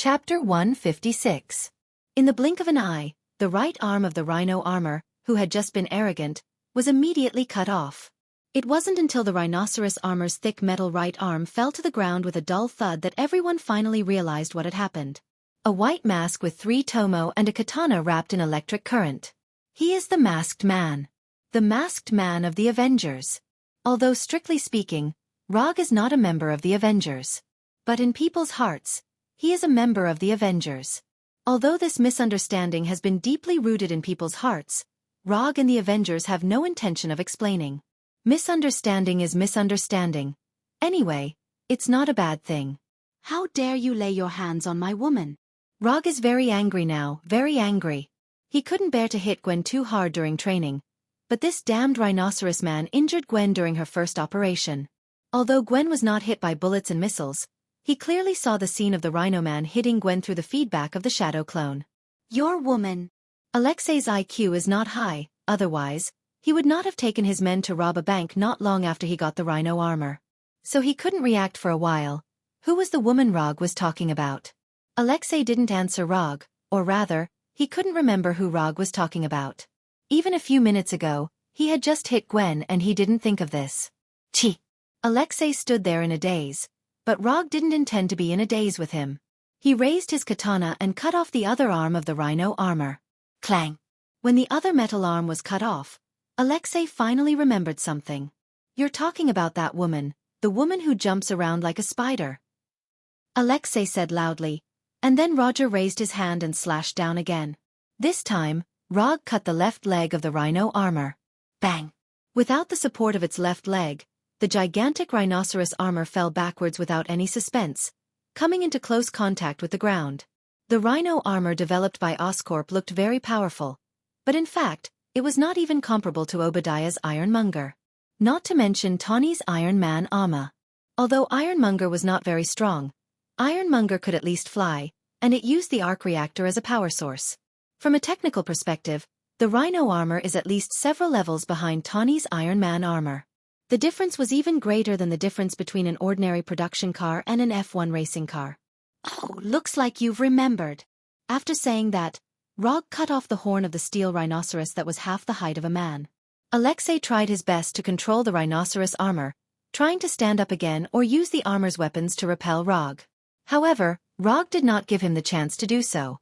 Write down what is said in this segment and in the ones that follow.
Chapter 156. In the blink of an eye, the right arm of the rhino armor, who had just been arrogant, was immediately cut off. It wasn't until the rhinoceros armor's thick metal right arm fell to the ground with a dull thud that everyone finally realized what had happened. A white mask with 3 tomo and a katana wrapped in electric current. He is the masked man. The masked man of the Avengers. Although strictly speaking, Rog is not a member of the Avengers. But in people's hearts, he is a member of the Avengers. Although this misunderstanding has been deeply rooted in people's hearts, Rog and the Avengers have no intention of explaining. Misunderstanding is misunderstanding. Anyway, it's not a bad thing. How dare you lay your hands on my woman? Rog is very angry now, very angry. He couldn't bear to hit Gwen too hard during training. But this damned rhinoceros man injured Gwen during her first operation. Although Gwen was not hit by bullets and missiles, he clearly saw the scene of the Rhino Man hitting Gwen through the feedback of the shadow clone. Your woman. Alexei's IQ is not high, otherwise, he would not have taken his men to rob a bank not long after he got the Rhino armor. So he couldn't react for a while. Who was the woman Rog was talking about? Alexei didn't answer Rog, or rather, he couldn't remember who Rog was talking about. Even a few minutes ago, he had just hit Gwen and he didn't think of this. Chi! Alexei stood there in a daze. But Rog didn't intend to be in a daze with him. He raised his katana and cut off the other arm of the rhino armor. Clang! When the other metal arm was cut off, Alexei finally remembered something. You're talking about that woman, the woman who jumps around like a spider. Alexei said loudly, and then Roger raised his hand and slashed down again. This time, Rog cut the left leg of the rhino armor. Bang! Without the support of its left leg, the gigantic rhinoceros armor fell backwards without any suspense, coming into close contact with the ground. The rhino armor developed by Oscorp looked very powerful, but in fact, it was not even comparable to Obadiah's Ironmonger. Not to mention Tawny's Iron Man armor. Although Ironmonger was not very strong, Ironmonger could at least fly, and it used the arc reactor as a power source. From a technical perspective, the rhino armor is at least several levels behind Tawny's Iron Man armor. The difference was even greater than the difference between an ordinary production car and an F1 racing car. Oh, looks like you've remembered. After saying that, Rog cut off the horn of the steel rhinoceros that was half the height of a man. Alexei tried his best to control the rhinoceros armor, trying to stand up again or use the armor's weapons to repel Rog. However, Rog did not give him the chance to do so.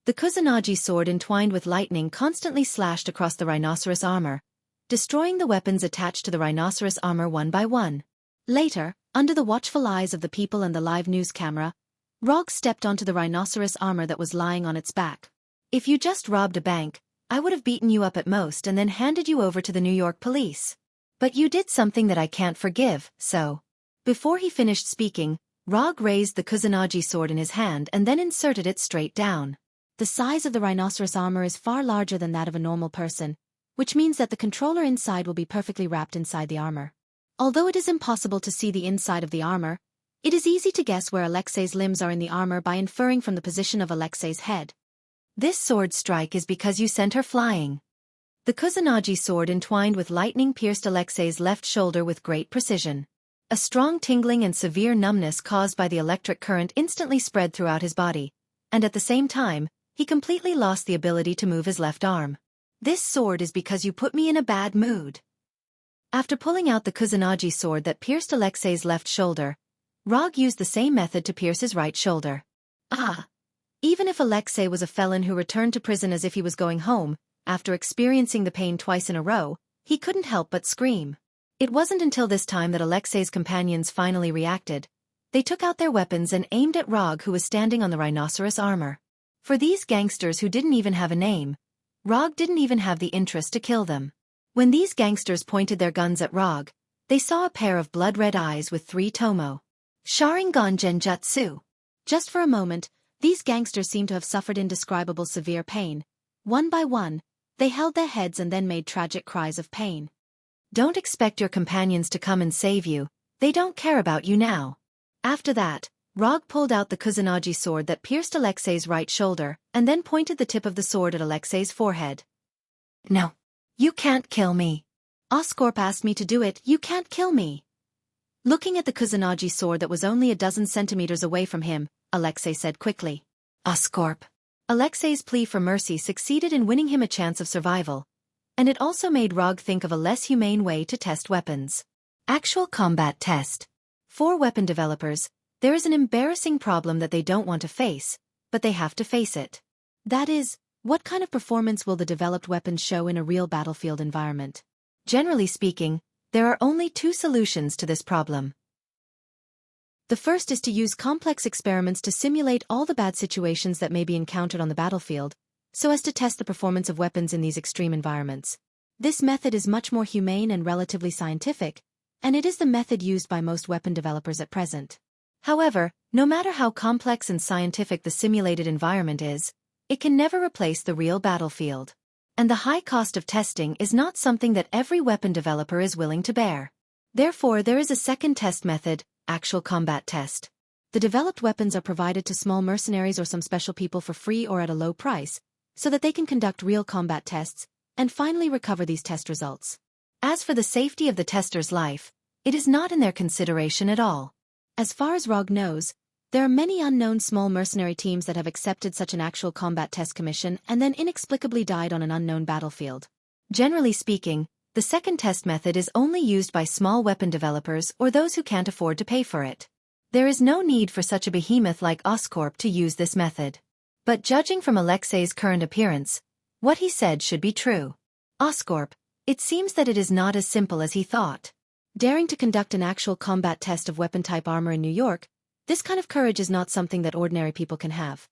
The Kusanagi sword entwined with lightning constantly slashed across the rhinoceros armor, destroying the weapons attached to the rhinoceros armor one by one. Later, under the watchful eyes of the people and the live news camera, Rog stepped onto the rhinoceros armor that was lying on its back. If you just robbed a bank, I would have beaten you up at most and then handed you over to the New York police. But you did something that I can't forgive, so. Before he finished speaking, Rog raised the Kusanagi sword in his hand and then inserted it straight down. The size of the rhinoceros armor is far larger than that of a normal person, which means that the controller inside will be perfectly wrapped inside the armor. Although it is impossible to see the inside of the armor, it is easy to guess where Alexei's limbs are in the armor by inferring from the position of Alexei's head. This sword strike is because you sent her flying. The Kusanagi sword entwined with lightning pierced Alexei's left shoulder with great precision. A strong tingling and severe numbness caused by the electric current instantly spread throughout his body, and at the same time, he completely lost the ability to move his left arm. This sword is because you put me in a bad mood. After pulling out the Kusanagi sword that pierced Alexei's left shoulder, Rog used the same method to pierce his right shoulder. Ah! Even if Alexei was a felon who returned to prison as if he was going home, after experiencing the pain twice in a row, he couldn't help but scream. It wasn't until this time that Alexei's companions finally reacted. They took out their weapons and aimed at Rog, who was standing on the rhinoceros armor. For these gangsters who didn't even have a name, Rog didn't even have the interest to kill them. When these gangsters pointed their guns at Rog, they saw a pair of blood-red eyes with 3 tomo. Sharingan Genjutsu. Just for a moment, these gangsters seemed to have suffered indescribable severe pain. One by one, they held their heads and then made tragic cries of pain. Don't expect your companions to come and save you, they don't care about you now. After that, Rog pulled out the Kusanagi sword that pierced Alexei's right shoulder, and then pointed the tip of the sword at Alexei's forehead. No. You can't kill me. Oscorp asked me to do it, you can't kill me. Looking at the Kusanagi sword that was only a dozen centimeters away from him, Alexei said quickly. Oscorp. Alexei's plea for mercy succeeded in winning him a chance of survival, and it also made Rog think of a less humane way to test weapons. Actual combat test. For weapon developers, there is an embarrassing problem that they don't want to face, but they have to face it. That is, what kind of performance will the developed weapons show in a real battlefield environment? Generally speaking, there are only two solutions to this problem. The first is to use complex experiments to simulate all the bad situations that may be encountered on the battlefield, so as to test the performance of weapons in these extreme environments. This method is much more humane and relatively scientific, and it is the method used by most weapon developers at present. However, no matter how complex and scientific the simulated environment is, it can never replace the real battlefield. And the high cost of testing is not something that every weapon developer is willing to bear. Therefore, there is a second test method, actual combat test. The developed weapons are provided to small mercenaries or some special people for free or at a low price, so that they can conduct real combat tests, and finally recover these test results. As for the safety of the tester's life, it is not in their consideration at all. As far as Rog knows, there are many unknown small mercenary teams that have accepted such an actual combat test commission and then inexplicably died on an unknown battlefield. Generally speaking, the second test method is only used by small weapon developers or those who can't afford to pay for it. There is no need for such a behemoth like Oscorp to use this method. But judging from Alexei's current appearance, what he said should be true. Oscorp, it seems that it is not as simple as he thought. Daring to conduct an actual combat test of weapon-type armor in New York, this kind of courage is not something that ordinary people can have.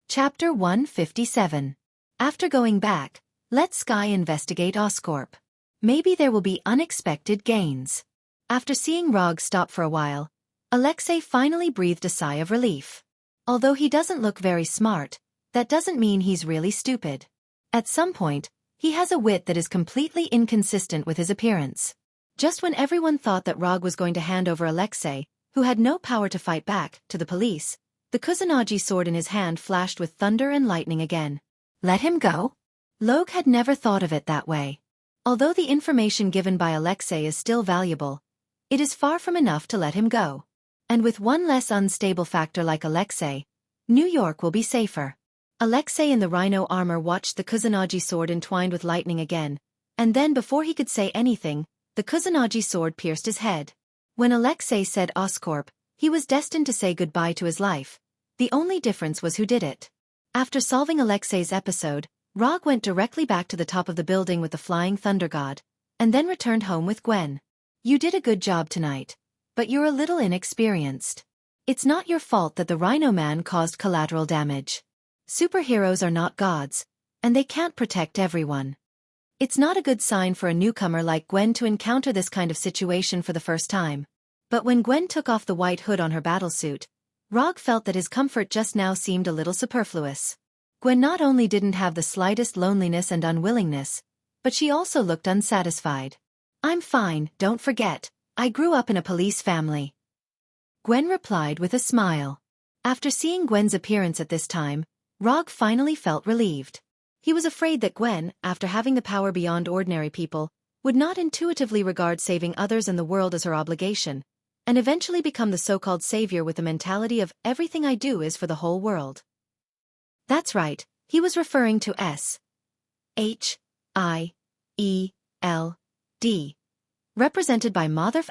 Chapter 157. After going back, let Sky investigate Oscorp. Maybe there will be unexpected gains. After seeing Rog stop for a while, Alexei finally breathed a sigh of relief. Although he doesn't look very smart, that doesn't mean he's really stupid. At some point, he has a wit that is completely inconsistent with his appearance. Just when everyone thought that Rog was going to hand over Alexei, who had no power to fight back, to the police, the Kusanagi sword in his hand flashed with thunder and lightning again. Let him go? Log had never thought of it that way. Although the information given by Alexei is still valuable, it is far from enough to let him go. And with one less unstable factor like Alexei, New York will be safer. Alexei in the rhino armor watched the Kusanagi sword entwined with lightning again, and then before he could say anything, the Kusanagi sword pierced his head. When Alexei said Oscorp, he was destined to say goodbye to his life. The only difference was who did it. After solving Alexei's episode, Rog went directly back to the top of the building with the flying thunder god, and then returned home with Gwen. You did a good job tonight, but you're a little inexperienced. It's not your fault that the Rhino Man caused collateral damage. Superheroes are not gods, and they can't protect everyone. It's not a good sign for a newcomer like Gwen to encounter this kind of situation for the first time. But when Gwen took off the white hood on her battlesuit, Rog felt that his comfort just now seemed a little superfluous. Gwen not only didn't have the slightest loneliness and unwillingness, but she also looked unsatisfied. I'm fine, don't forget, I grew up in a police family. Gwen replied with a smile. After seeing Gwen's appearance at this time, Rog finally felt relieved. He was afraid that Gwen, after having the power beyond ordinary people, would not intuitively regard saving others and the world as her obligation, and eventually become the so-called savior with the mentality of everything I do is for the whole world. That's right, he was referring to S-H-I-E-L-D, represented by Motherf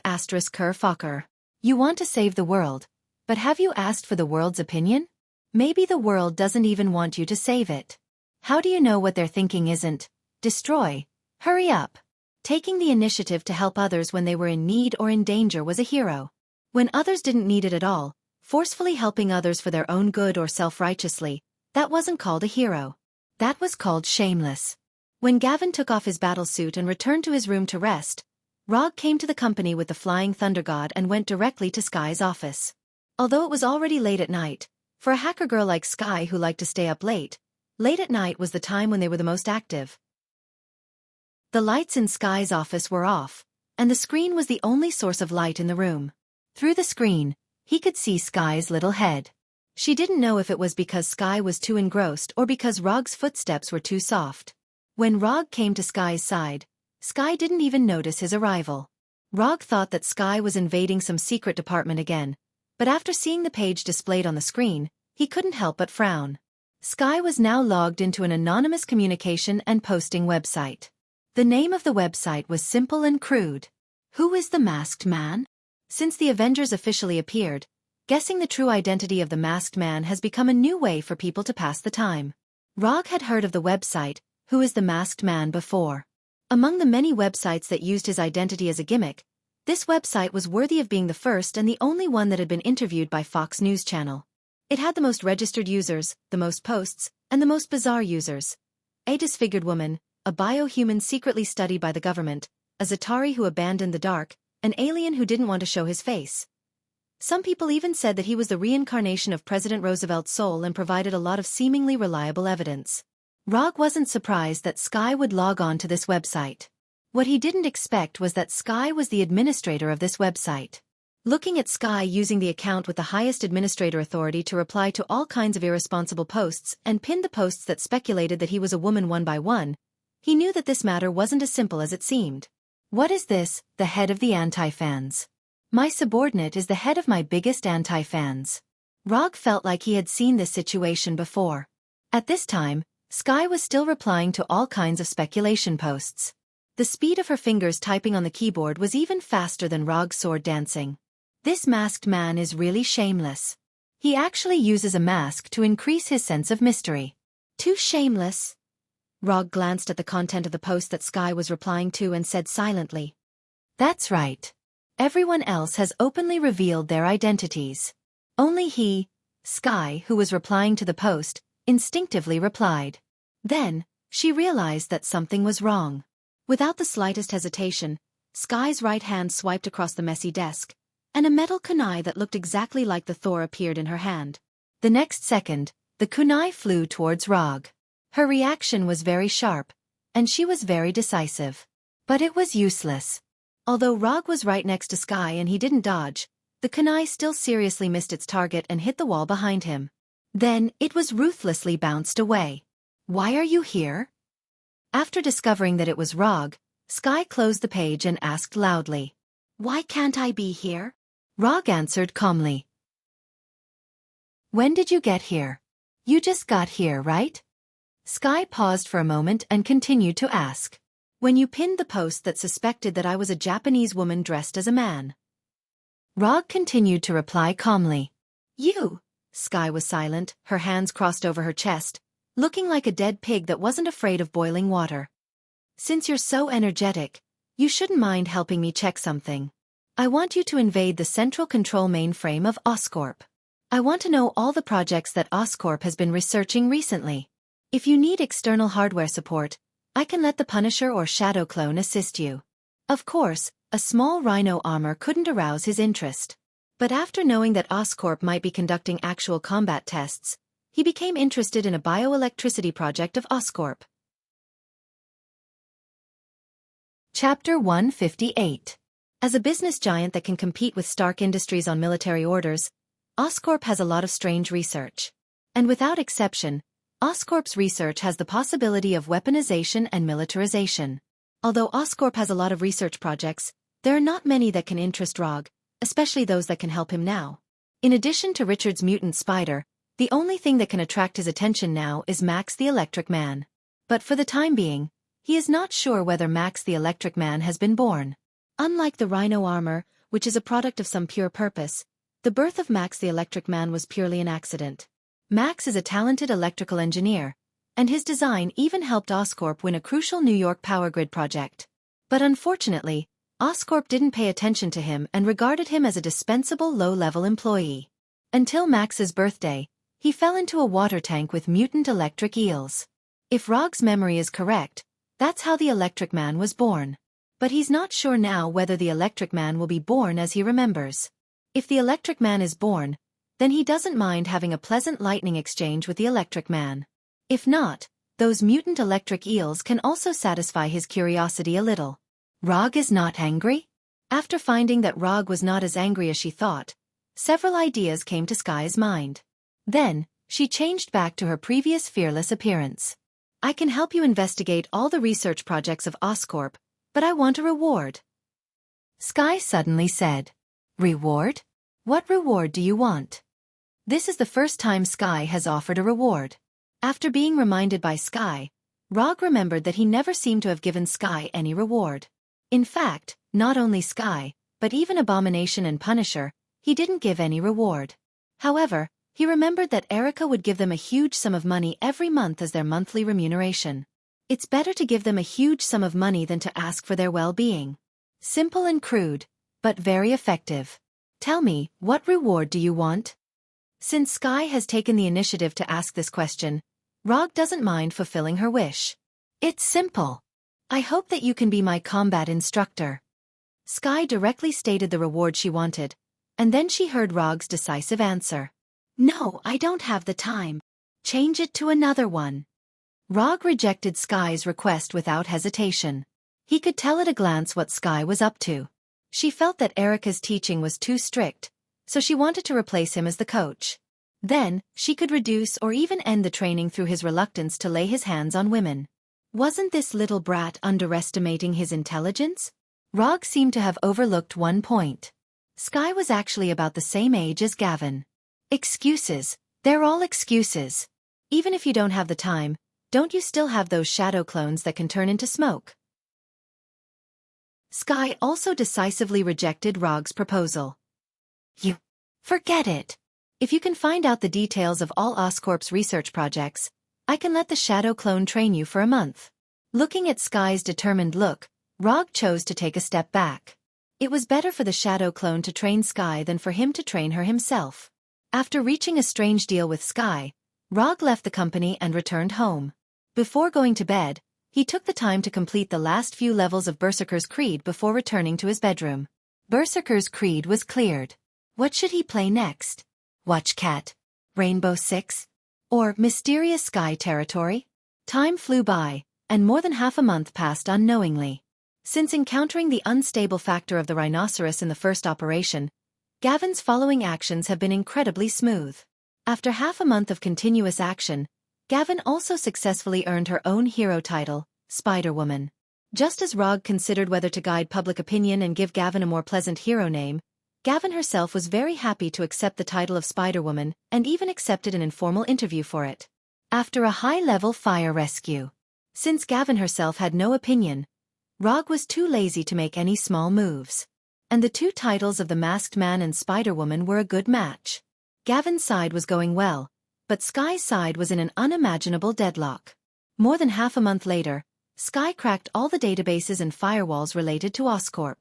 * Kerr Fokker. You want to save the world, but have you asked for the world's opinion? Maybe the world doesn't even want you to save it. How do you know what they're thinking isn't destroy? Hurry up. Taking the initiative to help others when they were in need or in danger was a hero. When others didn't need it at all, forcefully helping others for their own good or self-righteously, that wasn't called a hero. That was called shameless. When Gavin took off his battlesuit and returned to his room to rest, Rog came to the company with the Flying Thunder God and went directly to Sky's office. Although it was already late at night, for a hacker girl like Sky who liked to stay up late at night was the time when they were the most active. The lights in Sky's office were off, and the screen was the only source of light in the room. Through the screen, he could see Sky's little head. She didn't know if it was because Sky was too engrossed or because Rog's footsteps were too soft. When Rog came to Sky's side, Sky didn't even notice his arrival. Rog thought that Sky was invading some secret department again, But after seeing the page displayed on the screen, he couldn't help but frown. Sky was now logged into an anonymous communication and posting website. The name of the website was simple and crude. Who is the masked man? Since the Avengers officially appeared, guessing the true identity of the masked man has become a new way for people to pass the time. Rog had heard of the website, Who is the Masked Man, before. Among the many websites that used his identity as a gimmick, this website was worthy of being the first and the only one that had been interviewed by Fox News Channel. It had the most registered users, the most posts, and the most bizarre users. A disfigured woman, a biohuman secretly studied by the government, a Zatari who abandoned the dark, an alien who didn't want to show his face. Some people even said that he was the reincarnation of President Roosevelt's soul and provided a lot of seemingly reliable evidence. Rog wasn't surprised that Sky would log on to this website. What he didn't expect was that Sky was the administrator of this website. Looking at Sky using the account with the highest administrator authority to reply to all kinds of irresponsible posts and pin the posts that speculated that he was a woman one by one, he knew that this matter wasn't as simple as it seemed. What is this, the head of the anti-fans? My subordinate is the head of my biggest anti-fans. Rog felt like he had seen this situation before. At this time, Sky was still replying to all kinds of speculation posts. The speed of her fingers typing on the keyboard was even faster than Rog's sword dancing. This masked man is really shameless. He actually uses a mask to increase his sense of mystery. Too shameless. Rog glanced at the content of the post that Sky was replying to and said silently, "That's right. Everyone else has openly revealed their identities. Only he, Sky, who was replying to the post, instinctively replied." Then, she realized that something was wrong. Without the slightest hesitation, Sky's right hand swiped across the messy desk, and a metal kunai that looked exactly like the Thor appeared in her hand. The next second, the kunai flew towards Rog. Her reaction was very sharp, and she was very decisive. But it was useless. Although Rog was right next to Sky and he didn't dodge, the kunai still seriously missed its target and hit the wall behind him. Then, it was ruthlessly bounced away. "Why are you here?" After discovering that it was Rog, Sky closed the page and asked loudly, "Why can't I be here?" Rog answered calmly, "When did you get here? You just got here, right?" Sky paused for a moment and continued to ask, "When you pinned the post that suspected that I was a Japanese woman dressed as a man." Rog continued to reply calmly, "You." Sky was silent, her hands crossed over her chest, looking like a dead pig that wasn't afraid of boiling water. "Since you're so energetic, you shouldn't mind helping me check something. I want you to invade the central control mainframe of Oscorp. I want to know all the projects that Oscorp has been researching recently. If you need external hardware support, I can let the Punisher or Shadow Clone assist you." Of course, a small rhino armor couldn't arouse his interest. But after knowing that Oscorp might be conducting actual combat tests, he became interested in a bioelectricity project of Oscorp. Chapter 158. As a business giant that can compete with Stark Industries on military orders, Oscorp has a lot of strange research. And without exception, Oscorp's research has the possibility of weaponization and militarization. Although Oscorp has a lot of research projects, there are not many that can interest Rog, especially those that can help him now. In addition to Richard's mutant spider, the only thing that can attract his attention now is Max the Electric Man. But for the time being, he is not sure whether Max the Electric Man has been born. Unlike the rhino armor, which is a product of some pure purpose, the birth of Max the Electric Man was purely an accident. Max is a talented electrical engineer, and his design even helped Oscorp win a crucial New York power grid project. But unfortunately, Oscorp didn't pay attention to him and regarded him as a dispensable low-level employee. Until Max's birthday, he fell into a water tank with mutant electric eels. If Rog's memory is correct, that's how the Electric Man was born. But he's not sure now whether the Electric Man will be born as he remembers. If the Electric Man is born, then he doesn't mind having a pleasant lightning exchange with the Electric Man. If not, those mutant electric eels can also satisfy his curiosity a little. Rog is not angry? After finding that Rog was not as angry as she thought, several ideas came to Sky's mind. Then, she changed back to her previous fearless appearance. "I can help you investigate all the research projects of Oscorp, but I want a reward." Sky suddenly said, "Reward? What reward do you want? This is the first time Sky has offered a reward. After being reminded by Sky, Rog remembered that he never seemed to have given Sky any reward. In fact, not only Sky, but even Abomination and Punisher, he didn't give any reward. However, he remembered that Erica would give them a huge sum of money every month as their monthly remuneration. It's better to give them a huge sum of money than to ask for their well-being. Simple and crude, but very effective. Tell me, what reward do you want? Since Sky has taken the initiative to ask this question, Rog doesn't mind fulfilling her wish. It's simple. I hope that you can be my combat instructor. Sky directly stated the reward she wanted, and then she heard Rog's decisive answer. No, I don't have the time. Change it to another one. Rog rejected Sky's request without hesitation. He could tell at a glance what Sky was up to. She felt that Erica's teaching was too strict, so she wanted to replace him as the coach. Then, she could reduce or even end the training through his reluctance to lay his hands on women. Wasn't this little brat underestimating his intelligence? Rog seemed to have overlooked one point. Sky was actually about the same age as Gavin. Excuses. They're all excuses. Even if you don't have the time, don't you still have those shadow clones that can turn into smoke? Sky also decisively rejected Rog's proposal. You. Forget it. If you can find out the details of all Oscorp's research projects, I can let the shadow clone train you for a month. Looking at Sky's determined look, Rog chose to take a step back. It was better for the shadow clone to train Sky than for him to train her himself. After reaching a strange deal with Sky, Rog left the company and returned home. Before going to bed, he took the time to complete the last few levels of Berserker's Creed before returning to his bedroom. Berserker's Creed was cleared. What should he play next? Watch Cat? Rainbow Six? Or Mysterious Sky Territory? Time flew by, and more than half a month passed unknowingly. Since encountering the unstable factor of the rhinoceros in the first operation, Gavin's following actions have been incredibly smooth. After half a month of continuous action, Gavin also successfully earned her own hero title, Spider-Woman. Just as Rog considered whether to guide public opinion and give Gavin a more pleasant hero name, Gavin herself was very happy to accept the title of Spider-Woman and even accepted an informal interview for it. After a high-level fire rescue. Since Gavin herself had no opinion, Rog was too lazy to make any small moves. And the two titles of the Masked Man and Spider-Woman were a good match. Gavin's side was going well, but Sky's side was in an unimaginable deadlock. More than half a month later, Sky cracked all the databases and firewalls related to Oscorp.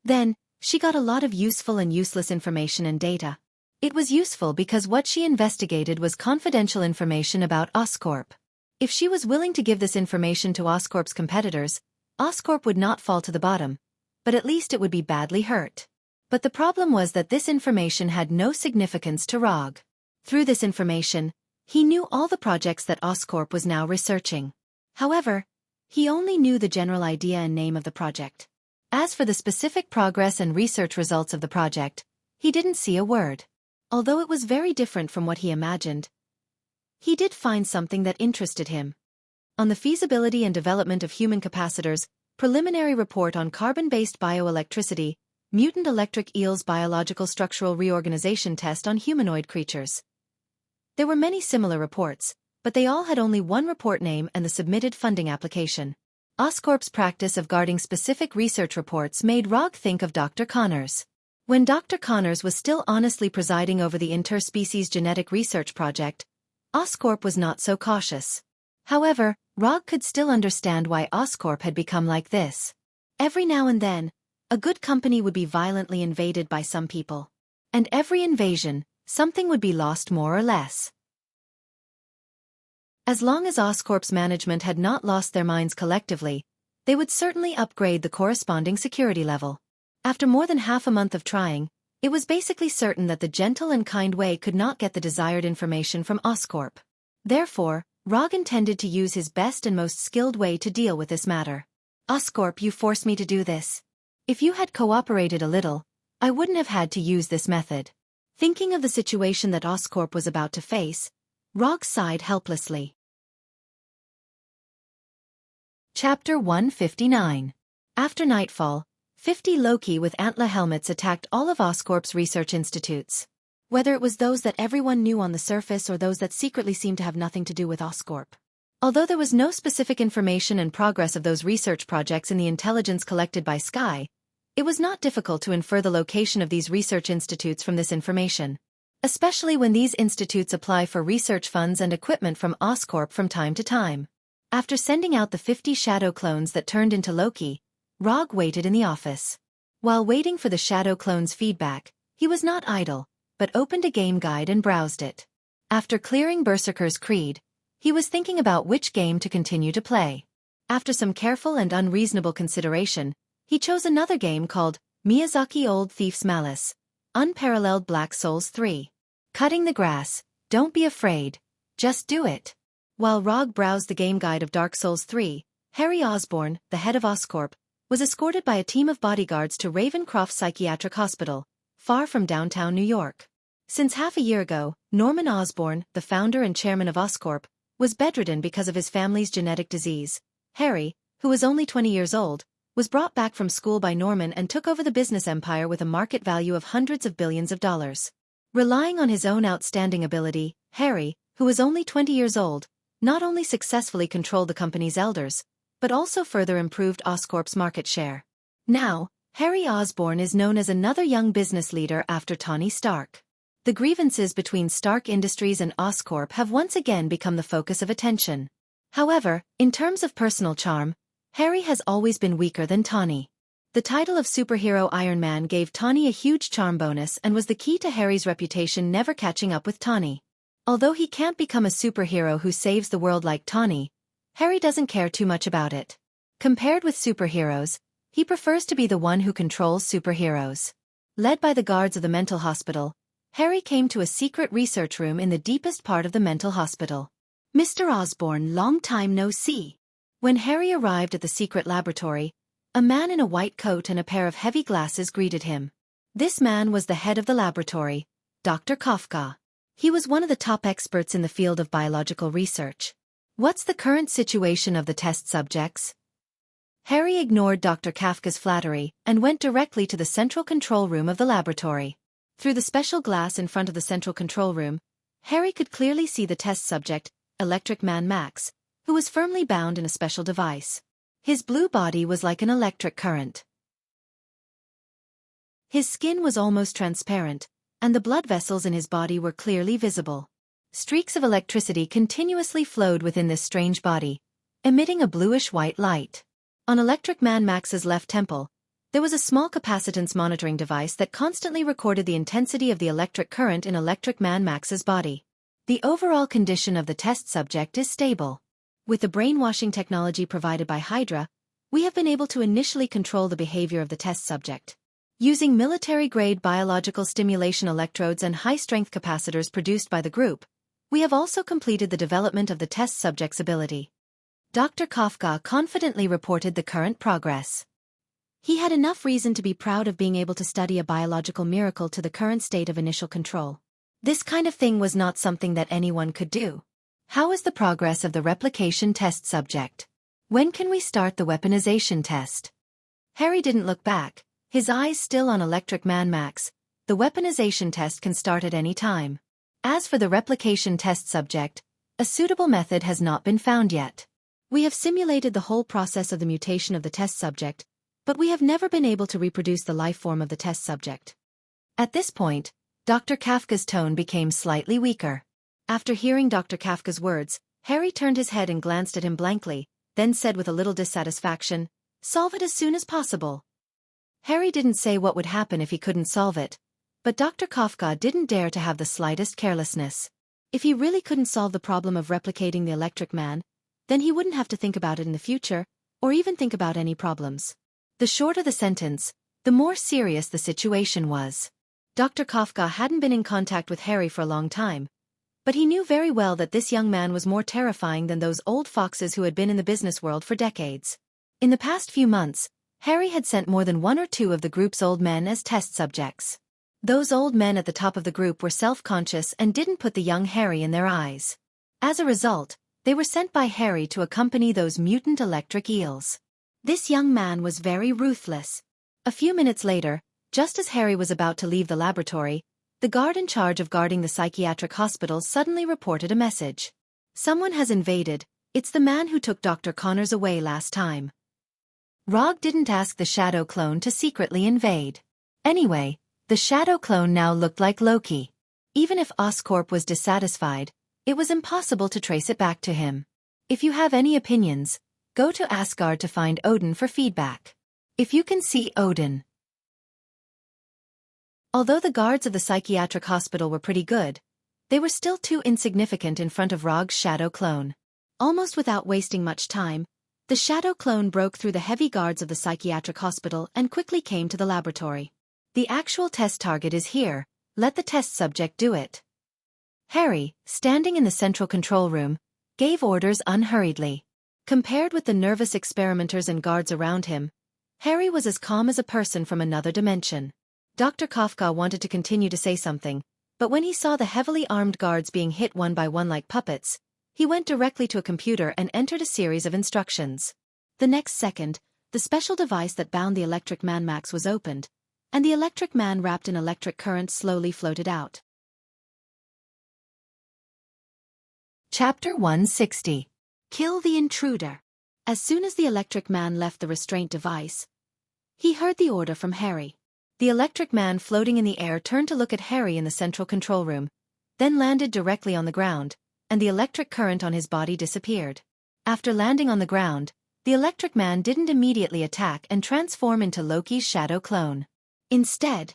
Then, she got a lot of useful and useless information and data. It was useful because what she investigated was confidential information about Oscorp. If she was willing to give this information to Oscorp's competitors, Oscorp would not fall to the bottom, but at least it would be badly hurt. But the problem was that this information had no significance to Rog. Through this information, he knew all the projects that Oscorp was now researching. However, he only knew the general idea and name of the project. As for the specific progress and research results of the project, he didn't see a word. Although it was very different from what he imagined, he did find something that interested him. On the feasibility and development of human capacitors, preliminary report on carbon-based bioelectricity, mutant electric eels biological structural reorganization test on humanoid creatures. There were many similar reports, but they all had only one report name and the submitted funding application. Oscorp's practice of guarding specific research reports made Rog think of Dr. Connors. When Dr. Connors was still honestly presiding over the interspecies genetic research project, Oscorp was not so cautious. However, Rog could still understand why Oscorp had become like this. Every now and then, a good company would be violently invaded by some people. And every invasion, something would be lost more or less. As long as Oscorp's management had not lost their minds collectively, they would certainly upgrade the corresponding security level. After more than half a month of trying, it was basically certain that the gentle and kind way could not get the desired information from Oscorp. Therefore, Rog intended to use his best and most skilled way to deal with this matter. Oscorp, you forced me to do this. If you had cooperated a little, I wouldn't have had to use this method. Thinking of the situation that Oscorp was about to face, Rog sighed helplessly. Chapter 159. After nightfall, 50 Loki with antler helmets attacked all of Oscorp's research institutes. Whether it was those that everyone knew on the surface or those that secretly seemed to have nothing to do with Oscorp. Although there was no specific information and progress of those research projects in the intelligence collected by Sky, it was not difficult to infer the location of these research institutes from this information, especially when these institutes apply for research funds and equipment from Oscorp from time to time. After sending out the 50 shadow clones that turned into Loki, Rog waited in the office. While waiting for the shadow clones' feedback, he was not idle, but opened a game guide and browsed it. After clearing Berserker's Creed, he was thinking about which game to continue to play. After some careful and unreasonable consideration, he chose another game called Miyazaki Old Thief's Malice, Unparalleled Black Souls 3. Cutting the grass, don't be afraid, just do it. While Rog browsed the game guide of Dark Souls 3, Harry Osborn, the head of Oscorp, was escorted by a team of bodyguards to Ravencroft Psychiatric Hospital, far from downtown New York. Since half a year ago, Norman Osborn, the founder and chairman of Oscorp, was bedridden because of his family's genetic disease. Harry, who was only 20 years old, was brought back from school by Norman and took over the business empire with a market value of hundreds of billions of dollars. Relying on his own outstanding ability, Harry, who was only 20 years old, not only successfully controlled the company's elders, but also further improved Oscorp's market share. Now, Harry Osborn is known as another young business leader after Tony Stark. The grievances between Stark Industries and Oscorp have once again become the focus of attention. However, in terms of personal charm, Harry has always been weaker than Tony. The title of superhero Iron Man gave Tony a huge charm bonus and was the key to Harry's reputation never catching up with Tony. Although he can't become a superhero who saves the world like Tony, Harry doesn't care too much about it. Compared with superheroes, he prefers to be the one who controls superheroes. Led by the guards of the mental hospital, Harry came to a secret research room in the deepest part of the mental hospital. Mr. Osborn, long time no see. When Harry arrived at the secret laboratory, a man in a white coat and a pair of heavy glasses greeted him. This man was the head of the laboratory, Dr. Kafka. He was one of the top experts in the field of biological research. What's the current situation of the test subjects? Harry ignored Dr. Kafka's flattery and went directly to the central control room of the laboratory. Through the special glass in front of the central control room, Harry could clearly see the test subject, Electric Man Max, who was firmly bound in a special device. His blue body was like an electric current. His skin was almost transparent, and the blood vessels in his body were clearly visible. Streaks of electricity continuously flowed within this strange body, emitting a bluish-white light. On Electric Man Max's left temple, there was a small capacitance monitoring device that constantly recorded the intensity of the electric current in Electric Man Max's body. The overall condition of the test subject is stable. With the brainwashing technology provided by Hydra, we have been able to initially control the behavior of the test subject. Using military-grade biological stimulation electrodes and high-strength capacitors produced by the group, we have also completed the development of the test subject's ability. Dr. Kafka confidently reported the current progress. He had enough reason to be proud of being able to study a biological miracle to the current state of initial control. This kind of thing was not something that anyone could do. How is the progress of the replication test subject? When can we start the weaponization test? Harry didn't look back, his eyes still on Electric Man Max. The weaponization test can start at any time. As for the replication test subject, a suitable method has not been found yet. We have simulated the whole process of the mutation of the test subject, but we have never been able to reproduce the life form of the test subject. At this point, Dr. Kafka's tone became slightly weaker. After hearing Dr. Kafka's words, Harry turned his head and glanced at him blankly, then said with a little dissatisfaction, "Solve it as soon as possible." Harry didn't say what would happen if he couldn't solve it, but Dr. Kafka didn't dare to have the slightest carelessness. If he really couldn't solve the problem of replicating the Electric Man, then he wouldn't have to think about it in the future, or even think about any problems. The shorter the sentence, the more serious the situation was. Dr. Kafka hadn't been in contact with Harry for a long time, but he knew very well that this young man was more terrifying than those old foxes who had been in the business world for decades. In the past few months, Harry had sent more than one or two of the group's old men as test subjects. Those old men at the top of the group were self-conscious and didn't put the young Harry in their eyes. As a result, they were sent by Harry to accompany those mutant electric eels. This young man was very ruthless. A few minutes later, just as Harry was about to leave the laboratory, the guard in charge of guarding the psychiatric hospital suddenly reported a message. Someone has invaded. It's the man who took Dr. Connors away last time. Rog didn't ask the shadow clone to secretly invade. Anyway, the shadow clone now looked like Loki. Even if Oscorp was dissatisfied, it was impossible to trace it back to him. If you have any opinions, go to Asgard to find Odin for feedback. If you can see Odin. Although the guards of the psychiatric hospital were pretty good, they were still too insignificant in front of Rog's shadow clone. Almost without wasting much time, the shadow clone broke through the heavy guards of the psychiatric hospital and quickly came to the laboratory. The actual test target is here, let the test subject do it. Harry, standing in the central control room, gave orders unhurriedly. Compared with the nervous experimenters and guards around him, Harry was as calm as a person from another dimension. Dr. Kafka wanted to continue to say something, but when he saw the heavily armed guards being hit one by one like puppets, he went directly to a computer and entered a series of instructions. The next second, the special device that bound the Electric Man Max was opened, and the Electric Man wrapped in electric current slowly floated out. Chapter 160. Kill the intruder. As soon as the Electric Man left the restraint device, he heard the order from Harry. The Electric Man floating in the air turned to look at Harry in the central control room, then landed directly on the ground, and the electric current on his body disappeared. After landing on the ground, the Electric Man didn't immediately attack and transform into Loki's shadow clone. Instead,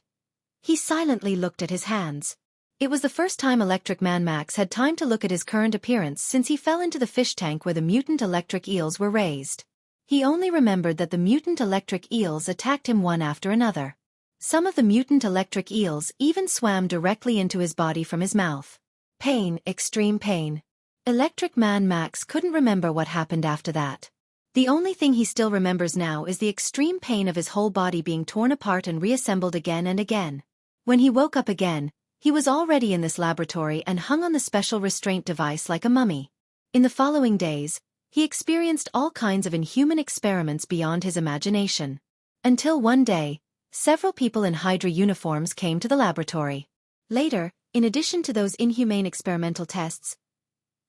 he silently looked at his hands. It was the first time Electric Man Max had time to look at his current appearance since he fell into the fish tank where the mutant electric eels were raised. He only remembered that the mutant electric eels attacked him one after another. Some of the mutant electric eels even swam directly into his body from his mouth. Pain, extreme pain. Electric Man Max couldn't remember what happened after that. The only thing he still remembers now is the extreme pain of his whole body being torn apart and reassembled again and again. When he woke up again, he was already in this laboratory and hung on the special restraint device like a mummy. In the following days, he experienced all kinds of inhuman experiments beyond his imagination. Until one day, several people in Hydra uniforms came to the laboratory. Later, in addition to those inhumane experimental tests,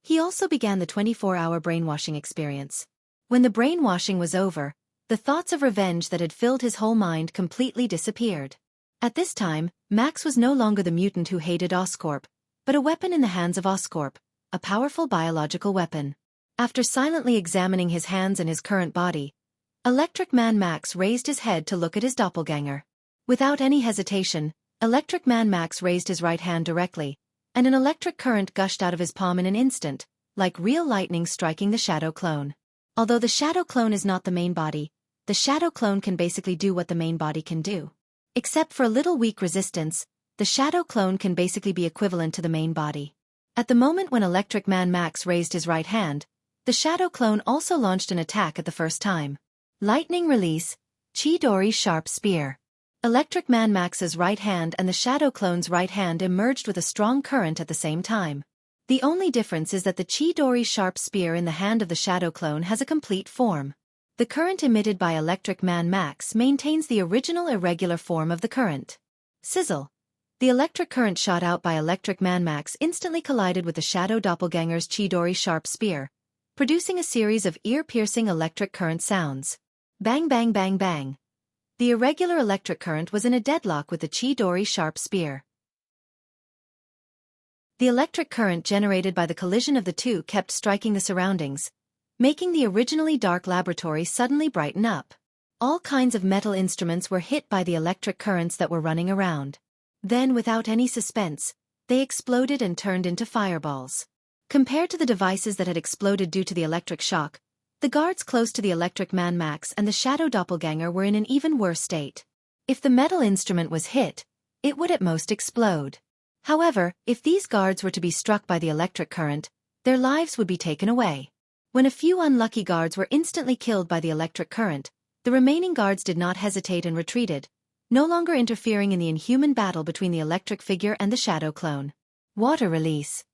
he also began the 24-hour brainwashing experience. When the brainwashing was over, the thoughts of revenge that had filled his whole mind completely disappeared. At this time, Max was no longer the mutant who hated Oscorp, but a weapon in the hands of Oscorp, a powerful biological weapon. After silently examining his hands and his current body, Electric Man Max raised his head to look at his doppelganger. Without any hesitation, Electric Man Max raised his right hand directly, and an electric current gushed out of his palm in an instant, like real lightning striking the shadow clone. Although the shadow clone is not the main body, the shadow clone can basically do what the main body can do. Except for a little weak resistance, the shadow clone can basically be equivalent to the main body. At the moment when Electric Man Max raised his right hand, the shadow clone also launched an attack at the first time. Lightning release, Chidori's sharp spear. Electric Man Max's right hand and the shadow clone's right hand emerged with a strong current at the same time. The only difference is that the Chidori sharp spear in the hand of the shadow clone has a complete form. The current emitted by Electric Man Max maintains the original irregular form of the current. Sizzle. The electric current shot out by Electric Man Max instantly collided with the shadow doppelganger's Chidori sharp spear, producing a series of ear-piercing electric current sounds. Bang bang bang bang. The irregular electric current was in a deadlock with the Chidori sharp spear. The electric current generated by the collision of the two kept striking the surroundings, making the originally dark laboratory suddenly brighten up. All kinds of metal instruments were hit by the electric currents that were running around. Then, without any suspense, they exploded and turned into fireballs. Compared to the devices that had exploded due to the electric shock, the guards close to the Electric Man Max and the shadow doppelganger were in an even worse state. If the metal instrument was hit, it would at most explode. However, if these guards were to be struck by the electric current, their lives would be taken away. When a few unlucky guards were instantly killed by the electric current, the remaining guards did not hesitate and retreated, no longer interfering in the inhuman battle between the electric figure and the shadow clone. Water release.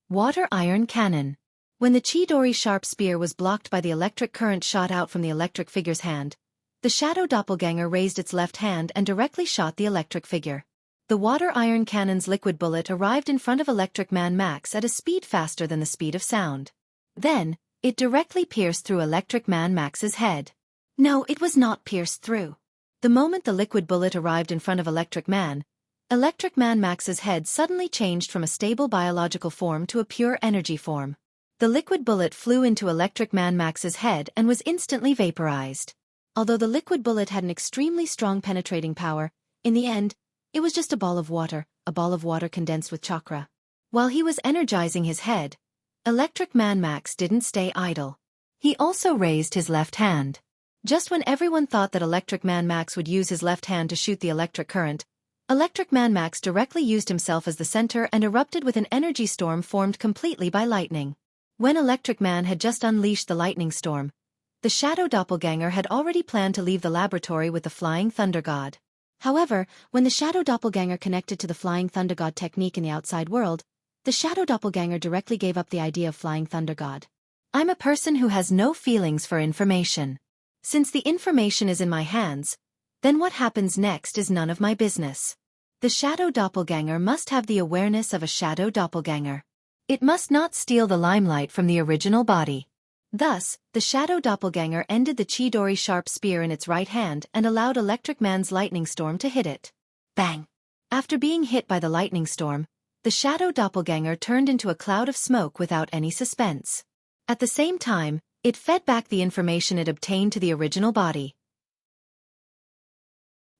Water iron cannon. When the Chidori sharp spear was blocked by the electric current shot out from the electric figure's hand, The shadow doppelganger raised its left hand and directly shot the electric figure. The water iron cannon's liquid bullet arrived in front of Electric Man Max at a speed faster than the speed of sound. Then, it directly pierced through Electric Man Max's head. No, it was not pierced through. The moment the liquid bullet arrived in front of Electric Man Max's head suddenly changed from a stable biological form to a pure energy form. The liquid bullet flew into Electric Man Max's head and was instantly vaporized. Although the liquid bullet had an extremely strong penetrating power, in the end, it was just a ball of water condensed with chakra. While he was energizing his head, Electric Man Max didn't stay idle. He also raised his left hand. Just when everyone thought that Electric Man Max would use his left hand to shoot the electric current, Electric Man Max directly used himself as the center and erupted with an energy storm formed completely by lightning. When Electric Man had just unleashed the lightning storm, the shadow doppelganger had already planned to leave the laboratory with the Flying Thunder God. However, when the shadow doppelganger connected to the Flying Thunder God technique in the outside world, the shadow doppelganger directly gave up the idea of Flying Thunder God. I'm a person who has no feelings for information. Since the information is in my hands, then what happens next is none of my business. The shadow doppelganger must have the awareness of a shadow doppelganger. It must not steal the limelight from the original body. Thus, the shadow doppelganger ended the Chidori sharp spear in its right hand and allowed Electric Man's lightning storm to hit it. Bang! After being hit by the lightning storm, the shadow doppelganger turned into a cloud of smoke without any suspense. At the same time, it fed back the information it obtained to the original body.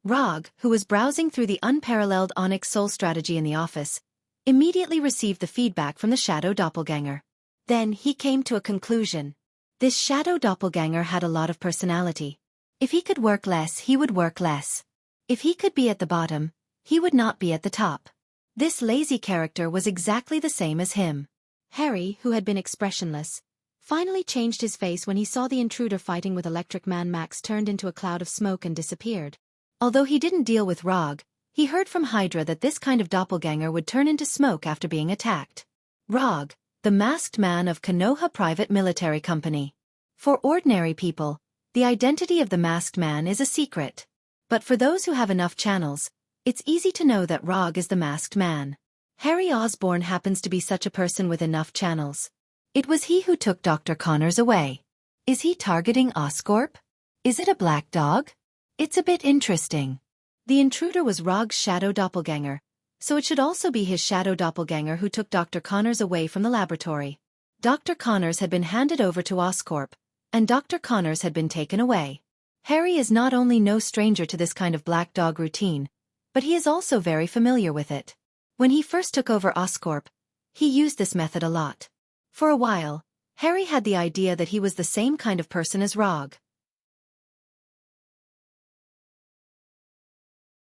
Rog, who was browsing through the unparalleled Onyx Soul strategy in the office, immediately received the feedback from the shadow doppelganger. Then he came to a conclusion. This shadow doppelganger had a lot of personality. If he could work less, he would work less. If he could be at the bottom, he would not be at the top. This lazy character was exactly the same as him. Harry, who had been expressionless, finally changed his face when he saw the intruder fighting with Electric Man Max turned into a cloud of smoke and disappeared. Although he didn't deal with Rog, he heard from Hydra that this kind of doppelganger would turn into smoke after being attacked. Rog, the masked man of Konoha Private Military Company. For ordinary people, the identity of the masked man is a secret. But for those who have enough channels, it's easy to know that Rog is the masked man. Harry Osborn happens to be such a person with enough channels. It was he who took Dr. Connors away. Is he targeting Oscorp? Is it a black dog? It's a bit interesting. The intruder was Rog's shadow doppelganger, so it should also be his shadow doppelganger who took Dr. Connors away from the laboratory. Dr. Connors had been handed over to Oscorp, and Dr. Connors had been taken away. Harry is not only no stranger to this kind of black dog routine, but he is also very familiar with it. When he first took over Oscorp, he used this method a lot. For a while, Harry had the idea that he was the same kind of person as Rog.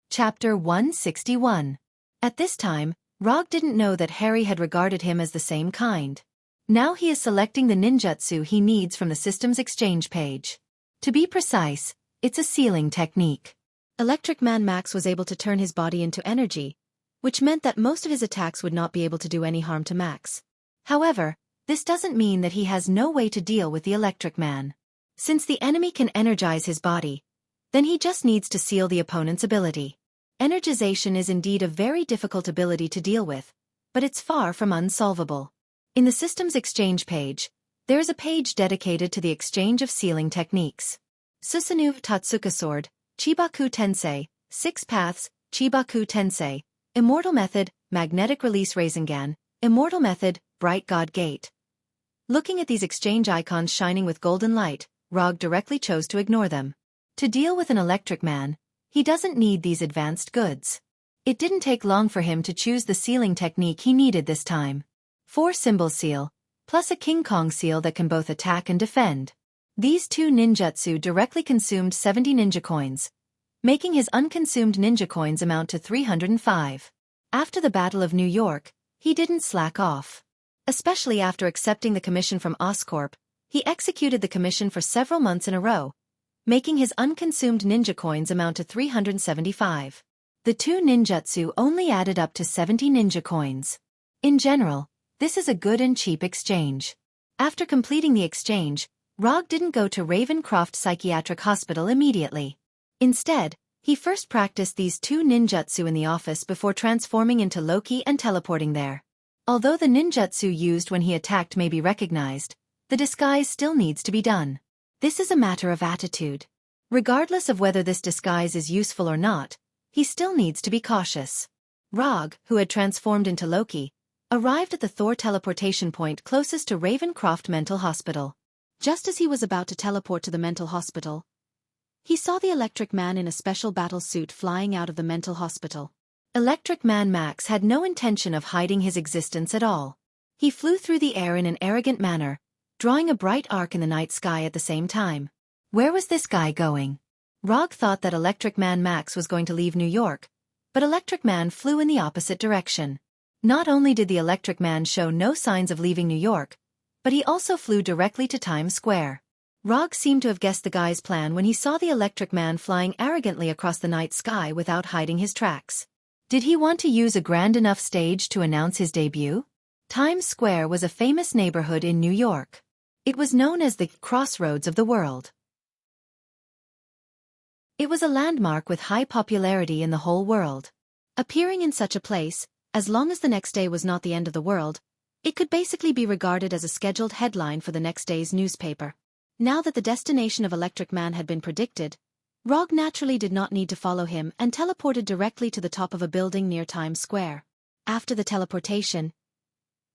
Chapter 161. At this time, Rog didn't know that Harry had regarded him as the same kind. Now he is selecting the ninjutsu he needs from the system's exchange page. To be precise, it's a sealing technique. Electric Man Max was able to turn his body into energy, which meant that most of his attacks would not be able to do any harm to Max. However, this doesn't mean that he has no way to deal with the Electric Man. Since the enemy can energize his body, then he just needs to seal the opponent's ability. Energization is indeed a very difficult ability to deal with, but it's far from unsolvable. In the system's exchange page, there is a page dedicated to the exchange of sealing techniques. Susanoo Tatsuka Sword, Chibaku Tensei, 6 Paths, Chibaku Tensei, Immortal Method, Magnetic Release Rasengan, Immortal Method, Bright God Gate. Looking at these exchange icons shining with golden light, Rog directly chose to ignore them. To deal with an Electric Man, he doesn't need these advanced goods. It didn't take long for him to choose the sealing technique he needed this time. 4 symbol seal, plus a King Kong seal that can both attack and defend. These two ninjutsu directly consumed 70 ninja coins, making his unconsumed ninja coins amount to 305. After the Battle of New York, he didn't slack off. Especially after accepting the commission from Oscorp, he executed the commission for several months in a row, making his unconsumed ninja coins amount to 375. The two ninjutsu only added up to 70 ninja coins. In general, this is a good and cheap exchange. After completing the exchange, Rog didn't go to Ravencroft Psychiatric Hospital immediately. Instead, he first practiced these two ninjutsu in the office before transforming into Loki and teleporting there. Although the ninjutsu used when he attacked may be recognized, the disguise still needs to be done. This is a matter of attitude. Regardless of whether this disguise is useful or not, he still needs to be cautious. Rog, who had transformed into Loki, arrived at the Thor teleportation point closest to Ravencroft Mental Hospital. Just as he was about to teleport to the mental hospital, he saw the Electric Man in a special battle suit flying out of the mental hospital. Electric Man Max had no intention of hiding his existence at all. He flew through the air in an arrogant manner, drawing a bright arc in the night sky at the same time. Where was this guy going? Rog thought that Electric Man Max was going to leave New York, but Electric Man flew in the opposite direction. Not only did the Electric Man show no signs of leaving New York, but he also flew directly to Times Square. Rog seemed to have guessed the guy's plan when he saw the Electric Man flying arrogantly across the night sky without hiding his tracks. Did he want to use a grand enough stage to announce his debut? Times Square was a famous neighborhood in New York. It was known as the crossroads of the world. It was a landmark with high popularity in the whole world. Appearing in such a place, as long as the next day was not the end of the world, it could basically be regarded as a scheduled headline for the next day's newspaper. Now that the destination of Electric Man had been predicted, Rog naturally did not need to follow him and teleported directly to the top of a building near Times Square. After the teleportation,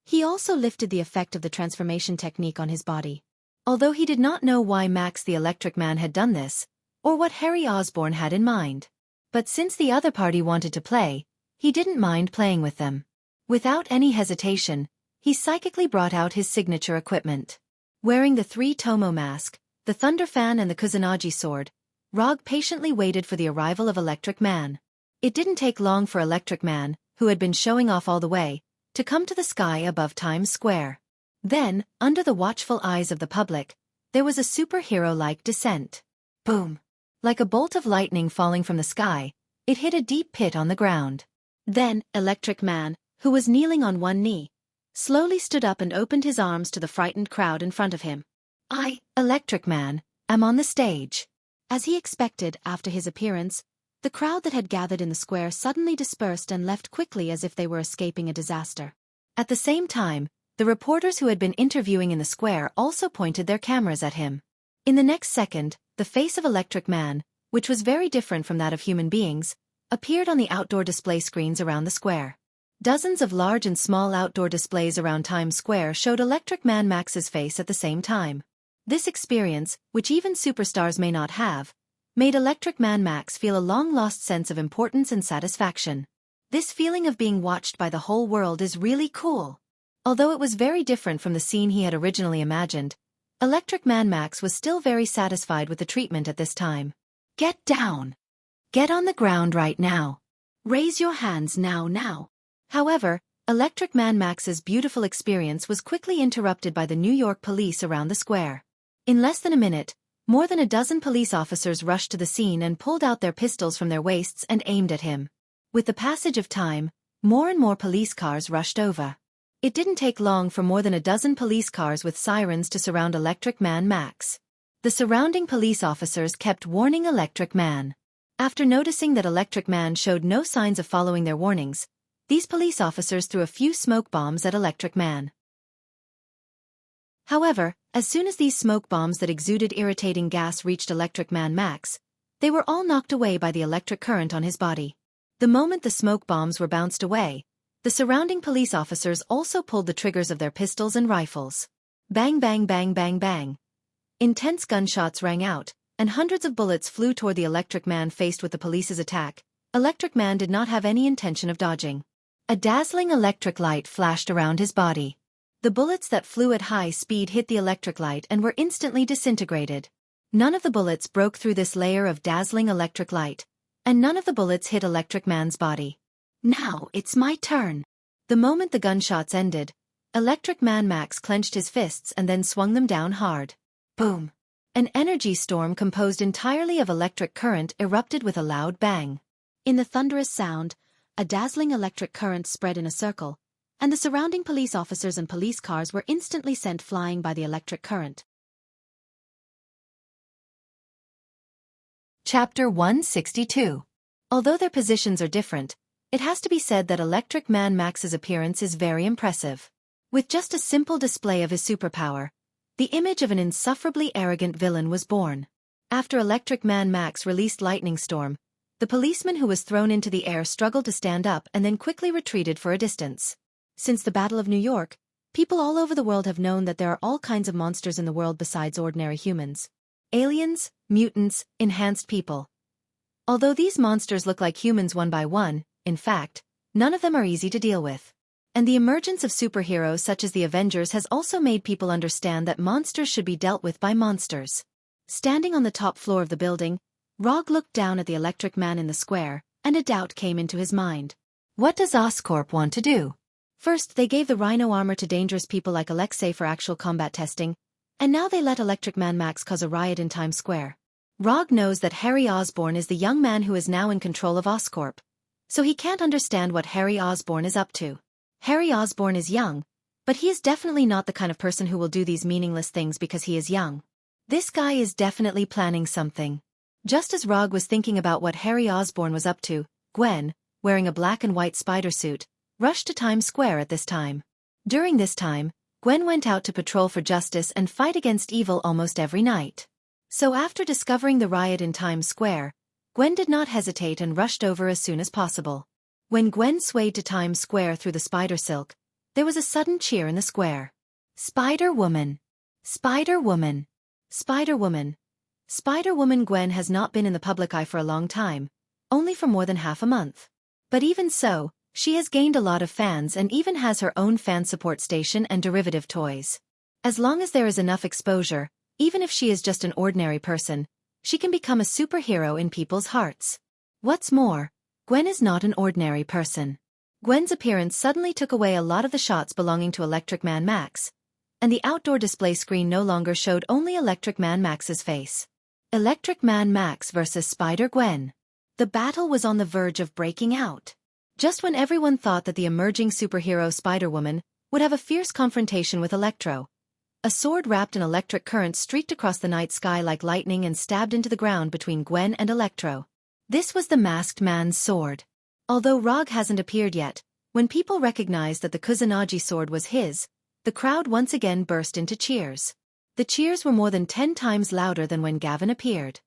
he also lifted the effect of the transformation technique on his body. Although he did not know why Max the Electric Man had done this, or what Harry Osborn had in mind. But since the other party wanted to play, he didn't mind playing with them. Without any hesitation, he psychically brought out his signature equipment. Wearing the three Tomo mask, the Thunder Fan and the Kusanagi sword, Rog patiently waited for the arrival of Electric Man. It didn't take long for Electric Man, who had been showing off all the way, to come to the sky above Times Square. Then, under the watchful eyes of the public, there was a superhero-like descent. Boom! Like a bolt of lightning falling from the sky, it hit a deep pit on the ground. Then, Electric Man, who was kneeling on one knee, slowly stood up and opened his arms to the frightened crowd in front of him. I, Electric Man, am on the stage. As he expected, after his appearance, the crowd that had gathered in the square suddenly dispersed and left quickly as if they were escaping a disaster. At the same time, the reporters who had been interviewing in the square also pointed their cameras at him. In the next second, the face of Electric Man, which was very different from that of human beings, appeared on the outdoor display screens around the square. Dozens of large and small outdoor displays around Times Square showed Electric Man Max's face at the same time. This experience, which even superstars may not have, made Electric Man Max feel a long-lost sense of importance and satisfaction. This feeling of being watched by the whole world is really cool. Although it was very different from the scene he had originally imagined, Electric Man Max was still very satisfied with the treatment at this time. Get down! Get on the ground right now! Raise your hands now! However, Electric Man Max's beautiful experience was quickly interrupted by the New York police around the square. In less than a minute, more than a dozen police officers rushed to the scene and pulled out their pistols from their waists and aimed at him. With the passage of time, more and more police cars rushed over. It didn't take long for more than a dozen police cars with sirens to surround Electric Man Max. The surrounding police officers kept warning Electric Man. After noticing that Electric Man showed no signs of following their warnings, these police officers threw a few smoke bombs at Electric Man. However, as soon as these smoke bombs that exuded irritating gas reached Electric Man Max, they were all knocked away by the electric current on his body. The moment the smoke bombs were bounced away, the surrounding police officers also pulled the triggers of their pistols and rifles. Bang bang bang bang bang. Intense gunshots rang out, and hundreds of bullets flew toward the Electric Man faced with the police's attack. Electric Man did not have any intention of dodging. A dazzling electric light flashed around his body. The bullets that flew at high speed hit the electric light and were instantly disintegrated. None of the bullets broke through this layer of dazzling electric light, and none of the bullets hit Electric Man's body. Now it's my turn. The moment the gunshots ended, Electric Man Max clenched his fists and then swung them down hard. Boom! An energy storm composed entirely of electric current erupted with a loud bang. In the thunderous sound, a dazzling electric current spread in a circle, and the surrounding police officers and police cars were instantly sent flying by the electric current. Chapter 162. Although their positions are different, it has to be said that Electric Man Max's appearance is very impressive. With just a simple display of his superpower, the image of an insufferably arrogant villain was born. After Electric Man Max released Lightning Storm, the policeman who was thrown into the air struggled to stand up and then quickly retreated for a distance. Since the Battle of New York, people all over the world have known that there are all kinds of monsters in the world besides ordinary humans. Aliens, mutants, enhanced people. Although these monsters look like humans one by one, in fact, none of them are easy to deal with. And the emergence of superheroes such as the Avengers has also made people understand that monsters should be dealt with by monsters. Standing on the top floor of the building, Rog looked down at the Electric Man in the square, and a doubt came into his mind. What does Oscorp want to do? First, they gave the Rhino armor to dangerous people like Alexei for actual combat testing, and now they let Electric Man Max cause a riot in Times Square. Rog knows that Harry Osborn is the young man who is now in control of Oscorp, so he can't understand what Harry Osborn is up to. Harry Osborn is young, but he is definitely not the kind of person who will do these meaningless things because he is young. This guy is definitely planning something. Just as Rog was thinking about what Harry Osborn was up to, Gwen, wearing a black and white spider suit, rushed to Times Square at this time. During this time, Gwen went out to patrol for justice and fight against evil almost every night. So after discovering the riot in Times Square, Gwen did not hesitate and rushed over as soon as possible. When Gwen swayed to Times Square through the spider silk, there was a sudden cheer in the square. Spider-Woman! Spider-Woman! Spider-Woman! Spider-Woman Gwen has not been in the public eye for a long time, only for more than half a month. But even so, she has gained a lot of fans and even has her own fan support station and derivative toys. As long as there is enough exposure, even if she is just an ordinary person, she can become a superhero in people's hearts. What's more, Gwen is not an ordinary person. Gwen's appearance suddenly took away a lot of the shots belonging to Electric Man Max, and the outdoor display screen no longer showed only Electric Man Max's face. Electric Man Max versus Spider-Gwen. The battle was on the verge of breaking out. Just when everyone thought that the emerging superhero Spider-Woman would have a fierce confrontation with Electro, a sword wrapped in electric current streaked across the night sky like lightning and stabbed into the ground between Gwen and Electro. This was the Masked Man's sword. Although Rog hasn't appeared yet, when people recognized that the Kusanagi sword was his, the crowd once again burst into cheers. The cheers were more than 10 times louder than when Gavin appeared.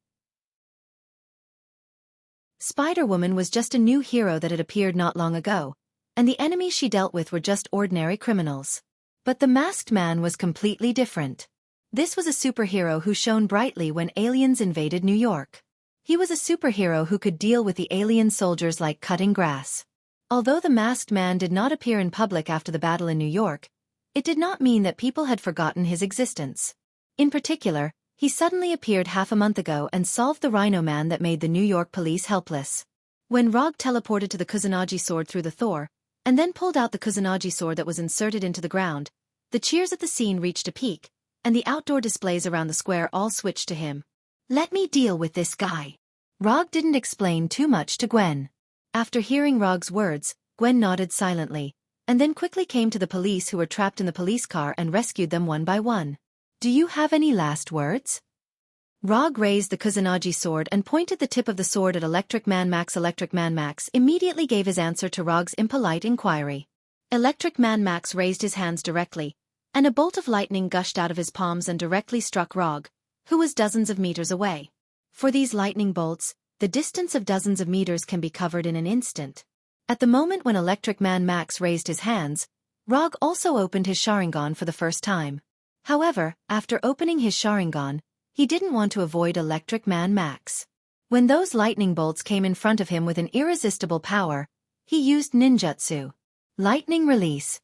Spider-Woman was just a new hero that had appeared not long ago, and the enemies she dealt with were just ordinary criminals. But the Masked Man was completely different. This was a superhero who shone brightly when aliens invaded New York. He was a superhero who could deal with the alien soldiers like cutting grass. Although the Masked Man did not appear in public after the battle in New York, it did not mean that people had forgotten his existence. In particular, he suddenly appeared half a month ago and solved the Rhino Man that made the New York police helpless. When Rog teleported to the Kusanagi sword through the Thor, and then pulled out the Kusanagi sword that was inserted into the ground, the cheers at the scene reached a peak, and the outdoor displays around the square all switched to him. Let me deal with this guy. Rog didn't explain too much to Gwen. After hearing Rog's words, Gwen nodded silently, and then quickly came to the police who were trapped in the police car and rescued them one by one. Do you have any last words? Rog raised the Kusanagi sword and pointed the tip of the sword at Electric Man Max. Electric Man Max immediately gave his answer to Rog's impolite inquiry. Electric Man Max raised his hands directly, and a bolt of lightning gushed out of his palms and directly struck Rog, who was dozens of meters away. For these lightning bolts, the distance of dozens of meters can be covered in an instant. At the moment when Electric Man Max raised his hands, Rog also opened his Sharingan for the first time. However, after opening his Sharingan, he didn't want to avoid Electric Man Max. When those lightning bolts came in front of him with an irresistible power, he used ninjutsu. Lightning release.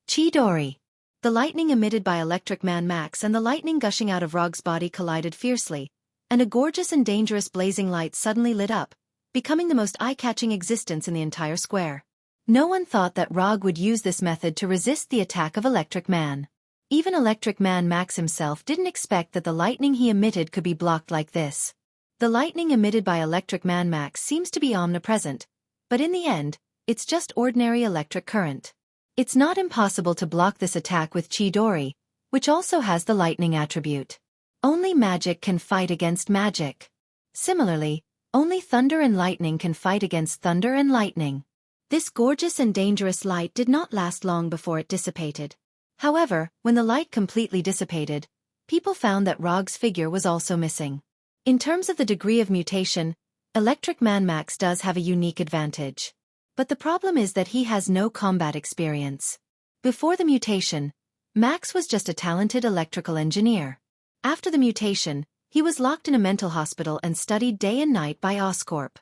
Chidori. The lightning emitted by Electric Man Max and the lightning gushing out of Rog's body collided fiercely, and a gorgeous and dangerous blazing light suddenly lit up, becoming the most eye-catching existence in the entire square. No one thought that Rog would use this method to resist the attack of Electric Man. Even Electric Man Max himself didn't expect that the lightning he emitted could be blocked like this. The lightning emitted by Electric Man Max seems to be omnipresent, but in the end, it's just ordinary electric current. It's not impossible to block this attack with Chidori, which also has the lightning attribute. Only magic can fight against magic. Similarly, only thunder and lightning can fight against thunder and lightning. This gorgeous and dangerous light did not last long before it dissipated. However, when the light completely dissipated, people found that Rog's figure was also missing. In terms of the degree of mutation, Electric Man Max does have a unique advantage. But the problem is that he has no combat experience. Before the mutation, Max was just a talented electrical engineer. After the mutation, he was locked in a mental hospital and studied day and night by Oscorp.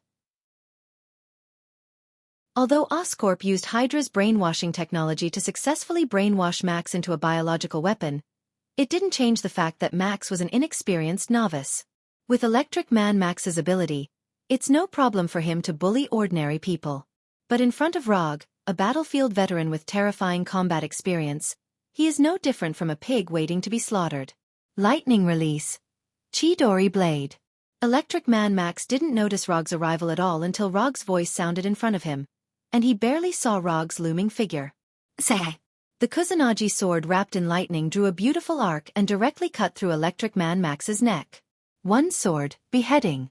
Although Oscorp used Hydra's brainwashing technology to successfully brainwash Max into a biological weapon, it didn't change the fact that Max was an inexperienced novice. With Electric Man Max's ability, it's no problem for him to bully ordinary people. But in front of Rog, a battlefield veteran with terrifying combat experience, he is no different from a pig waiting to be slaughtered. Lightning release. Chidori Blade. Electric Man Max didn't notice Rog's arrival at all until Rog's voice sounded in front of him, and he barely saw Rog's looming figure. Say. The Kusanagi sword wrapped in lightning drew a beautiful arc and directly cut through Electric Man Max's neck. One sword, beheading.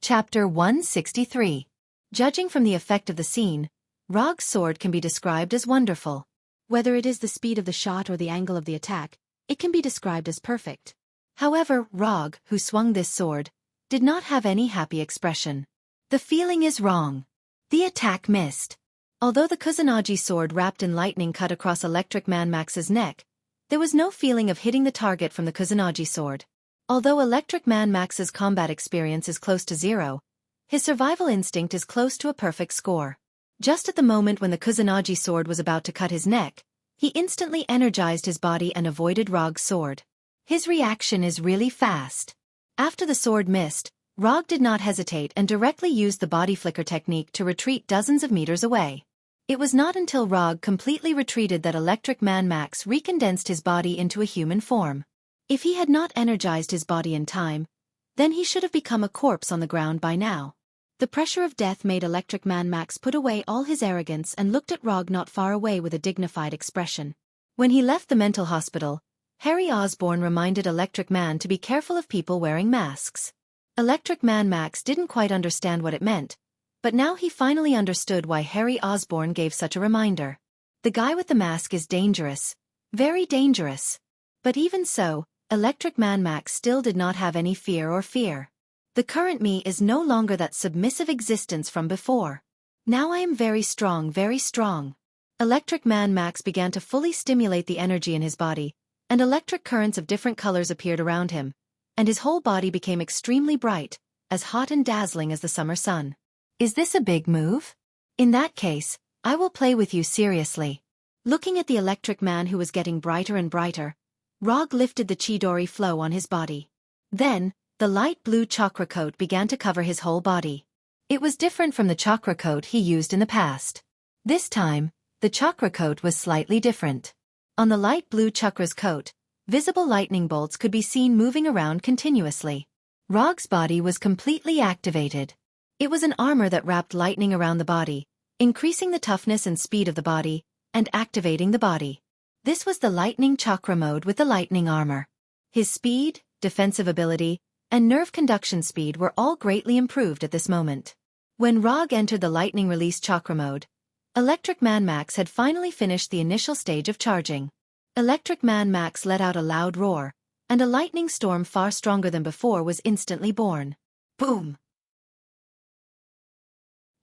Chapter 163. Judging from the effect of the scene, Rog's sword can be described as wonderful. Whether it is the speed of the shot or the angle of the attack, it can be described as perfect. However, Rog, who swung this sword, did not have any happy expression. The feeling is wrong. The attack missed. Although the Kusanagi sword wrapped in lightning cut across Electric Man Max's neck, there was no feeling of hitting the target from the Kusanagi sword. Although Electric Man Max's combat experience is close to zero, his survival instinct is close to a perfect score. Just at the moment when the Kusanagi sword was about to cut his neck, he instantly energized his body and avoided Rog's sword. His reaction is really fast. After the sword missed, Rog did not hesitate and directly used the body flicker technique to retreat dozens of meters away. It was not until Rog completely retreated that Electric Man Max recondensed his body into a human form. If he had not energized his body in time, then he should have become a corpse on the ground by now. The pressure of death made Electric Man Max put away all his arrogance and looked at Rog not far away with a dignified expression. When he left the mental hospital, Harry Osborn reminded Electric Man to be careful of people wearing masks. Electric Man Max didn't quite understand what it meant, but now he finally understood why Harry Osborn gave such a reminder. The guy with the mask is dangerous. Very dangerous. But even so, Electric Man Max still did not have any fear or fear. The current me is no longer that submissive existence from before. Now I am very strong, very strong. Electric Man Max began to fully stimulate the energy in his body, and electric currents of different colors appeared around him, and his whole body became extremely bright, as hot and dazzling as the summer sun. Is this a big move? In that case, I will play with you seriously. Looking at the Electric Man who was getting brighter and brighter, Rog lifted the Chidori flow on his body. Then, the light blue chakra coat began to cover his whole body. It was different from the chakra coat he used in the past. This time, the chakra coat was slightly different. On the light blue chakra's coat, visible lightning bolts could be seen moving around continuously. Rog's body was completely activated. It was an armor that wrapped lightning around the body, increasing the toughness and speed of the body, and activating the body. This was the lightning chakra mode with the lightning armor. His speed, defensive ability, and nerve conduction speed were all greatly improved at this moment. When Rog entered the lightning release chakra mode, Electric Man Max had finally finished the initial stage of charging. Electric Man Max let out a loud roar, and a lightning storm far stronger than before was instantly born. Boom!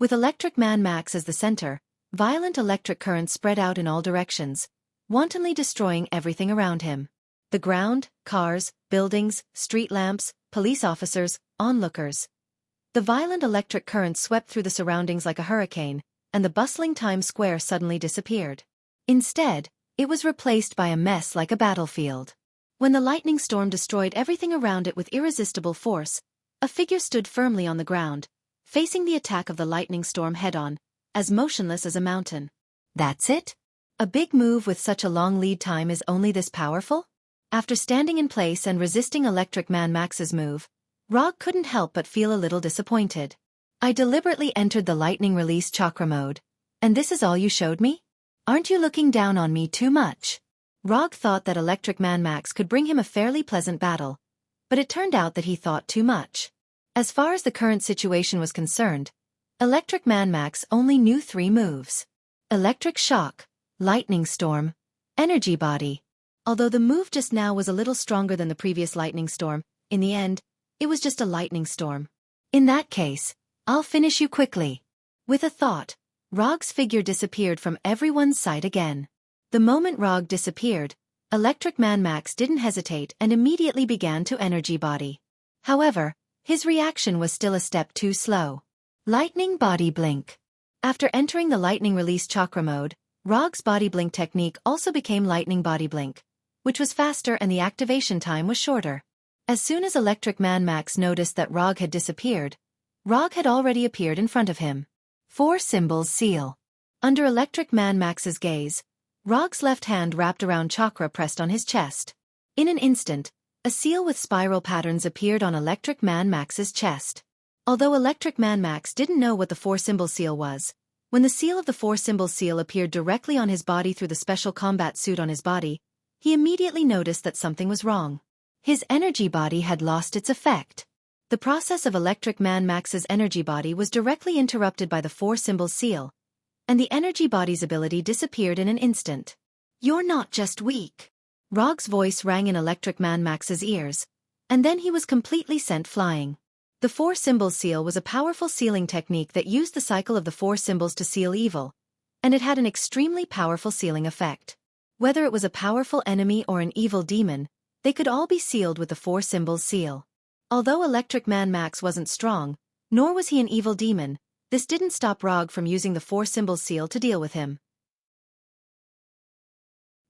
With Electric Man Max as the center, violent electric currents spread out in all directions, wantonly destroying everything around him. The ground, cars, buildings, street lamps, police officers, onlookers. The violent electric currents swept through the surroundings like a hurricane, and the bustling Times Square suddenly disappeared. Instead, it was replaced by a mess like a battlefield. When the lightning storm destroyed everything around it with irresistible force, a figure stood firmly on the ground, facing the attack of the lightning storm head-on, as motionless as a mountain. That's it? A big move with such a long lead time is only this powerful? After standing in place and resisting Electric Man Max's move, Rog couldn't help but feel a little disappointed. I deliberately entered the lightning release chakra mode, and this is all you showed me? Aren't you looking down on me too much? Rog thought that Electric Man Max could bring him a fairly pleasant battle, but it turned out that he thought too much. As far as the current situation was concerned, Electric Man Max only knew 3 moves: Electric Shock, Lightning Storm, Energy Body. Although the move just now was a little stronger than the previous Lightning Storm, in the end, it was just a lightning storm. In that case, I'll finish you quickly. With a thought, Rog's figure disappeared from everyone's sight again. The moment Rog disappeared, Electric Man Max didn't hesitate and immediately began to Energy Body. However, his reaction was still a step too slow. Lightning Body Blink. After entering the Lightning Release Chakra mode, Rog's Body Blink technique also became Lightning Body Blink, which was faster and the activation time was shorter. As soon as Electric Man Max noticed that Rog had disappeared, Rog had already appeared in front of him. 4 Symbols Seal. Under Electric Man Max's gaze, Rog's left hand wrapped around chakra pressed on his chest. In an instant, a seal with spiral patterns appeared on Electric Man Max's chest. Although Electric Man Max didn't know what the 4-symbol seal was, when the seal of the 4-symbol seal appeared directly on his body through the special combat suit on his body, he immediately noticed that something was wrong. His energy body had lost its effect. The process of Electric Man Max's energy body was directly interrupted by the 4-symbol seal, and the energy body's ability disappeared in an instant. "You're not just weak." Rog's voice rang in Electric Man Max's ears, and then he was completely sent flying. The 4-symbol seal was a powerful sealing technique that used the cycle of the 4 symbols to seal evil, and it had an extremely powerful sealing effect. Whether it was a powerful enemy or an evil demon, they could all be sealed with the 4-symbol seal. Although Electric Man Max wasn't strong, nor was he an evil demon, this didn't stop Rog from using the 4-symbol seal to deal with him.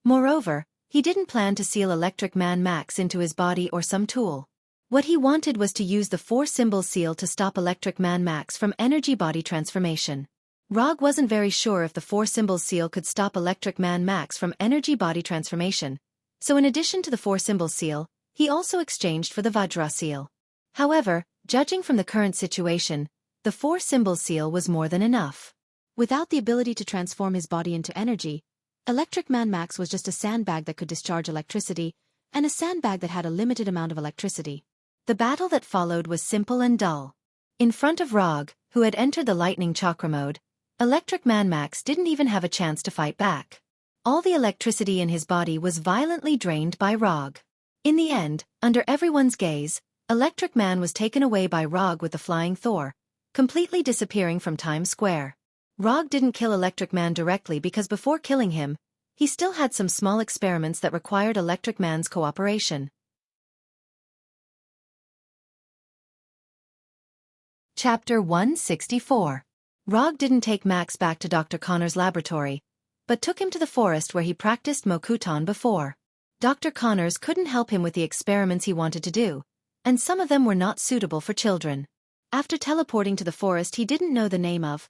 Moreover, he didn't plan to seal Electric Man Max into his body or some tool. What he wanted was to use the 4-symbol seal to stop Electric Man Max from energy body transformation. Rog wasn't very sure if the 4-symbol seal could stop Electric Man Max from energy body transformation, so in addition to the 4-symbol seal, he also exchanged for the Vajra seal. However, judging from the current situation, the 4-symbol seal was more than enough. Without the ability to transform his body into energy, Electric Man Max was just a sandbag that could discharge electricity, and a sandbag that had a limited amount of electricity. The battle that followed was simple and dull. In front of Rog, who had entered the Lightning Chakra mode, Electric Man Max didn't even have a chance to fight back. All the electricity in his body was violently drained by Rog. In the end, under everyone's gaze, Electric Man was taken away by Rog with the Flying Thor, completely disappearing from Times Square. Rog didn't kill Electric Man directly because before killing him, he still had some small experiments that required Electric Man's cooperation. Chapter 164. Rog didn't take Max back to Dr. Connor's laboratory, but took him to the forest where he practiced Mokuton before. Dr. Connors couldn't help him with the experiments he wanted to do, and some of them were not suitable for children. After teleporting to the forest he didn't know the name of,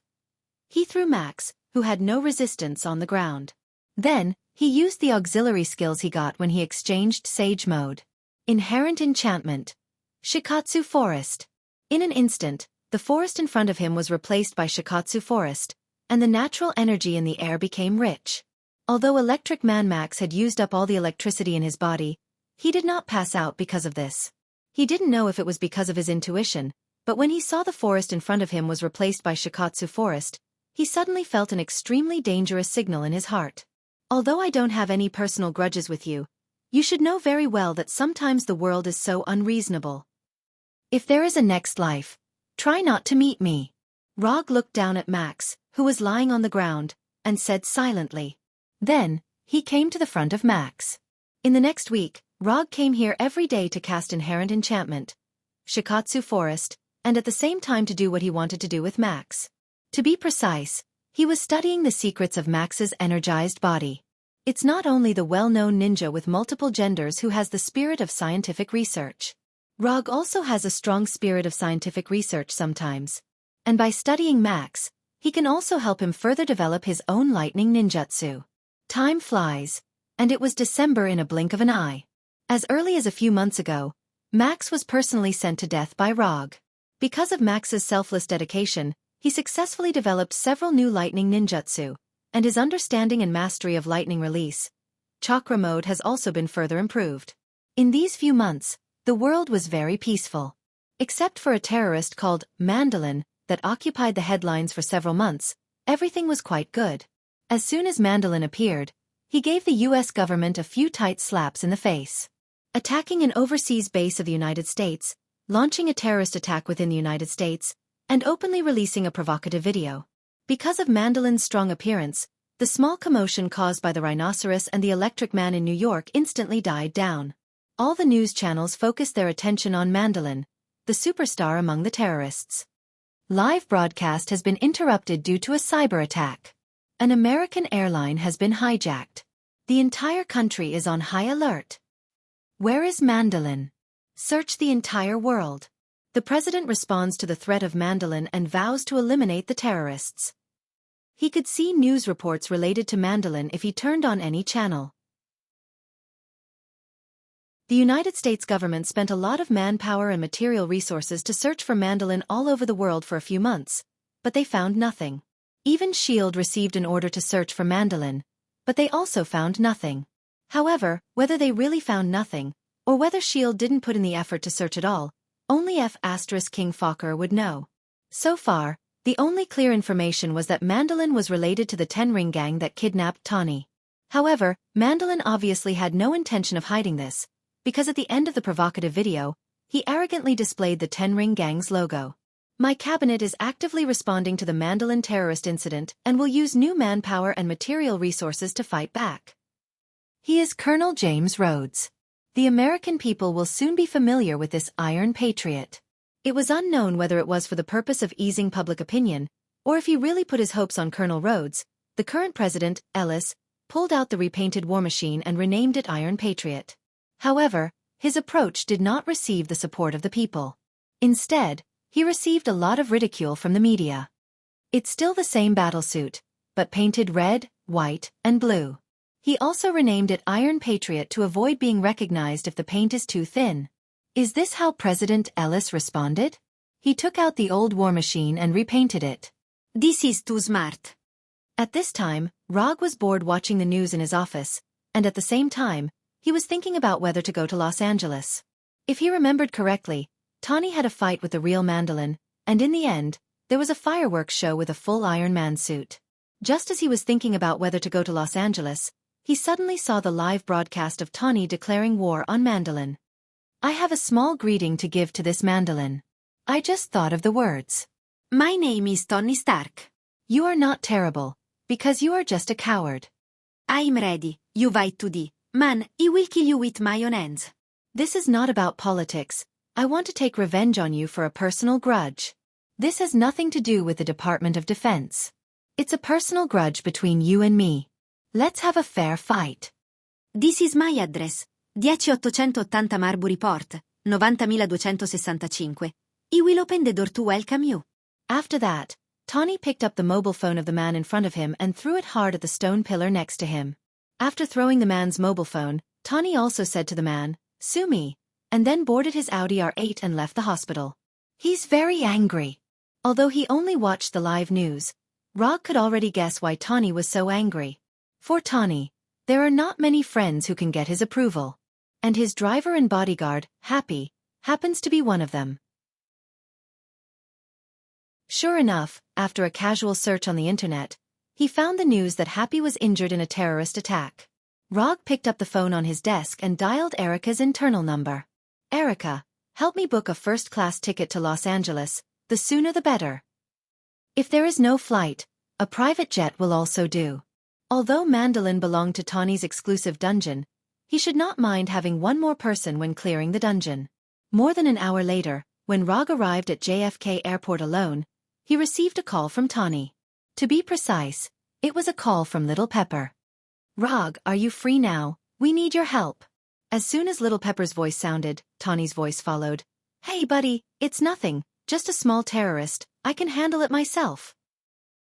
he threw Max, who had no resistance, on the ground. Then, he used the auxiliary skills he got when he exchanged Sage Mode. Inherent Enchantment. Shikatsu Forest. In an instant, the forest in front of him was replaced by Shikatsu Forest, and the natural energy in the air became rich. Although Electric Man Max had used up all the electricity in his body, he did not pass out because of this. He didn't know if it was because of his intuition, but when he saw the forest in front of him was replaced by Shikatsu Forest, he suddenly felt an extremely dangerous signal in his heart. Although I don't have any personal grudges with you, you should know very well that sometimes the world is so unreasonable. If there is a next life, try not to meet me. Rog looked down at Max, who was lying on the ground, and said silently. Then, he came to the front of Max. In the next week, Rog came here every day to cast Inherent Enchantment, Shikatsu Forest, and at the same time to do what he wanted to do with Max. To be precise, he was studying the secrets of Max's energized body. It's not only the well-known ninja with multiple genders who has the spirit of scientific research. Rog also has a strong spirit of scientific research sometimes. And by studying Max, he can also help him further develop his own lightning ninjutsu. Time flies, and it was December in a blink of an eye. As early as a few months ago, Max was personally sent to death by Rog. Because of Max's selfless dedication, he successfully developed several new lightning ninjutsu, and his understanding and mastery of lightning release, chakra mode has also been further improved. In these few months, the world was very peaceful. Except for a terrorist called Mandolin that occupied the headlines for several months, everything was quite good. As soon as Mandolin appeared, he gave the US government a few tight slaps in the face. Attacking an overseas base of the United States, launching a terrorist attack within the United States, and openly releasing a provocative video. Because of Mandolin's strong appearance, the small commotion caused by the rhinoceros and the electric man in New York instantly died down. All the news channels focused their attention on Mandolin, the superstar among the terrorists. Live broadcast has been interrupted due to a cyber attack. An American airline has been hijacked. The entire country is on high alert. Where is Mandolin? Search the entire world. The president responds to the threat of Mandolin and vows to eliminate the terrorists. He could see news reports related to Mandolin if he turned on any channel. The United States government spent a lot of manpower and material resources to search for Mandolin all over the world for a few months, but they found nothing. Even S.H.I.E.L.D. received an order to search for Mandolin, but they also found nothing. However, whether they really found nothing, or whether S.H.I.E.L.D. didn't put in the effort to search at all, only King Fokker would know. So far, the only clear information was that Mandolin was related to the Ten Ring gang that kidnapped Tawny. However, Mandolin obviously had no intention of hiding this, because at the end of the provocative video, he arrogantly displayed the Ten Ring gang's logo. My cabinet is actively responding to the Mandolin terrorist incident and will use new manpower and material resources to fight back. He is Colonel James Rhodes. The American people will soon be familiar with this Iron Patriot. It was unknown whether it was for the purpose of easing public opinion, or if he really put his hopes on Colonel Rhodes. The current president, Ellis, pulled out the repainted war machine and renamed it Iron Patriot. However, his approach did not receive the support of the people. Instead, he received a lot of ridicule from the media. It's still the same battlesuit, but painted red, white, and blue. He also renamed it Iron Patriot to avoid being recognized if the paint is too thin. Is this how President Ellis responded? He took out the old war machine and repainted it. This is too smart. At this time, Rog was bored watching the news in his office, and at the same time, he was thinking about whether to go to Los Angeles. If he remembered correctly, Tawny had a fight with the real Mandolin, and in the end, there was a fireworks show with a full Iron Man suit. Just as he was thinking about whether to go to Los Angeles, he suddenly saw the live broadcast of Tawny declaring war on Mandolin. I have a small greeting to give to this Mandolin. I just thought of the words. My name is Tony Stark. You are not terrible, because you are just a coward. I'm ready, you Y2D. Man, I will kill you with my own hands. This is not about politics. I want to take revenge on you for a personal grudge. This has nothing to do with the Department of Defense. It's a personal grudge between you and me. Let's have a fair fight. This is my address. 10880 Marbury Port, 90265. I will open the door to welcome you. After that, Tawny picked up the mobile phone of the man in front of him and threw it hard at the stone pillar next to him. After throwing the man's mobile phone, Tawny also said to the man, "Sue me," and then boarded his Audi R8 and left the hospital. He's very angry. Although he only watched the live news, Rog could already guess why Tawny was so angry. For Tawny, there are not many friends who can get his approval. And his driver and bodyguard, Happy, happens to be one of them. Sure enough, after a casual search on the internet, he found the news that Happy was injured in a terrorist attack. Rog picked up the phone on his desk and dialed Erica's internal number. Erica, help me book a first-class ticket to Los Angeles, the sooner the better. If there is no flight, a private jet will also do. Although Mandolin belonged to Tawny's exclusive dungeon, he should not mind having one more person when clearing the dungeon. More than an hour later, when Rog arrived at JFK Airport alone, he received a call from Tawny. To be precise, it was a call from Little Pepper. Rog, are you free now? We need your help. As soon as Little Pepper's voice sounded, Tawny's voice followed. Hey buddy, it's nothing, just a small terrorist, I can handle it myself.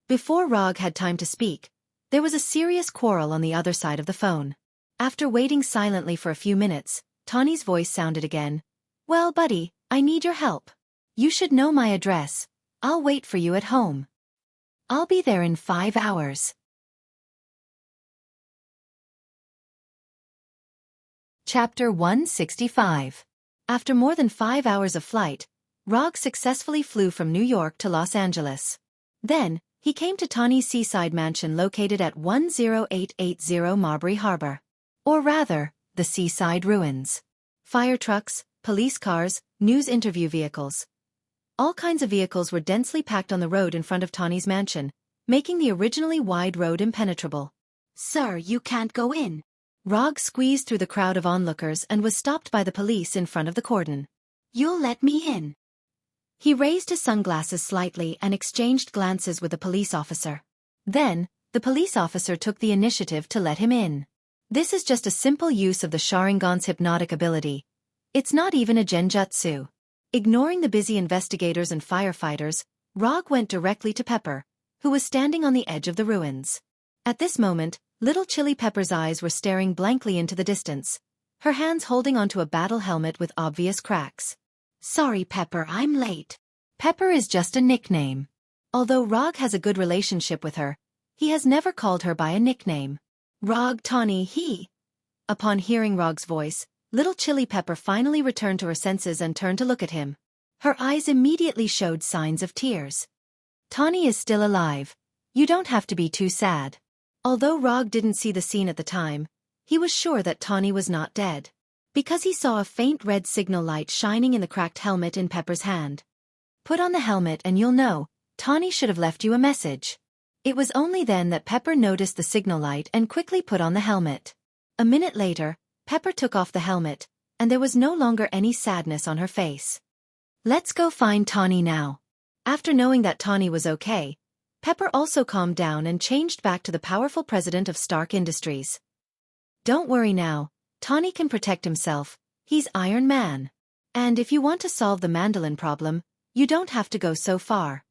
Before Rog had time to speak, there was a serious quarrel on the other side of the phone. After waiting silently for a few minutes, Tawny's voice sounded again. Well buddy, I need your help. You should know my address. I'll wait for you at home. I'll be there in 5 hours. Chapter 165. After more than 5 hours of flight, Rog successfully flew from New York to Los Angeles. Then, he came to Tawny's seaside mansion located at 10880 Marbury Harbor. Or rather, the seaside ruins. Fire trucks, police cars, news interview vehicles. All kinds of vehicles were densely packed on the road in front of Tawny's mansion, making the originally wide road impenetrable. "Sir, you can't go in." Rog squeezed through the crowd of onlookers and was stopped by the police in front of the cordon. "You'll let me in." He raised his sunglasses slightly and exchanged glances with the police officer. Then, the police officer took the initiative to let him in. This is just a simple use of the Sharingan's hypnotic ability. It's not even a genjutsu. Ignoring the busy investigators and firefighters, Rog went directly to Pepper, who was standing on the edge of the ruins. At this moment, little Chili Pepper's eyes were staring blankly into the distance, her hands holding onto a battle helmet with obvious cracks. "Sorry, Pepper, I'm late." Pepper is just a nickname. Although Rog has a good relationship with her, he has never called her by a nickname. "Rog, Tawny, he." Upon hearing Rog's voice, little Chili Pepper finally returned to her senses and turned to look at him. Her eyes immediately showed signs of tears. "Tawny is still alive. You don't have to be too sad." Although Rog didn't see the scene at the time, he was sure that Tawny was not dead, because he saw a faint red signal light shining in the cracked helmet in Pepper's hand. "Put on the helmet and you'll know, Tawny should have left you a message." It was only then that Pepper noticed the signal light and quickly put on the helmet. A minute later, Pepper took off the helmet, and there was no longer any sadness on her face. "Let's go find Tawny now." After knowing that Tawny was okay, Pepper also calmed down and changed back to the powerful president of Stark Industries. "Don't worry now, Tawny can protect himself, he's Iron Man. And if you want to solve the mandolin problem, you don't have to go so far."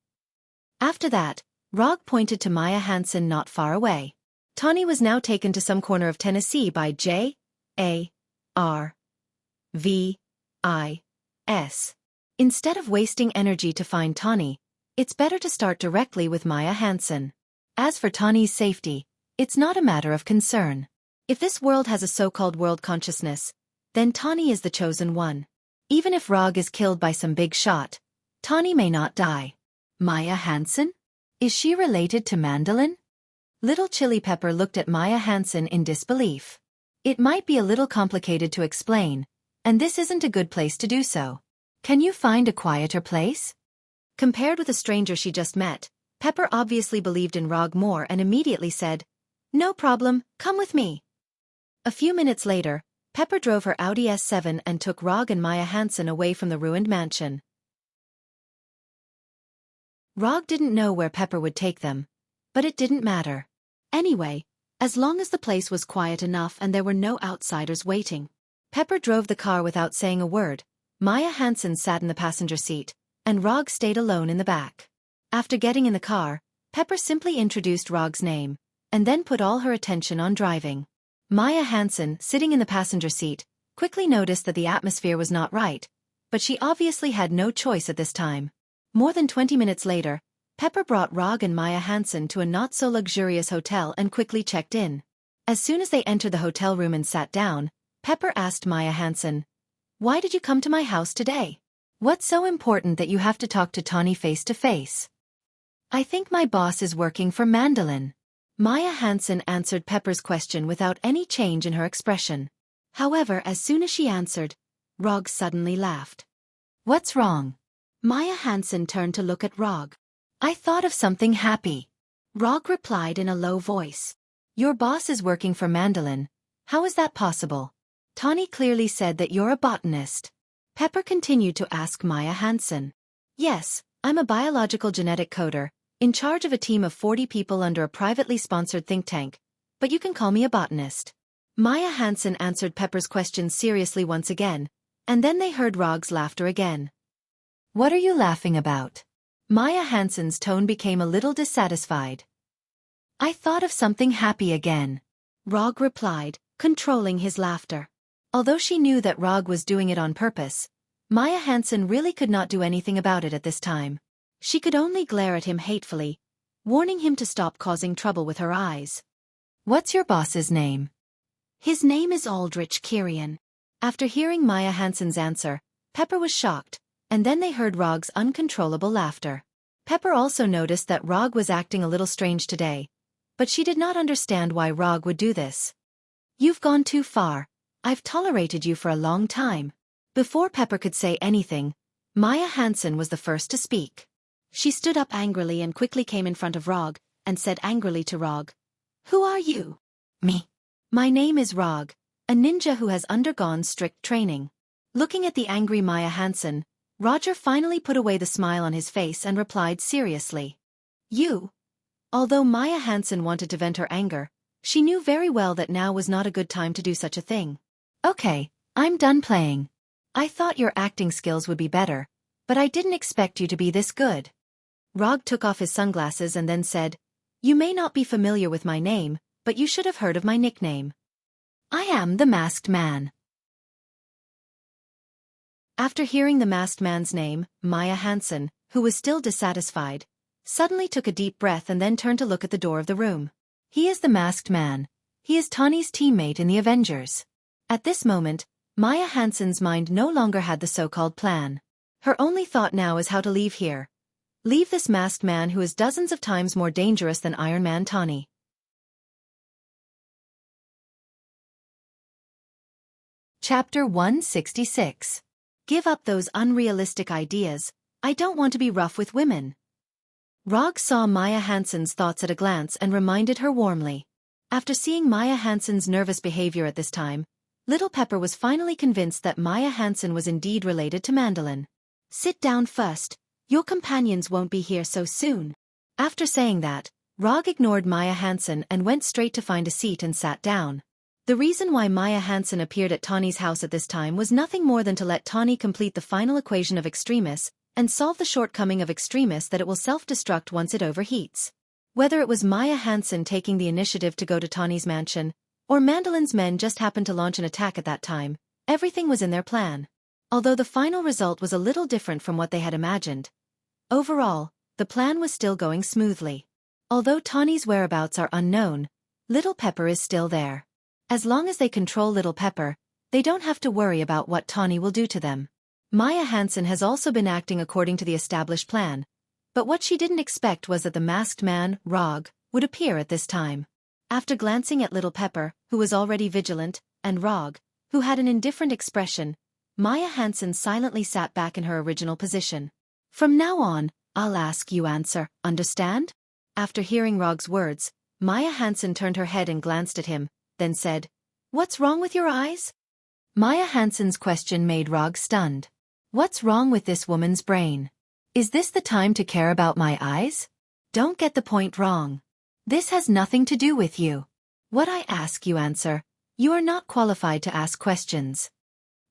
After that, Rog pointed to Maya Hansen not far away. Tawny was now taken to some corner of Tennessee by J.A.R.V.I.S. Instead of wasting energy to find Tawny, it's better to start directly with Maya Hansen. As for Tawny's safety, it's not a matter of concern. If this world has a so-called world consciousness, then Tawny is the chosen one. Even if Rog is killed by some big shot, Tawny may not die. Maya Hansen? Is she related to Mandolin? Little Chili Pepper looked at Maya Hansen in disbelief. It might be a little complicated to explain, and this isn't a good place to do so. Can you find a quieter place? Compared with a stranger she just met, Pepper obviously believed in Rog more and immediately said, "No problem, come with me." A few minutes later, Pepper drove her Audi S7 and took Rog and Maya Hansen away from the ruined mansion. Rog didn't know where Pepper would take them, but it didn't matter. Anyway, as long as the place was quiet enough and there were no outsiders waiting. Pepper drove the car without saying a word. Maya Hansen sat in the passenger seat, and Rog stayed alone in the back. After getting in the car, Pepper simply introduced Rog's name, and then put all her attention on driving. Maya Hansen, sitting in the passenger seat, quickly noticed that the atmosphere was not right, but she obviously had no choice at this time. More than 20 minutes later, Pepper brought Rog and Maya Hansen to a not-so-luxurious hotel and quickly checked in. As soon as they entered the hotel room and sat down, Pepper asked Maya Hansen, "Why did you come to my house today? What's so important that you have to talk to Tawny face to face?" "I think my boss is working for Mandolin." Maya Hansen answered Pepper's question without any change in her expression. However, as soon as she answered, Rog suddenly laughed. "What's wrong?" Maya Hansen turned to look at Rog. "I thought of something happy." Rog replied in a low voice. "Your boss is working for Mandolin. How is that possible? Tawny clearly said that you're a botanist." Pepper continued to ask Maya Hansen. "Yes, I'm a biological genetic coder, in charge of a team of 40 people under a privately sponsored think tank, but you can call me a botanist." Maya Hansen answered Pepper's question seriously once again, and then they heard Rog's laughter again. "What are you laughing about?" Maya Hansen's tone became a little dissatisfied. "I thought of something happy again," Rog replied, controlling his laughter. Although she knew that Rog was doing it on purpose, Maya Hansen really could not do anything about it at this time. She could only glare at him hatefully, warning him to stop causing trouble with her eyes. "What's your boss's name?" "His name is Aldrich Kirian." After hearing Maya Hansen's answer, Pepper was shocked, and then they heard Rog's uncontrollable laughter. Pepper also noticed that Rog was acting a little strange today, but she did not understand why Rog would do this. "You've gone too far. I've tolerated you for a long time." Before Pepper could say anything, Maya Hansen was the first to speak. She stood up angrily and quickly came in front of Rog, and said angrily to Rog, "Who are you?" "Me. My name is Rog, a ninja who has undergone strict training." Looking at the angry Maya Hansen, Roger finally put away the smile on his face and replied seriously. "You?" Although Maya Hansen wanted to vent her anger, she knew very well that now was not a good time to do such a thing. "Okay, I'm done playing. I thought your acting skills would be better, but I didn't expect you to be this good." Rog took off his sunglasses and then said, "You may not be familiar with my name, but you should have heard of my nickname. I am the Masked Man." After hearing the Masked Man's name, Maya Hansen, who was still dissatisfied, suddenly took a deep breath and then turned to look at the door of the room. "He is the Masked Man. He is Tawny's teammate in the Avengers." At this moment, Maya Hansen's mind no longer had the so-called plan. Her only thought now is how to leave here. Leave this Masked Man who is dozens of times more dangerous than Iron Man Tawny. Chapter 166. Give up those unrealistic ideas. I don't want to be rough with women. Rog saw Maya Hansen's thoughts at a glance and reminded her warmly. After seeing Maya Hansen's nervous behavior at this time, Little Pepper was finally convinced that Maya Hansen was indeed related to Mandolin. "Sit down first. Your companions won't be here so soon." After saying that, Rog ignored Maya Hansen and went straight to find a seat and sat down. The reason why Maya Hansen appeared at Tawny's house at this time was nothing more than to let Tawny complete the final equation of Extremis and solve the shortcoming of Extremis that it will self-destruct once it overheats. Whether it was Maya Hansen taking the initiative to go to Tawny's mansion, or Mandolin's men just happened to launch an attack at that time, everything was in their plan. Although the final result was a little different from what they had imagined. Overall, the plan was still going smoothly. Although Tawny's whereabouts are unknown, Little Pepper is still there. As long as they control Little Pepper, they don't have to worry about what Tawny will do to them. Maya Hansen has also been acting according to the established plan, but what she didn't expect was that the Masked Man, Rog, would appear at this time. After glancing at Little Pepper, who was already vigilant, and Rog, who had an indifferent expression, Maya Hansen silently sat back in her original position. "From now on, I'll ask you answer, understand?" After hearing Rog's words, Maya Hansen turned her head and glanced at him, then said, "What's wrong with your eyes?" Maya Hansen's question made Rog stunned. What's wrong with this woman's brain? Is this the time to care about my eyes? Don't get the point wrong. This has nothing to do with you. What I ask you answer. You are not qualified to ask questions.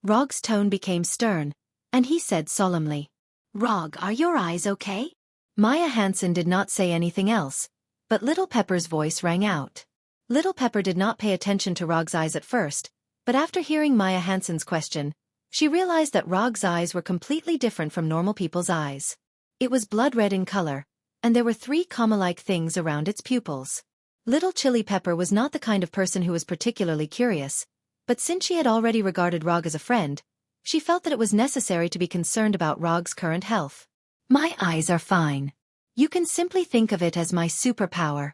Rog's tone became stern, and he said solemnly, "Rog, are your eyes okay?" Maya Hansen did not say anything else, but Little Pepper's voice rang out. Little Pepper did not pay attention to Rog's eyes at first, but after hearing Maya Hansen's question, she realized that Rog's eyes were completely different from normal people's eyes. It was blood red in color, and there were 3 comma-like things around its pupils. Little Chili Pepper was not the kind of person who was particularly curious, but since she had already regarded Rog as a friend, she felt that it was necessary to be concerned about Rog's current health. "My eyes are fine. You can simply think of it as my superpower."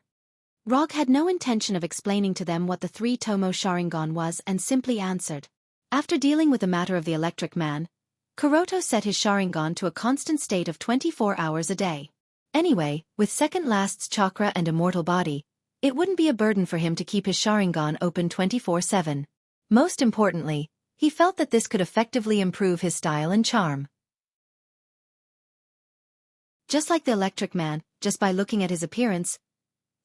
Rog had no intention of explaining to them what the 3-Tomo Sharingan was and simply answered. After dealing with the matter of the Electric Man, Kuroto set his Sharingan to a constant state of 24 hours a day. Anyway, with Second Last's chakra and immortal body, it wouldn't be a burden for him to keep his Sharingan open 24/7. Most importantly, he felt that this could effectively improve his style and charm. Just like the Electric Man, just by looking at his appearance,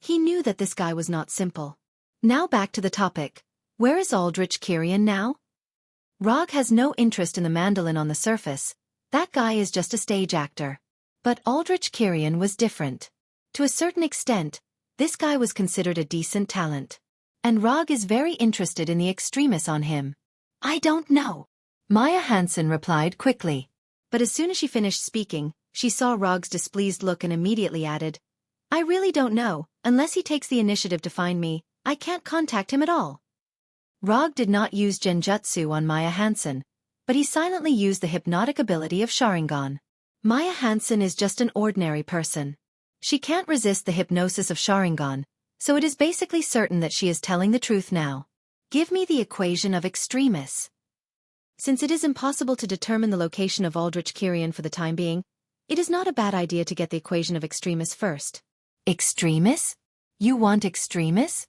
he knew that this guy was not simple. Now back to the topic. Where is Aldrich Kyrian now? Rog has no interest in the Mandolin on the surface. That guy is just a stage actor. But Aldrich Kyrian was different. To a certain extent, this guy was considered a decent talent. And Rog is very interested in the extremis on him. "I don't know," Maya Hansen replied quickly. But as soon as she finished speaking, she saw Rog's displeased look and immediately added, "I really don't know. Unless he takes the initiative to find me, I can't contact him at all." Rog did not use genjutsu on Maya Hansen, but he silently used the hypnotic ability of Sharingan. Maya Hansen is just an ordinary person. She can't resist the hypnosis of Sharingan, so it is basically certain that she is telling the truth now. Give me the equation of extremis. Since it is impossible to determine the location of Aldrich Kyrian for the time being, it is not a bad idea to get the equation of extremis first. Extremis? You want extremis?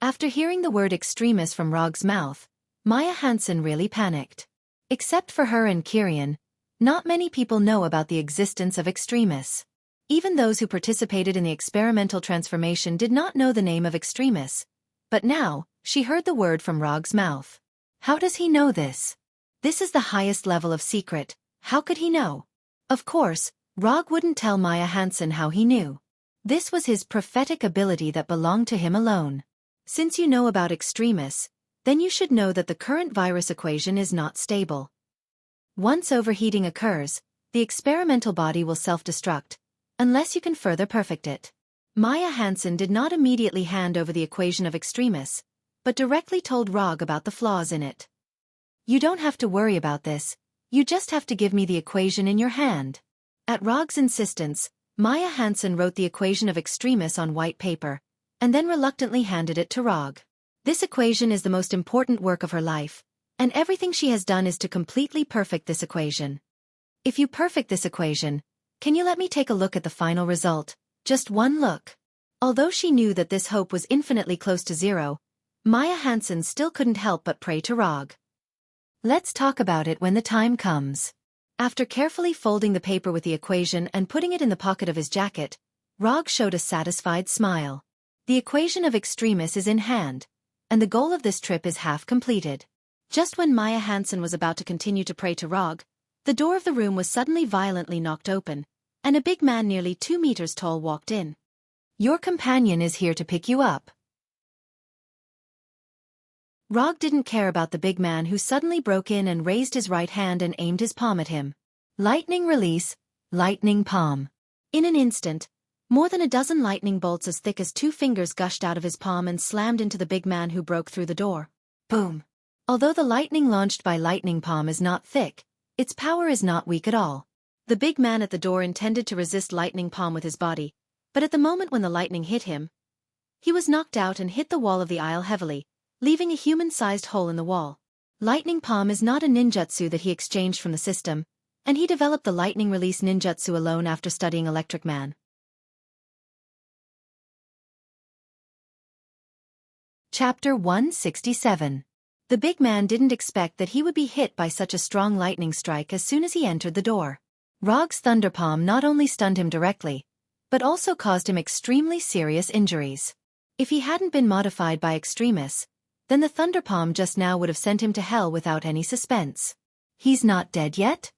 After hearing the word extremis from Rog's mouth, Maya Hansen really panicked. Except for her and Kyrian, not many people know about the existence of extremis. Even those who participated in the experimental transformation did not know the name of extremis. But now, she heard the word from Rog's mouth. How does he know this? This is the highest level of secret. How could he know? Of course, Rog wouldn't tell Maya Hansen how he knew. This was his prophetic ability that belonged to him alone. Since you know about extremis, then you should know that the current virus equation is not stable. Once overheating occurs, the experimental body will self-destruct, unless you can further perfect it. Maya Hansen did not immediately hand over the equation of extremis, but directly told Rog about the flaws in it. You don't have to worry about this, you just have to give me the equation in your hand. At Rog's insistence, Maya Hansen wrote the equation of extremis on white paper, and then reluctantly handed it to Rog. This equation is the most important work of her life, and everything she has done is to completely perfect this equation. If you perfect this equation, can you let me take a look at the final result? Just one look. Although she knew that this hope was infinitely close to zero, Maya Hansen still couldn't help but pray to Rog. Let's talk about it when the time comes. After carefully folding the paper with the equation and putting it in the pocket of his jacket, Rog showed a satisfied smile. The equation of extremis is in hand, and the goal of this trip is half completed. Just when Maya Hansen was about to continue to pray to Rog, the door of the room was suddenly violently knocked open, and a big man nearly 2 meters tall walked in. Your companion is here to pick you up. Rog didn't care about the big man who suddenly broke in and raised his right hand and aimed his palm at him. Lightning release, lightning palm. In an instant, more than a dozen lightning bolts as thick as 2 fingers gushed out of his palm and slammed into the big man who broke through the door. Boom. Although the lightning launched by lightning palm is not thick, its power is not weak at all. The big man at the door intended to resist lightning palm with his body, but at the moment when the lightning hit him, he was knocked out and hit the wall of the aisle heavily, leaving a human-sized hole in the wall. Lightning palm is not a ninjutsu that he exchanged from the system, and he developed the lightning release ninjutsu alone after studying Electric Man. Chapter 167. The big man didn't expect that he would be hit by such a strong lightning strike as soon as he entered the door. Rog's thunder palm not only stunned him directly, but also caused him extremely serious injuries. If he hadn't been modified by extremis, then the thunder palm just now would have sent him to hell without any suspense. He's not dead yet?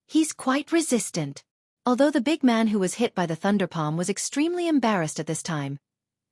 He's quite resistant. Although the big man who was hit by the thunder palm was extremely embarrassed at this time,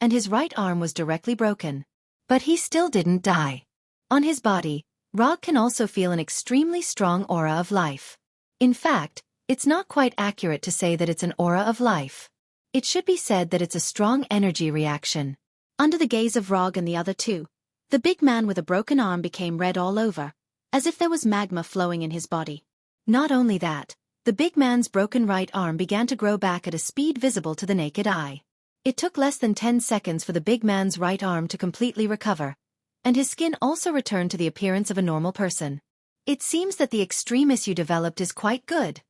and his right arm was directly broken. But he still didn't die. On his body, Rog can also feel an extremely strong aura of life. In fact, it's not quite accurate to say that it's an aura of life. It should be said that it's a strong energy reaction. Under the gaze of Rog and the other two, the big man with a broken arm became red all over, as if there was magma flowing in his body. Not only that, the big man's broken right arm began to grow back at a speed visible to the naked eye. It took less than 10 seconds for the big man's right arm to completely recover, and his skin also returned to the appearance of a normal person. It seems that the extremis you developed is quite good.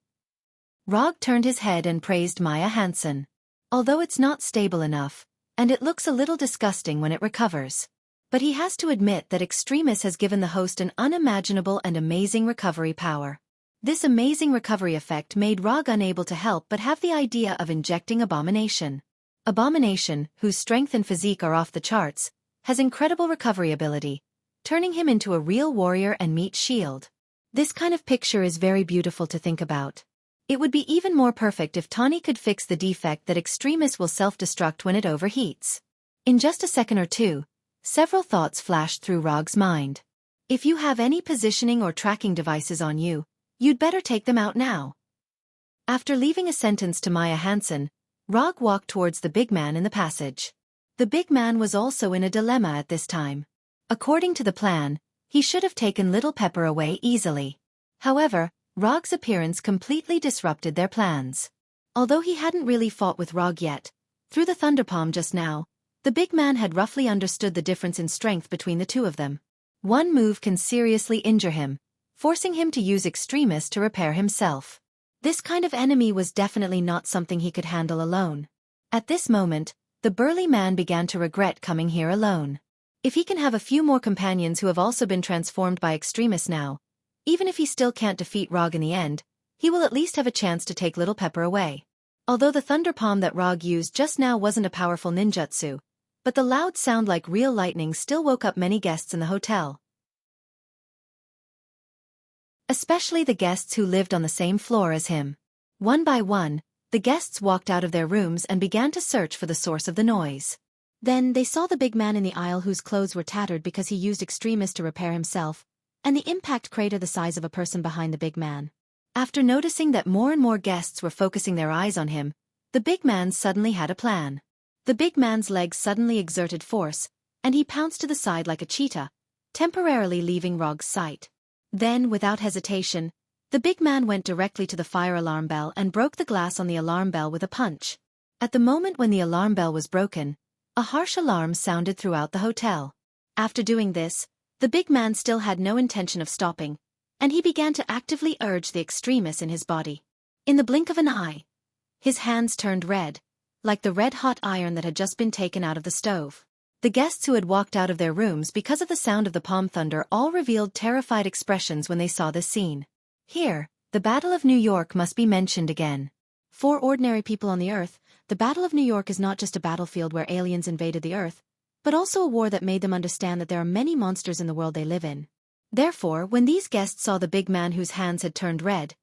Rog turned his head and praised Maya Hansen. Although it's not stable enough, and it looks a little disgusting when it recovers. But he has to admit that extremis has given the host an unimaginable and amazing recovery power. This amazing recovery effect made Rog unable to help but have the idea of injecting Abomination. Abomination, whose strength and physique are off the charts, has incredible recovery ability, turning him into a real warrior and meat shield. This kind of picture is very beautiful to think about. It would be even more perfect if Tawny could fix the defect that extremis will self-destruct when it overheats. In just a second or two, several thoughts flashed through Rog's mind. If you have any positioning or tracking devices on you, you'd better take them out now. After leaving a sentence to Maya Hansen, Rog walked towards the big man in the passage. The big man was also in a dilemma at this time. According to the plan, he should have taken Little Pepper away easily. However, Rog's appearance completely disrupted their plans. Although he hadn't really fought with Rog yet, through the thunderpalm just now, the big man had roughly understood the difference in strength between the two of them. One move can seriously injure him, forcing him to use extremis to repair himself. This kind of enemy was definitely not something he could handle alone. At this moment, the burly man began to regret coming here alone. If he can have a few more companions who have also been transformed by extremis now, even if he still can't defeat Rog in the end, he will at least have a chance to take Little Pepper away. Although the thunder palm that Rog used just now wasn't a powerful ninjutsu, but the loud sound like real lightning still woke up many guests in the hotel. Especially the guests who lived on the same floor as him. One by one, the guests walked out of their rooms and began to search for the source of the noise. Then they saw the big man in the aisle whose clothes were tattered because he used extremis to repair himself, and the impact crater the size of a person behind the big man. After noticing that more and more guests were focusing their eyes on him, the big man suddenly had a plan. The big man's legs suddenly exerted force, and he pounced to the side like a cheetah, temporarily leaving Rog's sight. Then, without hesitation, the big man went directly to the fire alarm bell and broke the glass on the alarm bell with a punch. At the moment when the alarm bell was broken, a harsh alarm sounded throughout the hotel. After doing this, the big man still had no intention of stopping, and he began to actively urge the extremis in his body. In the blink of an eye, his hands turned red, like the red-hot iron that had just been taken out of the stove. The guests who had walked out of their rooms because of the sound of the palm thunder all revealed terrified expressions when they saw this scene. Here, the Battle of New York must be mentioned again. For ordinary people on the Earth, the Battle of New York is not just a battlefield where aliens invaded the Earth, but also a war that made them understand that there are many monsters in the world they live in. Therefore, when these guests saw the big man whose hands had turned red,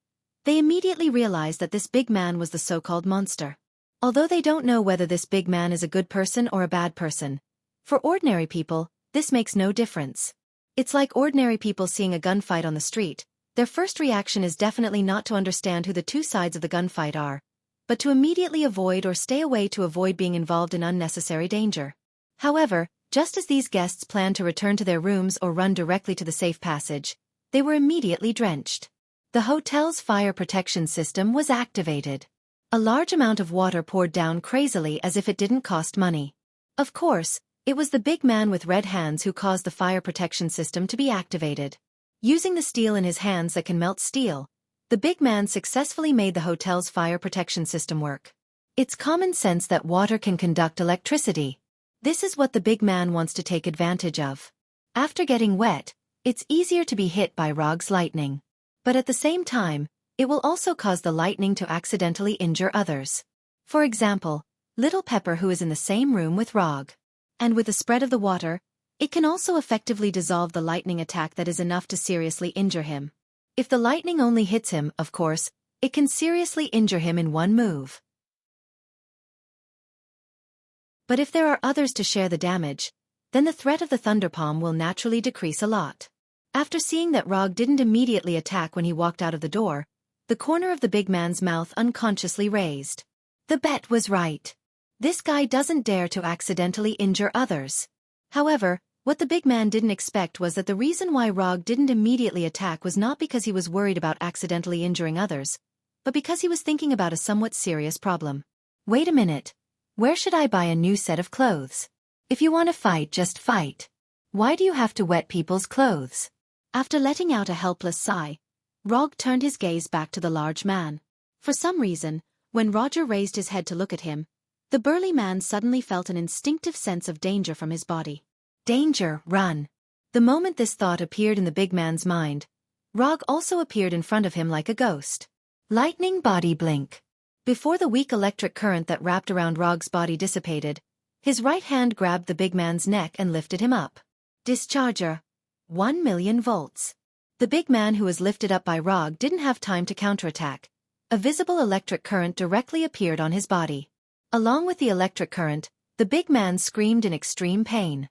they immediately realized that this big man was the so-called monster. Although they don't know whether this big man is a good person or a bad person, for ordinary people, this makes no difference. It's like ordinary people seeing a gunfight on the street. Their first reaction is definitely not to understand who the two sides of the gunfight are, but to immediately avoid or stay away to avoid being involved in unnecessary danger. However, just as these guests planned to return to their rooms or run directly to the safe passage, they were immediately drenched. The hotel's fire protection system was activated. A large amount of water poured down crazily as if it didn't cost money. Of course, it was the big man with red hands who caused the fire protection system to be activated. Using the steel in his hands that can melt steel, the big man successfully made the hotel's fire protection system work. It's common sense that water can conduct electricity. This is what the big man wants to take advantage of. After getting wet, it's easier to be hit by Rog's lightning. But at the same time, it will also cause the lightning to accidentally injure others. For example, Little Pepper who is in the same room with Rog. And with the spread of the water, it can also effectively dissolve the lightning attack that is enough to seriously injure him. If the lightning only hits him, of course, it can seriously injure him in one move. But if there are others to share the damage, then the threat of the thunderpalm will naturally decrease a lot. After seeing that Rog didn't immediately attack when he walked out of the door, the corner of the big man's mouth unconsciously raised. The bet was right. This guy doesn't dare to accidentally injure others. However, what the big man didn't expect was that the reason why Rog didn't immediately attack was not because he was worried about accidentally injuring others, but because he was thinking about a somewhat serious problem. Wait a minute. Where should I buy a new set of clothes? If you want to fight, just fight. Why do you have to wet people's clothes? After letting out a helpless sigh, Rog turned his gaze back to the large man. For some reason, when Roger raised his head to look at him, the burly man suddenly felt an instinctive sense of danger from his body. Danger, run. The moment this thought appeared in the big man's mind, Rog also appeared in front of him like a ghost. Lightning body blink. Before the weak electric current that wrapped around Rog's body dissipated, his right hand grabbed the big man's neck and lifted him up. Discharger. 1,000,000 volts. The big man who was lifted up by Rog didn't have time to counterattack. A visible electric current directly appeared on his body. Along with the electric current, the big man screamed in extreme pain.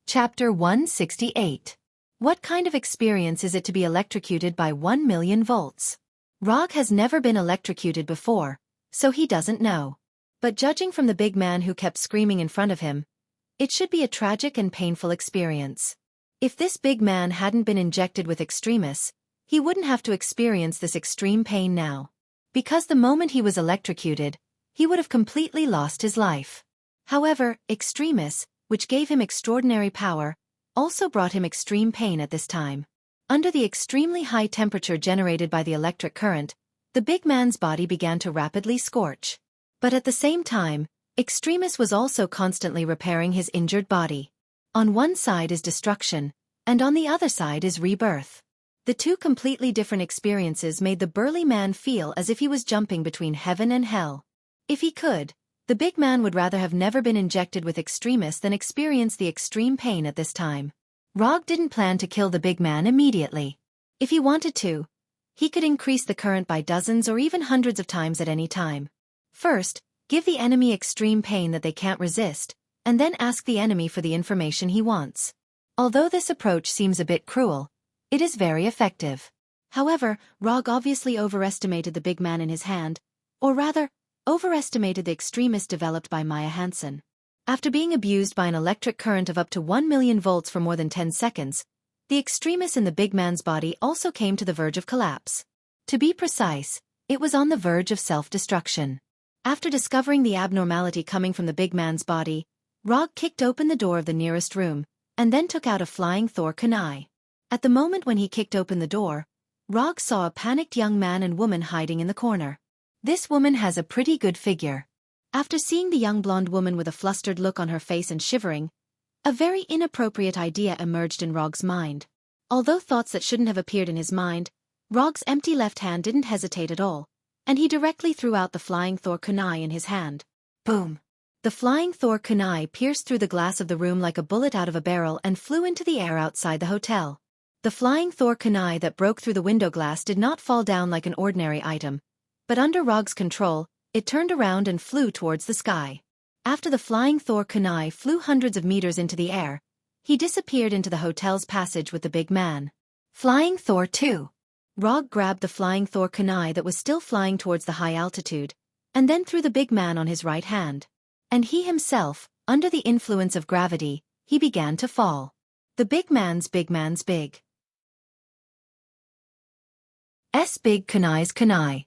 Chapter 168. What kind of experience is it to be electrocuted by 1,000,000 volts? Rog has never been electrocuted before, so he doesn't know. But judging from the big man who kept screaming in front of him, it should be a tragic and painful experience. If this big man hadn't been injected with extremis, he wouldn't have to experience this extreme pain now. Because the moment he was electrocuted, he would have completely lost his life. However, extremis, which gave him extraordinary power, also brought him extreme pain at this time. Under the extremely high temperature generated by the electric current, the big man's body began to rapidly scorch. But at the same time, extremis was also constantly repairing his injured body. On one side is destruction, and on the other side is rebirth. The two completely different experiences made the burly man feel as if he was jumping between heaven and hell. If he could, the big man would rather have never been injected with extremis than experience the extreme pain at this time. Rog didn't plan to kill the big man immediately. If he wanted to, he could increase the current by dozens or even hundreds of times at any time. First, give the enemy extreme pain that they can't resist, and then ask the enemy for the information he wants. Although this approach seems a bit cruel, it is very effective. However, Rog obviously overestimated the big man in his hand, or rather, overestimated the extremis developed by Maya Hansen. After being abused by an electric current of up to 1 million volts for more than 10 seconds, the extremis in the big man's body also came to the verge of collapse. To be precise, it was on the verge of self-destruction. After discovering the abnormality coming from the big man's body, Rog kicked open the door of the nearest room, and then took out a flying Thor kunai. At the moment when he kicked open the door, Rog saw a panicked young man and woman hiding in the corner. This woman has a pretty good figure. After seeing the young blonde woman with a flustered look on her face and shivering, a very inappropriate idea emerged in Rog's mind. Although thoughts that shouldn't have appeared in his mind, Rog's empty left hand didn't hesitate at all, and he directly threw out the flying Thor kunai in his hand. Boom! The flying Thor kunai pierced through the glass of the room like a bullet out of a barrel and flew into the air outside the hotel. The flying Thor kunai that broke through the window glass did not fall down like an ordinary item, but under Rog's control, it turned around and flew towards the sky. After the flying Thor kunai flew hundreds of meters into the air, he disappeared into the hotel's passage with the big man. Flying Thor 2. Rog grabbed the flying Thor kunai that was still flying towards the high altitude, and then threw the big man on his right hand. And he himself, under the influence of gravity, he began to fall. The big man's big. Big kunai's kunai.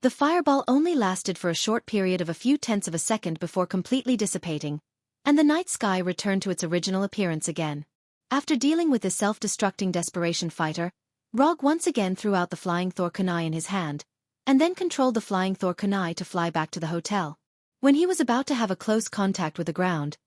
The fireball only lasted for a short period of a few tenths of a second before completely dissipating, and the night sky returned to its original appearance again. After dealing with the self-destructing desperation fighter, Rog once again threw out the flying Thor kunai in his hand, and then controlled the flying Thor kunai to fly back to the hotel. When he was about to have a close contact with the ground,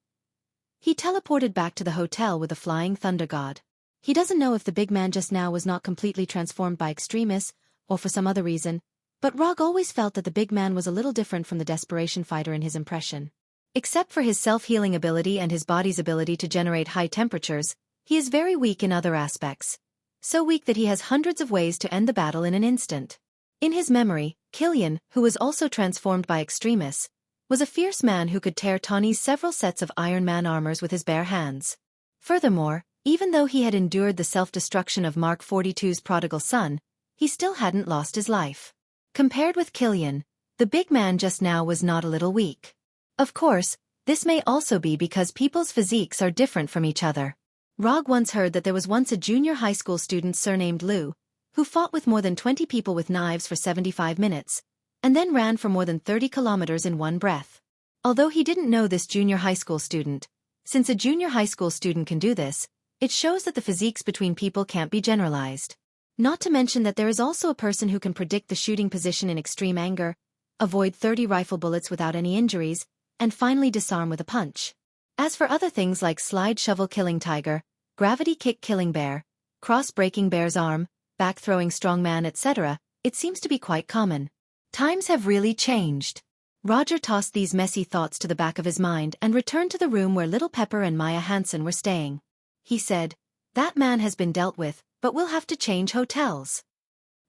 he teleported back to the hotel with the flying thunder god. He doesn't know if the big man just now was not completely transformed by extremis, or for some other reason, but Rog always felt that the big man was a little different from the desperation fighter in his impression. Except for his self-healing ability and his body's ability to generate high temperatures, he is very weak in other aspects. So weak that he has hundreds of ways to end the battle in an instant. In his memory, Killian, who was also transformed by extremis, was a fierce man who could tear Tawny's several sets of Iron Man armors with his bare hands. Furthermore, even though he had endured the self-destruction of Mark 42's prodigal son, he still hadn't lost his life. Compared with Killian, the big man just now was not a little weak. Of course, this may also be because people's physiques are different from each other. Rog once heard that there was once a junior high school student surnamed Lu, who fought with more than 20 people with knives for 75 minutes, and then ran for more than 30 kilometers in one breath. Although he didn't know this junior high school student, since a junior high school student can do this, it shows that the physiques between people can't be generalized. Not to mention that there is also a person who can predict the shooting position in extreme anger, avoid 30 rifle bullets without any injuries, and finally disarm with a punch. As for other things like slide shovel killing tiger, gravity kick killing bear, cross breaking bear's arm, back throwing strongman etc., it seems to be quite common. Times have really changed. Roger tossed these messy thoughts to the back of his mind and returned to the room where Little Pepper and Maya Hansen were staying. He said, "That man has been dealt with, but we'll have to change hotels."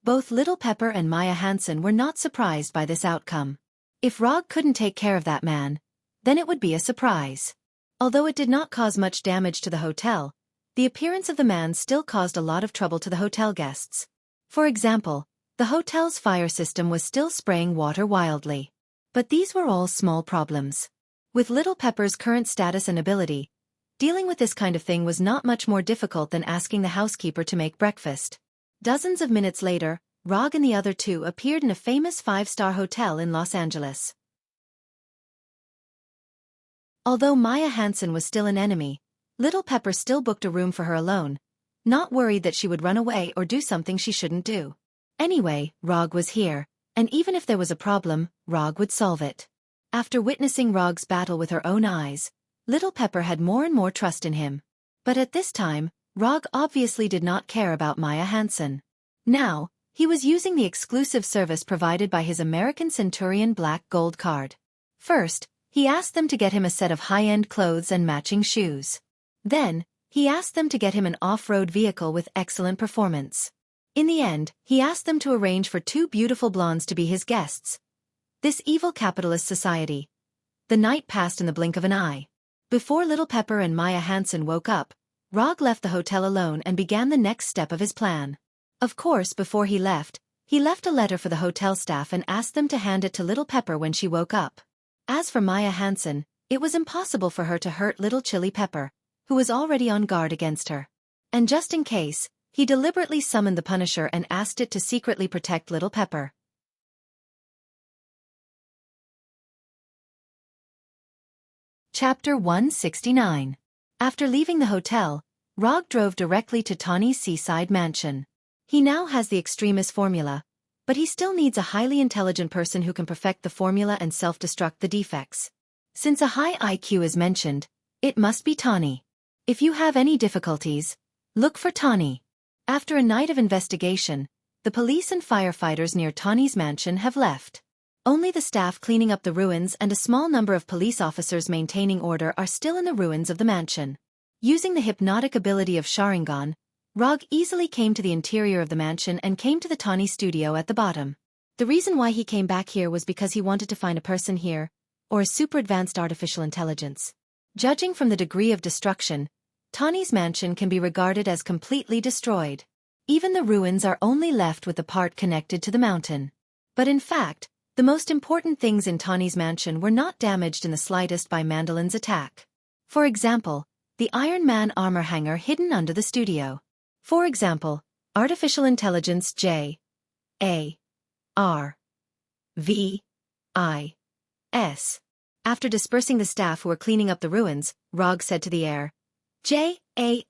Both Little Pepper and Maya Hansen were not surprised by this outcome. If Rog couldn't take care of that man, then it would be a surprise. Although it did not cause much damage to the hotel, the appearance of the man still caused a lot of trouble to the hotel guests. For example, the hotel's fire system was still spraying water wildly. But these were all small problems. With Little Pepper's current status and ability, dealing with this kind of thing was not much more difficult than asking the housekeeper to make breakfast. Dozens of minutes later, Rog and the other two appeared in a famous 5-star hotel in Los Angeles. Although Maya Hansen was still an enemy, Little Pepper still booked a room for her alone, not worried that she would run away or do something she shouldn't do. Anyway, Rog was here, and even if there was a problem, Rog would solve it. After witnessing Rog's battle with her own eyes, Little Pepper had more and more trust in him. But at this time, Rog obviously did not care about Maya Hansen. Now, he was using the exclusive service provided by his American Centurion Black Gold card. First, he asked them to get him a set of high-end clothes and matching shoes. Then, he asked them to get him an off-road vehicle with excellent performance. In the end, he asked them to arrange for 2 beautiful blondes to be his guests. This evil capitalist society. The night passed in the blink of an eye. Before Little Pepper and Maya Hansen woke up, Rog left the hotel alone and began the next step of his plan. Of course, before he left a letter for the hotel staff and asked them to hand it to Little Pepper when she woke up. As for Maya Hansen, it was impossible for her to hurt little Chili Pepper, who was already on guard against her. And just in case, he deliberately summoned the Punisher and asked it to secretly protect Little Pepper. Chapter 169. After leaving the hotel, Rog drove directly to Tawny's seaside mansion. He now has the extremist formula, but he still needs a highly intelligent person who can perfect the formula and self-destruct the defects. Since a high IQ is mentioned, it must be Tawny. If you have any difficulties, look for Tawny. After a night of investigation, the police and firefighters near Tawny's mansion have left. Only the staff cleaning up the ruins and a small number of police officers maintaining order are still in the ruins of the mansion. Using the hypnotic ability of Sharingan, Rog easily came to the interior of the mansion and came to the Tawny studio at the bottom. The reason why he came back here was because he wanted to find a person here, or a super advanced artificial intelligence. Judging from the degree of destruction, Tawny's mansion can be regarded as completely destroyed. Even the ruins are only left with the part connected to the mountain. But in fact, the most important things in Tawny's mansion were not damaged in the slightest by Mandolin's attack. For example, the Iron Man armor hanger hidden under the studio. For example, artificial intelligence J.A.R.V.I.S. After dispersing the staff who were cleaning up the ruins, Rog said to the air, J.A.R.V.I.S.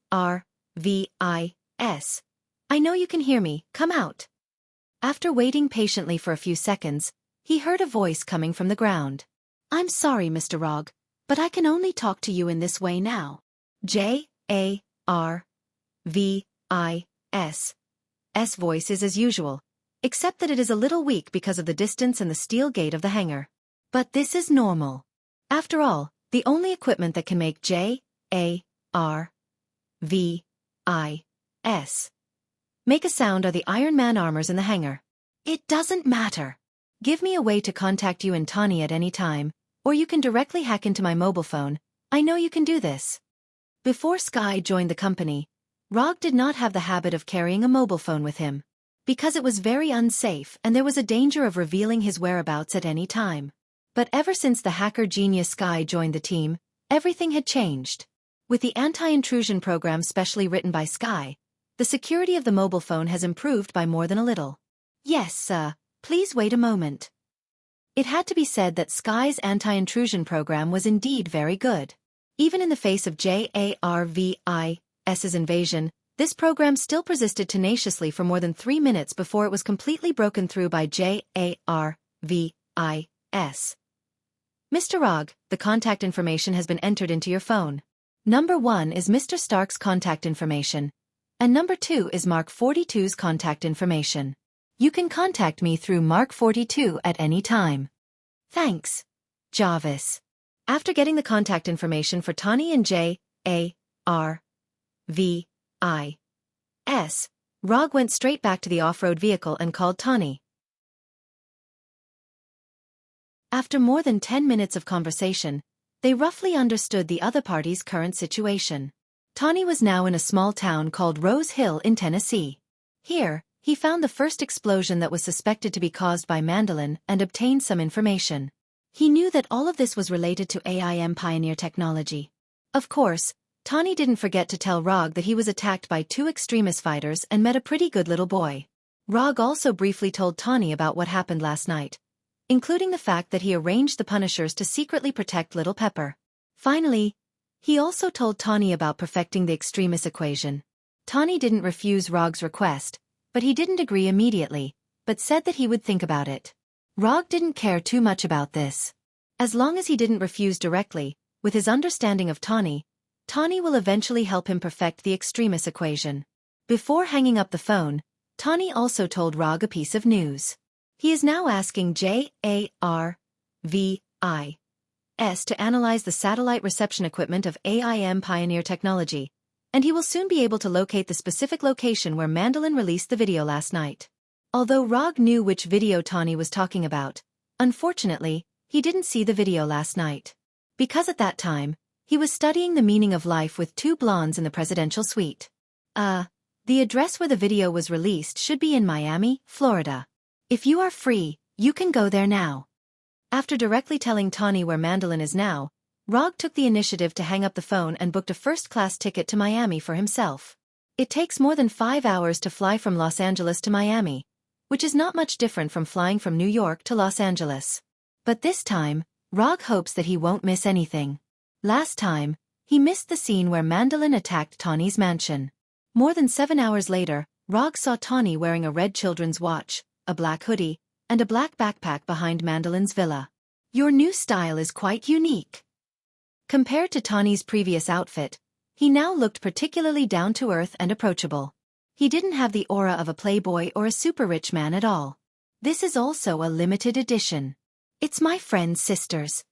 I know you can hear me, come out. After waiting patiently for a few seconds, he heard a voice coming from the ground. I'm sorry, Mr. Rog, but I can only talk to you in this way now. J.A.R.V.I.S. voice is as usual, except that it is a little weak because of the distance and the steel gate of the hangar. But this is normal. After all, the only equipment that can make J.A.R.V.I.S. make a sound are the Iron Man armors in the hangar. It doesn't matter. Give me a way to contact you in Tawny at any time, or you can directly hack into my mobile phone. I know you can do this. Before Sky joined the company, Rog did not have the habit of carrying a mobile phone with him, because it was very unsafe and there was a danger of revealing his whereabouts at any time. But ever since the hacker genius Sky joined the team, everything had changed. With the anti-intrusion program specially written by Sky, the security of the mobile phone has improved by more than a little. Yes, please wait a moment. It had to be said that Sky's anti-intrusion program was indeed very good. Even in the face of J.A.R.V.I.S.'s invasion, this program still persisted tenaciously for more than 3 minutes before it was completely broken through by J.A.R.V.I.S. Mr. Rog, the contact information has been entered into your phone. Number 1 is Mr. Stark's contact information, and number 2 is Mark 42's contact information. You can contact me through Mark 42 at any time. Thanks, Jarvis. After getting the contact information for Tawny and J.A.R.V.I.S., Rog went straight back to the off-road vehicle and called Tawny. After more than 10 minutes of conversation, they roughly understood the other party's current situation. Tawny was now in a small town called Rose Hill in Tennessee. Here, he found the first explosion that was suspected to be caused by Mandolin and obtained some information. He knew that all of this was related to AIM pioneer technology. Of course, Tawny didn't forget to tell Rog that he was attacked by two extremist fighters and met a pretty good little boy. Rog also briefly told Tawny about what happened last night, including the fact that he arranged the Punishers to secretly protect Little Pepper. Finally, he also told Tawny about perfecting the extremist equation. Tawny didn't refuse Rog's request, but he didn't agree immediately, but said that he would think about it. Rog didn't care too much about this. As long as he didn't refuse directly, with his understanding of Tawny will eventually help him perfect the extremist equation. Before hanging up the phone, Tawny also told Rog a piece of news. He is now asking JARVIS to analyze the satellite reception equipment of AIM Pioneer Technology, and he will soon be able to locate the specific location where Mandolin released the video last night. Although Rog knew which video Tawny was talking about, unfortunately, he didn't see the video last night. Because at that time, he was studying the meaning of life with two blondes in the presidential suite. The address where the video was released should be in Miami, Florida. If you are free, you can go there now. After directly telling Tawny where Mandolin is now, Rog took the initiative to hang up the phone and booked a first-class ticket to Miami for himself. It takes more than 5 hours to fly from Los Angeles to Miami, which is not much different from flying from New York to Los Angeles. But this time, Rog hopes that he won't miss anything. Last time, he missed the scene where Mandolin attacked Tawny's mansion. More than 7 hours later, Rog saw Tawny wearing a red children's watch, a black hoodie, and a black backpack behind Mandolin's villa. Your new style is quite unique. Compared to Tawny's previous outfit, he now looked particularly down-to-earth and approachable. He didn't have the aura of a playboy or a super-rich man at all. This is also a limited edition. It's my friend's sister's.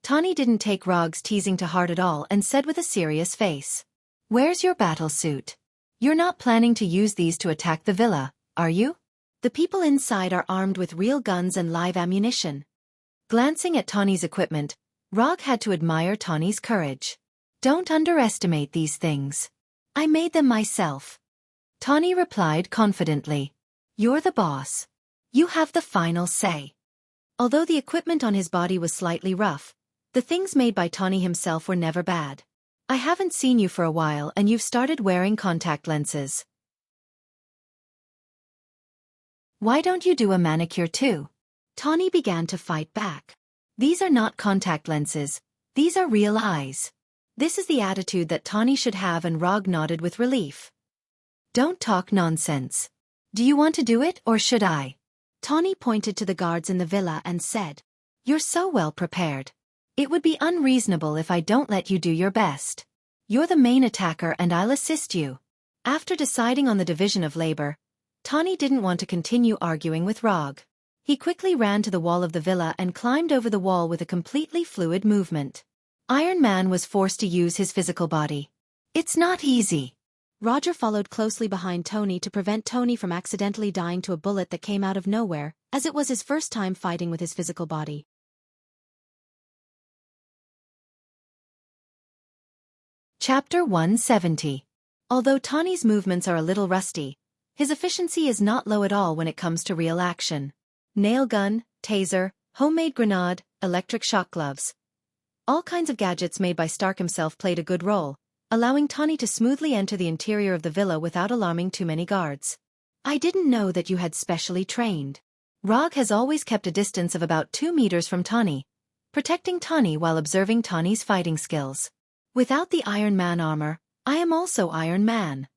Tawny didn't take Rog's teasing to heart at all and said with a serious face, "Where's your battle suit? You're not planning to use these to attack the villa, are you?" The people inside are armed with real guns and live ammunition. Glancing at Tawny's equipment, Rog had to admire Tawny's courage. "Don't underestimate these things. I made them myself." Tawny replied confidently, "You're the boss. You have the final say." Although the equipment on his body was slightly rough, the things made by Tawny himself were never bad. "I haven't seen you for a while and you've started wearing contact lenses. Why don't you do a manicure too?" Tawny began to fight back. "These are not contact lenses, these are real eyes." This is the attitude that Tawny should have, and Rog nodded with relief. "Don't talk nonsense. Do you want to do it or should I?" Tawny pointed to the guards in the villa and said, "You're so well prepared. It would be unreasonable if I don't let you do your best. You're the main attacker and I'll assist you." After deciding on the division of labor, Tawny didn't want to continue arguing with Rog. He quickly ran to the wall of the villa and climbed over the wall with a completely fluid movement. Iron Man was forced to use his physical body. It's not easy. Roger followed closely behind Tony to prevent Tony from accidentally dying to a bullet that came out of nowhere, as it was his first time fighting with his physical body. Chapter 170. Although Tawny's movements are a little rusty, his efficiency is not low at all when it comes to real action. Nail gun, taser, homemade grenade, electric shock gloves. All kinds of gadgets made by Stark himself played a good role, allowing Tawny to smoothly enter the interior of the villa without alarming too many guards. "I didn't know that you had specially trained." Rog has always kept a distance of about 2 meters from Tawny, protecting Tawny while observing Tawny's fighting skills. "Without the Iron Man armor, I am also Iron Man,"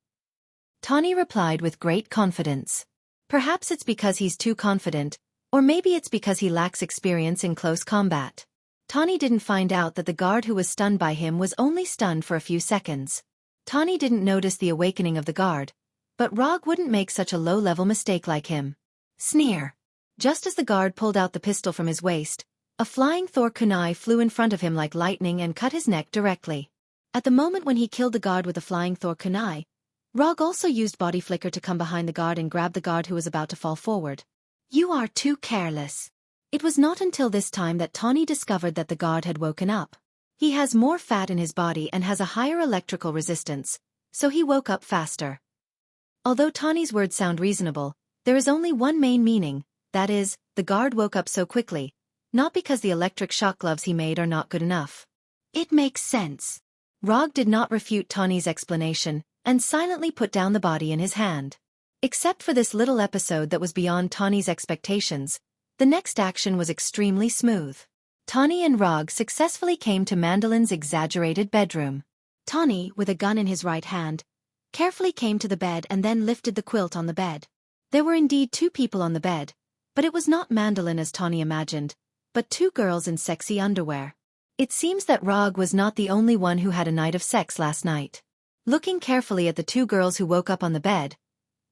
Tawny replied with great confidence. Perhaps it's because he's too confident, or maybe it's because he lacks experience in close combat. Tawny didn't find out that the guard who was stunned by him was only stunned for a few seconds. Tawny didn't notice the awakening of the guard, but Rog wouldn't make such a low-level mistake like him. Sneer. Just as the guard pulled out the pistol from his waist, a flying Thor kunai flew in front of him like lightning and cut his neck directly. At the moment when he killed the guard with the flying Thor kunai, Rog also used body flicker to come behind the guard and grab the guard who was about to fall forward. "You are too careless." It was not until this time that Tawny discovered that the guard had woken up. He has more fat in his body and has a higher electrical resistance, so he woke up faster. Although Tawny's words sound reasonable, there is only one main meaning, that is, the guard woke up so quickly, not because the electric shock gloves he made are not good enough. It makes sense. Rog did not refute Tawny's explanation, and silently put down the body in his hand. Except for this little episode that was beyond Tawny's expectations, the next action was extremely smooth. Tawny and Rog successfully came to Mandalin's exaggerated bedroom. Tawny, with a gun in his right hand, carefully came to the bed and then lifted the quilt on the bed. There were indeed 2 people on the bed, but it was not Mandalin as Tawny imagined, but 2 girls in sexy underwear. It seems that Rog was not the only one who had a night of sex last night. Looking carefully at the 2 girls who woke up on the bed,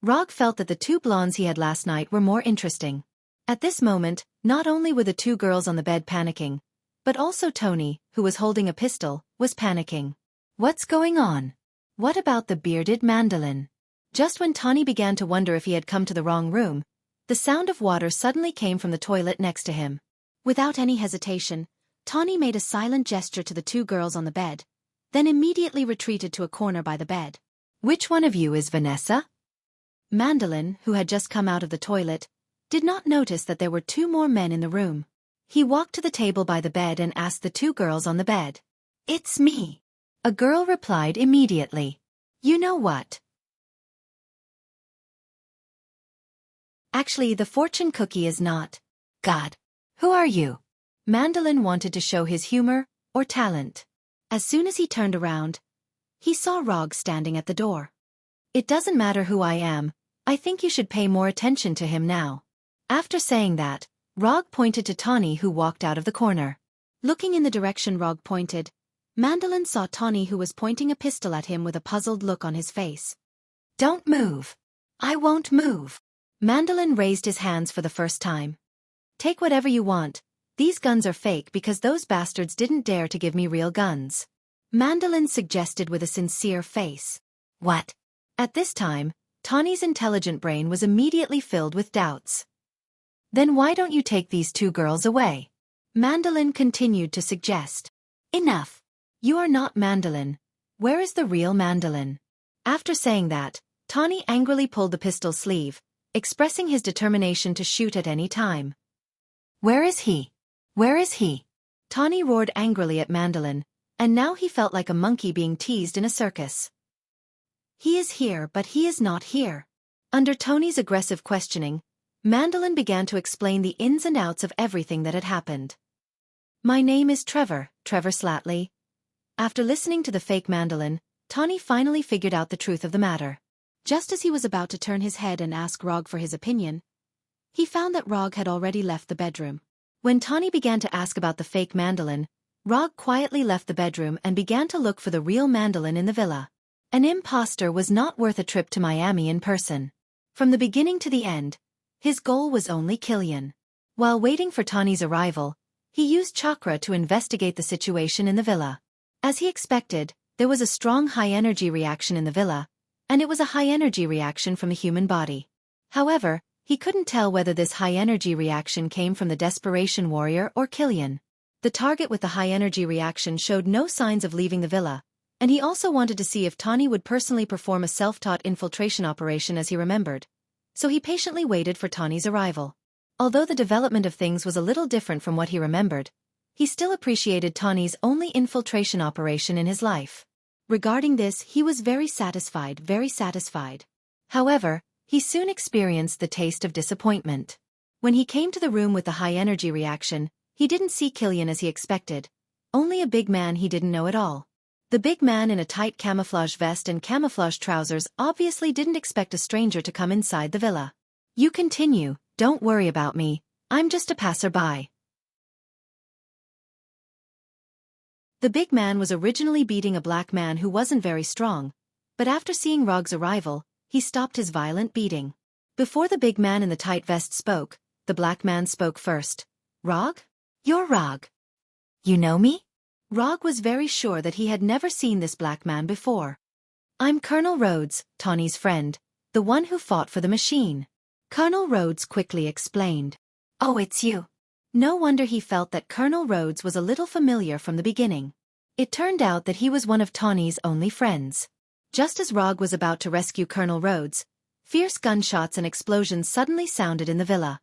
Rog felt that the 2 blondes he had last night were more interesting. At this moment, not only were the 2 girls on the bed panicking, but also Tony, who was holding a pistol, was panicking. What's going on? What about the bearded Mandalin? Just when Tawny began to wonder if he had come to the wrong room, the sound of water suddenly came from the toilet next to him. Without any hesitation, Tawny made a silent gesture to the 2 girls on the bed, then immediately retreated to a corner by the bed. Which one of you is Vanessa? Mandalin, who had just come out of the toilet, did not notice that there were 2 more men in the room. He walked to the table by the bed and asked the 2 girls on the bed. It's me. A girl replied immediately. You know what? Actually, the fortune cookie is not. God. Who are you? Mandalin wanted to show his humor, or talent. As soon as he turned around, he saw Rog standing at the door. It doesn't matter who I am, I think you should pay more attention to him now. After saying that, Rog pointed to Tawny who walked out of the corner. Looking in the direction Rog pointed, Mandalin saw Tawny who was pointing a pistol at him with a puzzled look on his face. Don't move. I won't move. Mandalin raised his hands for the first time. Take whatever you want. These guns are fake because those bastards didn't dare to give me real guns. Mandalin suggested with a sincere face. What? At this time, Tawny's intelligent brain was immediately filled with doubts. Then why don't you take these 2 girls away? Mandalin continued to suggest. Enough. You are not Mandalin. Where is the real Mandalin? After saying that, Tawny angrily pulled the pistol sleeve, expressing his determination to shoot at any time. Where is he? Where is he? Tawny roared angrily at Mandalin, and now he felt like a monkey being teased in a circus. He is here, but he is not here. Under Tony's aggressive questioning, Mandalin began to explain the ins and outs of everything that had happened. My name is Trevor Slatley. After listening to the fake Mandalin, Tawny finally figured out the truth of the matter. Just as he was about to turn his head and ask Rog for his opinion, he found that Rog had already left the bedroom. When Tawny began to ask about the fake Mandalin, Rog quietly left the bedroom and began to look for the real Mandalin in the villa. An imposter was not worth a trip to Miami in person. From the beginning to the end, his goal was only Killian. While waiting for Tawny's arrival, he used chakra to investigate the situation in the villa. As he expected, there was a strong high-energy reaction in the villa, and it was a high-energy reaction from the human body. However, he couldn't tell whether this high-energy reaction came from the Desperation Warrior or Killian. The target with the high-energy reaction showed no signs of leaving the villa, and he also wanted to see if Tawny would personally perform a self-taught infiltration operation as he remembered. So he patiently waited for Tawny's arrival. Although the development of things was a little different from what he remembered, he still appreciated Tawny's only infiltration operation in his life. Regarding this, he was very satisfied, very satisfied. However, he soon experienced the taste of disappointment. When he came to the room with the high-energy reaction, he didn't see Killian as he expected, only a big man he didn't know at all. The big man in a tight camouflage vest and camouflage trousers obviously didn't expect a stranger to come inside the villa. You continue, don't worry about me, I'm just a passerby. The big man was originally beating a black man who wasn't very strong, but after seeing Rog's arrival, he stopped his violent beating. Before the big man in the tight vest spoke, the black man spoke first. Rog? You're Rog. You know me? Rog was very sure that he had never seen this black man before. I'm Colonel Rhodes, Tawny's friend, the one who fought for the machine. Colonel Rhodes quickly explained. Oh, it's you. No wonder he felt that Colonel Rhodes was a little familiar from the beginning. It turned out that he was one of Tawny's only friends. Just as Rog was about to rescue Colonel Rhodes, fierce gunshots and explosions suddenly sounded in the villa.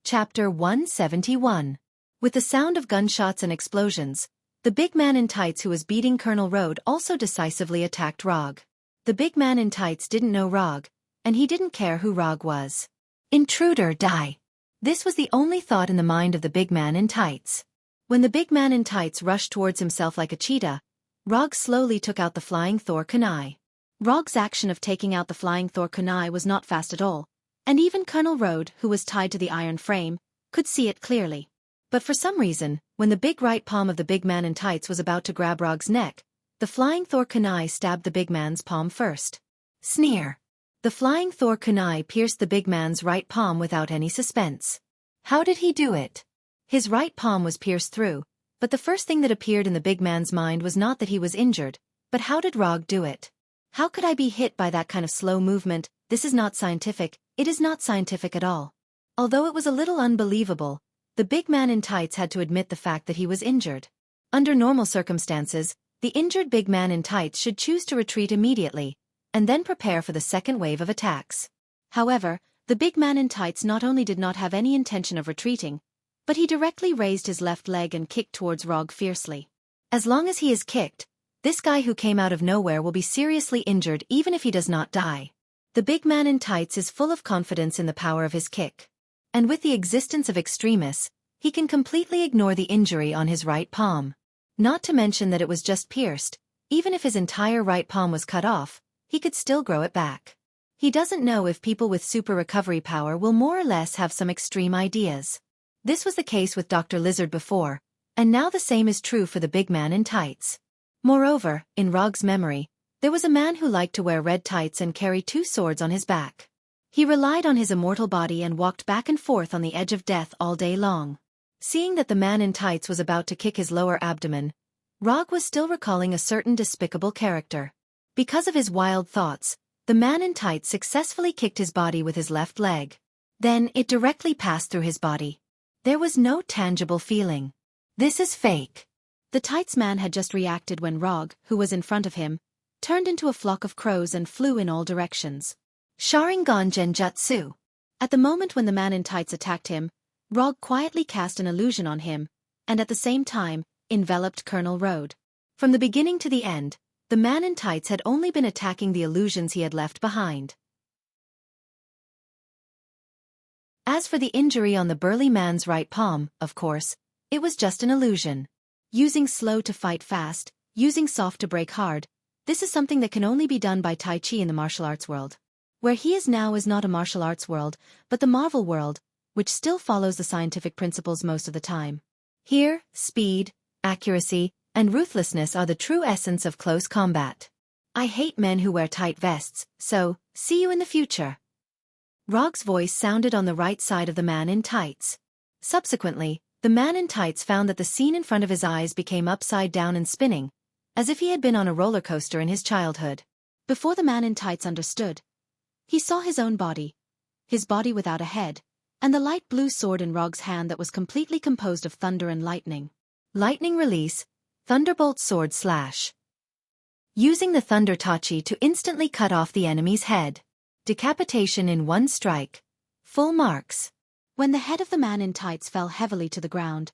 Chapter 171. With the sound of gunshots and explosions, the big man in tights who was beating Colonel Road also decisively attacked Rog. The big man in tights didn't know Rog, and he didn't care who Rog was. Intruder, die! This was the only thought in the mind of the big man in tights. When the big man in tights rushed towards himself like a cheetah, Rog slowly took out the flying Thor kunai. Rog's action of taking out the flying Thor kunai was not fast at all, and even Colonel Road, who was tied to the iron frame, could see it clearly. But for some reason, when the big right palm of the big man in tights was about to grab Rog's neck, the flying Thor kunai stabbed the big man's palm first. Sneer. The flying Thor kunai pierced the big man's right palm without any suspense. How did he do it? His right palm was pierced through, but the first thing that appeared in the big man's mind was not that he was injured, but how did Rog do it? How could I be hit by that kind of slow movement? This is not scientific, it is not scientific at all. Although it was a little unbelievable, the big man in tights had to admit the fact that he was injured. Under normal circumstances, the injured big man in tights should choose to retreat immediately, and then prepare for the second wave of attacks. However, the big man in tights not only did not have any intention of retreating, but he directly raised his left leg and kicked towards Rog fiercely. As long as he is kicked, this guy who came out of nowhere will be seriously injured even if he does not die. The big man in tights is full of confidence in the power of his kick. And with the existence of extremists, he can completely ignore the injury on his right palm. Not to mention that it was just pierced, even if his entire right palm was cut off, he could still grow it back. He doesn't know if people with super recovery power will more or less have some extreme ideas. This was the case with Dr. Lizard before, and now the same is true for the big man in tights. Moreover, in Rog's memory, there was a man who liked to wear red tights and carry 2 swords on his back. He relied on his immortal body and walked back and forth on the edge of death all day long. Seeing that the man in tights was about to kick his lower abdomen, Rog was still recalling a certain despicable character. Because of his wild thoughts, the man in tights successfully kicked his body with his left leg. Then it directly passed through his body. There was no tangible feeling. This is fake. The tights man had just reacted when Rog, who was in front of him, turned into a flock of crows and flew in all directions. Sharingan Genjutsu. At the moment when the man in tights attacked him, Rog quietly cast an illusion on him, and at the same time, enveloped Colonel Road. From the beginning to the end, the man in tights had only been attacking the illusions he had left behind. As for the injury on the burly man's right palm, of course, it was just an illusion. Using slow to fight fast, using soft to break hard, this is something that can only be done by Tai Chi in the martial arts world. Where he is now is not a martial arts world, but the Marvel world, which still follows the scientific principles most of the time. Here, speed, accuracy, and ruthlessness are the true essence of close combat. I hate men who wear tight vests, so, see you in the future. Rog's voice sounded on the right side of the man in tights. Subsequently, the man in tights found that the scene in front of his eyes became upside down and spinning, as if he had been on a roller coaster in his childhood. Before the man in tights understood, he saw his own body, his body without a head, and the light blue sword in Rog's hand that was completely composed of thunder and lightning. Lightning release, thunderbolt sword slash. Using the thunder tachi to instantly cut off the enemy's head. Decapitation in 1 strike. Full marks. When the head of the man in tights fell heavily to the ground,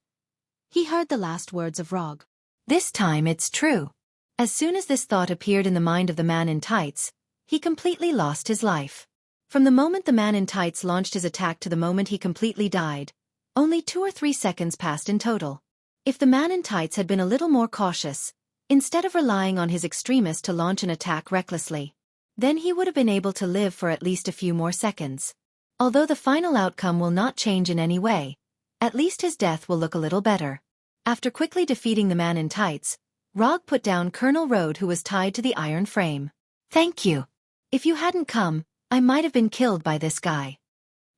he heard the last words of Rog. This time it's true. As soon as this thought appeared in the mind of the man in tights, he completely lost his life. From the moment the man in tights launched his attack to the moment he completely died, only 2 or 3 seconds passed in total. If the man in tights had been a little more cautious, instead of relying on his extremist to launch an attack recklessly, then he would have been able to live for at least a few more seconds. Although the final outcome will not change in any way, at least his death will look a little better. After quickly defeating the man in tights, Rog put down Colonel Road, who was tied to the iron frame. Thank you. If you hadn't come, I might have been killed by this guy.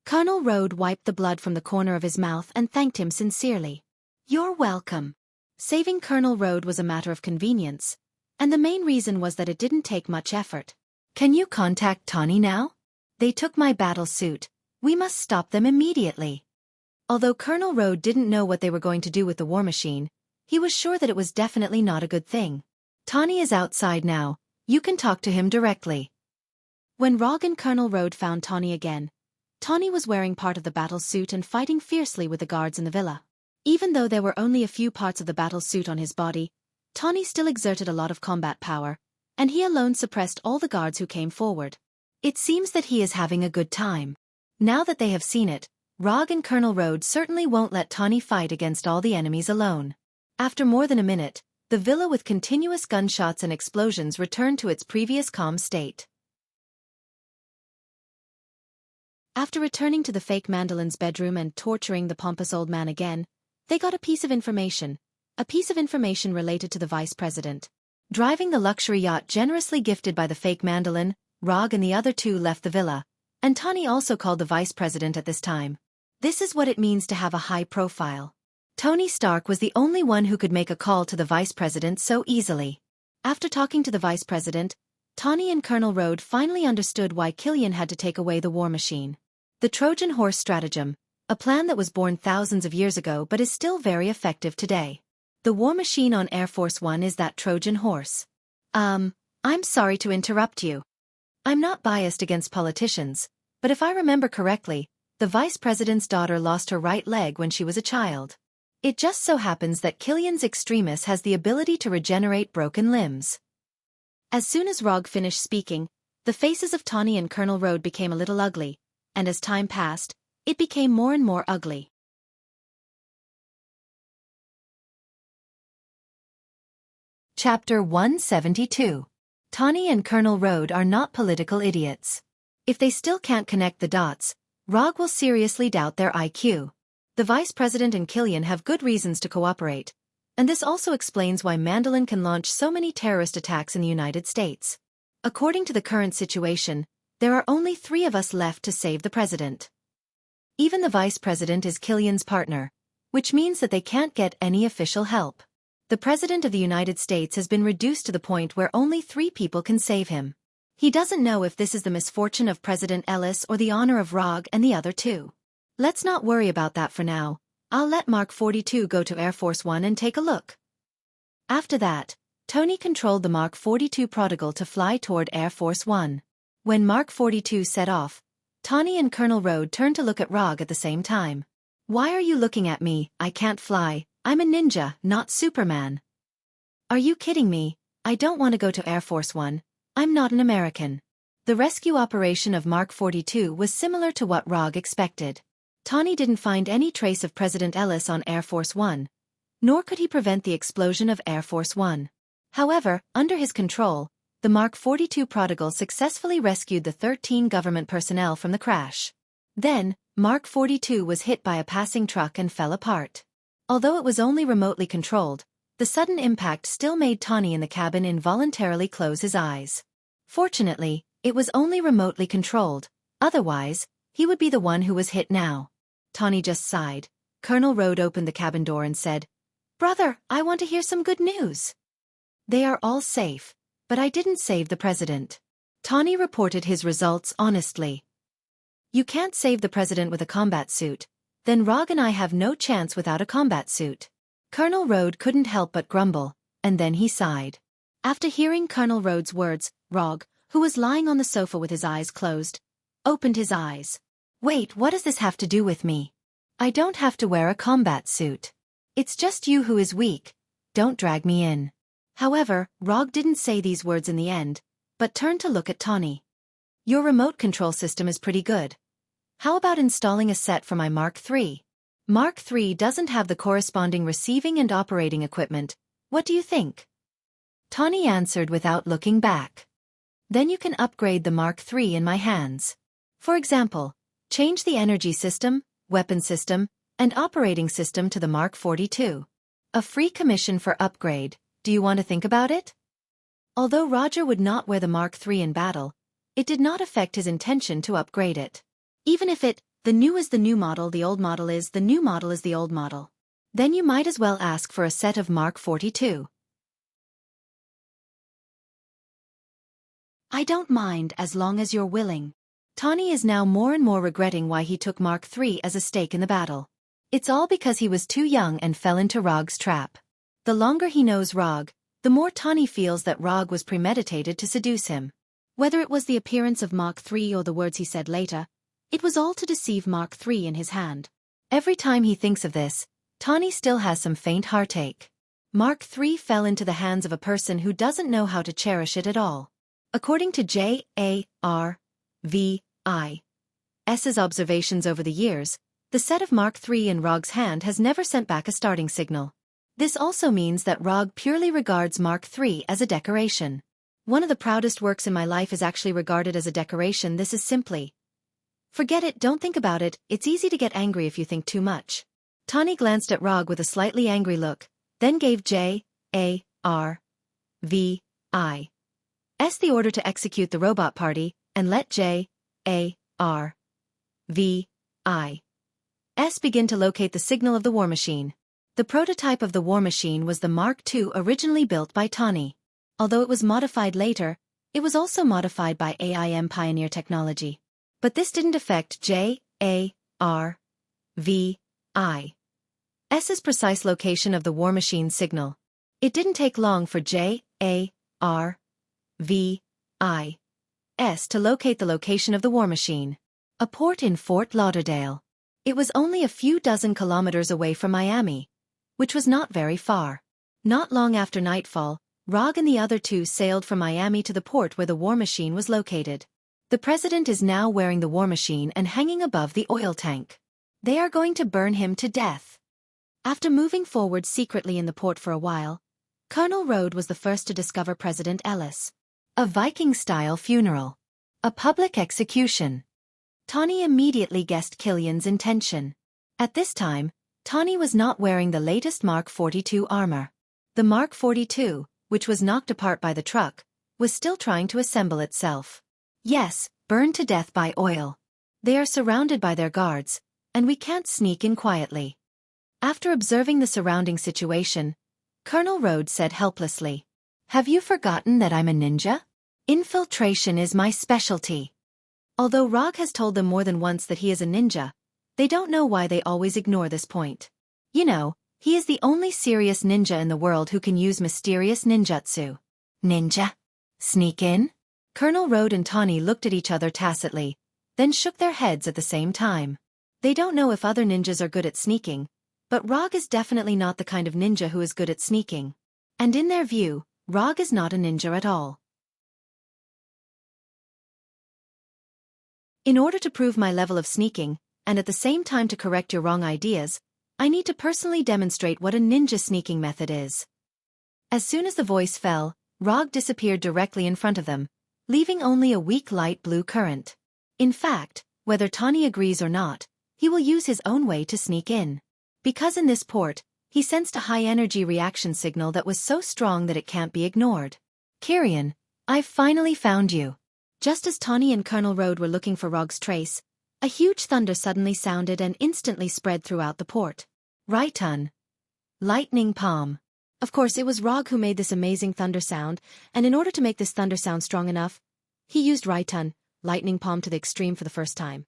Colonel Road wiped the blood from the corner of his mouth and thanked him sincerely. You're welcome. Saving Colonel Road was a matter of convenience, and the main reason was that it didn't take much effort. Can you contact Tawny now? They took my battle suit. We must stop them immediately. Although Colonel Road didn't know what they were going to do with the war machine, he was sure that it was definitely not a good thing. Tawny is outside now. You can talk to him directly. When Rog and Colonel Road found Tawny again, Tawny was wearing part of the battle suit and fighting fiercely with the guards in the villa. Even though there were only a few parts of the battle suit on his body, Tawny still exerted a lot of combat power, and he alone suppressed all the guards who came forward. It seems that he is having a good time. Now that they have seen it, Rog and Colonel Road certainly won't let Tawny fight against all the enemies alone. After more than a minute, the villa with continuous gunshots and explosions returned to its previous calm state. After returning to the fake Mandalin's bedroom and torturing the pompous old man again, they got a piece of information related to the vice president. Driving the luxury yacht generously gifted by the fake Mandalin, Rog and the other two left the villa, and Tawny also called the vice president at this time. This is what it means to have a high profile. Tony Stark was the only one who could make a call to the vice president so easily. After talking to the vice president, Tawny and Colonel Road finally understood why Killian had to take away the war machine. The Trojan horse stratagem, a plan that was born thousands of years ago but is still very effective today. The war machine on Air Force One is that Trojan horse. I'm sorry to interrupt you. I'm not biased against politicians, but if I remember correctly, the vice president's daughter lost her right leg when she was a child. It just so happens that Killian's Extremis has the ability to regenerate broken limbs. As soon as Rog finished speaking, the faces of Tawny and Colonel Road became a little ugly, and as time passed, it became more and more ugly. Chapter 172. Tawny and Colonel Road are not political idiots. If they still can't connect the dots, Rog will seriously doubt their IQ. The Vice President and Killian have good reasons to cooperate, and this also explains why Mandalin can launch so many terrorist attacks in the United States. According to the current situation, there are only 3 of us left to save the President. Even the Vice President is Killian's partner, which means that they can't get any official help. The President of the United States has been reduced to the point where only 3 people can save him. He doesn't know if this is the misfortune of President Ellis or the honor of Rog and the other 2. Let's not worry about that for now. I'll let Mark 42 go to Air Force One and take a look. After that, Tony controlled the Mark 42 Prodigal to fly toward Air Force One. When Mark 42 set off, Tawny and Colonel Road turned to look at Rog at the same time. Why are you looking at me? I can't fly. I'm a ninja, not Superman. Are you kidding me? I don't want to go to Air Force One. I'm not an American. The rescue operation of Mark 42 was similar to what Rog expected. Tawny didn't find any trace of President Ellis on Air Force One, nor could he prevent the explosion of Air Force One. However, under his control, the Mark 42 Prodigal successfully rescued the 13 government personnel from the crash. Then, Mark 42 was hit by a passing truck and fell apart. Although it was only remotely controlled, the sudden impact still made Tawny in the cabin involuntarily close his eyes. Fortunately, it was only remotely controlled, otherwise, he would be the one who was hit now. Tawny just sighed. Colonel Road opened the cabin door and said, "Brother, I want to hear some good news." "They are all safe, but I didn't save the President." Tawny reported his results honestly. "You can't save the President with a combat suit. Then Rog and I have no chance without a combat suit." Colonel Road couldn't help but grumble, and then he sighed. After hearing Colonel Road's words, Rog, who was lying on the sofa with his eyes closed, opened his eyes. "Wait, what does this have to do with me? I don't have to wear a combat suit. It's just you who is weak. Don't drag me in." However, Rog didn't say these words in the end, but turned to look at Tawny. "Your remote control system is pretty good. How about installing a set for my Mark III? Mark III doesn't have the corresponding receiving and operating equipment. What do you think?" Tawny answered without looking back. "Then you can upgrade the Mark III in my hands. For example, change the energy system, weapon system, and operating system to the Mark 42. A free commission for upgrade. Do you want to think about it?" Although Roger would not wear the Mark III in battle, it did not affect his intention to upgrade it. Even if the new is the new model, the old model is the new model is the old model. Then you might as well ask for a set of Mark 42. "I don't mind as long as you're willing." Tawny is now more and more regretting why he took Mark III as a stake in the battle. It's all because he was too young and fell into Rog's trap. The longer he knows Rog, the more Tawny feels that Rog was premeditated to seduce him. Whether it was the appearance of Mark III or the words he said later, It was all to deceive Mark III in his hand. Every time he thinks of this, Tawny still has some faint heartache. Mark III fell into the hands of a person who doesn't know how to cherish it at all. According to J.A.R.V.I.'s observations over the years, the set of Mark III in Rog's hand has never sent back a starting signal. This also means that Rog purely regards Mark III as a decoration. One of the proudest works in my life is actually regarded as a decoration. This is simply. Forget it, don't think about it, it's easy to get angry if you think too much. Tawny glanced at Rog with a slightly angry look, then gave J.A.R.V.I.'s the order to execute the robot party, and let J.A.R.V.I.'s begin to locate the signal of the war machine. The prototype of the war machine was the Mark II originally built by Tawny. Although it was modified later, it was also modified by AIM Pioneer technology. But this didn't affect J.A.R.V.I.'s precise location of the war machine signal. It didn't take long for J.A.R.V.I.'s to locate the location of the war machine. A port in Fort Lauderdale. It was only a few dozen kilometers away from Miami, which was not very far. Not long after nightfall, Rog and the other two sailed from Miami to the port where the war machine was located. The president is now wearing the war machine and hanging above the oil tank. They are going to burn him to death. After moving forward secretly in the port for a while, Colonel Road was the first to discover President Ellis. A Viking-style funeral. A public execution. Tawny immediately guessed Killian's intention. At this time, Tawny was not wearing the latest Mark 42 armor. The Mark 42, which was knocked apart by the truck, was still trying to assemble itself. Yes, burned to death by oil. They are surrounded by their guards, and we can't sneak in quietly. After observing the surrounding situation, Colonel Road said helplessly, "Have you forgotten that I'm a ninja? Infiltration is my specialty." Although Rog has told them more than once that he is a ninja, they don't know why they always ignore this point. You know, he is the only serious ninja in the world who can use mysterious ninjutsu. Ninja? Sneak in? Colonel Road and Tawny looked at each other tacitly, then shook their heads at the same time. They don't know if other ninjas are good at sneaking, but Rog is definitely not the kind of ninja who is good at sneaking. And in their view, Rog is not a ninja at all. In order to prove my level of sneaking, and at the same time to correct your wrong ideas, I need to personally demonstrate what a ninja sneaking method is. As soon as the voice fell, Rog disappeared directly in front of them, leaving only a weak light blue current. In fact, whether Tawny agrees or not, he will use his own way to sneak in. Because in this port, he sensed a high-energy reaction signal that was so strong that it can't be ignored. Kyrian, I've finally found you. Just as Tawny and Colonel Road were looking for Rog's trace, a huge thunder suddenly sounded and instantly spread throughout the port. Raiton. Lightning palm. Of course, it was Rog who made this amazing thunder sound, and in order to make this thunder sound strong enough, he used Raiton, lightning palm to the extreme for the first time.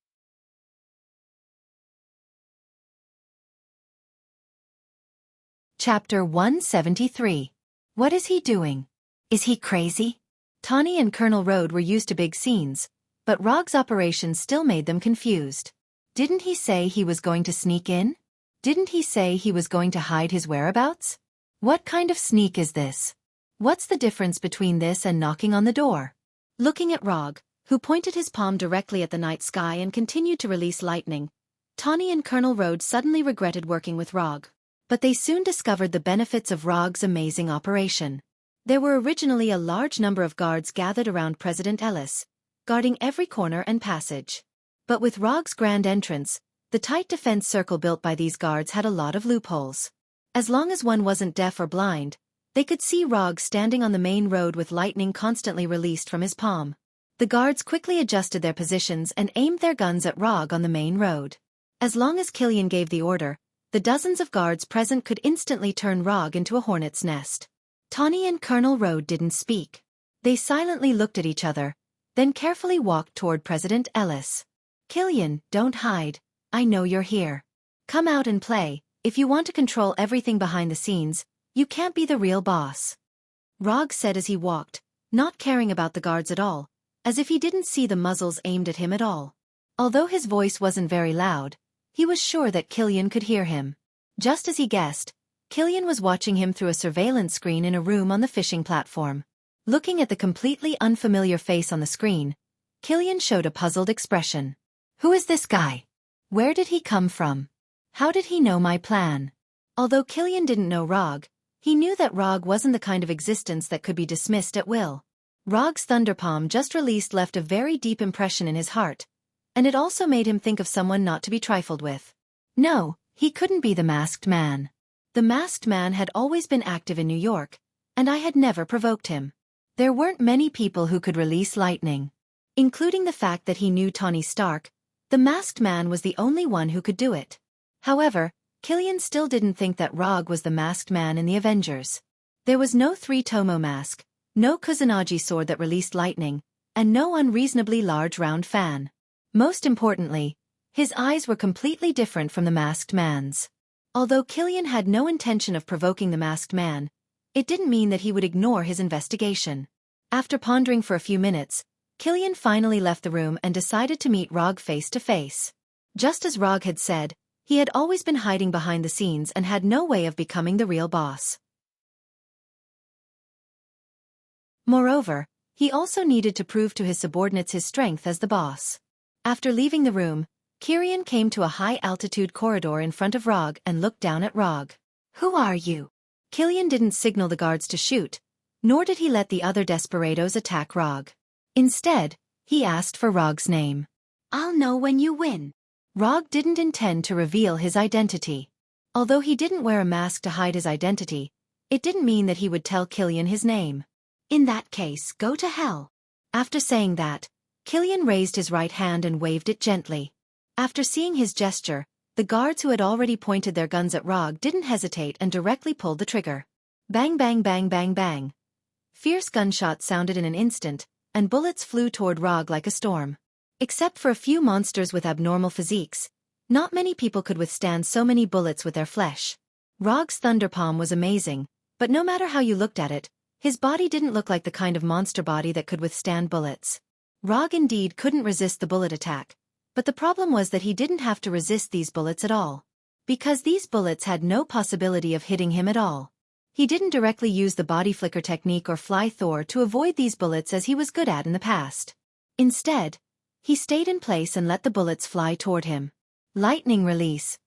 Chapter 173. What is he doing? Is he crazy? Tawny and Colonel Road were used to big scenes, but Rog's operation still made them confused. Didn't he say he was going to sneak in? Didn't he say he was going to hide his whereabouts? What kind of sneak is this? What's the difference between this and knocking on the door? Looking at Rog, who pointed his palm directly at the night sky and continued to release lightning, Tawny and Colonel Road suddenly regretted working with Rog. But they soon discovered the benefits of Rog's amazing operation. There were originally a large number of guards gathered around President Ellis, guarding every corner and passage. But with Rog's grand entrance, the tight defense circle built by these guards had a lot of loopholes. As long as one wasn't deaf or blind, they could see Rog standing on the main road with lightning constantly released from his palm. The guards quickly adjusted their positions and aimed their guns at Rog on the main road. As long as Killian gave the order, the dozens of guards present could instantly turn Rog into a hornet's nest. Tawny and Colonel Road didn't speak. They silently looked at each other, then carefully walked toward President Ellis. Killian, don't hide. I know you're here. Come out and play. If you want to control everything behind the scenes, you can't be the real boss. Rog said as he walked, not caring about the guards at all, as if he didn't see the muzzles aimed at him at all. Although his voice wasn't very loud, he was sure that Killian could hear him. Just as he guessed, Killian was watching him through a surveillance screen in a room on the fishing platform. Looking at the completely unfamiliar face on the screen, Killian showed a puzzled expression. Who is this guy? Where did he come from? How did he know my plan? Although Killian didn't know Rog, he knew that Rog wasn't the kind of existence that could be dismissed at will. Rog's thunderpalm just released left a very deep impression in his heart, and it also made him think of someone not to be trifled with. No, he couldn't be the masked man. The masked man had always been active in New York, and I had never provoked him. There weren't many people who could release lightning. Including the fact that he knew Tony Stark, the masked man was the only one who could do it. However, Killian still didn't think that Rog was the masked man in the Avengers. There was no three-tomo mask, no Kusanagi sword that released lightning, and no unreasonably large round fan. Most importantly, his eyes were completely different from the masked man's. Although Killian had no intention of provoking the masked man, it didn't mean that he would ignore his investigation. After pondering for a few minutes, Killian finally left the room and decided to meet Rog face to face. Just as Rog had said, he had always been hiding behind the scenes and had no way of becoming the real boss. Moreover, he also needed to prove to his subordinates his strength as the boss. After leaving the room, Killian came to a high-altitude corridor in front of Rog and looked down at Rog. Who are you? Killian didn't signal the guards to shoot, nor did he let the other desperados attack Rog. Instead, he asked for Rog's name. I'll know when you win. Rog didn't intend to reveal his identity. Although he didn't wear a mask to hide his identity, it didn't mean that he would tell Killian his name. In that case, go to hell. After saying that, Killian raised his right hand and waved it gently. After seeing his gesture, the guards who had already pointed their guns at Rog didn't hesitate and directly pulled the trigger. Bang bang bang bang bang. Fierce gunshots sounded in an instant, and bullets flew toward Rog like a storm. Except for a few monsters with abnormal physiques, not many people could withstand so many bullets with their flesh. Rog's thunderpalm was amazing, but no matter how you looked at it, his body didn't look like the kind of monster body that could withstand bullets. Rog indeed couldn't resist the bullet attack, but the problem was that he didn't have to resist these bullets at all. Because these bullets had no possibility of hitting him at all. He didn't directly use the body flicker technique or fly Thor to avoid these bullets as he was good at in the past. Instead, he stayed in place and let the bullets fly toward him. Lightning release.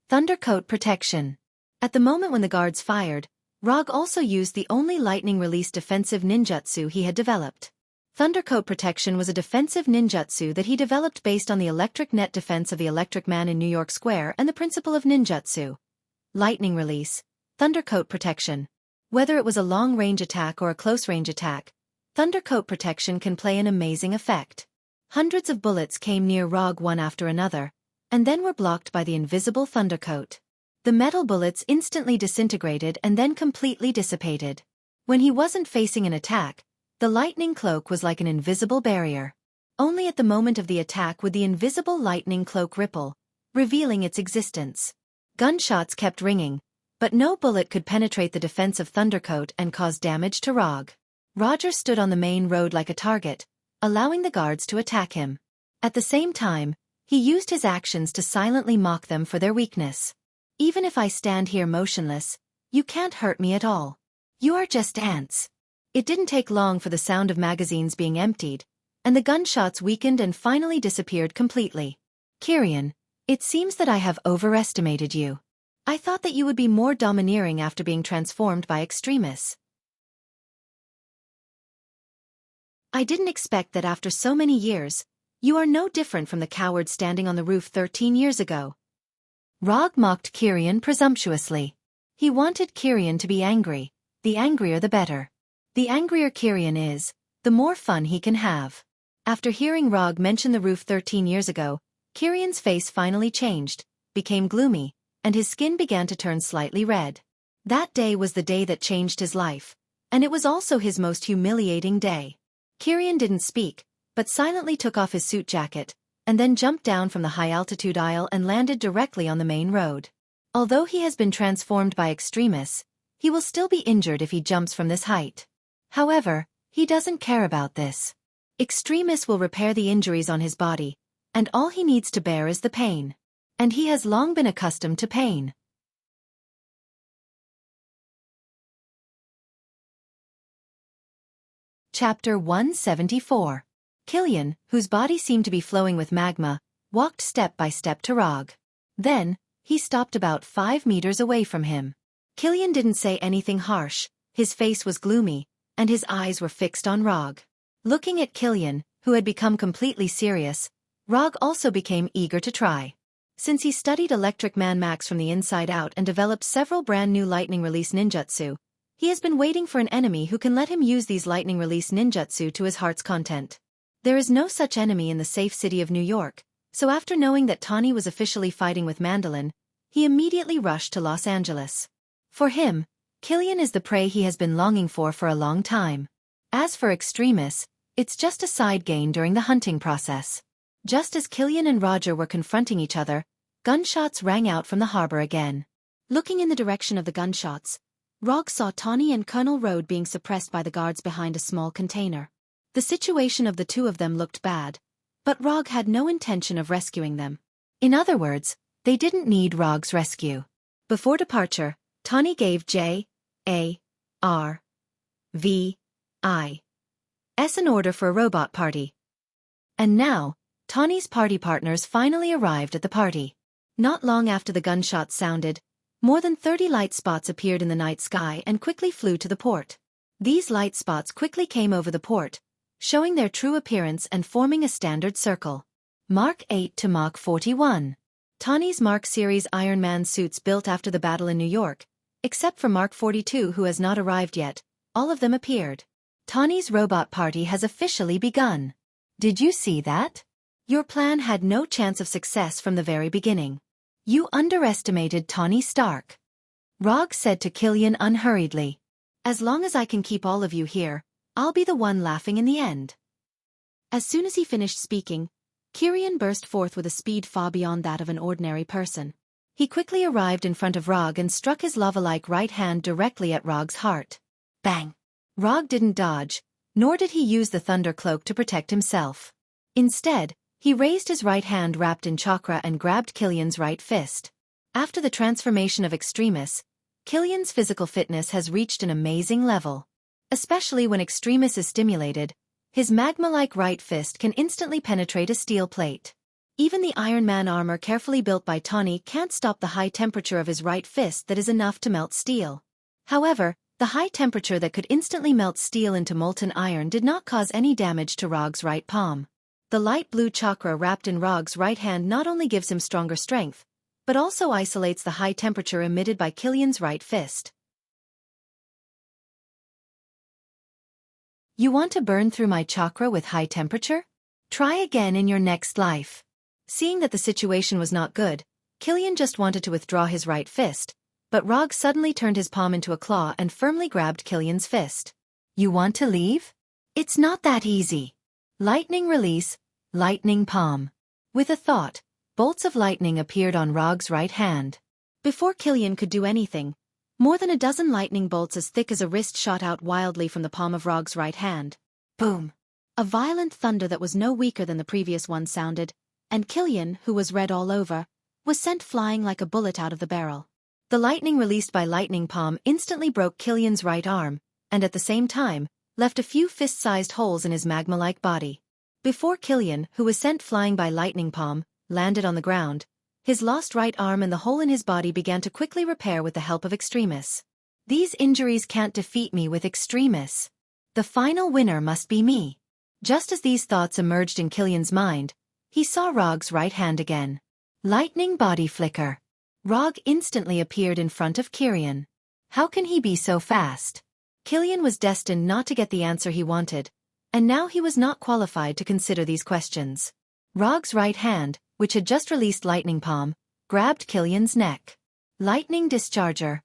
Thundercoat protection. At the moment when the guards fired, Rog also used the only lightning release defensive ninjutsu he had developed. Thundercoat protection was a defensive ninjutsu that he developed based on the electric net defense of the Electric Man in New York Square and the principle of ninjutsu. Lightning release. Thundercoat protection. Whether it was a long-range attack or a close-range attack, Thundercoat protection can play an amazing effect. Hundreds of bullets came near Rog one after another, and then were blocked by the invisible Thundercoat. The metal bullets instantly disintegrated and then completely dissipated. When he wasn't facing an attack, the lightning cloak was like an invisible barrier. Only at the moment of the attack would the invisible lightning cloak ripple, revealing its existence. Gunshots kept ringing, but no bullet could penetrate the defense of Thundercoat and cause damage to Rog. Roger stood on the main road like a target, allowing the guards to attack him. At the same time, he used his actions to silently mock them for their weakness. Even if I stand here motionless, you can't hurt me at all. You are just ants. It didn't take long for the sound of magazines being emptied, and the gunshots weakened and finally disappeared completely. Killian, it seems that I have overestimated you. I thought that you would be more domineering after being transformed by extremists. I didn't expect that after so many years, you are no different from the coward standing on the roof 13 years ago. Rog mocked Killian presumptuously. He wanted Killian to be angry, the angrier the better. The angrier Killian is, the more fun he can have. After hearing Rog mention the roof 13 years ago, Killian's face finally changed, became gloomy, and his skin began to turn slightly red. That day was the day that changed his life, and it was also his most humiliating day. Killian didn't speak, but silently took off his suit jacket, and then jumped down from the high-altitude aisle and landed directly on the main road. Although he has been transformed by extremists, he will still be injured if he jumps from this height. However, he doesn't care about this. Extremists will repair the injuries on his body, and all he needs to bear is the pain. And he has long been accustomed to pain. Chapter 174. Killian, whose body seemed to be flowing with magma, walked step by step to Rog. Then, he stopped about 5 meters away from him. Killian didn't say anything harsh, his face was gloomy, and his eyes were fixed on Rog. Looking at Killian, who had become completely serious, Rog also became eager to try. Since he studied Electric Man Max from the inside out and developed several brand new lightning release ninjutsu, he has been waiting for an enemy who can let him use these lightning release ninjutsu to his heart's content. There is no such enemy in the safe city of New York, so after knowing that Tawny was officially fighting with Mandolin, he immediately rushed to Los Angeles. For him, Killian is the prey he has been longing for a long time. As for Extremis, it's just a side gain during the hunting process. Just as Killian and Roger were confronting each other, gunshots rang out from the harbor again. Looking in the direction of the gunshots, Rog saw Tawny and Colonel Road being suppressed by the guards behind a small container. The situation of the two of them looked bad, but Rog had no intention of rescuing them. In other words, they didn't need Rog's rescue. Before departure, Tawny gave J.A.R.V.I.S. an order for a robot party. And now, Tawny's party partners finally arrived at the party. Not long after the gunshots sounded, more than 30 light spots appeared in the night sky and quickly flew to the port. These light spots quickly came over the port, showing their true appearance and forming a standard circle. Mark 8 to Mach 41. Tawny's Mark series Iron Man suits built after the battle in New York, except for Mark 42 who has not arrived yet, all of them appeared. Tawny's robot party has officially begun. Did you see that? Your plan had no chance of success from the very beginning. You underestimated Tawny Stark. Rog said to Killian unhurriedly. As long as I can keep all of you here, I'll be the one laughing in the end. As soon as he finished speaking, Killian burst forth with a speed far beyond that of an ordinary person. He quickly arrived in front of Rog and struck his lava-like right hand directly at Rog's heart. Bang! Rog didn't dodge, nor did he use the thunder cloak to protect himself. Instead, he raised his right hand wrapped in chakra and grabbed Killian's right fist. After the transformation of Extremis, Killian's physical fitness has reached an amazing level. Especially when Extremis is stimulated, his magma-like right fist can instantly penetrate a steel plate. Even the Iron Man armor carefully built by Tawny can't stop the high temperature of his right fist that is enough to melt steel. However, the high temperature that could instantly melt steel into molten iron did not cause any damage to Rog's right palm. The light blue chakra wrapped in Rog's right hand not only gives him stronger strength, but also isolates the high temperature emitted by Killian's right fist. You want to burn through my chakra with high temperature? Try again in your next life. Seeing that the situation was not good, Killian just wanted to withdraw his right fist, but Rog suddenly turned his palm into a claw and firmly grabbed Killian's fist. You want to leave? It's not that easy. Lightning release, lightning palm. With a thought, bolts of lightning appeared on Rog's right hand. Before Killian could do anything, more than a dozen lightning bolts as thick as a wrist shot out wildly from the palm of Rog's right hand. Boom! A violent thunder that was no weaker than the previous one sounded, and Killian, who was red all over, was sent flying like a bullet out of the barrel. The lightning released by lightning palm instantly broke Killian's right arm, and at the same time, left a few fist-sized holes in his magma-like body. Before Killian, who was sent flying by lightning palm, landed on the ground, his lost right arm and the hole in his body began to quickly repair with the help of Extremis. These injuries can't defeat me with Extremis. The final winner must be me. Just as these thoughts emerged in Killian's mind, he saw Rog's right hand again. Lightning body flicker. Rog instantly appeared in front of Killian. How can he be so fast? Killian was destined not to get the answer he wanted, and now he was not qualified to consider these questions. Rog's right hand, which had just released lightning palm, grabbed Killian's neck. Lightning discharger.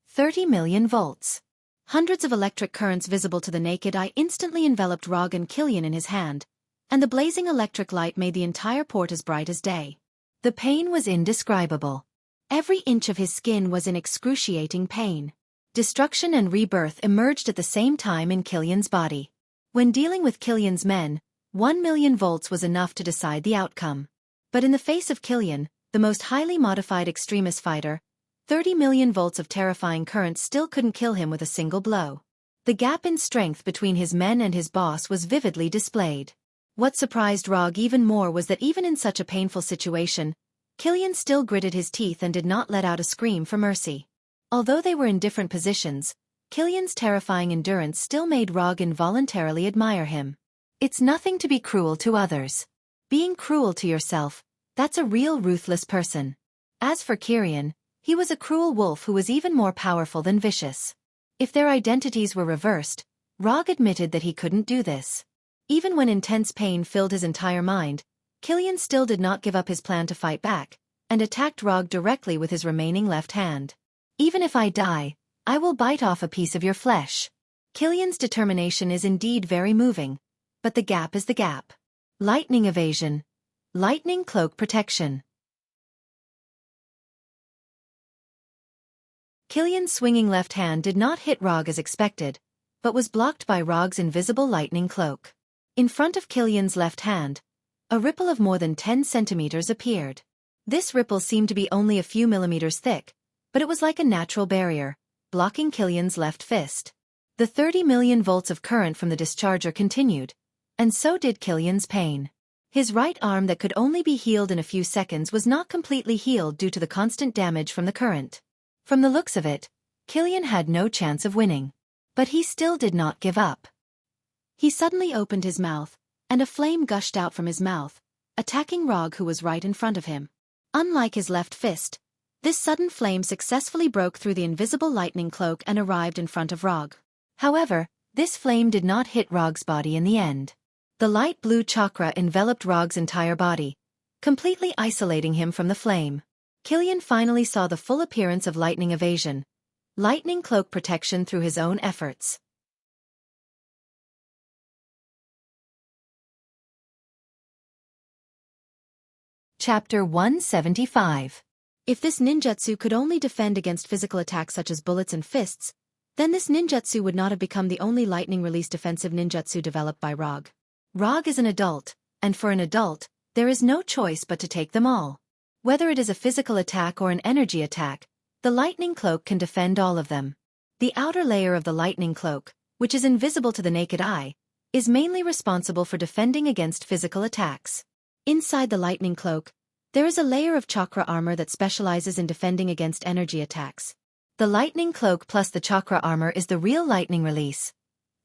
30 million volts. Hundreds of electric currents visible to the naked eye instantly enveloped Rog and Killian in his hand, and the blazing electric light made the entire port as bright as day. The pain was indescribable. Every inch of his skin was in excruciating pain. Destruction and rebirth emerged at the same time in Killian's body. When dealing with Killian's men, 1,000,000 volts was enough to decide the outcome. But in the face of Killian, the most highly modified extremist fighter, 30 million volts of terrifying current still couldn't kill him with a single blow. The gap in strength between his men and his boss was vividly displayed. What surprised Rog even more was that even in such a painful situation, Killian still gritted his teeth and did not let out a scream for mercy. Although they were in different positions, Killian's terrifying endurance still made Rog involuntarily admire him. It's nothing to be cruel to others. Being cruel to yourself, that's a real ruthless person. As for Killian, he was a cruel wolf who was even more powerful than vicious. If their identities were reversed, Rog admitted that he couldn't do this. Even when intense pain filled his entire mind, Killian still did not give up his plan to fight back, and attacked Rog directly with his remaining left hand. Even if I die, I will bite off a piece of your flesh. Killian's determination is indeed very moving, but the gap is the gap. Lightning evasion. Lightning cloak protection. Killian's swinging left hand did not hit Rog as expected, but was blocked by Rog's invisible lightning cloak. In front of Killian's left hand, a ripple of more than 10 centimeters appeared. This ripple seemed to be only a few millimeters thick, but it was like a natural barrier, blocking Killian's left fist. The 30 million volts of current from the discharger continued, and so did Killian's pain. His right arm that could only be healed in a few seconds was not completely healed due to the constant damage from the current. From the looks of it, Killian had no chance of winning. But he still did not give up. He suddenly opened his mouth, and a flame gushed out from his mouth, attacking Rog who was right in front of him. Unlike his left fist, this sudden flame successfully broke through the invisible lightning cloak and arrived in front of Rog. However, this flame did not hit Rog's body in the end. The light blue chakra enveloped Rog's entire body, completely isolating him from the flame. Killian finally saw the full appearance of lightning evasion, lightning cloak protection through his own efforts. Chapter 175. If this ninjutsu could only defend against physical attacks such as bullets and fists, then this ninjutsu would not have become the only lightning-release defensive ninjutsu developed by Rog. Rog is an adult, and for an adult, there is no choice but to take them all. Whether it is a physical attack or an energy attack, the lightning cloak can defend all of them. The outer layer of the lightning cloak, which is invisible to the naked eye, is mainly responsible for defending against physical attacks. Inside the lightning cloak, there is a layer of chakra armor that specializes in defending against energy attacks. The lightning cloak plus the chakra armor is the real lightning release.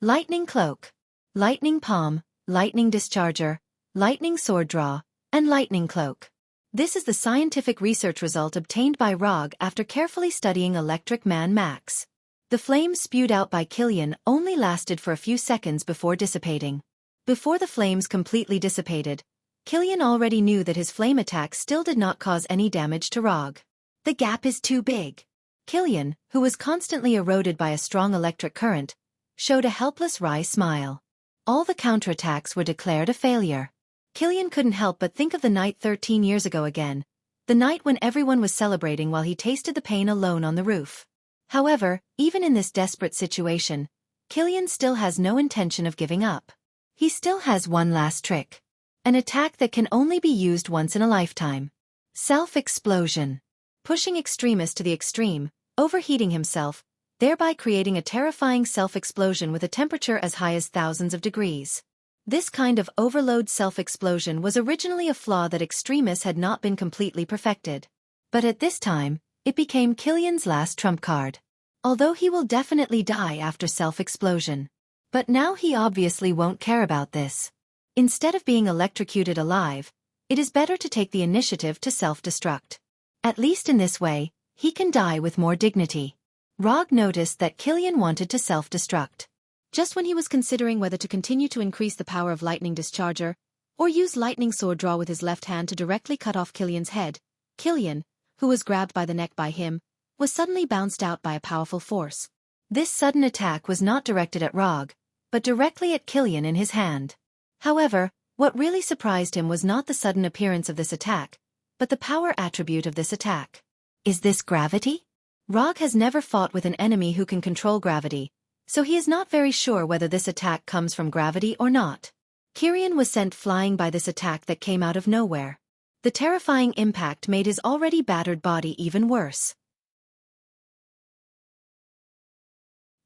Lightning cloak, lightning palm, lightning discharger, lightning sword draw, and lightning cloak. This is the scientific research result obtained by Rog after carefully studying Electric Man Max. The flames spewed out by Killian only lasted for a few seconds before dissipating. Before the flames completely dissipated, Killian already knew that his flame attack still did not cause any damage to Rog. The gap is too big. Killian, who was constantly eroded by a strong electric current, showed a helpless wry smile. All the counterattacks were declared a failure. Killian couldn't help but think of the night 13 years ago again, the night when everyone was celebrating while he tasted the pain alone on the roof. However, even in this desperate situation, Killian still has no intention of giving up. He still has one last trick. An attack that can only be used once in a lifetime. Self-explosion. Pushing extremist to the extreme, overheating himself, thereby creating a terrifying self-explosion with a temperature as high as thousands of degrees. This kind of overload self-explosion was originally a flaw that extremists had not been completely perfected. But at this time, it became Killian's last trump card. Although he will definitely die after self-explosion. But now he obviously won't care about this. Instead of being electrocuted alive, it is better to take the initiative to self-destruct. At least in this way, he can die with more dignity. Rog noticed that Killian wanted to self-destruct. Just when he was considering whether to continue to increase the power of lightning discharger, or use lightning sword draw with his left hand to directly cut off Killian's head, Killian, who was grabbed by the neck by him, was suddenly bounced out by a powerful force. This sudden attack was not directed at Rog, but directly at Killian in his hand. However, what really surprised him was not the sudden appearance of this attack, but the power attribute of this attack. Is this gravity? Rog has never fought with an enemy who can control gravity, so he is not very sure whether this attack comes from gravity or not. Kirian was sent flying by this attack that came out of nowhere. The terrifying impact made his already battered body even worse.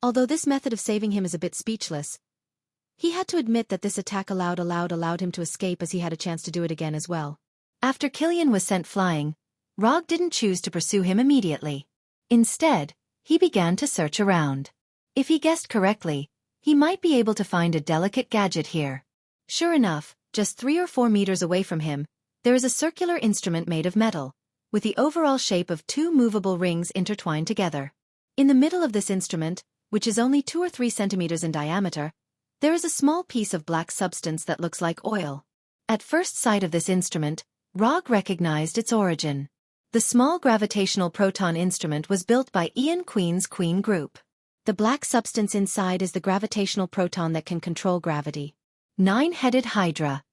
Although this method of saving him is a bit speechless, he had to admit that this attack allowed him to escape, as he had a chance to do it again as well. After Kilian was sent flying, Rog didn't choose to pursue him immediately. Instead, he began to search around. If he guessed correctly, he might be able to find a delicate gadget here. Sure enough, just 3 or 4 meters away from him, there is a circular instrument made of metal, with the overall shape of 2 movable rings intertwined together. In the middle of this instrument, which is only 2 or 3 centimeters in diameter, there is a small piece of black substance that looks like oil. At first sight of this instrument, Rog recognized its origin. The small gravitational proton instrument was built by Ian Queen's Queen Group. The black substance inside is the gravitational proton that can control gravity. 9-headed Hydra.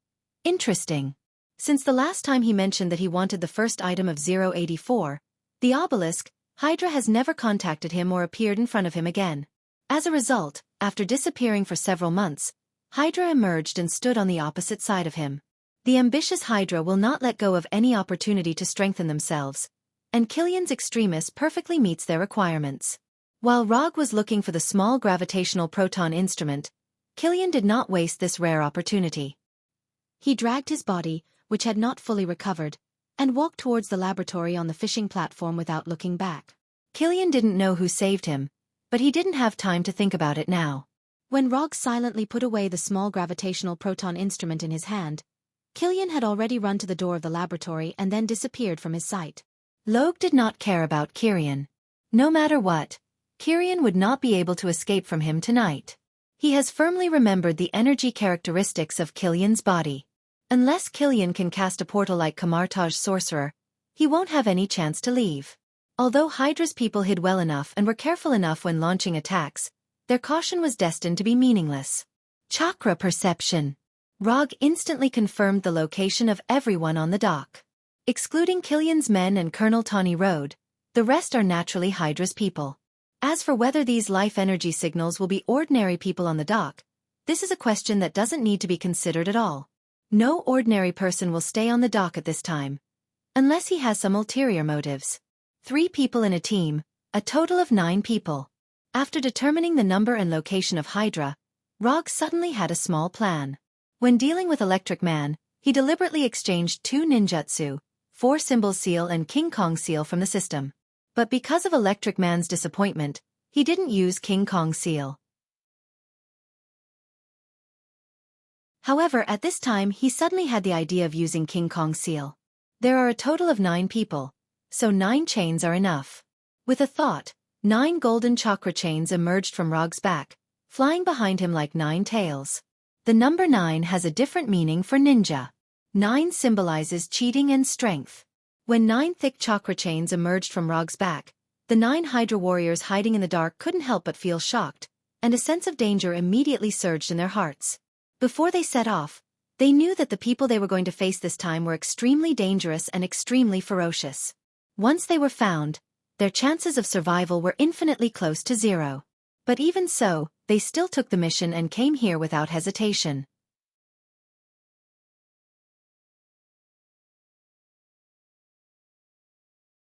Interesting. Since the last time he mentioned that he wanted the first item of 084, the obelisk, Hydra has never contacted him or appeared in front of him again. As a result, after disappearing for several months, Hydra emerged and stood on the opposite side of him. The ambitious Hydra will not let go of any opportunity to strengthen themselves, and Kilian's Extremis perfectly meets their requirements. While Rog was looking for the small gravitational proton instrument, Kilian did not waste this rare opportunity. He dragged his body, which had not fully recovered, and walked towards the laboratory on the fishing platform without looking back. Kilian didn't know who saved him, but he didn't have time to think about it now. When Rog silently put away the small gravitational proton instrument in his hand, Kilian had already run to the door of the laboratory and then disappeared from his sight. Logue did not care about Kirian. No matter what, Kirian would not be able to escape from him tonight. He has firmly remembered the energy characteristics of Kilian's body. Unless Kilian can cast a portal like Kamartaj's sorcerer, he won't have any chance to leave. Although Hydra's people hid well enough and were careful enough when launching attacks, their caution was destined to be meaningless. Chakra perception. Rog instantly confirmed the location of everyone on the dock. Excluding Kilian's men and Colonel Tawny Road, the rest are naturally Hydra's people. As for whether these life energy signals will be ordinary people on the dock, this is a question that doesn't need to be considered at all. No ordinary person will stay on the dock at this time, unless he has some ulterior motives. 3 people in a team, a total of 9 people. After determining the number and location of Hydra, Rog suddenly had a small plan. When dealing with Electric Man, he deliberately exchanged 2 ninjutsu, 4 Symbol Seal and King Kong Seal from the system. But because of Electric Man's disappointment, he didn't use King Kong Seal. However, at this time he suddenly had the idea of using King Kong Seal. There are a total of 9 people, so 9 chains are enough. With a thought, 9 golden chakra chains emerged from Rog's back, flying behind him like 9 tails. The number 9 has a different meaning for ninja. 9 symbolizes cheating and strength. When 9 thick chakra chains emerged from Rog's back, the 9 Hydra warriors hiding in the dark couldn't help but feel shocked, and a sense of danger immediately surged in their hearts. Before they set off, they knew that the people they were going to face this time were extremely dangerous and extremely ferocious. Once they were found, their chances of survival were infinitely close to 0. But even so, they still took the mission and came here without hesitation.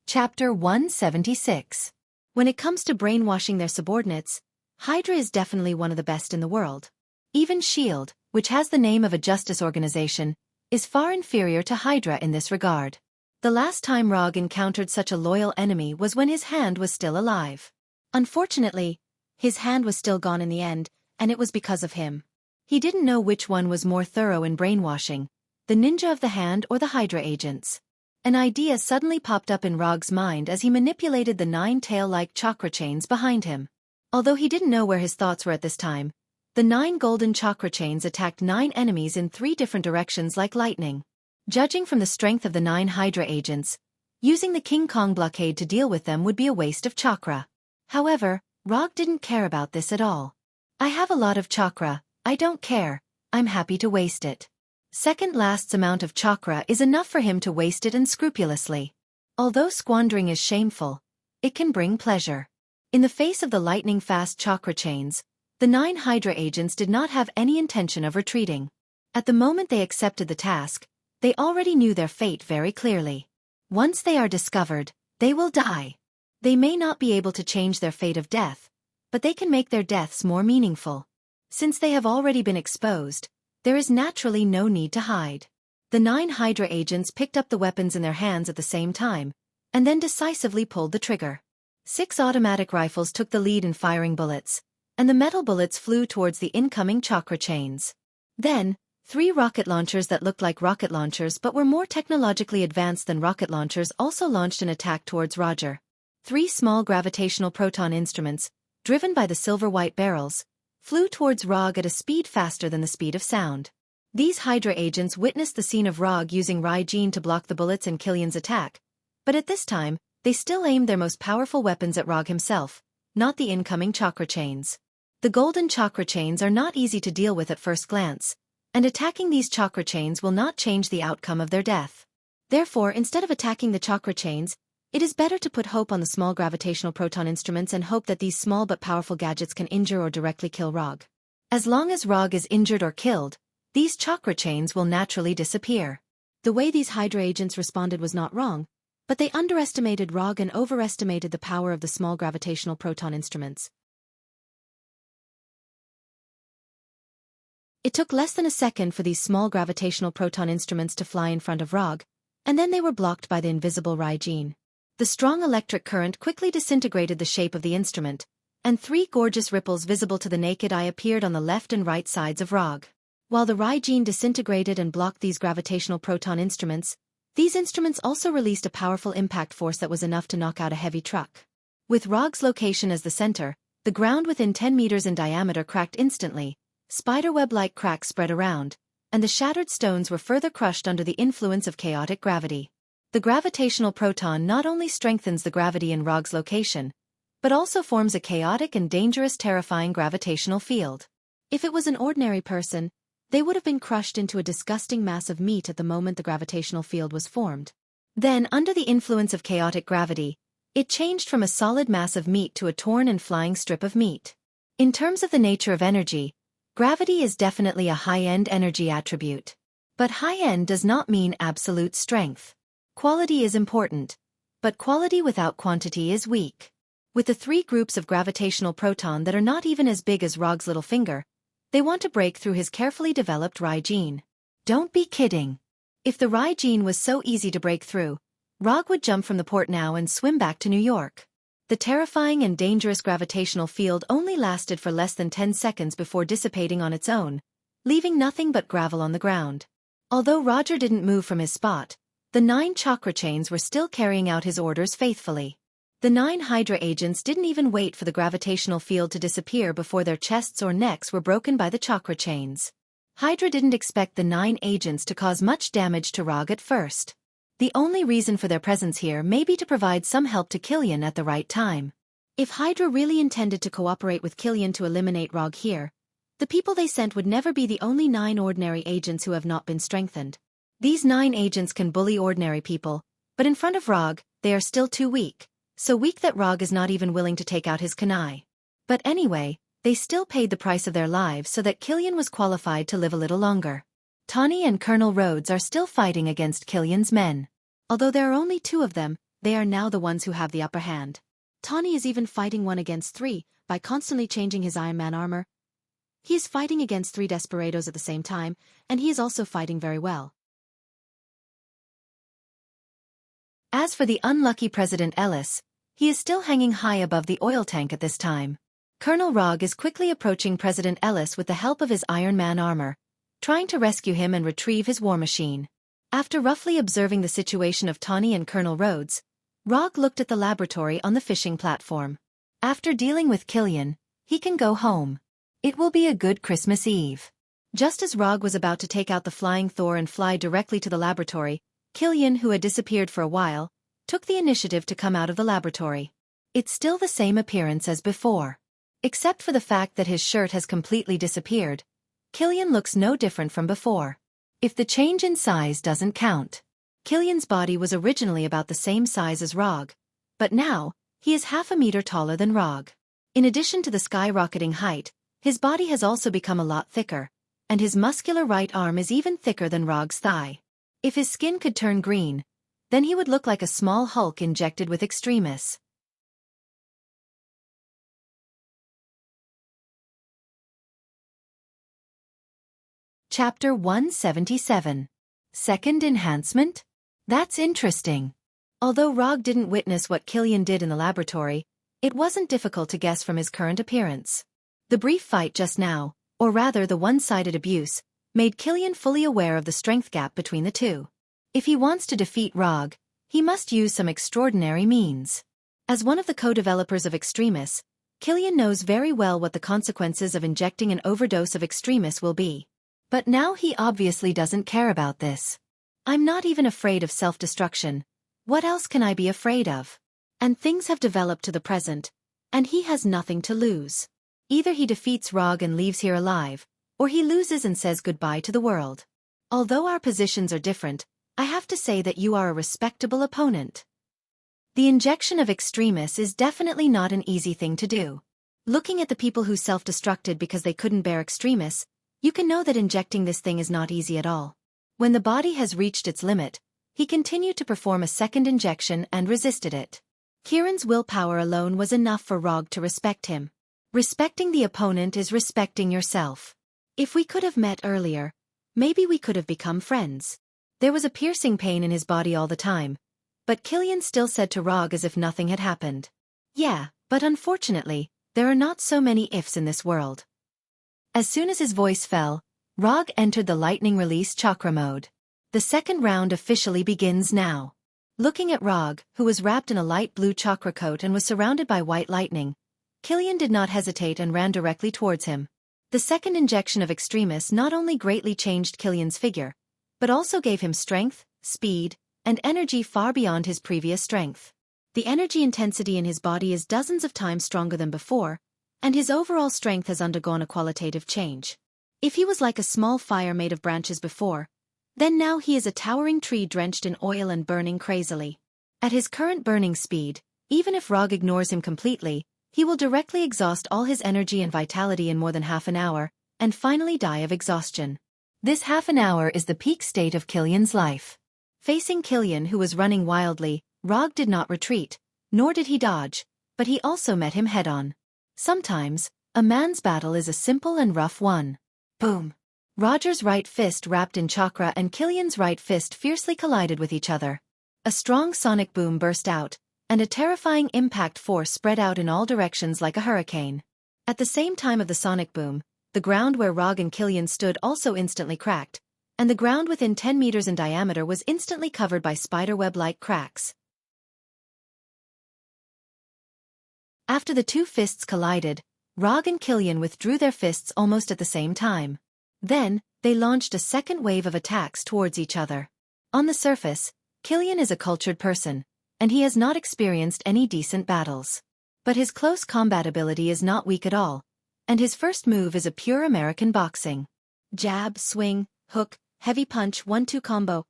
Chapter 176. When it comes to brainwashing their subordinates, Hydra is definitely one of the best in the world. Even S.H.I.E.L.D., which has the name of a justice organization, is far inferior to Hydra in this regard. The last time Rog encountered such a loyal enemy was when his hand was still alive. Unfortunately, his hand was still gone in the end, and it was because of him. He didn't know which one was more thorough in brainwashing, the ninja of the hand or the Hydra agents. An idea suddenly popped up in Rog's mind as he manipulated the 9 tail-like chakra chains behind him. Although he didn't know where his thoughts were at this time, the 9 golden chakra chains attacked 9 enemies in 3 different directions like lightning. Judging from the strength of the 9 Hydra agents, using the King Kong blockade to deal with them would be a waste of chakra. However, Rog didn't care about this at all. I have a lot of chakra, I don't care, I'm happy to waste it. Second last's amount of chakra is enough for him to waste it unscrupulously. Although squandering is shameful, it can bring pleasure. In the face of the lightning-fast chakra chains, the 9 Hydra agents did not have any intention of retreating. At the moment they accepted the task, they already knew their fate very clearly. Once they are discovered, they will die. They may not be able to change their fate of death, but they can make their deaths more meaningful. Since they have already been exposed, there is naturally no need to hide. The 9 Hydra agents picked up the weapons in their hands at the same time, and then decisively pulled the trigger. 6 automatic rifles took the lead in firing bullets, and the metal bullets flew towards the incoming chakra chains. Then, 3 rocket launchers that looked like rocket launchers but were more technologically advanced than rocket launchers also launched an attack towards Roger. 3 small gravitational proton instruments, driven by the silver-white barrels, flew towards Rog at a speed faster than the speed of sound. These Hydra agents witnessed the scene of Rog using Raijin to block the bullets and Killian's attack, but at this time, they still aimed their most powerful weapons at Rog himself, not the incoming chakra chains. The golden chakra chains are not easy to deal with at first glance, and attacking these chakra chains will not change the outcome of their death. Therefore, instead of attacking the chakra chains, it is better to put hope on the small gravitational proton instruments and hope that these small but powerful gadgets can injure or directly kill Rog. As long as Rog is injured or killed, these chakra chains will naturally disappear. The way these Hydra agents responded was not wrong, but they underestimated Rog and overestimated the power of the small gravitational proton instruments. It took less than a second for these small gravitational proton instruments to fly in front of Rog, and then they were blocked by the invisible Raijin. The strong electric current quickly disintegrated the shape of the instrument, and 3 gorgeous ripples visible to the naked eye appeared on the left and right sides of Rog. While the Raijin disintegrated and blocked these gravitational proton instruments, these instruments also released a powerful impact force that was enough to knock out a heavy truck. With Rog's location as the center, the ground within 10 meters in diameter cracked instantly, spiderweb-like cracks spread around, and the shattered stones were further crushed under the influence of chaotic gravity. The gravitational proton not only strengthens the gravity in Rog's location, but also forms a chaotic and dangerous terrifying gravitational field. If it was an ordinary person, they would have been crushed into a disgusting mass of meat at the moment the gravitational field was formed. Then, under the influence of chaotic gravity, it changed from a solid mass of meat to a torn and flying strip of meat. In terms of the nature of energy, gravity is definitely a high-end energy attribute. But high-end does not mean absolute strength. Quality is important, but quality without quantity is weak. With the 3 groups of gravitational proton that are not even as big as Rog's little finger, they want to break through his carefully developed Raijin. Don't be kidding. If the Raijin was so easy to break through, Rog would jump from the port now and swim back to New York. The terrifying and dangerous gravitational field only lasted for less than 10 seconds before dissipating on its own, leaving nothing but gravel on the ground. Although Roger didn't move from his spot, the 9 chakra chains were still carrying out his orders faithfully. The 9 Hydra agents didn't even wait for the gravitational field to disappear before their chests or necks were broken by the chakra chains. Hydra didn't expect the 9 agents to cause much damage to Rog at first. The only reason for their presence here may be to provide some help to Killian at the right time. If Hydra really intended to cooperate with Killian to eliminate Rog here, the people they sent would never be the only 9 ordinary agents who have not been strengthened. These 9 agents can bully ordinary people, but in front of Rog, they are still too weak, so weak that Rog is not even willing to take out his kunai. But anyway, they still paid the price of their lives so that Killian was qualified to live a little longer. Tawny and Colonel Rhodes are still fighting against Killian's men. Although there are only 2 of them, they are now the ones who have the upper hand. Tawny is even fighting 1 against 3, by constantly changing his Iron Man armor. He is fighting against 3 desperados at the same time, and he is also fighting very well. As for the unlucky President Ellis, he is still hanging high above the oil tank at this time. Colonel Rog is quickly approaching President Ellis with the help of his Iron Man armor, trying to rescue him and retrieve his war machine. After roughly observing the situation of Tawny and Colonel Rhodes, Rog looked at the laboratory on the fishing platform. After dealing with Killian, he can go home. It will be a good Christmas Eve. Just as Rog was about to take out the flying Thor and fly directly to the laboratory, Killian, who had disappeared for a while, took the initiative to come out of the laboratory. It's still the same appearance as before. Except for the fact that his shirt has completely disappeared, Killian looks no different from before. If the change in size doesn't count. Killian's body was originally about the same size as Rog, but now, he is half a meter taller than Rog. In addition to the skyrocketing height, his body has also become a lot thicker, and his muscular right arm is even thicker than Rog's thigh. If his skin could turn green, then he would look like a small Hulk injected with extremis. Chapter 177. Second Enhancement? That's interesting. Although Rog didn't witness what Killian did in the laboratory, it wasn't difficult to guess from his current appearance. The brief fight just now, or rather the one-sided abuse, made Killian fully aware of the strength gap between the two. If he wants to defeat Rog, he must use some extraordinary means. As one of the co-developers of extremis, Killian knows very well what the consequences of injecting an overdose of extremis will be. But now he obviously doesn't care about this. I'm not even afraid of self-destruction. What else can I be afraid of? And things have developed to the present, and he has nothing to lose. Either he defeats Rog and leaves here alive, or he loses and says goodbye to the world. Although our positions are different, I have to say that you are a respectable opponent. The injection of extremis is definitely not an easy thing to do. Looking at the people who self-destructed because they couldn't bear extremis, you can know that injecting this thing is not easy at all. When the body has reached its limit, he continued to perform a second injection and resisted it. Kieran's willpower alone was enough for Rog to respect him. Respecting the opponent is respecting yourself. If we could have met earlier, maybe we could have become friends. There was a piercing pain in his body all the time, but Killian still said to Rog as if nothing had happened. Yeah, but unfortunately, there are not so many ifs in this world. As soon as his voice fell, Rog entered the lightning release chakra mode. The second round officially begins now. Looking at Rog, who was wrapped in a light blue chakra coat and was surrounded by white lightning, Killian did not hesitate and ran directly towards him. The second injection of extremis not only greatly changed Killian's figure, but also gave him strength, speed, and energy far beyond his previous strength. The energy intensity in his body is dozens of times stronger than before, and his overall strength has undergone a qualitative change. If he was like a small fire made of branches before, then now he is a towering tree drenched in oil and burning crazily. At his current burning speed, even if Rog ignores him completely, he will directly exhaust all his energy and vitality in more than half an hour, and finally die of exhaustion. This half an hour is the peak state of Killian's life. Facing Killian, who was running wildly, Rog did not retreat, nor did he dodge, but he also met him head-on. Sometimes, a man's battle is a simple and rough one. Boom! Roger's right fist wrapped in chakra and Killian's right fist fiercely collided with each other. A strong sonic boom burst out, and a terrifying impact force spread out in all directions like a hurricane. At the same time of the sonic boom, the ground where Rog and Killian stood also instantly cracked, and the ground within 10 meters in diameter was instantly covered by spiderweb-like cracks. After the two fists collided, Rog and Killian withdrew their fists almost at the same time. Then, they launched a second wave of attacks towards each other. On the surface, Killian is a cultured person, and he has not experienced any decent battles. But his close combat ability is not weak at all, and his first move is a pure American boxing. Jab, swing, hook, heavy punch, 1-2 combo.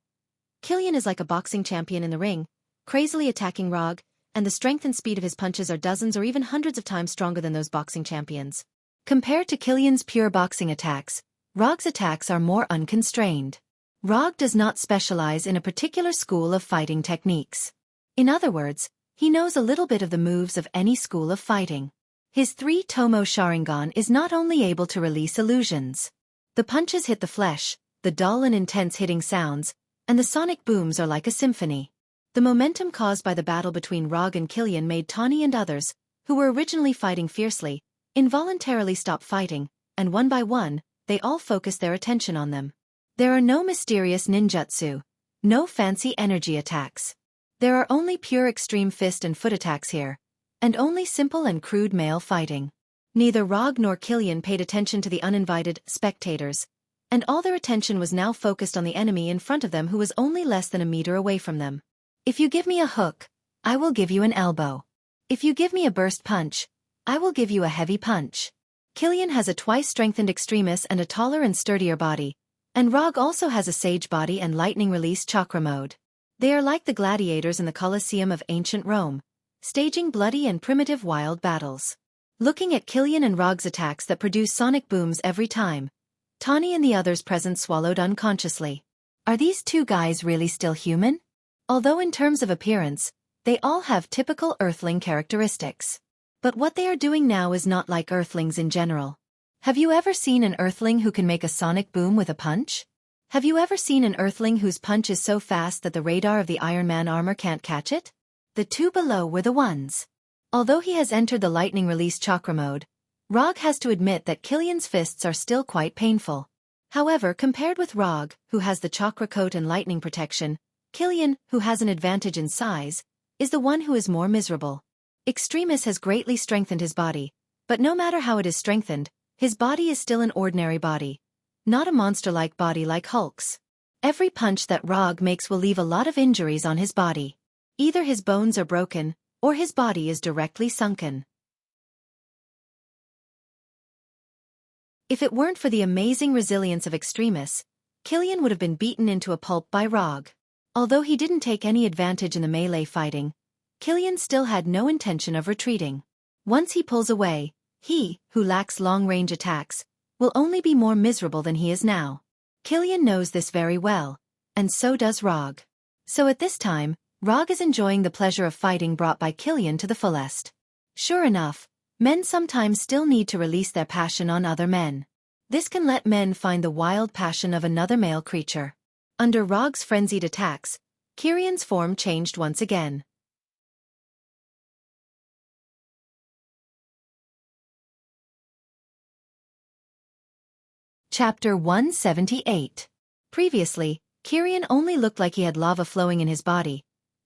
Killian is like a boxing champion in the ring, crazily attacking Rog, and the strength and speed of his punches are dozens or even hundreds of times stronger than those boxing champions. Compared to Killian's pure boxing attacks, Rog's attacks are more unconstrained. Rog does not specialize in a particular school of fighting techniques. In other words, he knows a little bit of the moves of any school of fighting. His 3-Tomo Sharingan is not only able to release illusions. The punches hit the flesh, the dull and intense hitting sounds, and the sonic booms are like a symphony. The momentum caused by the battle between Rog and Killian made Tawny and others, who were originally fighting fiercely, involuntarily stop fighting, and one by one, they all focused their attention on them. There are no mysterious ninjutsu, no fancy energy attacks. There are only pure extreme fist and foot attacks here, and only simple and crude male fighting. Neither Rog nor Killian paid attention to the uninvited spectators, and all their attention was now focused on the enemy in front of them who was only less than a meter away from them. If you give me a hook, I will give you an elbow. If you give me a burst punch, I will give you a heavy punch. Killian has a twice-strengthened extremis and a taller and sturdier body, and Rog also has a sage body and lightning release chakra mode. They are like the gladiators in the Colosseum of ancient Rome, staging bloody and primitive wild battles. Looking at Killian and Rog's attacks that produce sonic booms every time, Tawny and the others present swallowed unconsciously. Are these two guys really still human? Although in terms of appearance, they all have typical Earthling characteristics. But what they are doing now is not like Earthlings in general. Have you ever seen an Earthling who can make a sonic boom with a punch? Have you ever seen an Earthling whose punch is so fast that the radar of the Iron Man armor can't catch it? The two below were the ones. Although he has entered the lightning release chakra mode, Rog has to admit that Killian's fists are still quite painful. However, compared with Rog, who has the chakra coat and lightning protection, Killian, who has an advantage in size, is the one who is more miserable. Extremis has greatly strengthened his body, but no matter how it is strengthened, his body is still an ordinary body, not a monster-like body like Hulk's. Every punch that Rog makes will leave a lot of injuries on his body. Either his bones are broken, or his body is directly sunken. If it weren't for the amazing resilience of Extremis, Killian would have been beaten into a pulp by Rog. Although he didn't take any advantage in the melee fighting, Killian still had no intention of retreating. Once he pulls away, he, who lacks long-range attacks, will only be more miserable than he is now. Killian knows this very well, and so does Rog. So at this time, Rog is enjoying the pleasure of fighting brought by Killian to the fullest. Sure enough, men sometimes still need to release their passion on other men. This can let men find the wild passion of another male creature. Under Rog's frenzied attacks, Kirian's form changed once again. Chapter 178. Previously, Kirian only looked like he had lava flowing in his body.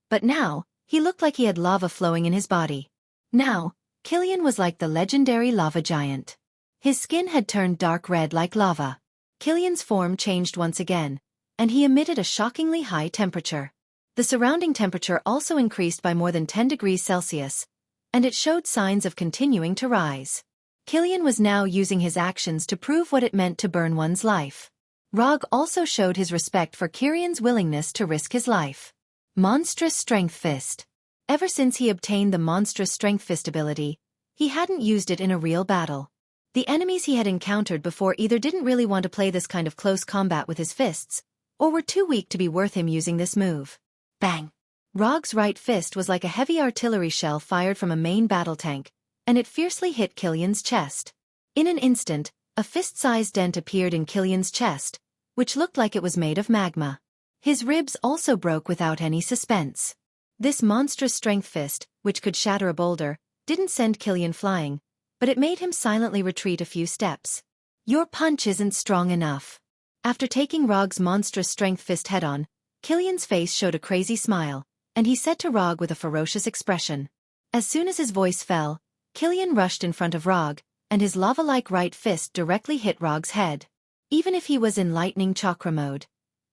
But now, he looked like he had lava flowing in his body. Now, Killian was like the legendary lava giant. His skin had turned dark red like lava. Killian's form changed once again, and he emitted a shockingly high temperature. The surrounding temperature also increased by more than 10 degrees Celsius, and it showed signs of continuing to rise. Killian was now using his actions to prove what it meant to burn one's life. Rog also showed his respect for Kirian's willingness to risk his life. Monstrous Strength Fist. Ever since he obtained the Monstrous Strength Fist ability, he hadn't used it in a real battle. The enemies he had encountered before either didn't really want to play this kind of close combat with his fists, or were too weak to be worth him using this move. Bang! Rog's right fist was like a heavy artillery shell fired from a main battle tank, and it fiercely hit Killian's chest. In an instant, a fist-sized dent appeared in Killian's chest, which looked like it was made of magma. His ribs also broke without any suspense. This monstrous strength fist, which could shatter a boulder, didn't send Killian flying, but it made him silently retreat a few steps. Your punch isn't strong enough. After taking Rog's monstrous strength fist head-on, Killian's face showed a crazy smile, and he said to Rog with a ferocious expression. As soon as his voice fell, Killian rushed in front of Rog, and his lava-like right fist directly hit Rog's head. Even if he was in lightning chakra mode,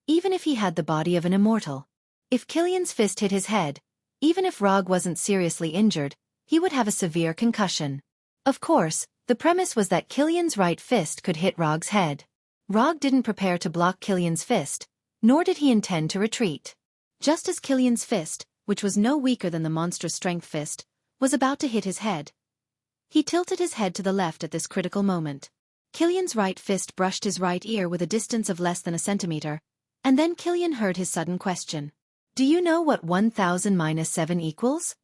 even if he had the body of an immortal, if Killian's fist hit his head, even if Rog wasn't seriously injured, he would have a severe concussion. Of course, the premise was that Killian's right fist could hit Rog's head. Rog didn't prepare to block Killian's fist, nor did he intend to retreat. Just as Killian's fist, which was no weaker than the monstrous strength fist, was about to hit his head, he tilted his head to the left at this critical moment. Killian's right fist brushed his right ear with a distance of less than a centimeter, and then Killian heard his sudden question. Do you know what 1000 minus 7 equals?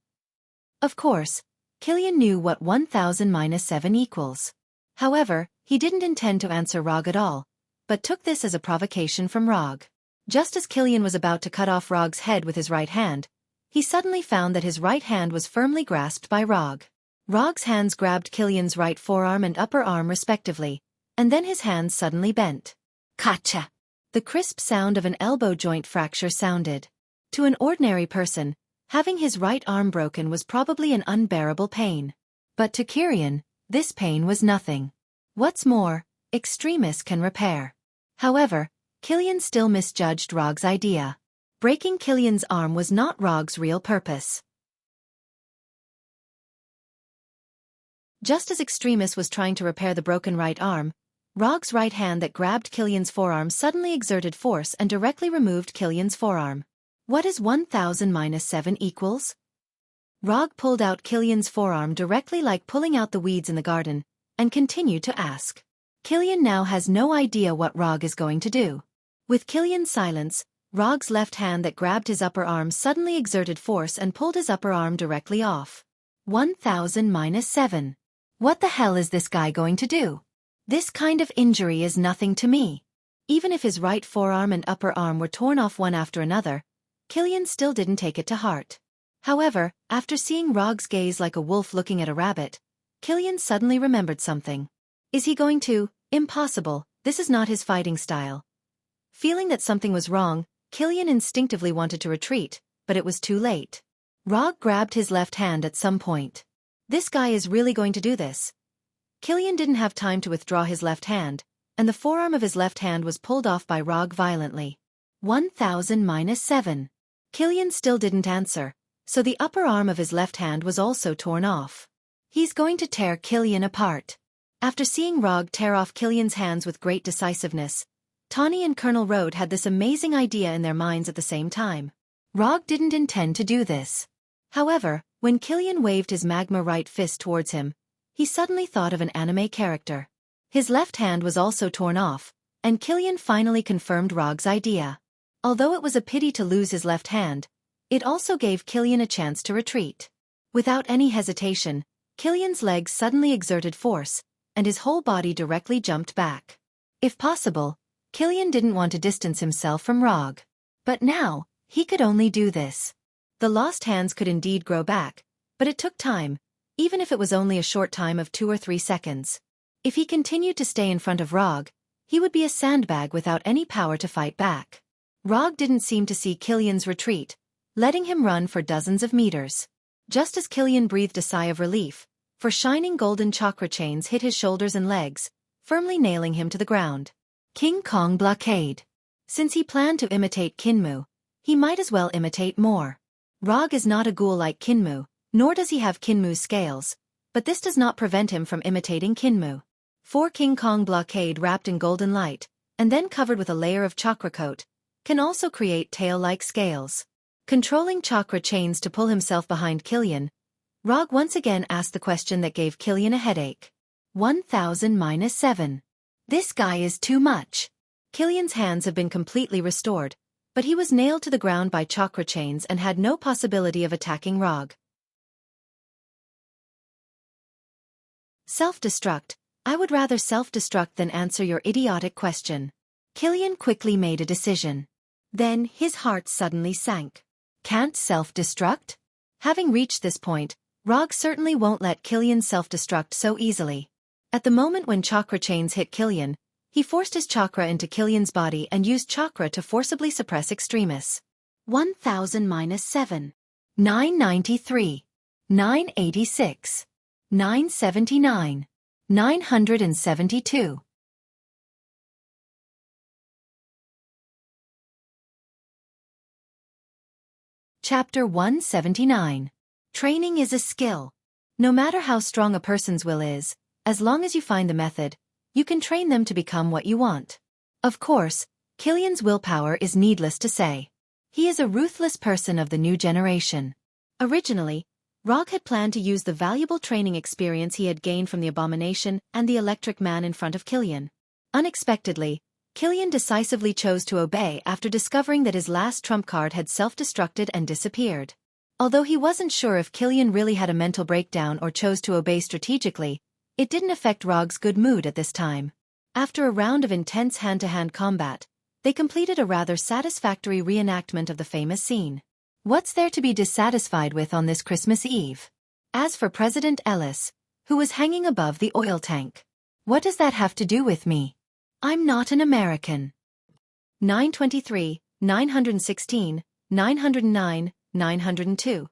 Of course, Killian knew what 1000 minus 7 equals. However, he didn't intend to answer Rog at all, but took this as a provocation from Rog. Just as Killian was about to cut off Rog's head with his right hand, he suddenly found that his right hand was firmly grasped by Rog. Rog's hands grabbed Killian's right forearm and upper arm respectively, and then his hands suddenly bent. Kacha! The crisp sound of an elbow joint fracture sounded. To an ordinary person, having his right arm broken was probably an unbearable pain. But to Kirian, this pain was nothing. What's more, Extremis can repair. However, Killian still misjudged Rog's idea. Breaking Killian's arm was not Rog's real purpose. Just as Extremis was trying to repair the broken right arm, Rog's right hand that grabbed Killian's forearm suddenly exerted force and directly removed Killian's forearm. What is 1000 minus 7 equals? Rog pulled out Killian's forearm directly like pulling out the weeds in the garden, and continued to ask. Killian now has no idea what Rog is going to do. With Killian's silence, Rog's left hand that grabbed his upper arm suddenly exerted force and pulled his upper arm directly off. 1000-7. What the hell is this guy going to do? This kind of injury is nothing to me. Even if his right forearm and upper arm were torn off one after another, Killian still didn't take it to heart. However, after seeing Rog's gaze like a wolf looking at a rabbit, Killian suddenly remembered something. Is he going to? Impossible, this is not his fighting style. Feeling that something was wrong, Killian instinctively wanted to retreat, but it was too late. Rog grabbed his left hand at some point. This guy is really going to do this. Killian didn't have time to withdraw his left hand, and the forearm of his left hand was pulled off by Rog violently. 1000-7. Killian still didn't answer, so the upper arm of his left hand was also torn off. He's going to tear Killian apart. After seeing Rog tear off Killian's hands with great decisiveness, Tawny and Colonel Road had this amazing idea in their minds at the same time. Rog didn't intend to do this. However, when Killian waved his magma right fist towards him, he suddenly thought of an anime character. His left hand was also torn off, and Killian finally confirmed Rog's idea. Although it was a pity to lose his left hand, it also gave Killian a chance to retreat. Without any hesitation, Killian's legs suddenly exerted force, and his whole body directly jumped back. If possible, Killian didn't want to distance himself from Rog. But now, he could only do this. The lost hands could indeed grow back, but it took time, even if it was only a short time of 2 or 3 seconds. If he continued to stay in front of Rog, he would be a sandbag without any power to fight back. Rog didn't seem to see Killian's retreat, letting him run for dozens of meters. Just as Killian breathed a sigh of relief, for shining golden chakra chains hit his shoulders and legs, firmly nailing him to the ground. King Kong blockade. Since he planned to imitate Kinmu, he might as well imitate more. Rog is not a ghoul like Kinmu, nor does he have Kinmu's scales, but this does not prevent him from imitating Kinmu. 4 King Kong blockade wrapped in golden light, and then covered with a layer of chakra coat, can also create tail-like scales. Controlling chakra chains to pull himself behind Killian, Rog once again asked the question that gave Killian a headache. 1000-7. This guy is too much. Killian's hands have been completely restored, but he was nailed to the ground by chakra chains and had no possibility of attacking Rog. Self-destruct. I would rather self-destruct than answer your idiotic question. Killian quickly made a decision. Then his heart suddenly sank. Can't self-destruct? Having reached this point, Rog certainly won't let Killian self-destruct so easily. At the moment when chakra chains hit Killian, he forced his chakra into Killian's body and used chakra to forcibly suppress extremis. 1000-7. 993. 986. 979. 972. Chapter 179. Training is a skill. No matter how strong a person's will is, as long as you find the method, you can train them to become what you want. Of course, Killian's willpower is needless to say. He is a ruthless person of the new generation. Originally, Rog had planned to use the valuable training experience he had gained from the abomination and the electric man in front of Killian. Unexpectedly, Killian decisively chose to obey after discovering that his last trump card had self-destructed and disappeared. Although he wasn't sure if Killian really had a mental breakdown or chose to obey strategically, it didn't affect Rog's good mood at this time. After a round of intense hand-to-hand combat, they completed a rather satisfactory reenactment of the famous scene. What's there to be dissatisfied with on this Christmas Eve? As for President Ellis, who was hanging above the oil tank, what does that have to do with me? I'm not an American. 923, 916, 909, 902.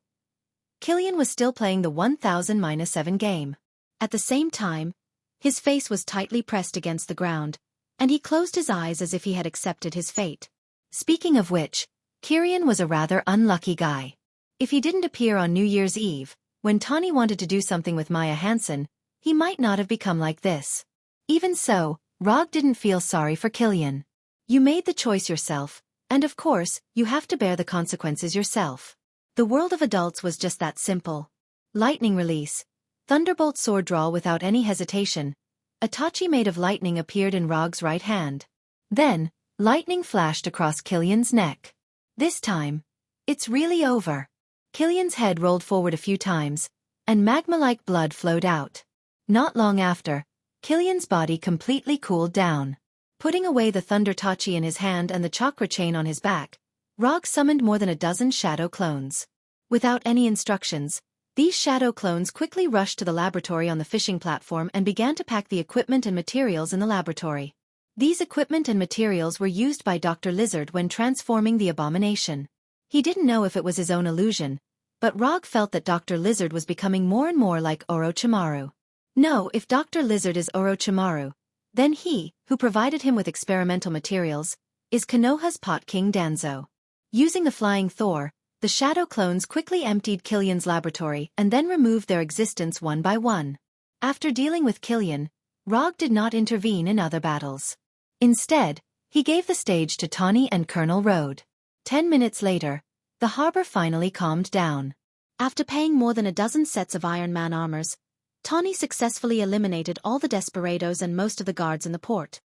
Killian was still playing the 1000-7 game. At the same time, his face was tightly pressed against the ground, and he closed his eyes as if he had accepted his fate. Speaking of which, Killian was a rather unlucky guy. If he didn't appear on New Year's Eve, when Tawny wanted to do something with Maya Hansen, he might not have become like this. Even so, Rog didn't feel sorry for Killian. You made the choice yourself, and of course, you have to bear the consequences yourself. The world of adults was just that simple. Lightning release. Thunderbolt sword draw without any hesitation. A tachi made of lightning appeared in Rog's right hand. Then, lightning flashed across Killian's neck. This time, it's really over. Killian's head rolled forward a few times, and magma-like blood flowed out. Not long after, Killian's body completely cooled down. Putting away the thunder tachi in his hand and the chakra chain on his back, Rog summoned more than a dozen shadow clones. Without any instructions, these shadow clones quickly rushed to the laboratory on the fishing platform and began to pack the equipment and materials in the laboratory. These equipment and materials were used by Dr. Lizard when transforming the abomination. He didn't know if it was his own illusion, but Rog felt that Dr. Lizard was becoming more and more like Orochimaru. No, if Dr. Lizard is Orochimaru, then he, who provided him with experimental materials, is Konoha's pot king Danzo. Using the flying Thor, the shadow clones quickly emptied Killian's laboratory and then removed their existence one by one. After dealing with Killian, Rog did not intervene in other battles. Instead, he gave the stage to Tawny and Colonel Road. 10 minutes later, the harbor finally calmed down. After paying more than a dozen sets of Iron Man armors, Tawny successfully eliminated all the desperados and most of the guards in the port.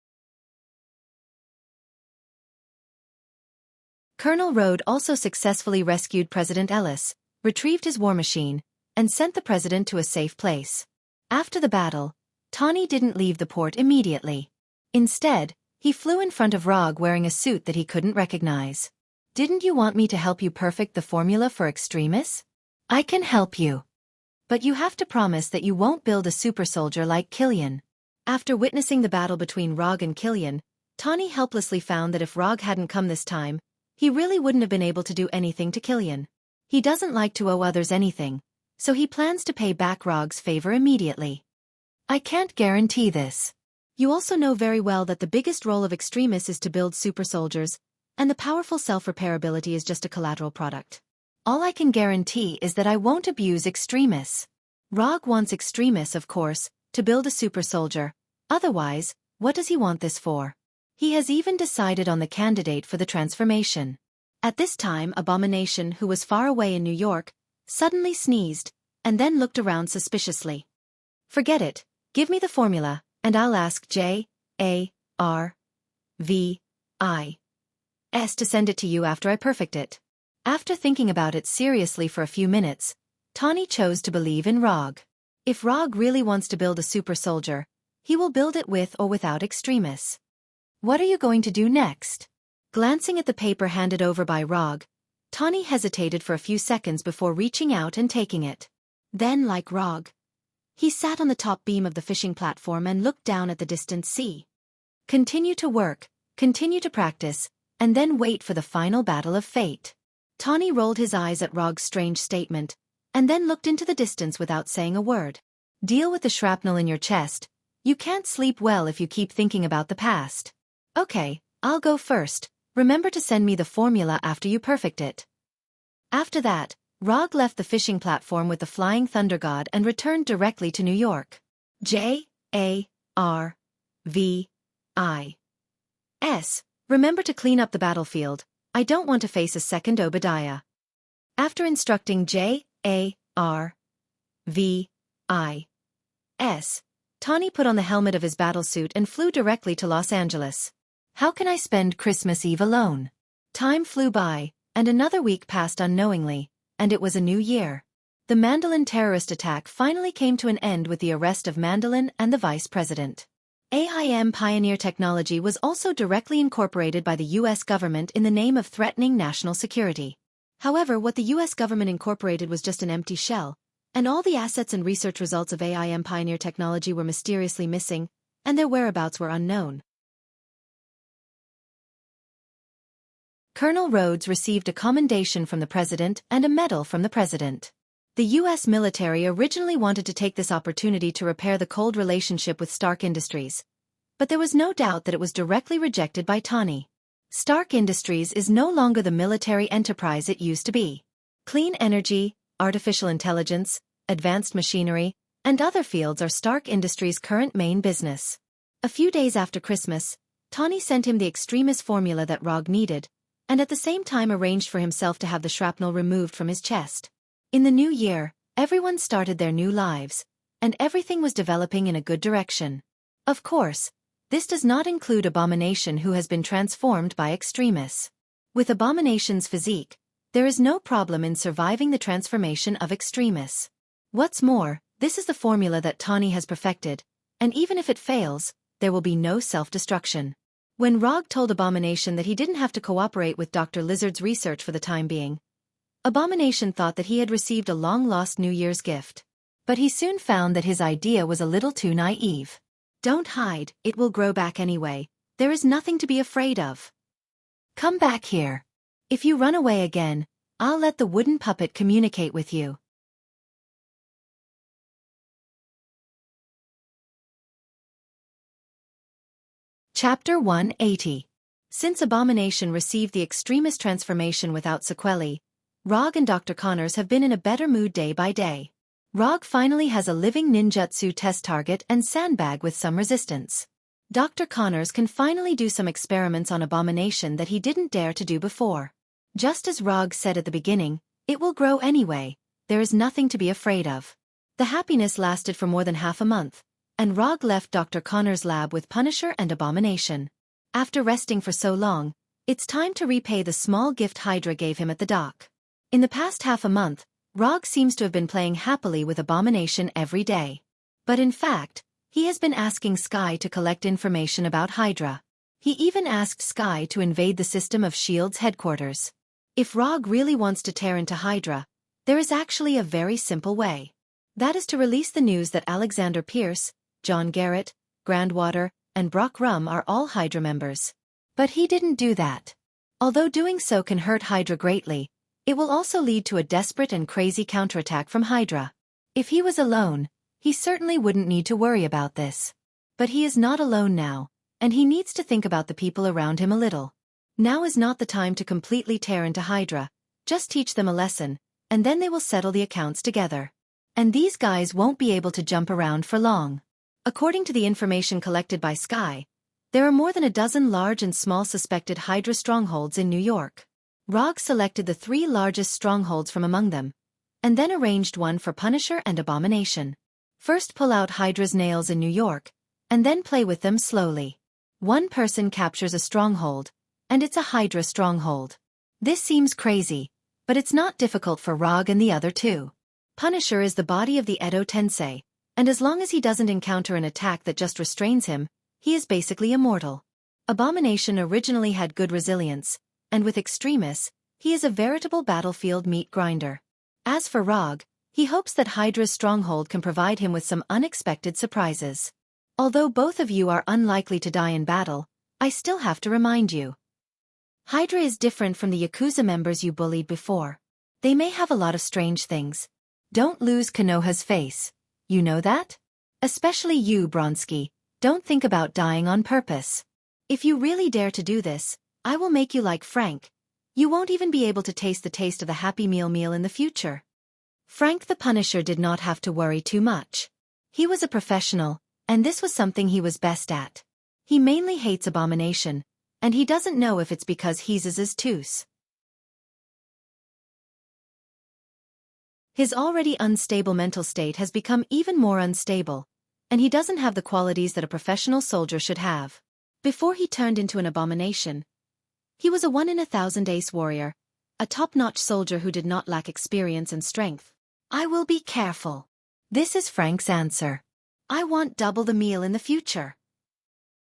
Colonel Road also successfully rescued President Ellis, retrieved his war machine, and sent the president to a safe place. After the battle, Tawny didn't leave the port immediately. Instead, he flew in front of Rog wearing a suit that he couldn't recognize. "Didn't you want me to help you perfect the formula for extremis? I can help you. But you have to promise that you won't build a super soldier like Killian." After witnessing the battle between Rog and Killian, Tawny helplessly found that if Rog hadn't come this time, he really wouldn't have been able to do anything to Killian. He doesn't like to owe others anything, so he plans to pay back Rog's favor immediately. I can't guarantee this. You also know very well that the biggest role of extremis is to build super soldiers, and the powerful self-repair ability is just a collateral product. All I can guarantee is that I won't abuse extremis. Rog wants extremis, of course, to build a super soldier. Otherwise, what does he want this for? He has even decided on the candidate for the transformation. At this time, Abomination, who was far away in New York, suddenly sneezed, and then looked around suspiciously. Forget it, give me the formula, and I'll ask J.A.R.V.I.S. to send it to you after I perfect it. After thinking about it seriously for a few minutes, Tawny chose to believe in Rog. If Rog really wants to build a super soldier, he will build it with or without extremis. What are you going to do next? Glancing at the paper handed over by Rog, Tawny hesitated for a few seconds before reaching out and taking it. Then, like Rog, he sat on the top beam of the fishing platform and looked down at the distant sea. Continue to work, continue to practice, and then wait for the final battle of fate. Tawny rolled his eyes at Rog's strange statement, and then looked into the distance without saying a word. Deal with the shrapnel in your chest. You can't sleep well if you keep thinking about the past. Okay, I'll go first. Remember to send me the formula after you perfect it. After that, Rog left the fishing platform with the Flying Thunder God and returned directly to New York. J.A.R.V.I.S. Remember to clean up the battlefield. I don't want to face a second Obadiah. After instructing J.A.R.V.I.S., Tawny put on the helmet of his battlesuit and flew directly to Los Angeles. How can I spend Christmas Eve alone? Time flew by, and another week passed unknowingly, and it was a new year. The Mandolin terrorist attack finally came to an end with the arrest of Mandolin and the vice president. AIM Pioneer technology was also directly incorporated by the U.S. government in the name of threatening national security. However, what the U.S. government incorporated was just an empty shell, and all the assets and research results of AIM Pioneer technology were mysteriously missing, and their whereabouts were unknown. Colonel Rhodes received a commendation from the president and a medal from the president. The U.S. military originally wanted to take this opportunity to repair the cold relationship with Stark Industries, but there was no doubt that it was directly rejected by Tawny. Stark Industries is no longer the military enterprise it used to be. Clean energy, artificial intelligence, advanced machinery, and other fields are Stark Industries' current main business. A few days after Christmas, Tawny sent him the extremis formula that Rog needed, and at the same time arranged for himself to have the shrapnel removed from his chest. In the new year, everyone started their new lives, and everything was developing in a good direction. Of course, this does not include Abomination, who has been transformed by Extremis. With Abomination's physique, there is no problem in surviving the transformation of Extremis. What's more, this is the formula that Tawny has perfected, and even if it fails, there will be no self-destruction. When Rog told Abomination that he didn't have to cooperate with Dr. Lizard's research for the time being, Abomination thought that he had received a long-lost New Year's gift. But he soon found that his idea was a little too naive. Don't hide, it will grow back anyway. There is nothing to be afraid of. Come back here. If you run away again, I'll let the wooden puppet communicate with you. Chapter 180. Since Abomination received the Extremis transformation without sequelae, Rog and Dr. Connors have been in a better mood day by day. Rog finally has a living ninjutsu test target and sandbag with some resistance. Dr. Connors can finally do some experiments on Abomination that he didn't dare to do before. Just as Rog said at the beginning, it will grow anyway, there is nothing to be afraid of. The happiness lasted for more than half a month, and Rog left Dr. Connors' lab with Punisher and Abomination. After resting for so long, it's time to repay the small gift Hydra gave him at the dock. In the past half a month, Rog seems to have been playing happily with Abomination every day. But in fact, he has been asking Sky to collect information about Hydra. He even asked Sky to invade the system of S.H.I.E.L.D.'s headquarters. If Rog really wants to tear into Hydra, there is actually a very simple way. That is to release the news that Alexander Pierce, John Garrett, Grandwater, and Brock Rum are all Hydra members. But he didn't do that. Although doing so can hurt Hydra greatly, it will also lead to a desperate and crazy counterattack from Hydra. If he was alone, he certainly wouldn't need to worry about this. But he is not alone now, and he needs to think about the people around him a little. Now is not the time to completely tear into Hydra, just teach them a lesson, and then they will settle the accounts together. And these guys won't be able to jump around for long. According to the information collected by Sky, there are more than a dozen large and small suspected Hydra strongholds in New York. Rog selected the 3 largest strongholds from among them, and then arranged one for Punisher and Abomination. First pull out Hydra's nails in New York, and then play with them slowly. One person captures a stronghold, and it's a Hydra stronghold. This seems crazy, but it's not difficult for Rog and the other two. Punisher is the body of the Edo Tensei, and as long as he doesn't encounter an attack that just restrains him, he is basically immortal. Abomination originally had good resilience, and with Extremis, he is a veritable battlefield meat grinder. As for Rog, he hopes that Hydra's stronghold can provide him with some unexpected surprises. Although both of you are unlikely to die in battle, I still have to remind you. Hydra is different from the Yakuza members you bullied before. They may have a lot of strange things. Don't lose Konoha's face. You know that? Especially you, Bronsky. Don't think about dying on purpose. If you really dare to do this, I will make you like Frank. You won't even be able to taste the taste of the Happy Meal in the future. Frank the Punisher did not have to worry too much. He was a professional, and this was something he was best at. He mainly hates Abomination, and he doesn't know if it's because he's his tooth. His already unstable mental state has become even more unstable, and he doesn't have the qualities that a professional soldier should have. Before he turned into an Abomination, he was a 1-in-1,000 ace warrior, a top-notch soldier who did not lack experience and strength. I will be careful. This is Frank's answer. I want double the meal in the future.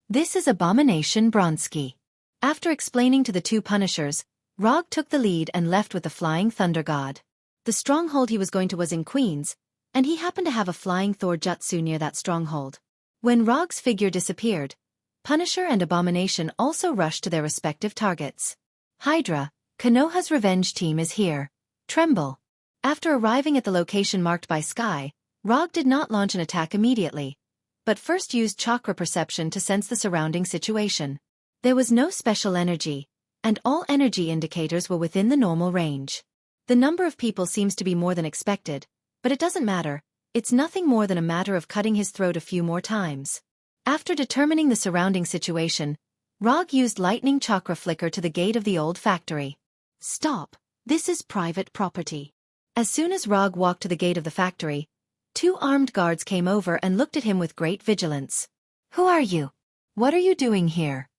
This is Abomination Bronsky. After explaining to the two Punishers, Rog took the lead and left with the Flying Thunder God. The stronghold he was going to was in Queens, and he happened to have a Flying Thor jutsu near that stronghold. When Rog's figure disappeared, Punisher and Abomination also rushed to their respective targets. Hydra, Konoha's revenge team is here. Tremble. After arriving at the location marked by Sky, Rog did not launch an attack immediately, but first used chakra perception to sense the surrounding situation. There was no special energy, and all energy indicators were within the normal range. The number of people seems to be more than expected, but it doesn't matter, it's nothing more than a matter of cutting his throat a few more times. After determining the surrounding situation, Rog used lightning chakra flicker to the gate of the old factory. Stop, this is private property. As soon as Rog walked to the gate of the factory, 2 armed guards came over and looked at him with great vigilance. Who are you? What are you doing here?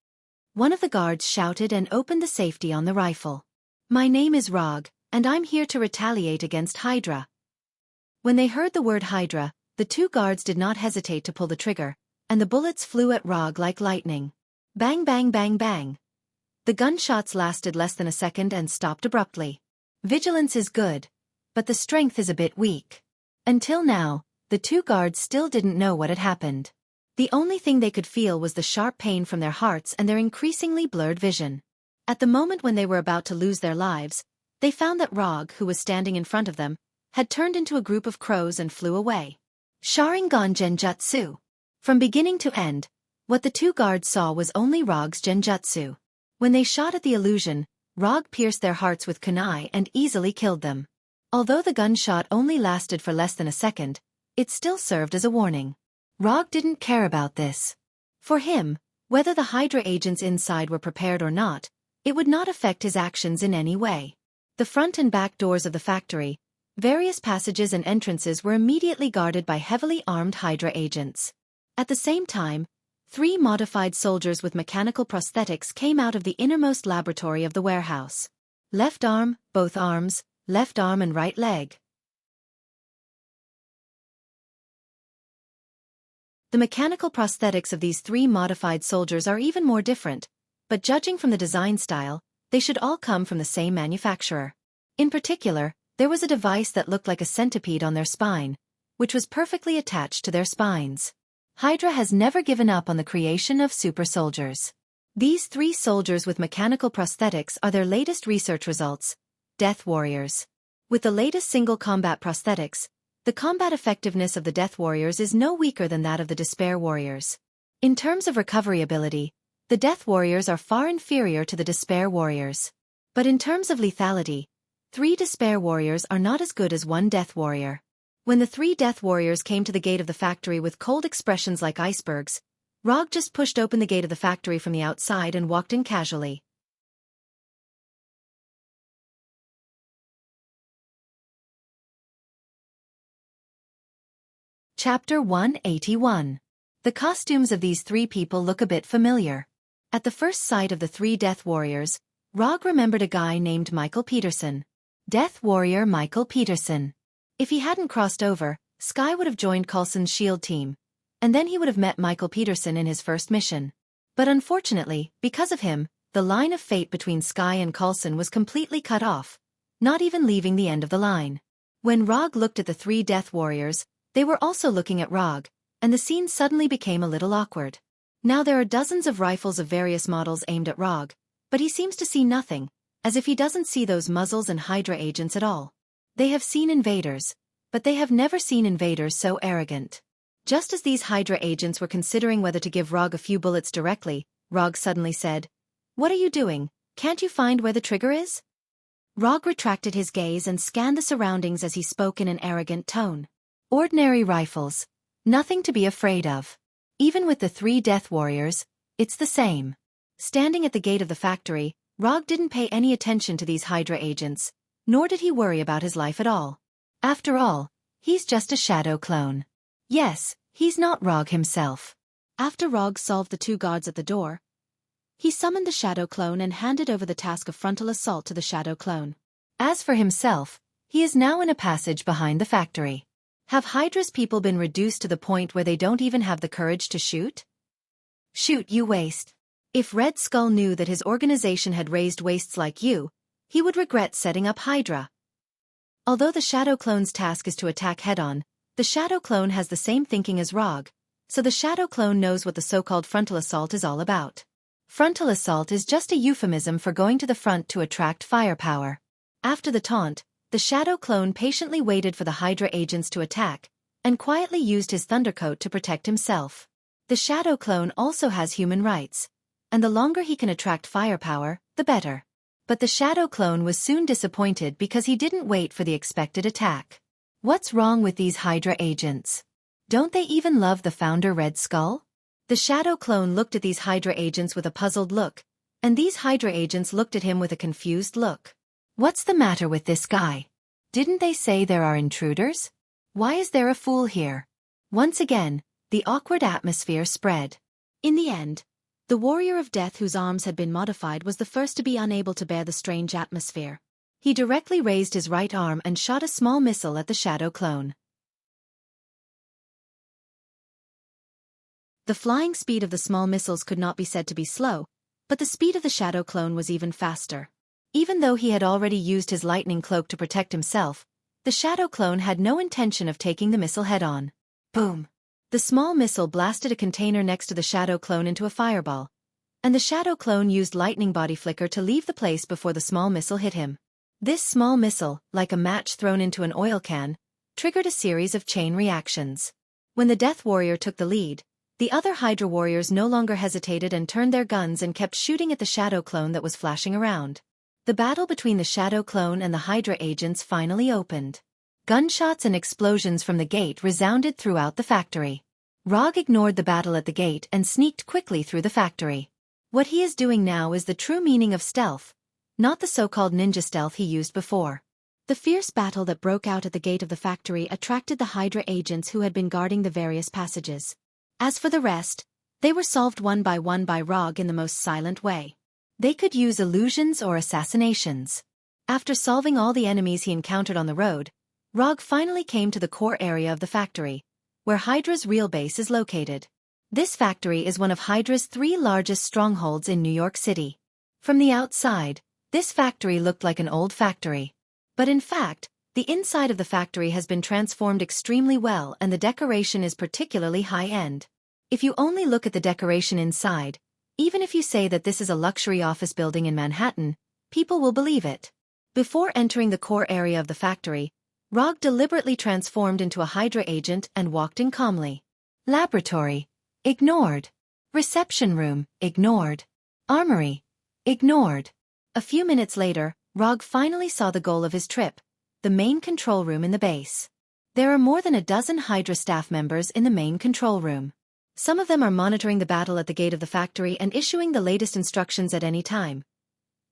One of the guards shouted and opened the safety on the rifle. My name is Rog, and I'm here to retaliate against Hydra. When they heard the word Hydra, the two guards did not hesitate to pull the trigger, and the bullets flew at Rog like lightning. Bang bang bang bang. The gunshots lasted less than a second and stopped abruptly. Vigilance is good, but the strength is a bit weak. Until now, the two guards still didn't know what had happened. The only thing they could feel was the sharp pain from their hearts and their increasingly blurred vision. At the moment when they were about to lose their lives, they found that Rog, who was standing in front of them, had turned into a group of crows and flew away. Sharingan Genjutsu. From beginning to end, what the two guards saw was only Rog's Genjutsu. When they shot at the illusion, Rog pierced their hearts with kunai and easily killed them. Although the gunshot only lasted for less than a second, it still served as a warning. Rog didn't care about this. For him, whether the Hydra agents inside were prepared or not, it would not affect his actions in any way. The front and back doors of the factory, various passages and entrances were immediately guarded by heavily armed Hydra agents. At the same time, 3 modified soldiers with mechanical prosthetics came out of the innermost laboratory of the warehouse. Left arm, both arms, left arm and right leg. The mechanical prosthetics of these 3 modified soldiers are even more different, but judging from the design style, they should all come from the same manufacturer. In particular, there was a device that looked like a centipede on their spine, which was perfectly attached to their spines. Hydra has never given up on the creation of super soldiers. These 3 soldiers with mechanical prosthetics are their latest research results, Death Warriors. With the latest single combat prosthetics, the combat effectiveness of the Death Warriors is no weaker than that of the Despair Warriors. In terms of recovery ability, the Death Warriors are far inferior to the Despair Warriors. But in terms of lethality, 3 Despair Warriors are not as good as 1 Death Warrior. When the 3 Death Warriors came to the gate of the factory with cold expressions like icebergs, Rog just pushed open the gate of the factory from the outside and walked in casually. Chapter 181. The costumes of these 3 people look a bit familiar. At the first sight of the 3 Death Warriors, Rog remembered a guy named Michael Peterson. Death Warrior Michael Peterson. If he hadn't crossed over, Sky would have joined Coulson's SHIELD team, and then he would have met Michael Peterson in his first mission. But unfortunately, because of him, the line of fate between Sky and Coulson was completely cut off, not even leaving the end of the line. When Rog looked at the 3 Death Warriors, they were also looking at Rog, and the scene suddenly became a little awkward. Now there are dozens of rifles of various models aimed at Rog, but he seems to see nothing, as if he doesn't see those muzzles and Hydra agents at all. They have seen invaders, but they have never seen invaders so arrogant. Just as these Hydra agents were considering whether to give Rog a few bullets directly, Rog suddenly said, "What are you doing? Can't you find where the trigger is?" Rog retracted his gaze and scanned the surroundings as he spoke in an arrogant tone. Ordinary rifles. Nothing to be afraid of. Even with the 3 Death Warriors, it's the same. Standing at the gate of the factory, Rog didn't pay any attention to these Hydra agents, nor did he worry about his life at all. After all, he's just a shadow clone. Yes, he's not Rog himself. After Rog solved the 2 guards at the door, he summoned the shadow clone and handed over the task of frontal assault to the shadow clone. As for himself, he is now in a passage behind the factory. Have Hydra's people been reduced to the point where they don't even have the courage to shoot? Shoot, you waste. If Red Skull knew that his organization had raised wastes like you, he would regret setting up Hydra. Although the Shadow Clone's task is to attack head-on, the Shadow Clone has the same thinking as Rog, so the Shadow Clone knows what the so-called frontal assault is all about. Frontal assault is just a euphemism for going to the front to attract firepower. After the taunt, the Shadow Clone patiently waited for the Hydra agents to attack, and quietly used his Thundercoat to protect himself. The Shadow Clone also has human rights, and the longer he can attract firepower, the better. But the Shadow Clone was soon disappointed because he didn't wait for the expected attack. What's wrong with these Hydra agents? Don't they even love the founder Red Skull? The Shadow Clone looked at these Hydra agents with a puzzled look, and these Hydra agents looked at him with a confused look. What's the matter with this guy? Didn't they say there are intruders? Why is there a fool here? Once again, The awkward atmosphere spread. In the end, the warrior of death whose arms had been modified was the first to be unable to bear the strange atmosphere. He directly raised his right arm and shot a small missile at the shadow clone. The flying speed of the small missiles could not be said to be slow, but the speed of the shadow clone was even faster. Even though he had already used his lightning cloak to protect himself, the shadow clone had no intention of taking the missile head-on. Boom! The small missile blasted a container next to the shadow clone into a fireball, and the shadow clone used lightning body flicker to leave the place before the small missile hit him. This small missile, like a match thrown into an oil can, triggered a series of chain reactions. When the Death Warrior took the lead, the other Hydra warriors no longer hesitated and turned their guns and kept shooting at the shadow clone that was flashing around. The battle between the shadow clone and the Hydra agents finally opened. Gunshots and explosions from the gate resounded throughout the factory. Rog ignored the battle at the gate and sneaked quickly through the factory. What he is doing now is the true meaning of stealth, not the so-called ninja stealth he used before. The fierce battle that broke out at the gate of the factory attracted the Hydra agents who had been guarding the various passages. As for the rest, they were solved one by Rog in the most silent way. They could use illusions or assassinations. After solving all the enemies he encountered on the road, Rog finally came to the core area of the factory, where Hydra's real base is located. This factory is one of Hydra's 3 largest strongholds in New York City. From the outside, this factory looked like an old factory. But in fact, the inside of the factory has been transformed extremely well and the decoration is particularly high-end. If you only look at the decoration inside, even if you say that this is a luxury office building in Manhattan, people will believe it. Before entering the core area of the factory, Rog deliberately transformed into a Hydra agent and walked in calmly. Laboratory. Ignored. Reception room. Ignored. Armory. Ignored. A few minutes later, Rog finally saw the goal of his trip, the main control room in the base. There are more than a dozen Hydra staff members in the main control room. Some of them are monitoring the battle at the gate of the factory and issuing the latest instructions at any time.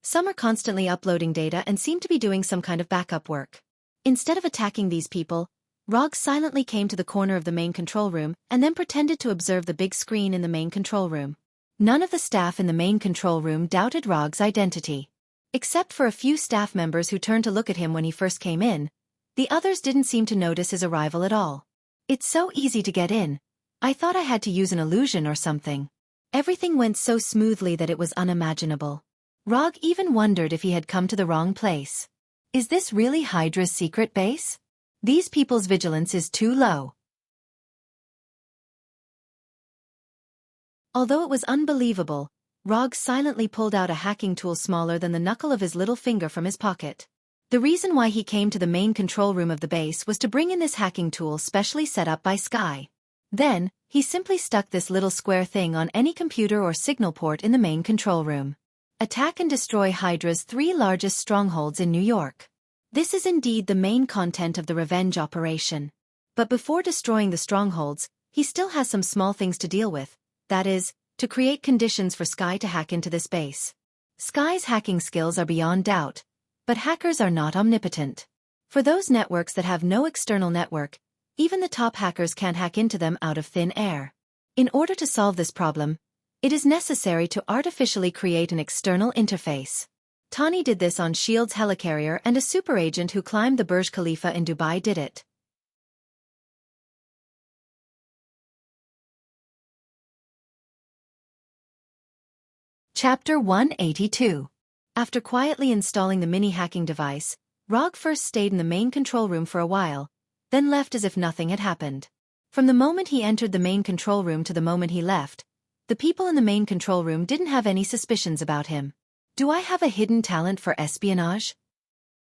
Some are constantly uploading data and seem to be doing some kind of backup work. Instead of attacking these people, Rog silently came to the corner of the main control room and then pretended to observe the big screen in the main control room. None of the staff in the main control room doubted Rog's identity. Except for a few staff members who turned to look at him when he first came in, the others didn't seem to notice his arrival at all. It's so easy to get in. I thought I had to use an illusion or something. Everything went so smoothly that it was unimaginable. Rog even wondered if he had come to the wrong place. Is this really Hydra's secret base? These people's vigilance is too low. Although it was unbelievable, Rog silently pulled out a hacking tool smaller than the knuckle of his little finger from his pocket. The reason why he came to the main control room of the base was to bring in this hacking tool specially set up by Sky. Then, he simply stuck this little square thing on any computer or signal port in the main control room. Attack and destroy Hydra's 3 largest strongholds in New York. This is indeed the main content of the revenge operation. But before destroying the strongholds, he still has some small things to deal with, that is, to create conditions for Sky to hack into this base. Sky's hacking skills are beyond doubt, but hackers are not omnipotent. For those networks that have no external network, even the top hackers can't hack into them out of thin air. In order to solve this problem, it is necessary to artificially create an external interface. Tani did this on S.H.I.E.L.D.'s helicarrier and a super agent who climbed the Burj Khalifa in Dubai did it. Chapter 182. After quietly installing the mini-hacking device, Rog first stayed in the main control room for a while, then left as if nothing had happened. From the moment he entered the main control room to the moment he left, the people in the main control room didn't have any suspicions about him. Do I have a hidden talent for espionage?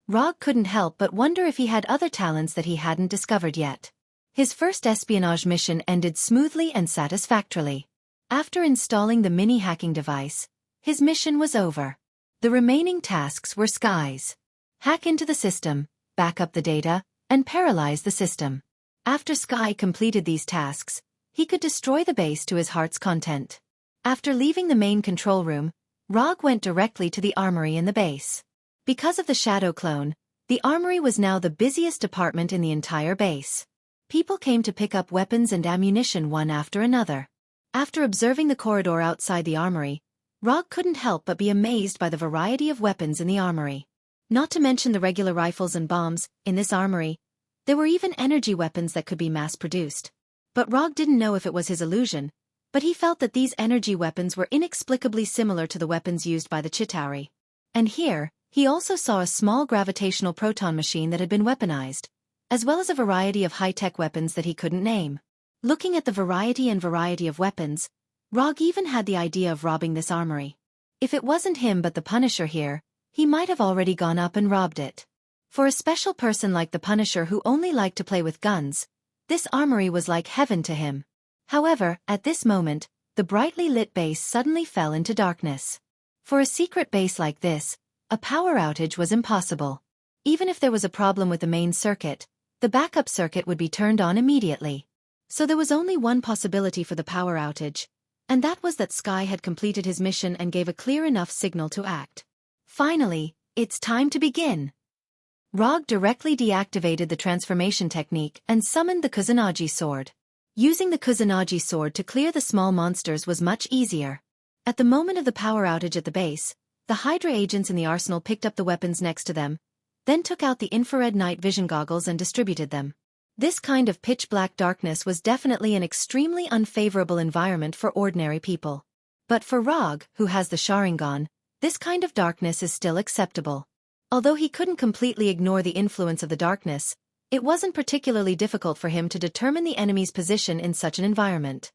Rog couldn't help but wonder if he had other talents that he hadn't discovered yet. His first espionage mission ended smoothly and satisfactorily. After installing the mini-hacking device, his mission was over. The remaining tasks were Sky's. Hack into the system, back up the data, and paralyze the system. After Sky completed these tasks, he could destroy the base to his heart's content. After leaving the main control room, Rog went directly to the armory in the base. Because of the shadow clone, the armory was now the busiest department in the entire base. People came to pick up weapons and ammunition one after another. After observing the corridor outside the armory, Rog couldn't help but be amazed by the variety of weapons in the armory. Not to mention the regular rifles and bombs, in this armory, there were even energy weapons that could be mass-produced. But Rog didn't know if it was his illusion, but he felt that these energy weapons were inexplicably similar to the weapons used by the Chitauri. And here, he also saw a small gravitational proton machine that had been weaponized, as well as a variety of high-tech weapons that he couldn't name. Looking at the variety of weapons, Rog even had the idea of robbing this armory. If it wasn't him but the Punisher here, he might have already gone up and robbed it. For a special person like the Punisher who only liked to play with guns, this armory was like heaven to him. However, at this moment, the brightly lit base suddenly fell into darkness. For a secret base like this, a power outage was impossible. Even if there was a problem with the main circuit, the backup circuit would be turned on immediately. So there was only one possibility for the power outage, and that was that Sky had completed his mission and gave a clear enough signal to act. Finally, it's time to begin. Rog directly deactivated the transformation technique and summoned the Kusanagi sword. Using the Kusanagi sword to clear the small monsters was much easier. At the moment of the power outage at the base, the Hydra agents in the arsenal picked up the weapons next to them, then took out the infrared night vision goggles and distributed them. This kind of pitch-black darkness was definitely an extremely unfavorable environment for ordinary people. But for Rog, who has the Sharingan, this kind of darkness is still acceptable. Although he couldn't completely ignore the influence of the darkness, it wasn't particularly difficult for him to determine the enemy's position in such an environment.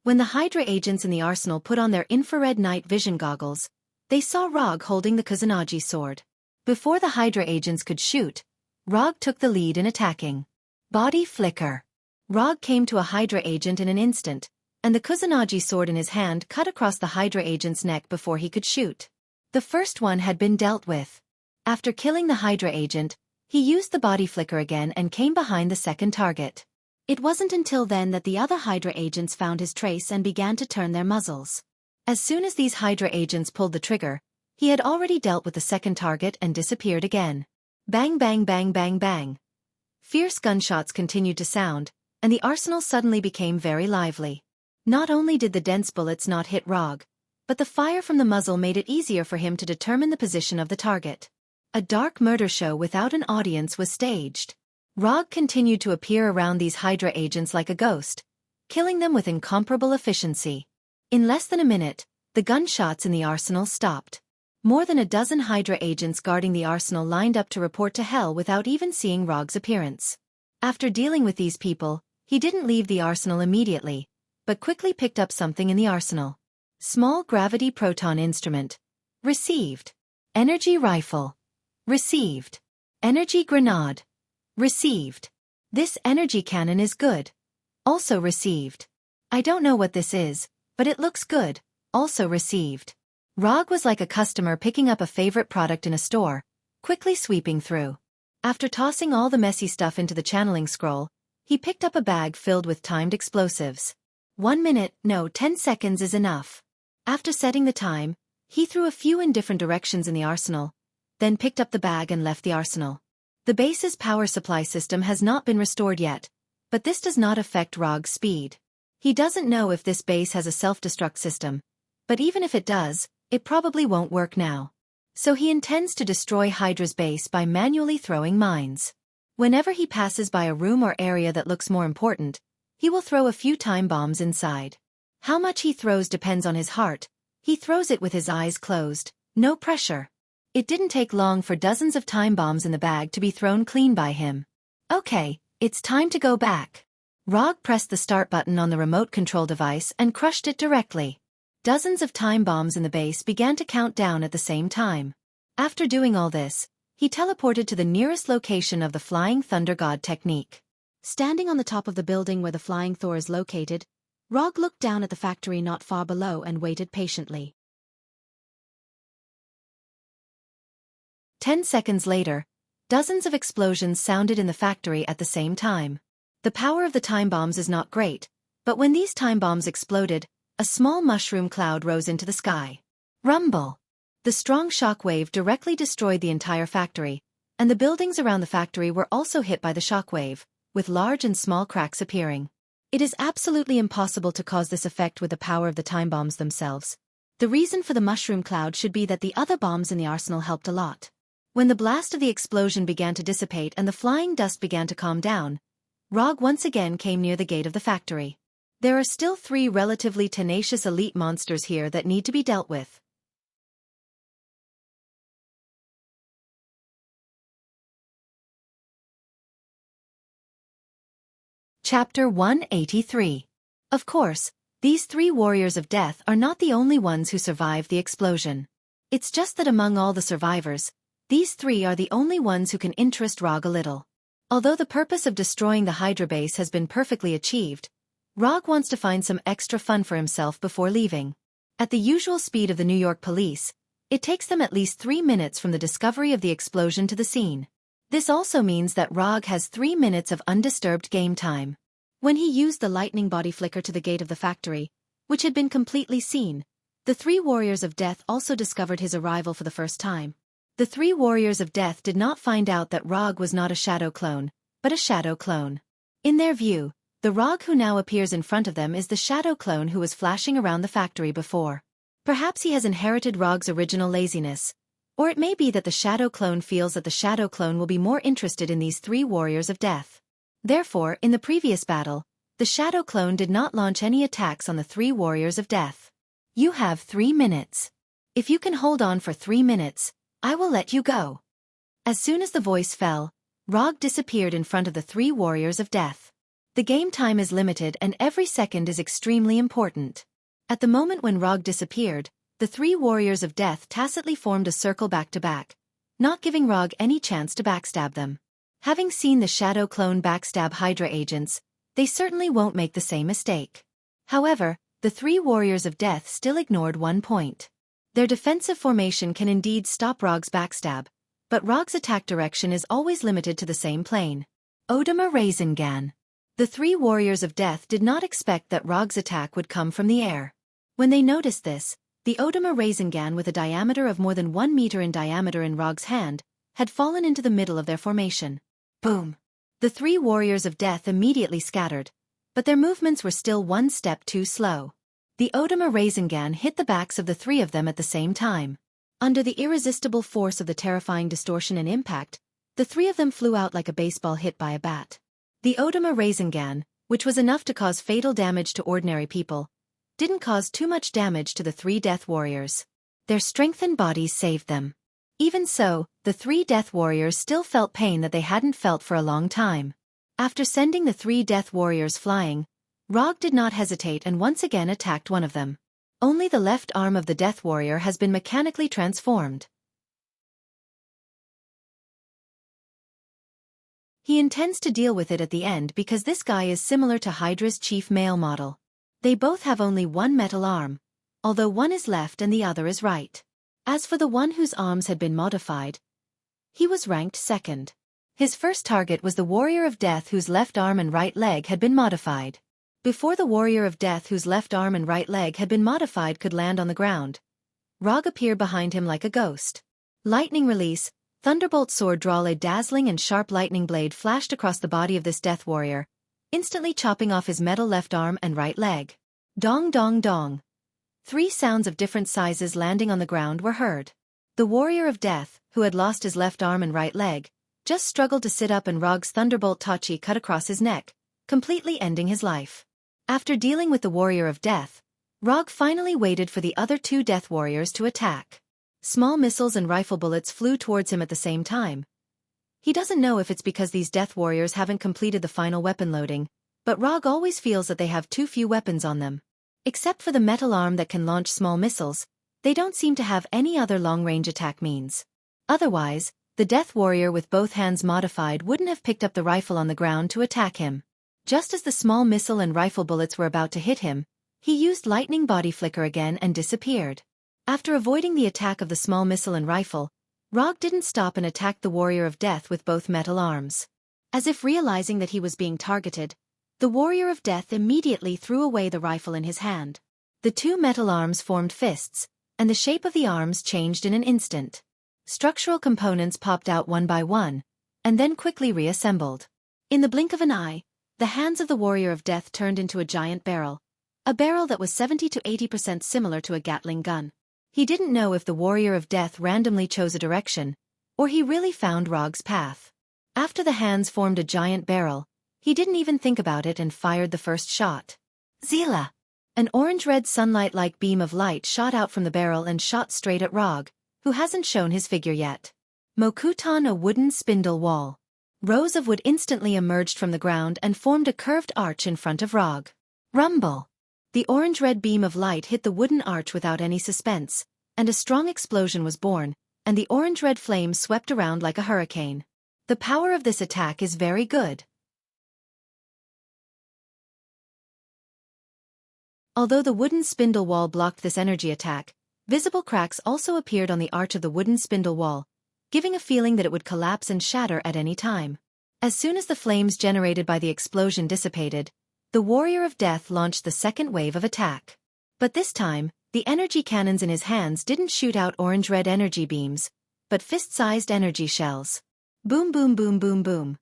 When the Hydra agents in the arsenal put on their infrared night vision goggles, they saw Rog holding the Kusanagi sword. Before the Hydra agents could shoot, Rog took the lead in attacking. Body flicker. Rog came to a Hydra agent in an instant, and the Kusanagi sword in his hand cut across the Hydra agent's neck before he could shoot. The first one had been dealt with. After killing the Hydra agent, he used the body flicker again and came behind the second target. It wasn't until then that the other Hydra agents found his trace and began to turn their muzzles. As soon as these Hydra agents pulled the trigger, he had already dealt with the second target and disappeared again. Bang bang bang bang bang. Fierce gunshots continued to sound, and the arsenal suddenly became very lively. Not only did the dense bullets not hit Rog, but the fire from the muzzle made it easier for him to determine the position of the target. A dark murder show without an audience was staged. Rog continued to appear around these Hydra agents like a ghost, killing them with incomparable efficiency. In less than a minute, the gunshots in the arsenal stopped. More than a dozen Hydra agents guarding the arsenal lined up to report to hell without even seeing Rog's appearance. After dealing with these people, he didn't leave the arsenal immediately, but quickly picked up something in the arsenal. Small gravity proton instrument. Received. Energy rifle. Received. Energy grenade. Received. This energy cannon is good. Also received. I don't know what this is, but it looks good. Also received. Rog was like a customer picking up a favorite product in a store, quickly sweeping through. After tossing all the messy stuff into the channeling scroll, he picked up a bag filled with timed explosives. 1 minute, no, 10 seconds is enough. After setting the time, he threw a few in different directions in the arsenal, then picked up the bag and left the arsenal. The base's power supply system has not been restored yet, but this does not affect Rog's speed. He doesn't know if this base has a self-destruct system, but even if it does, it probably won't work now. So he intends to destroy Hydra's base by manually throwing mines. Whenever he passes by a room or area that looks more important, he will throw a few time bombs inside. How much he throws depends on his heart. He throws it with his eyes closed, no pressure. It didn't take long for dozens of time bombs in the bag to be thrown clean by him. Okay, it's time to go back. Rog pressed the start button on the remote control device and crushed it directly. Dozens of time bombs in the base began to count down at the same time. After doing all this, he teleported to the nearest location of the Flying Thunder God technique. Standing on the top of the building where the Flying Thor is located, Rog looked down at the factory not far below and waited patiently. 10 seconds later, dozens of explosions sounded in the factory at the same time. The power of the time bombs is not great, but when these time bombs exploded, a small mushroom cloud rose into the sky. Rumble! The strong shock wave directly destroyed the entire factory, and the buildings around the factory were also hit by the shockwave, with large and small cracks appearing. It is absolutely impossible to cause this effect with the power of the time bombs themselves. The reason for the mushroom cloud should be that the other bombs in the arsenal helped a lot. When the blast of the explosion began to dissipate and the flying dust began to calm down, Rog once again came near the gate of the factory. There are still 3 relatively tenacious elite monsters here that need to be dealt with. Chapter 183. Of course, these 3 warriors of death are not the only ones who survived the explosion. It's just that among all the survivors, these 3 are the only ones who can interest Rog a little. Although the purpose of destroying the Hydra base has been perfectly achieved, Rog wants to find some extra fun for himself before leaving. At the usual speed of the New York police, it takes them at least 3 minutes from the discovery of the explosion to the scene. This also means that Rog has 3 minutes of undisturbed game time. When he used the lightning body flicker to the gate of the factory, which had been completely seen, the 3 warriors of death also discovered his arrival for the first time. The 3 warriors of death did not find out that Rog was not a shadow clone, but a shadow clone. In their view, the Rog who now appears in front of them is the shadow clone who was flashing around the factory before. Perhaps he has inherited Rog's original laziness, or it may be that the shadow clone feels that the shadow clone will be more interested in these 3 warriors of death. Therefore, in the previous battle, the shadow clone did not launch any attacks on the 3 warriors of death. You have 3 minutes. If you can hold on for 3 minutes, I will let you go. As soon as the voice fell, Rog disappeared in front of the 3 warriors of death. The game time is limited and every second is extremely important. At the moment when Rog disappeared, the 3 warriors of death tacitly formed a circle back to back, not giving Rog any chance to backstab them. Having seen the shadow clone backstab Hydra agents, they certainly won't make the same mistake. However, the 3 warriors of death still ignored one point. Their defensive formation can indeed stop Rog's backstab, but Rog's attack direction is always limited to the same plane. Odama Rasengan. The 3 warriors of death did not expect that Rog's attack would come from the air. When they noticed this, the Odama Rasengan with a diameter of more than 1 meter in diameter in Rog's hand, had fallen into the middle of their formation. Boom! The 3 warriors of death immediately scattered, but their movements were still 1 step too slow. The Odama Rasengan hit the backs of the 3 of them at the same time. Under the irresistible force of the terrifying distortion and impact, the 3 of them flew out like a baseball hit by a bat. The Odama Rasengan, which was enough to cause fatal damage to ordinary people, didn't cause too much damage to the 3 death warriors. Their strengthened bodies saved them. Even so, the 3 death warriors still felt pain that they hadn't felt for a long time. After sending the 3 death warriors flying, Rog did not hesitate and once again attacked one of them. Only the left arm of the death warrior has been mechanically transformed. He intends to deal with it at the end because this guy is similar to Hydra's chief male model. They both have only 1 metal arm, although one is left and the other is right. As for the one whose arms had been modified, he was ranked 2nd. His first target was the warrior of death whose left arm and right leg had been modified. Before the warrior of death whose left arm and right leg had been modified could land on the ground, Rog appeared behind him like a ghost. Lightning release, thunderbolt sword draw. A dazzling and sharp lightning blade flashed across the body of this death warrior, instantly chopping off his metal left arm and right leg. Dong dong dong. 3 sounds of different sizes landing on the ground were heard. The warrior of death, who had lost his left arm and right leg, just struggled to sit up and Rog's thunderbolt tachi cut across his neck, completely ending his life. After dealing with the warrior of death, Rog finally waited for the other 2 death warriors to attack. Small missiles and rifle bullets flew towards him at the same time. He doesn't know if it's because these death warriors haven't completed the final weapon loading, but Rog always feels that they have too few weapons on them. Except for the metal arm that can launch small missiles, they don't seem to have any other long-range attack means. Otherwise, the death warrior with both hands modified wouldn't have picked up the rifle on the ground to attack him. Just as the small missile and rifle bullets were about to hit him, he used lightning body flicker again and disappeared. After avoiding the attack of the small missile and rifle, Rog didn't stop and attacked the warrior of death with both metal arms. As if realizing that he was being targeted, the warrior of death immediately threw away the rifle in his hand. The 2 metal arms formed fists, and the shape of the arms changed in an instant. Structural components popped out one by one, and then quickly reassembled. In the blink of an eye, the hands of the warrior of death turned into a giant barrel. A barrel that was 70 to 80% similar to a Gatling gun. He didn't know if the warrior of death randomly chose a direction, or he really found Rog's path. After the hands formed a giant barrel, he didn't even think about it and fired the first shot. Zila! An orange-red sunlight-like beam of light shot out from the barrel and shot straight at Rog, who hasn't shown his figure yet. Mokutan, a wooden spindle wall. Rows of wood instantly emerged from the ground and formed a curved arch in front of Rog. Rumble! The orange-red beam of light hit the wooden arch without any suspense, and a strong explosion was born, and the orange-red flame swept around like a hurricane. The power of this attack is very good. Although the wooden spindle wall blocked this energy attack, visible cracks also appeared on the arch of the wooden spindle wall, giving a feeling that it would collapse and shatter at any time. As soon as the flames generated by the explosion dissipated, the warrior of death launched the second wave of attack. But this time, the energy cannons in his hands didn't shoot out orange-red energy beams, but fist-sized energy shells. Boom boom boom boom boom.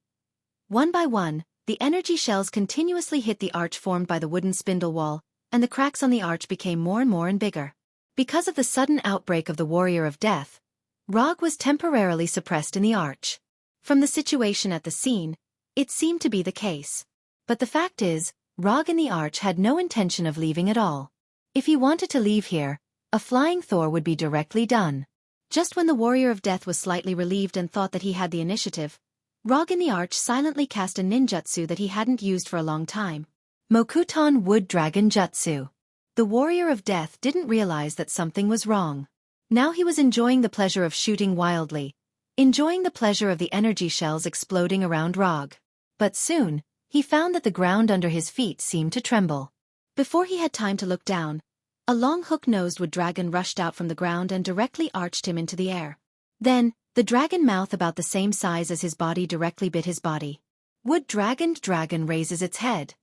One by one, the energy shells continuously hit the arch formed by the wooden spindle wall, and the cracks on the arch became more and bigger. Because of the sudden outbreak of the warrior of death, Rog was temporarily suppressed in the arch. From the situation at the scene, it seemed to be the case. But the fact is, Rog in the arch had no intention of leaving at all. If he wanted to leave here, a flying Thor would be directly done. Just when the warrior of death was slightly relieved and thought that he had the initiative, Rog in the arch silently cast a ninjutsu that he hadn't used for a long time. Mokutan Wood Dragon Jutsu. The warrior of death didn't realize that something was wrong. Now he was enjoying the pleasure of shooting wildly, enjoying the pleasure of the energy shells exploding around Rog. But soon, he found that the ground under his feet seemed to tremble. Before he had time to look down, a long hook-nosed wood dragon rushed out from the ground and directly arched him into the air. Then, the dragon mouth about the same size as his body directly bit his body. Wood dragon raises its head.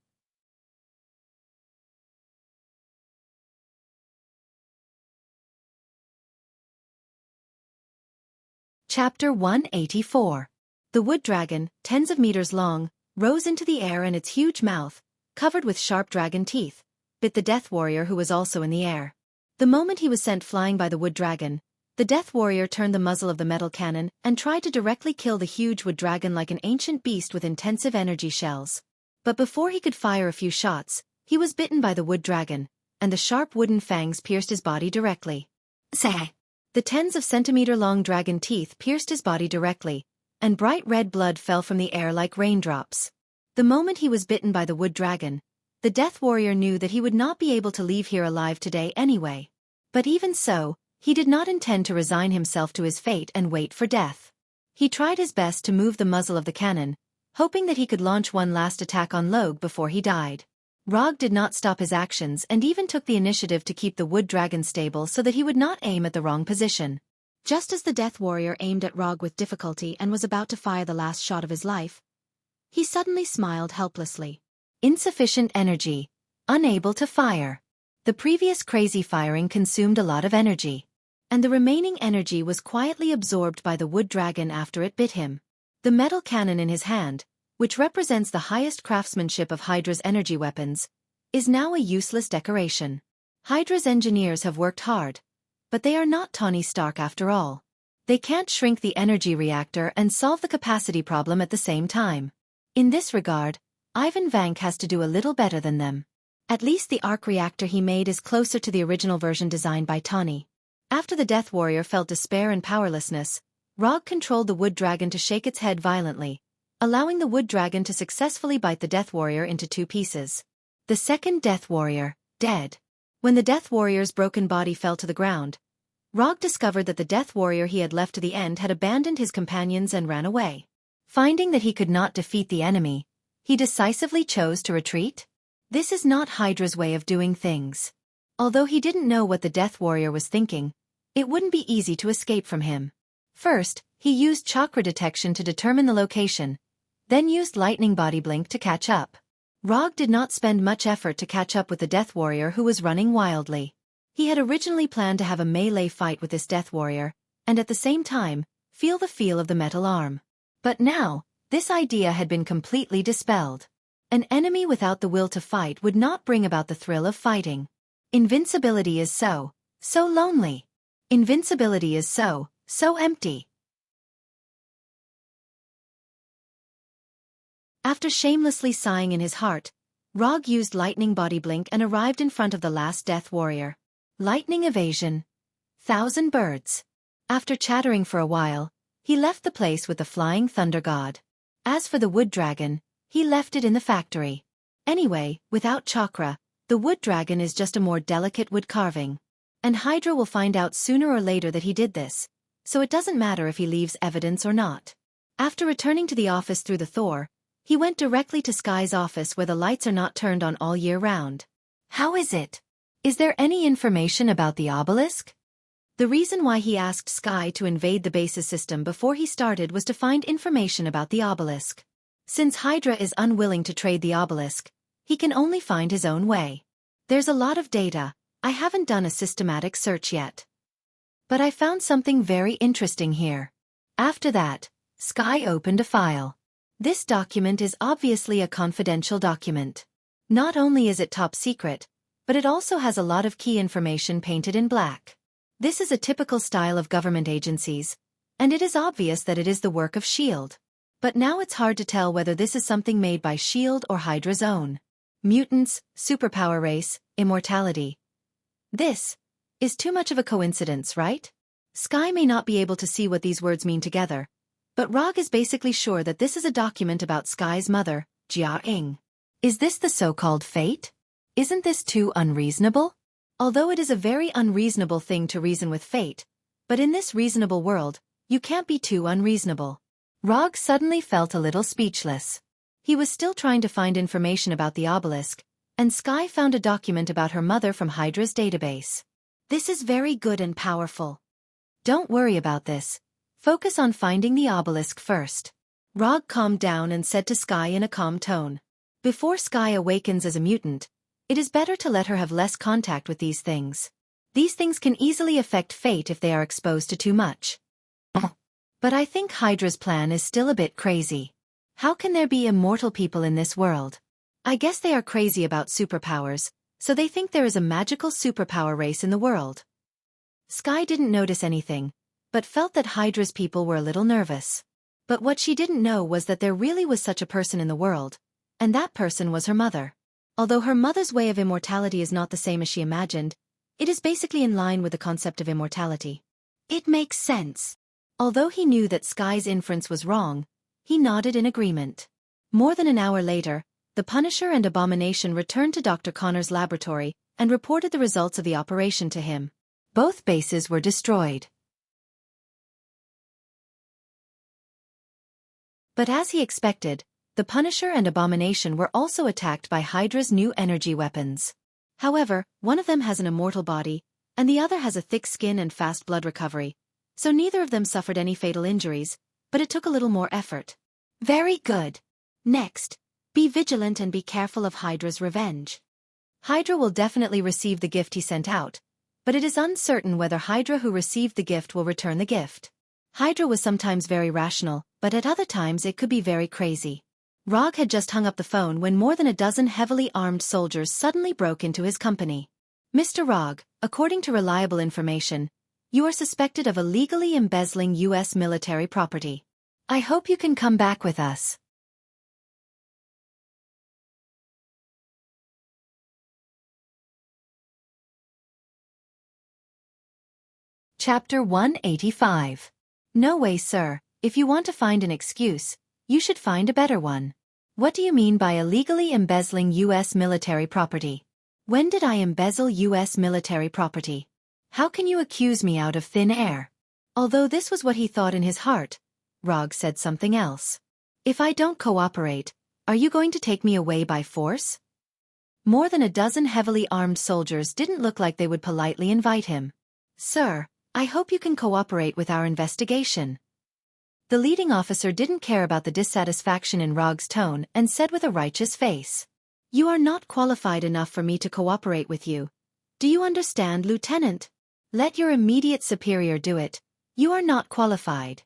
Chapter 184. The wood dragon, tens of meters long, rose into the air and its huge mouth, covered with sharp dragon teeth, bit the death warrior who was also in the air. The moment he was sent flying by the wood dragon, the death warrior turned the muzzle of the metal cannon and tried to directly kill the huge wood dragon like an ancient beast with intensive energy shells. But before he could fire a few shots, he was bitten by the wood dragon, and the sharp wooden fangs pierced his body directly. Zah! The tens of centimeter-long dragon teeth pierced his body directly, and bright red blood fell from the air like raindrops. The moment he was bitten by the wood dragon, the death warrior knew that he would not be able to leave here alive today anyway. But even so, he did not intend to resign himself to his fate and wait for death. He tried his best to move the muzzle of the cannon, hoping that he could launch one last attack on Log before he died. Rog did not stop his actions and even took the initiative to keep the wood dragon stable so that he would not aim at the wrong position. Just as the death warrior aimed at Rog with difficulty and was about to fire the last shot of his life, he suddenly smiled helplessly. Insufficient energy. Unable to fire. The previous crazy firing consumed a lot of energy, and the remaining energy was quietly absorbed by the wood dragon after it bit him. The metal cannon in his hand, which represents the highest craftsmanship of Hydra's energy weapons, is now a useless decoration. Hydra's engineers have worked hard, but they are not Tony Stark after all. They can't shrink the energy reactor and solve the capacity problem at the same time. In this regard, Ivan Vank has to do a little better than them. At least the arc reactor he made is closer to the original version designed by Tony. After the Death Warrior felt despair and powerlessness, Rog controlled the wood dragon to shake its head violently, allowing the wood dragon to successfully bite the Death Warrior into two pieces. The second Death Warrior, dead. When the Death Warrior's broken body fell to the ground, Rog discovered that the Death Warrior he had left to the end had abandoned his companions and ran away. Finding that he could not defeat the enemy, he decisively chose to retreat. This is not Hydra's way of doing things. Although he didn't know what the Death Warrior was thinking, it wouldn't be easy to escape from him. First, he used chakra detection to determine the location, then used lightning body blink to catch up. Rog did not spend much effort to catch up with the Death Warrior who was running wildly. He had originally planned to have a melee fight with this Death Warrior, and at the same time, feel the feel of the metal arm. But now, this idea had been completely dispelled. An enemy without the will to fight would not bring about the thrill of fighting. Invincibility is so lonely. Invincibility is so empty. After shamelessly sighing in his heart, Rog used lightning body blink and arrived in front of the last death warrior. Lightning evasion. 1,000 birds. After chattering for a while, he left the place with the flying thunder god. As for the wood dragon, he left it in the factory. Anyway, without chakra, the wood dragon is just a more delicate wood carving. And Hydra will find out sooner or later that he did this, so it doesn't matter if he leaves evidence or not. After returning to the office through the Thor, he went directly to Sky's office where the lights are not turned on all year round. How is it? Is there any information about the obelisk? The reason why he asked Sky to invade the base's system before he started was to find information about the obelisk. Since Hydra is unwilling to trade the obelisk, he can only find his own way. There's a lot of data, I haven't done a systematic search yet. But I found something very interesting here. After that, Sky opened a file. This document is obviously a confidential document. Not only is it top secret, but it also has a lot of key information painted in black. This is a typical style of government agencies, and it is obvious that it is the work of S.H.I.E.L.D. But now it's hard to tell whether this is something made by S.H.I.E.L.D. or Hydra's own. Mutants, superpower race, immortality. This is too much of a coincidence, right? Sky may not be able to see what these words mean together, but Rog is basically sure that this is a document about Sky's mother, Jianghu. Is this the so-called fate? Isn't this too unreasonable? Although it is a very unreasonable thing to reason with fate, but in this reasonable world, you can't be too unreasonable. Rog suddenly felt a little speechless. He was still trying to find information about the obelisk, and Sky found a document about her mother from Hydra's database. This is very good and powerful. Don't worry about this. Focus on finding the obelisk first. Rog calmed down and said to Sky in a calm tone. Before Sky awakens as a mutant, it is better to let her have less contact with these things. These things can easily affect fate if they are exposed to too much. But I think Hydra's plan is still a bit crazy. How can there be immortal people in this world? I guess they are crazy about superpowers, so they think there is a magical superpower race in the world. Sky didn't notice anything, but felt that Hydra's people were a little nervous. But what she didn't know was that there really was such a person in the world, and that person was her mother. Although her mother's way of immortality is not the same as she imagined, it is basically in line with the concept of immortality. It makes sense. Although he knew that Sky's inference was wrong, he nodded in agreement. More than an hour later, the Punisher and Abomination returned to Dr. Connor's laboratory and reported the results of the operation to him. Both bases were destroyed. But as he expected, the Punisher and Abomination were also attacked by Hydra's new energy weapons. However, one of them has an immortal body, and the other has a thick skin and fast blood recovery, so neither of them suffered any fatal injuries, but it took a little more effort. Very good. Next, be vigilant and be careful of Hydra's revenge. Hydra will definitely receive the gift he sent out, but it is uncertain whether Hydra who received the gift will return the gift. Hydra was sometimes very rational, but at other times it could be very crazy. Rog had just hung up the phone when more than a dozen heavily armed soldiers suddenly broke into his company. Mr. Rog, according to reliable information, you are suspected of illegally embezzling U.S. military property. I hope you can come back with us. Chapter 185. No way, sir. If you want to find an excuse, you should find a better one. What do you mean by illegally embezzling U.S. military property? When did I embezzle U.S. military property? How can you accuse me out of thin air? Although this was what he thought in his heart, Rog said something else. If I don't cooperate, are you going to take me away by force? More than a dozen heavily armed soldiers didn't look like they would politely invite him. Sir, I hope you can cooperate with our investigation. The leading officer didn't care about the dissatisfaction in Rog's tone and said with a righteous face. You are not qualified enough for me to cooperate with you. Do you understand, Lieutenant? Let your immediate superior do it, You are not qualified."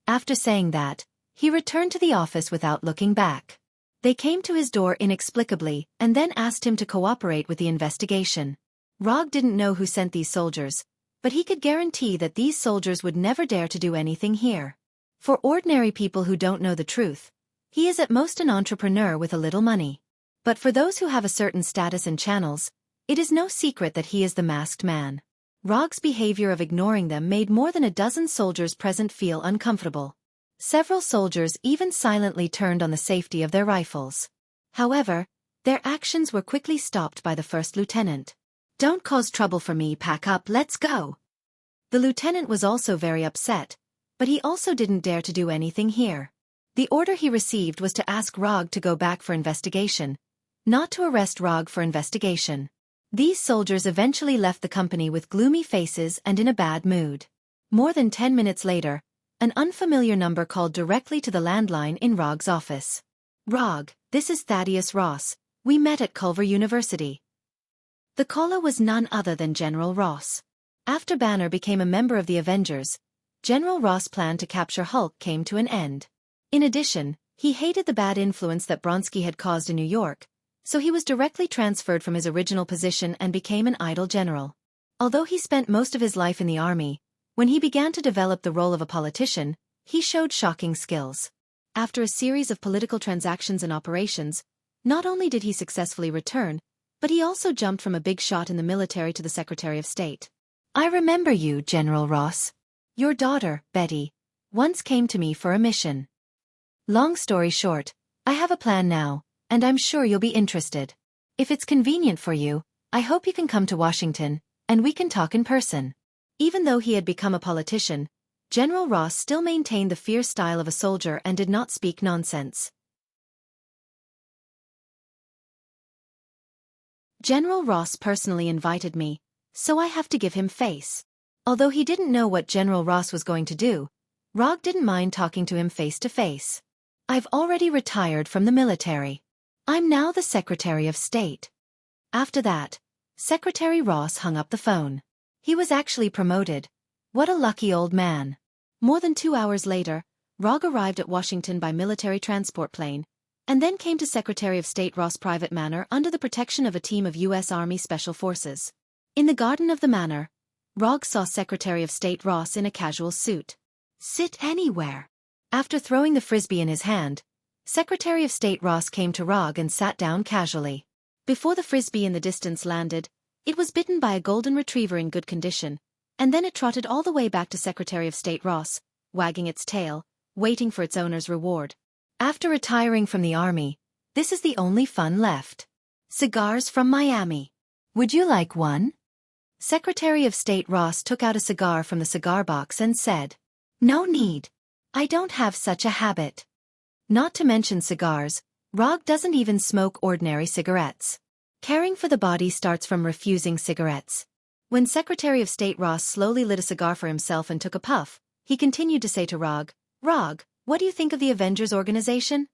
After saying that, he returned to the office without looking back. They came to his door inexplicably and then asked him to cooperate with the investigation. Rog didn't know who sent these soldiers, but he could guarantee that these soldiers would never dare to do anything here. For ordinary people who don't know the truth, he is at most an entrepreneur with a little money. But for those who have a certain status and channels, it is no secret that he is the masked man. Rog's behavior of ignoring them made more than a dozen soldiers present feel uncomfortable. Several soldiers even silently turned on the safety of their rifles. However, their actions were quickly stopped by the first lieutenant. "Don't cause trouble for me, pack up, let's go." The lieutenant was also very upset, but he also didn't dare to do anything here. The order he received was to ask Rog to go back for investigation, not to arrest Rog for investigation. These soldiers eventually left the company with gloomy faces and in a bad mood. More than 10 minutes later, an unfamiliar number called directly to the landline in Rog's office. "Rog, this is Thaddeus Ross. We met at Culver University." The caller was none other than General Ross. After Banner became a member of the Avengers, General Ross' plan to capture Hulk came to an end. In addition, he hated the bad influence that Bronsky had caused in New York, so he was directly transferred from his original position and became an idle general. Although he spent most of his life in the army, when he began to develop the role of a politician, he showed shocking skills. After a series of political transactions and operations, not only did he successfully return, but he also jumped from a big shot in the military to the Secretary of State. "I remember you, General Ross. Your daughter, Betty, once came to me for a mission. Long story short, I have a plan now, and I'm sure you'll be interested. If it's convenient for you, I hope you can come to Washington, and we can talk in person." Even though he had become a politician, General Ross still maintained the fierce style of a soldier and did not speak nonsense. General Ross personally invited me, so I have to give him face. Although he didn't know what General Ross was going to do, Rog didn't mind talking to him face to face. "I've already retired from the military. I'm now the Secretary of State." After that, Secretary Ross hung up the phone. He was actually promoted. What a lucky old man. More than 2 hours later, Rog arrived at Washington by military transport plane, and then came to Secretary of State Ross' private manor under the protection of a team of U.S. Army Special Forces. In the garden of the manor, Rog saw Secretary of State Ross in a casual suit. "Sit anywhere." After throwing the frisbee in his hand, Secretary of State Ross came to Rog and sat down casually. Before the frisbee in the distance landed, it was bitten by a golden retriever in good condition, and then it trotted all the way back to Secretary of State Ross, wagging its tail, waiting for its owner's reward. After retiring from the army, this is the only fun left. Cigars from Miami. Would you like one? Secretary of State Ross took out a cigar from the cigar box and said, "No need. I don't have such a habit." Not to mention cigars, Rog doesn't even smoke ordinary cigarettes. Caring for the body starts from refusing cigarettes. When Secretary of State Ross slowly lit a cigar for himself and took a puff, he continued to say to Rog, "Rog, what do you think of the Avengers organization?"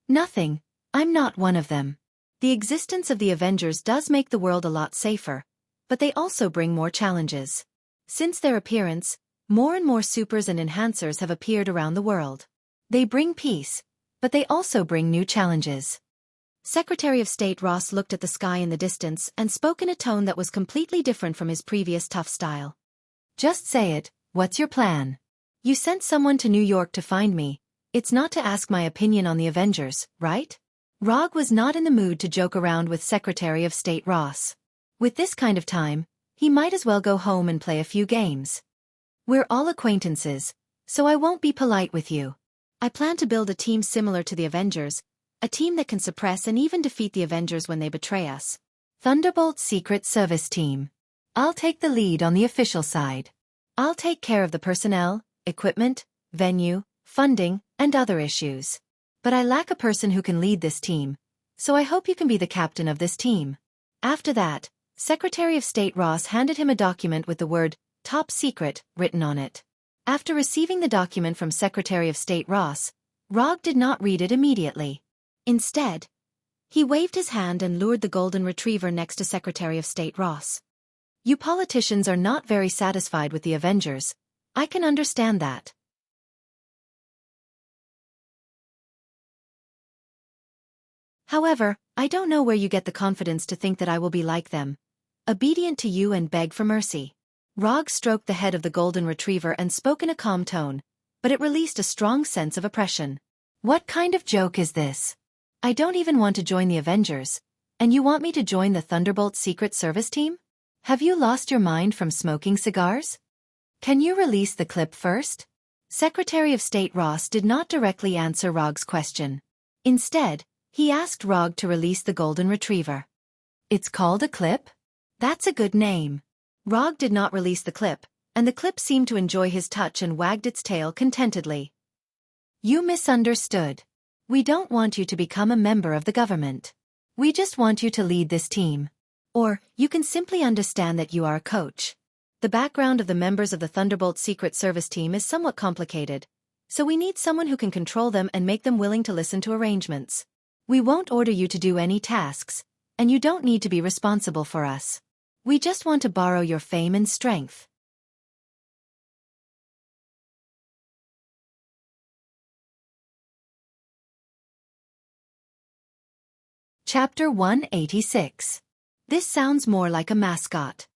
"Nothing. I'm not one of them. The existence of the Avengers does make the world a lot safer, but they also bring more challenges. Since their appearance, more and more supers and enhancers have appeared around the world. They bring peace, but they also bring new challenges." Secretary of State Ross looked at the sky in the distance and spoke in a tone that was completely different from his previous tough style. "Just say it, what's your plan? You sent someone to New York to find me. It's not to ask my opinion on the Avengers, right?" Rog was not in the mood to joke around with Secretary of State Ross. With this kind of time, he might as well go home and play a few games. "We're all acquaintances, so I won't be polite with you. I plan to build a team similar to the Avengers, a team that can suppress and even defeat the Avengers when they betray us. Thunderbolt Secret Service Team. I'll take the lead on the official side. I'll take care of the personnel, equipment, venue, funding, and other issues. But I lack a person who can lead this team, so I hope you can be the captain of this team." After that, Secretary of State Ross handed him a document with the word, "Top Secret," written on it. After receiving the document from Secretary of State Ross, Rog did not read it immediately. Instead, he waved his hand and lured the golden retriever next to Secretary of State Ross. "You politicians are not very satisfied with the Avengers, I can understand that. However, I don't know where you get the confidence to think that I will be like them, obedient to you and beg for mercy. Rog stroked the head of the golden retriever and spoke in a calm tone, but it released a strong sense of oppression. What kind of joke is this? I don't even want to join the Avengers, and you want me to join the Thunderbolt Secret Service team? Have you lost your mind from smoking cigars? Can you release the clip first? Secretary of State Ross did not directly answer Rog's question. Instead, he asked Rog to release the golden retriever. It's called a clip? That's a good name. Rog did not release the clip, and the clip seemed to enjoy his touch and wagged its tail contentedly. You misunderstood. We don't want you to become a member of the government. We just want you to lead this team. Or, you can simply understand that you are a coach. The background of the members of the Thunderbolt Secret Service team is somewhat complicated, so we need someone who can control them and make them willing to listen to arrangements. We won't order you to do any tasks, and you don't need to be responsible for us. We just want to borrow your fame and strength. Chapter 186. This sounds more like a mascot.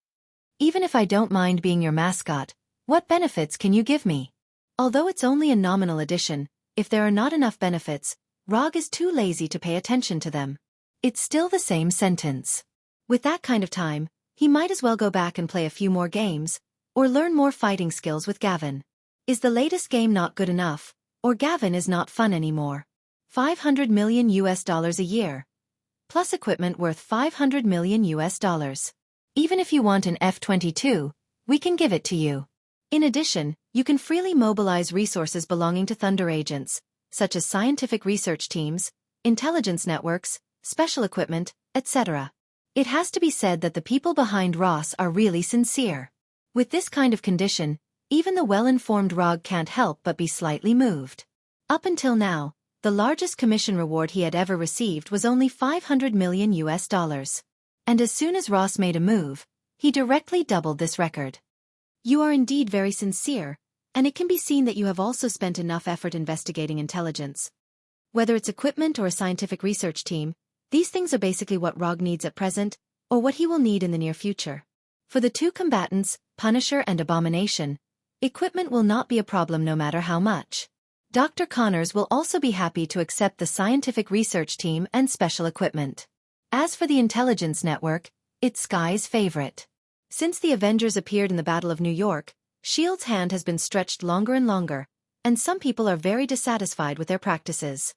Even if I don't mind being your mascot, what benefits can you give me? Although it's only a nominal addition, if there are not enough benefits, Rog is too lazy to pay attention to them. It's still the same sentence. With that kind of time, he might as well go back and play a few more games, or learn more fighting skills with Gavin. Is the latest game not good enough, or Gavin is not fun anymore? $500 million a year. Plus equipment worth $500 million. Even if you want an F-22, we can give it to you. In addition, you can freely mobilize resources belonging to Thunder agents, such as scientific research teams, intelligence networks, special equipment, etc. It has to be said that the people behind Ross are really sincere. With this kind of condition, even the well-informed Rog can't help but be slightly moved. Up until now, the largest commission reward he had ever received was only $500 million. And as soon as Ross made a move, he directly doubled this record. You are indeed very sincere, and it can be seen that you have also spent enough effort investigating intelligence. Whether it's equipment or a scientific research team, these things are basically what Rog needs at present, or what he will need in the near future. For the two combatants, Punisher and Abomination, equipment will not be a problem no matter how much. Dr. Connors will also be happy to accept the scientific research team and special equipment. As for the intelligence network, it's Sky's favorite. Since the Avengers appeared in the Battle of New York, S.H.I.E.L.D.'s hand has been stretched longer and longer, and some people are very dissatisfied with their practices.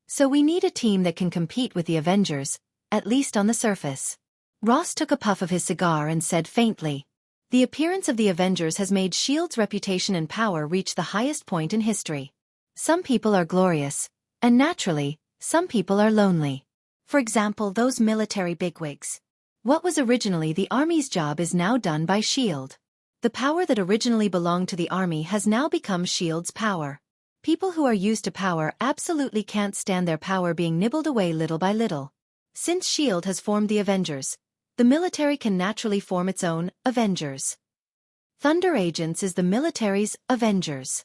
So we need a team that can compete with the Avengers, at least on the surface. Ross took a puff of his cigar and said faintly, "The appearance of the Avengers has made S.H.I.E.L.D.'s reputation and power reach the highest point in history. Some people are glorious, and naturally, some people are lonely. For example, those military bigwigs. What was originally the Army's job is now done by S.H.I.E.L.D. The power that originally belonged to the Army has now become S.H.I.E.L.D.'s power. People who are used to power absolutely can't stand their power being nibbled away little by little. Since S.H.I.E.L.D. has formed the Avengers, the military can naturally form its own Avengers. Thunder Agents is the military's Avengers."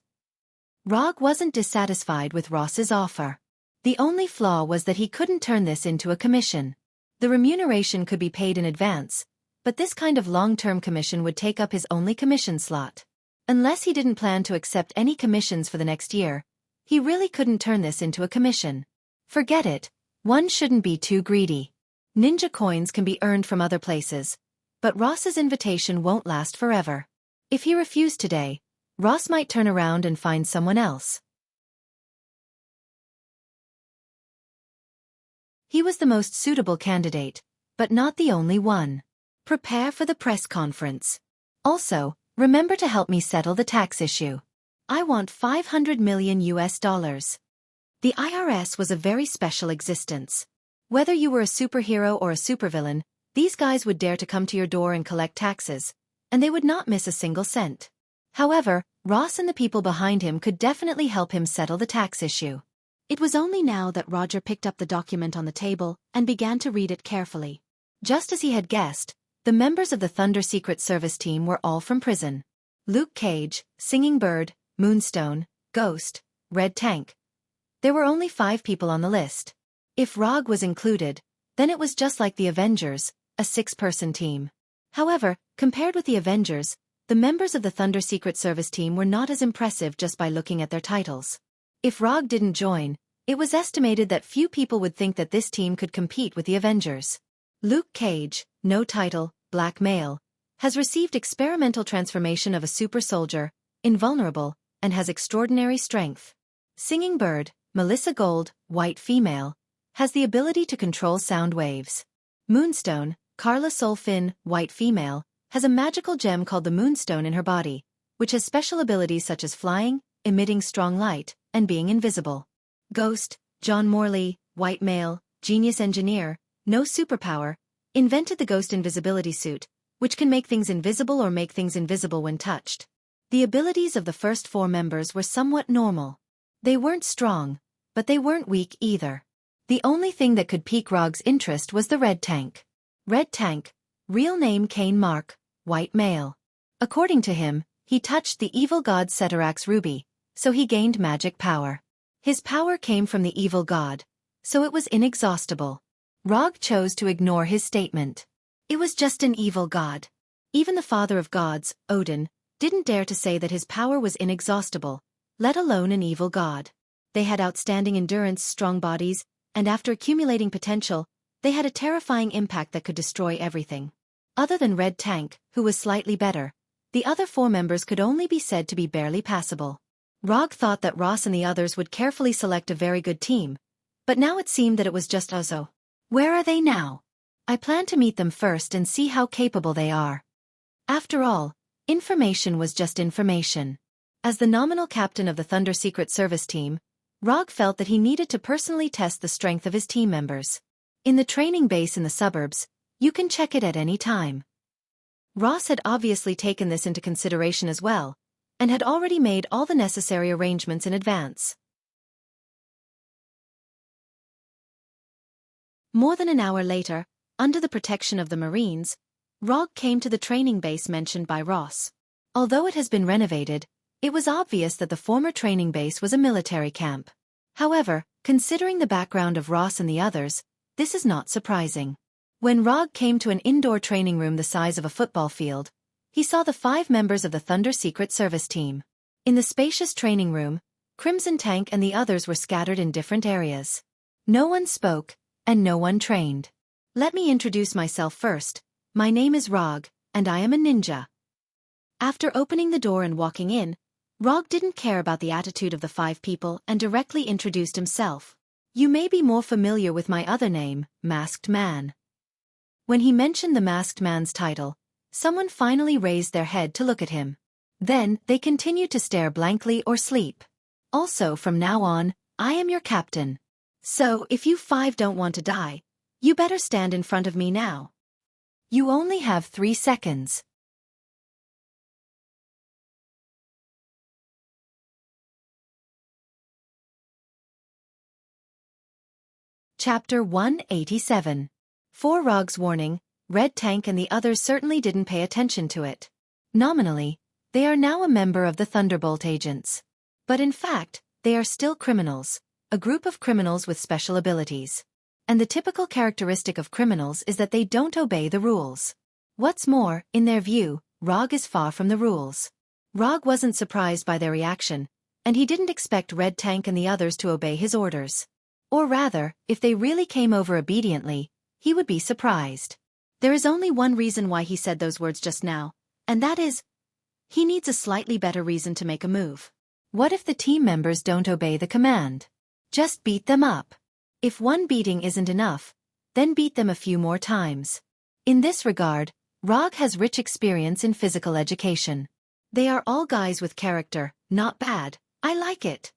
Rog wasn't dissatisfied with Ross's offer. The only flaw was that he couldn't turn this into a commission. The remuneration could be paid in advance, but this kind of long-term commission would take up his only commission slot. Unless he didn't plan to accept any commissions for the next year, he really couldn't turn this into a commission. Forget it, one shouldn't be too greedy. Ninja coins can be earned from other places, but Ross's invitation won't last forever. If he refused today, Ross might turn around and find someone else. He was the most suitable candidate, but not the only one. Prepare for the press conference. Also, remember to help me settle the tax issue. I want $500 million. The IRS was a very special existence. Whether you were a superhero or a supervillain, these guys would dare to come to your door and collect taxes, and they would not miss a single cent. However, Ross and the people behind him could definitely help him settle the tax issue. It was only now that Roger picked up the document on the table and began to read it carefully. Just as he had guessed, the members of the Thunder Secret Service team were all from prison. Luke Cage, Singing Bird, Moonstone, Ghost, Red Tank. There were only 5 people on the list. If Rog was included, then it was just like the Avengers, a 6-person team. However, compared with the Avengers, the members of the Thunder Secret Service team were not as impressive just by looking at their titles. If Rog didn't join, it was estimated that few people would think that this team could compete with the Avengers. Luke Cage, no title, black male, has received experimental transformation of a super soldier, invulnerable, and has extraordinary strength. Singing Bird, Melissa Gold, white female, has the ability to control sound waves. Moonstone, Carla Solfin, white female, has a magical gem called the Moonstone in her body, which has special abilities such as flying, emitting strong light, and being invisible. Ghost, John Morley, white male, genius engineer, no superpower, invented the Ghost invisibility suit, which can make things invisible or make things invisible when touched. The abilities of the first 4 members were somewhat normal. They weren't strong, but they weren't weak either. The only thing that could pique Rog's interest was the Red Tank. Red Tank, real name Kane Mark, white male. According to him, he touched the evil god Cetarak's ruby, so he gained magic power. His power came from the evil god, so it was inexhaustible. Rog chose to ignore his statement. It was just an evil god. Even the father of gods, Odin, didn't dare to say that his power was inexhaustible, let alone an evil god. They had outstanding endurance, strong bodies, and after accumulating potential, they had a terrifying impact that could destroy everything. Other than Red Tank, who was slightly better, the other 4 members could only be said to be barely passable. Rog thought that Ross and the others would carefully select a very good team, but now it seemed that it was just Uzo. Where are they now? I plan to meet them first and see how capable they are. After all, information was just information. As the nominal captain of the Thunder Secret Service team, Rog felt that he needed to personally test the strength of his team members. In the training base in the suburbs, you can check it at any time. Ross had obviously taken this into consideration as well, and had already made all the necessary arrangements in advance. More than an hour later, under the protection of the Marines, Rog came to the training base mentioned by Ross. Although it has been renovated, it was obvious that the former training base was a military camp. However, considering the background of Ross and the others, this is not surprising. When Rog came to an indoor training room the size of a football field, he saw the 5 members of the Thunder Secret Service team. In the spacious training room, Crimson Tank and the others were scattered in different areas. No one spoke, and no one trained. Let me introduce myself first. My name is Rog, and I am a ninja. After opening the door and walking in, Rog didn't care about the attitude of the 5 people and directly introduced himself. You may be more familiar with my other name, Masked Man. When he mentioned the Masked Man's title, someone finally raised their head to look at him. Then, they continued to stare blankly or sleep. Also, from now on, I am your captain. So, if you 5 don't want to die, you better stand in front of me now. You only have 3 seconds. Chapter 187. For Rog's warning, Red Tank and the others certainly didn't pay attention to it. Nominally, they are now a member of the Thunderbolt Agents. But in fact, they are still criminals, a group of criminals with special abilities. And the typical characteristic of criminals is that they don't obey the rules. What's more, in their view, Rog is far from the rules. Rog wasn't surprised by their reaction, and he didn't expect Red Tank and the others to obey his orders. Or rather, if they really came over obediently, he would be surprised. There is only one reason why he said those words just now, and that is, he needs a slightly better reason to make a move. What if the team members don't obey the command? Just beat them up. If one beating isn't enough, then beat them a few more times. In this regard, Rog has rich experience in physical education. They are all guys with character, not bad. I like it.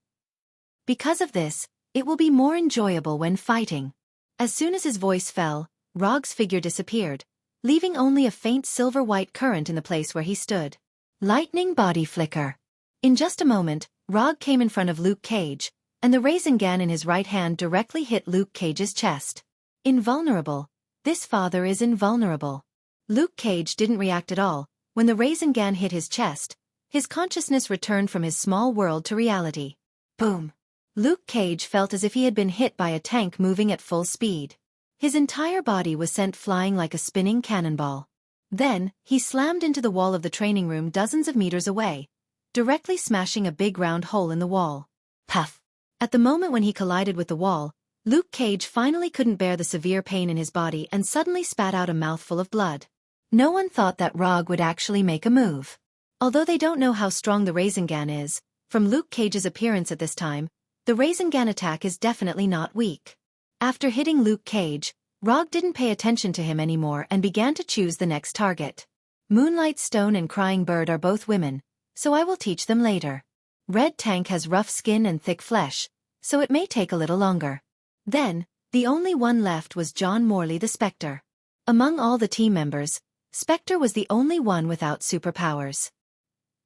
Because of this, it will be more enjoyable when fighting. As soon as his voice fell, Rog's figure disappeared, leaving only a faint silver-white current in the place where he stood. Lightning body flicker. In just a moment, Rog came in front of Luke Cage, and the Rasengan in his right hand directly hit Luke Cage's chest. Invulnerable. This father is invulnerable. Luke Cage didn't react at all. When the Rasengan hit his chest, His consciousness returned from his small world to reality. Boom! Luke Cage felt as if he had been hit by a tank moving at full speed. His entire body was sent flying like a spinning cannonball. Then, he slammed into the wall of the training room dozens of meters away, directly smashing a big round hole in the wall. Puff! At the moment when he collided with the wall, Luke Cage finally couldn't bear the severe pain in his body and suddenly spat out a mouthful of blood. No one thought that Rog would actually make a move. Although they don't know how strong the Rasengan is, from Luke Cage's appearance at this time, the Rasengan attack is definitely not weak. After hitting Luke Cage, Rog didn't pay attention to him anymore and began to choose the next target. Moonlight Stone and Crying Bird are both women, so I will teach them later. Red Tank has rough skin and thick flesh, so it may take a little longer. Then, the only one left was John Morley the Spectre. Among all the team members, Spectre was the only one without superpowers.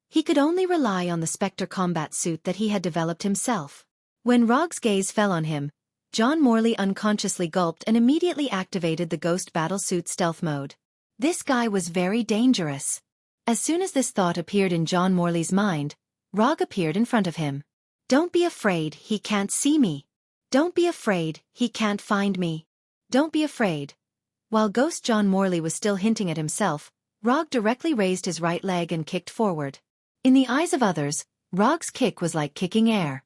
He could only rely on the Spectre combat suit that he had developed himself. When Rog's gaze fell on him, John Morley unconsciously gulped and immediately activated the Ghost Battlesuit stealth mode. This guy was very dangerous. As soon as this thought appeared in John Morley's mind, Rog appeared in front of him. Don't be afraid, he can't see me. Don't be afraid, he can't find me. Don't be afraid. While Ghost John Morley was still hinting at himself, Rog directly raised his right leg and kicked forward. In the eyes of others, Rog's kick was like kicking air.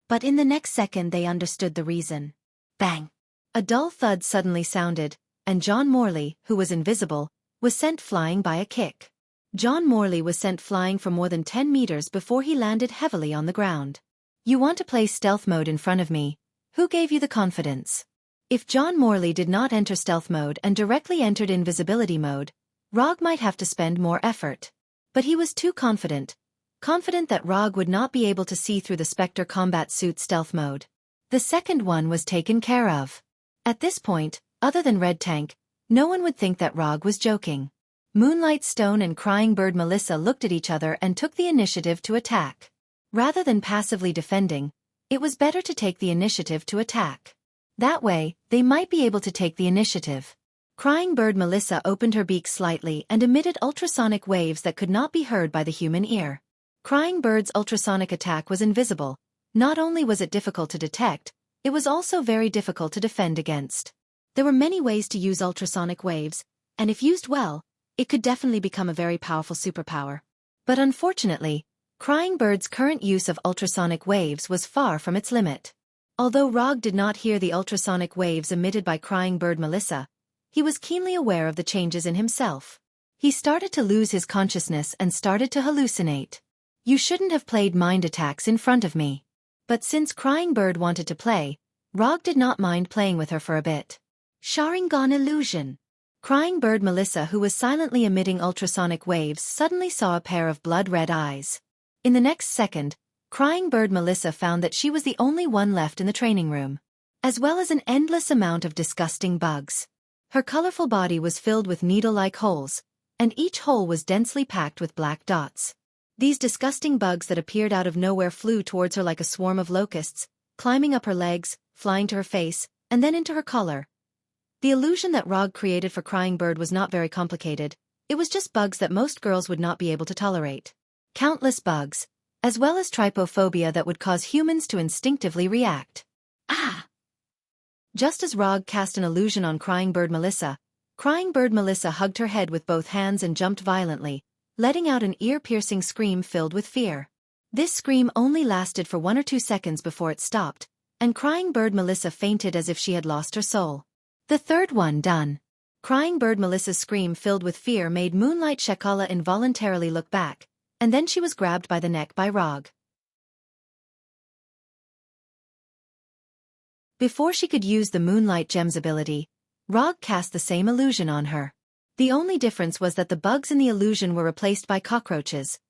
But in the next second they understood the reason. Bang! A dull thud suddenly sounded, and John Morley, who was invisible, was sent flying by a kick. John Morley was sent flying for more than 10 meters before he landed heavily on the ground. You want to play stealth mode in front of me? Who gave you the confidence? If John Morley did not enter stealth mode and directly entered invisibility mode, Rog might have to spend more effort. But he was too confident that Rog would not be able to see through the Spectre combat suit stealth mode. The second one was taken care of. At this point, other than Red Tank, no one would think that Rog was joking. Moonlight Stone and Crying Bird Melissa looked at each other and took the initiative to attack. Rather than passively defending, it was better to take the initiative to attack. That way, they might be able to take the initiative. Crying Bird Melissa opened her beak slightly and emitted ultrasonic waves that could not be heard by the human ear. Crying Bird's ultrasonic attack was invisible. Not only was it difficult to detect, it was also very difficult to defend against. There were many ways to use ultrasonic waves, and if used well, it could definitely become a very powerful superpower. But unfortunately, Crying Bird's current use of ultrasonic waves was far from its limit. Although Rog did not hear the ultrasonic waves emitted by Crying Bird Melissa, he was keenly aware of the changes in himself. He started to lose his consciousness and started to hallucinate. You shouldn't have played mind attacks in front of me. But since Crying Bird wanted to play, Rog did not mind playing with her for a bit. Sharingan illusion. Crying Bird Melissa, who was silently emitting ultrasonic waves, suddenly saw a pair of blood-red eyes. In the next second, Crying Bird Melissa found that she was the only one left in the training room, as well as an endless amount of disgusting bugs. Her colorful body was filled with needle-like holes, and each hole was densely packed with black dots. These disgusting bugs that appeared out of nowhere flew towards her like a swarm of locusts, climbing up her legs, flying to her face, and then into her collar. The illusion that Rog created for Crying Bird was not very complicated. It was just bugs that most girls would not be able to tolerate. Countless bugs, as well as trypophobia that would cause humans to instinctively react. Ah! Just as Rog cast an illusion on Crying Bird Melissa hugged her head with both hands and jumped violently, letting out an ear-piercing scream filled with fear. This scream only lasted for 1 or 2 seconds before it stopped, and Crying Bird Melissa fainted as if she had lost her soul. The third one done. Crying Bird Melissa's scream filled with fear made Moonlight Shekala involuntarily look back, and then she was grabbed by the neck by Rog. Before she could use the Moonlight Gem's ability, Rog cast the same illusion on her. The only difference was that the bugs in the illusion were replaced by cockroaches.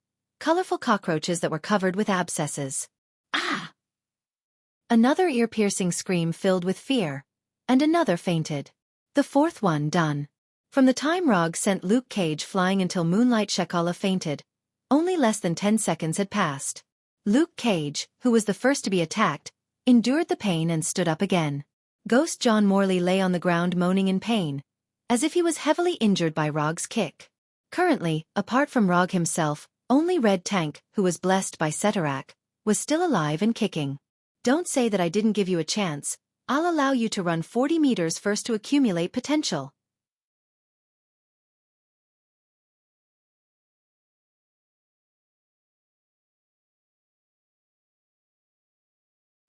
Colorful cockroaches that were covered with abscesses. Ah! Another ear-piercing scream filled with fear, and another fainted. The fourth one done. From the time Rog sent Luke Cage flying until Moonlight Shekala fainted, only less than 10 seconds had passed. Luke Cage, who was the first to be attacked, endured the pain and stood up again. Ghost John Morley lay on the ground moaning in pain, as if he was heavily injured by Rog's kick. Currently, apart from Rog himself, only Red Tank, who was blessed by Setarak, was still alive and kicking. Don't say that I didn't give you a chance. I'll allow you to run 40 meters first to accumulate potential.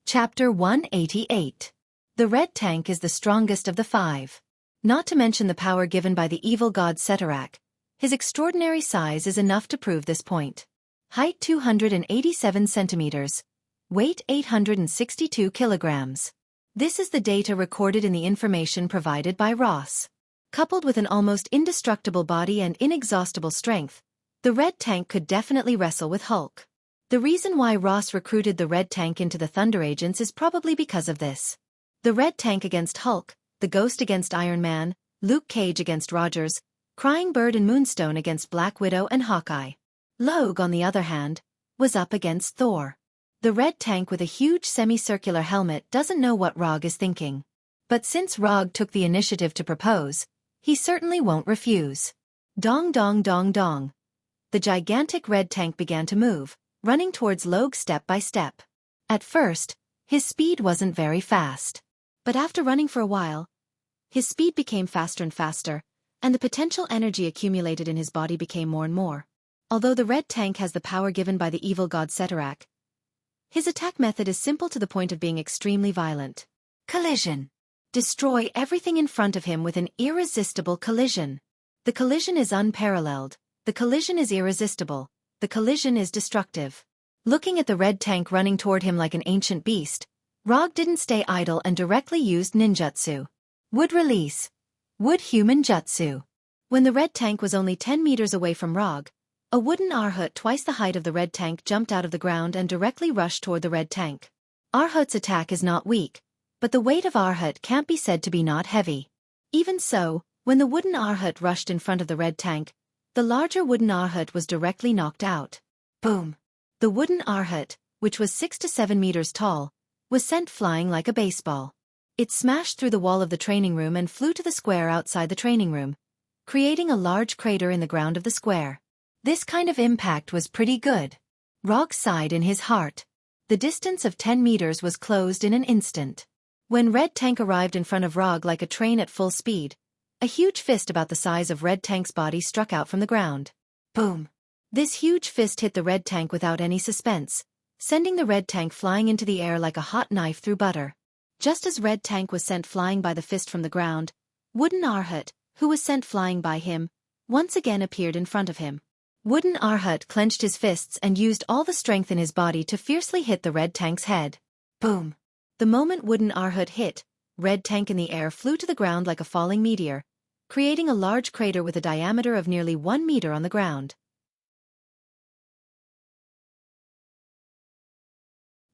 Chapter 188. The Red Tank is the strongest of the 5. Not to mention the power given by the evil god Setarak. His extraordinary size is enough to prove this point. Height 287 centimeters. Weight 862 kilograms. This is the data recorded in the information provided by Ross. Coupled with an almost indestructible body and inexhaustible strength, the Red Tank could definitely wrestle with Hulk. The reason why Ross recruited the Red Tank into the Thunder Agents is probably because of this. The Red Tank against Hulk, the Ghost against Iron Man, Luke Cage against Rogers, Crying Bird and Moonstone against Black Widow and Hawkeye. Logue, on the other hand, was up against Thor. The Red Tank with a huge semicircular helmet doesn't know what Rog is thinking. But since Rog took the initiative to propose, he certainly won't refuse. Dong dong dong dong. The gigantic Red Tank began to move, running towards Logue step by step. At first, his speed wasn't very fast. But after running for a while, his speed became faster and faster, and the potential energy accumulated in his body became more and more. Although the Red Tank has the power given by the evil god Setarak, his attack method is simple to the point of being extremely violent. Collision. Destroy everything in front of him with an irresistible collision. The collision is unparalleled. The collision is irresistible. The collision is destructive. Looking at the Red Tank running toward him like an ancient beast, Rog didn't stay idle and directly used ninjutsu. Wood release. Wood human jutsu. When the Red Tank was only 10 meters away from Rog, a wooden Arhut twice the height of the Red Tank jumped out of the ground and directly rushed toward the Red Tank. Arhut's attack is not weak, but the weight of Arhut can't be said to be not heavy. Even so, when the wooden Arhut rushed in front of the Red Tank, the larger wooden Arhut was directly knocked out. Boom! The wooden Arhut, which was 6 to 7 meters tall, was sent flying like a baseball. It smashed through the wall of the training room and flew to the square outside the training room, creating a large crater in the ground of the square. This kind of impact was pretty good. Rog sighed in his heart. The distance of 10 meters was closed in an instant. When Red Tank arrived in front of Rog like a train at full speed, a huge fist about the size of Red Tank's body struck out from the ground. Boom! This huge fist hit the Red Tank without any suspense, sending the Red Tank flying into the air like a hot knife through butter. Just as Red Tank was sent flying by the fist from the ground, Wooden Arhut, who was sent flying by him, once again appeared in front of him. Wooden Arhut clenched his fists and used all the strength in his body to fiercely hit the Red Tank's head. Boom! The moment Wooden Arhut hit, Red Tank in the air flew to the ground like a falling meteor, creating a large crater with a diameter of nearly 1 meter on the ground.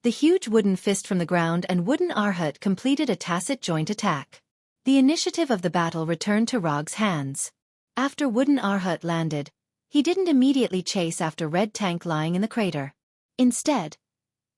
The huge wooden fist from the ground and Wooden Arhut completed a tacit joint attack. The initiative of the battle returned to Rog's hands. After Wooden Arhut landed, he didn't immediately chase after Red Tank lying in the crater. Instead,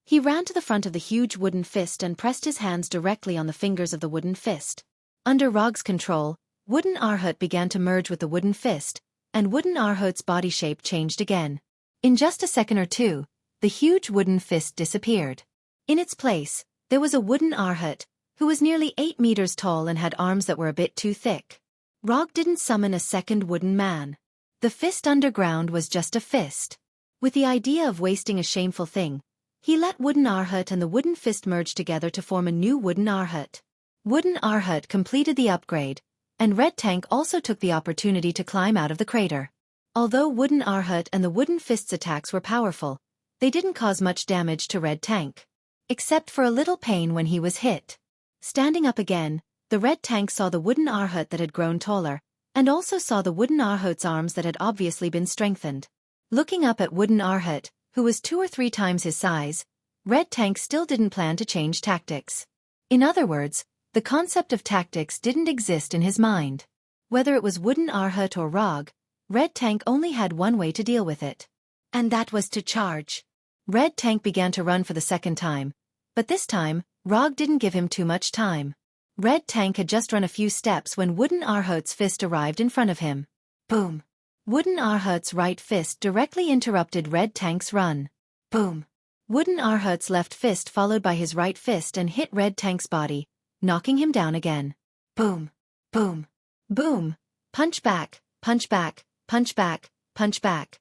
he ran to the front of the huge wooden fist and pressed his hands directly on the fingers of the wooden fist. Under Rog's control, Wooden Arhut began to merge with the wooden fist, and Wooden Arhut's body shape changed again. In just a second or two, the huge wooden fist disappeared. In its place, there was a Wooden Arhut, who was nearly 8 meters tall and had arms that were a bit too thick. Rog didn't summon a second wooden man. The fist underground was just a fist. With the idea of wasting a shameful thing, he let Wooden Arhut and the wooden fist merge together to form a new Wooden Arhut. Wooden Arhut completed the upgrade, and Red Tank also took the opportunity to climb out of the crater. Although Wooden Arhut and the wooden fist's attacks were powerful, they didn't cause much damage to Red Tank, except for a little pain when he was hit. Standing up again, the Red Tank saw the Wooden Arhut that had grown taller, and also saw the Wooden Arhut's arms that had obviously been strengthened. Looking up at Wooden Arhut, who was 2 or 3 times his size, Red Tank still didn't plan to change tactics. In other words, the concept of tactics didn't exist in his mind. Whether it was Wooden Arhut or Rog, Red Tank only had one way to deal with it. And that was to charge. Red Tank began to run for the second time, but this time, Rog didn't give him too much time. Red Tank had just run a few steps when Wooden Arhut's fist arrived in front of him. Boom! Wooden Arhut's right fist directly interrupted Red Tank's run. Boom! Wooden Arhut's left fist followed by his right fist and hit Red Tank's body, knocking him down again. Boom! Boom! Boom! Punch back, punch back, punch back, punch back.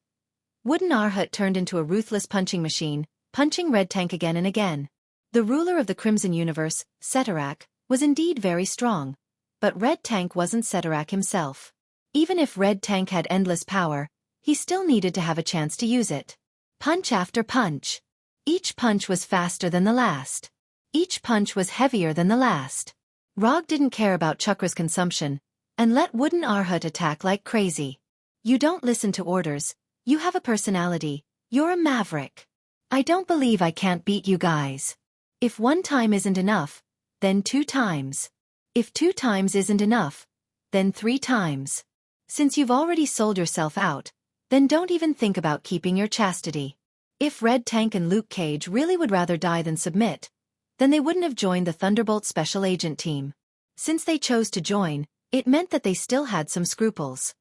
Wooden Arhut turned into a ruthless punching machine, punching Red Tank again and again. The ruler of the Crimson Universe, Setarak, was indeed very strong. But Red Tank wasn't Setarak himself. Even if Red Tank had endless power, he still needed to have a chance to use it. Punch after punch. Each punch was faster than the last. Each punch was heavier than the last. Rog didn't care about Chakra's consumption, and let Wooden Arhut attack like crazy. You don't listen to orders, you have a personality, you're a maverick. I don't believe I can't beat you guys. If 1 time isn't enough, then 2 times. If 2 times isn't enough, then 3 times. Since you've already sold yourself out, then don't even think about keeping your chastity. If Red Tank and Luke Cage really would rather die than submit, then they wouldn't have joined the Thunderbolt Special Agent team. Since they chose to join, it meant that they still had some scruples.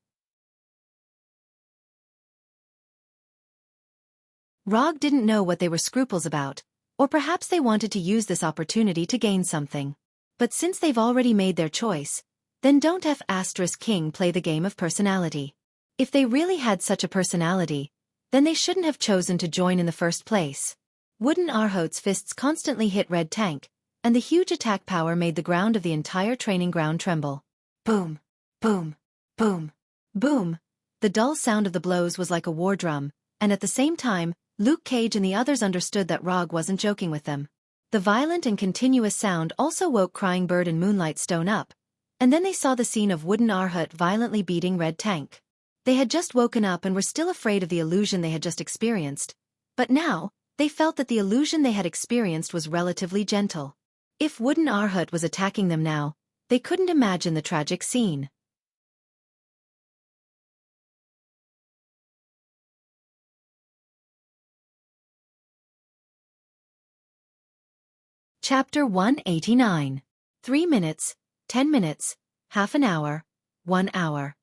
Rog didn't know what they were scruples about, or perhaps they wanted to use this opportunity to gain something. But since they've already made their choice, then don't F***King play the game of personality. If they really had such a personality, then they shouldn't have chosen to join in the first place. Wooden Arhut's fists constantly hit Red Tank, and the huge attack power made the ground of the entire training ground tremble. Boom! Boom! Boom! Boom! The dull sound of the blows was like a war drum, and at the same time, Luke Cage and the others understood that Rog wasn't joking with them. The violent and continuous sound also woke Crying Bird and Moonlight Stone up, and then they saw the scene of Wooden Arhut violently beating Red Tank. They had just woken up and were still afraid of the illusion they had just experienced, but now, they felt that the illusion they had experienced was relatively gentle. If Wooden Arhut was attacking them now, they couldn't imagine the tragic scene. Chapter 189. 3 minutes, 10 minutes, half an hour, 1 hour.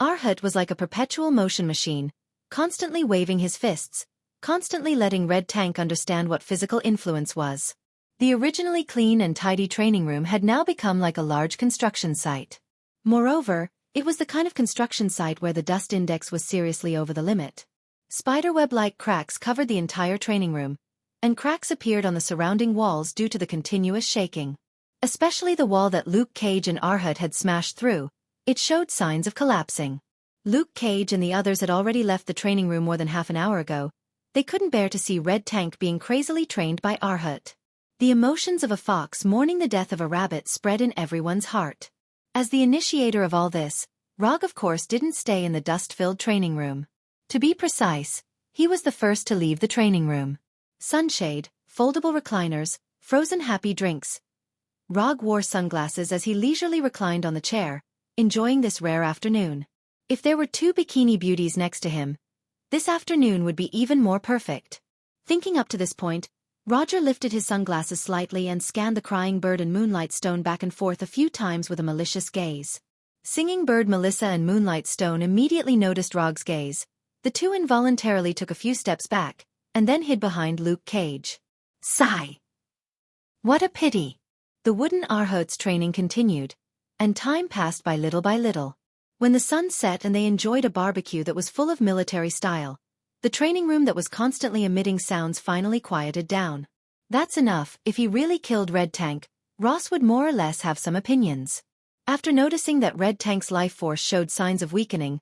Arhut was like a perpetual motion machine, constantly waving his fists, constantly letting Red Tank understand what physical influence was. The originally clean and tidy training room had now become like a large construction site. Moreover, it was the kind of construction site where the dust index was seriously over the limit. Spiderweb-like cracks covered the entire training room, and cracks appeared on the surrounding walls due to the continuous shaking. Especially the wall that Luke Cage and Arhut had smashed through, it showed signs of collapsing. Luke Cage and the others had already left the training room more than half an hour ago. They couldn't bear to see Red Tank being crazily trained by Arhut. The emotions of a fox mourning the death of a rabbit spread in everyone's heart. As the initiator of all this, Rog of course didn't stay in the dust-filled training room. To be precise, he was the first to leave the training room. Sunshade, foldable recliners, frozen happy drinks. Rog wore sunglasses as he leisurely reclined on the chair, enjoying this rare afternoon. If there were 2 bikini beauties next to him, this afternoon would be even more perfect. Thinking up to this point, Roger lifted his sunglasses slightly and scanned the Crying Bird and Moonlight Stone back and forth a few times with a malicious gaze. Singing Bird Melissa and Moonlight Stone immediately noticed Rog's gaze. The 2 involuntarily took a few steps back, and then hid behind Luke Cage. Sigh! What a pity! The Wooden Arhut's training continued, and time passed by little. When the sun set and they enjoyed a barbecue that was full of military style, the training room that was constantly emitting sounds finally quieted down. That's enough. If he really killed Red Tank, Ross would more or less have some opinions. After noticing that Red Tank's life force showed signs of weakening,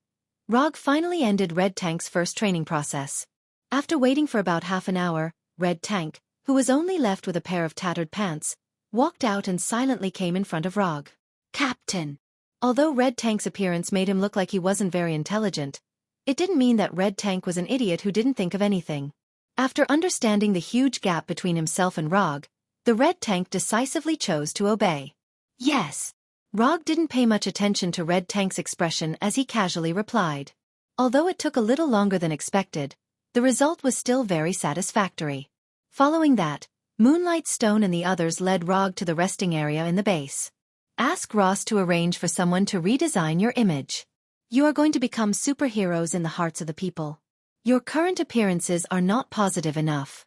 Rog finally ended Red Tank's first training process. After waiting for about half an hour, Red Tank, who was only left with a pair of tattered pants, walked out and silently came in front of Rog. Captain! Although Red Tank's appearance made him look like he wasn't very intelligent, it didn't mean that Red Tank was an idiot who didn't think of anything. After understanding the huge gap between himself and Rog, the Red Tank decisively chose to obey. Yes. Rog didn't pay much attention to Red Tank's expression as he casually replied. Although it took a little longer than expected, the result was still very satisfactory. Following that, Moonlight Stone and the others led Rog to the resting area in the base. Ask Ross to arrange for someone to redesign your image. You are going to become superheroes in the hearts of the people. Your current appearances are not positive enough.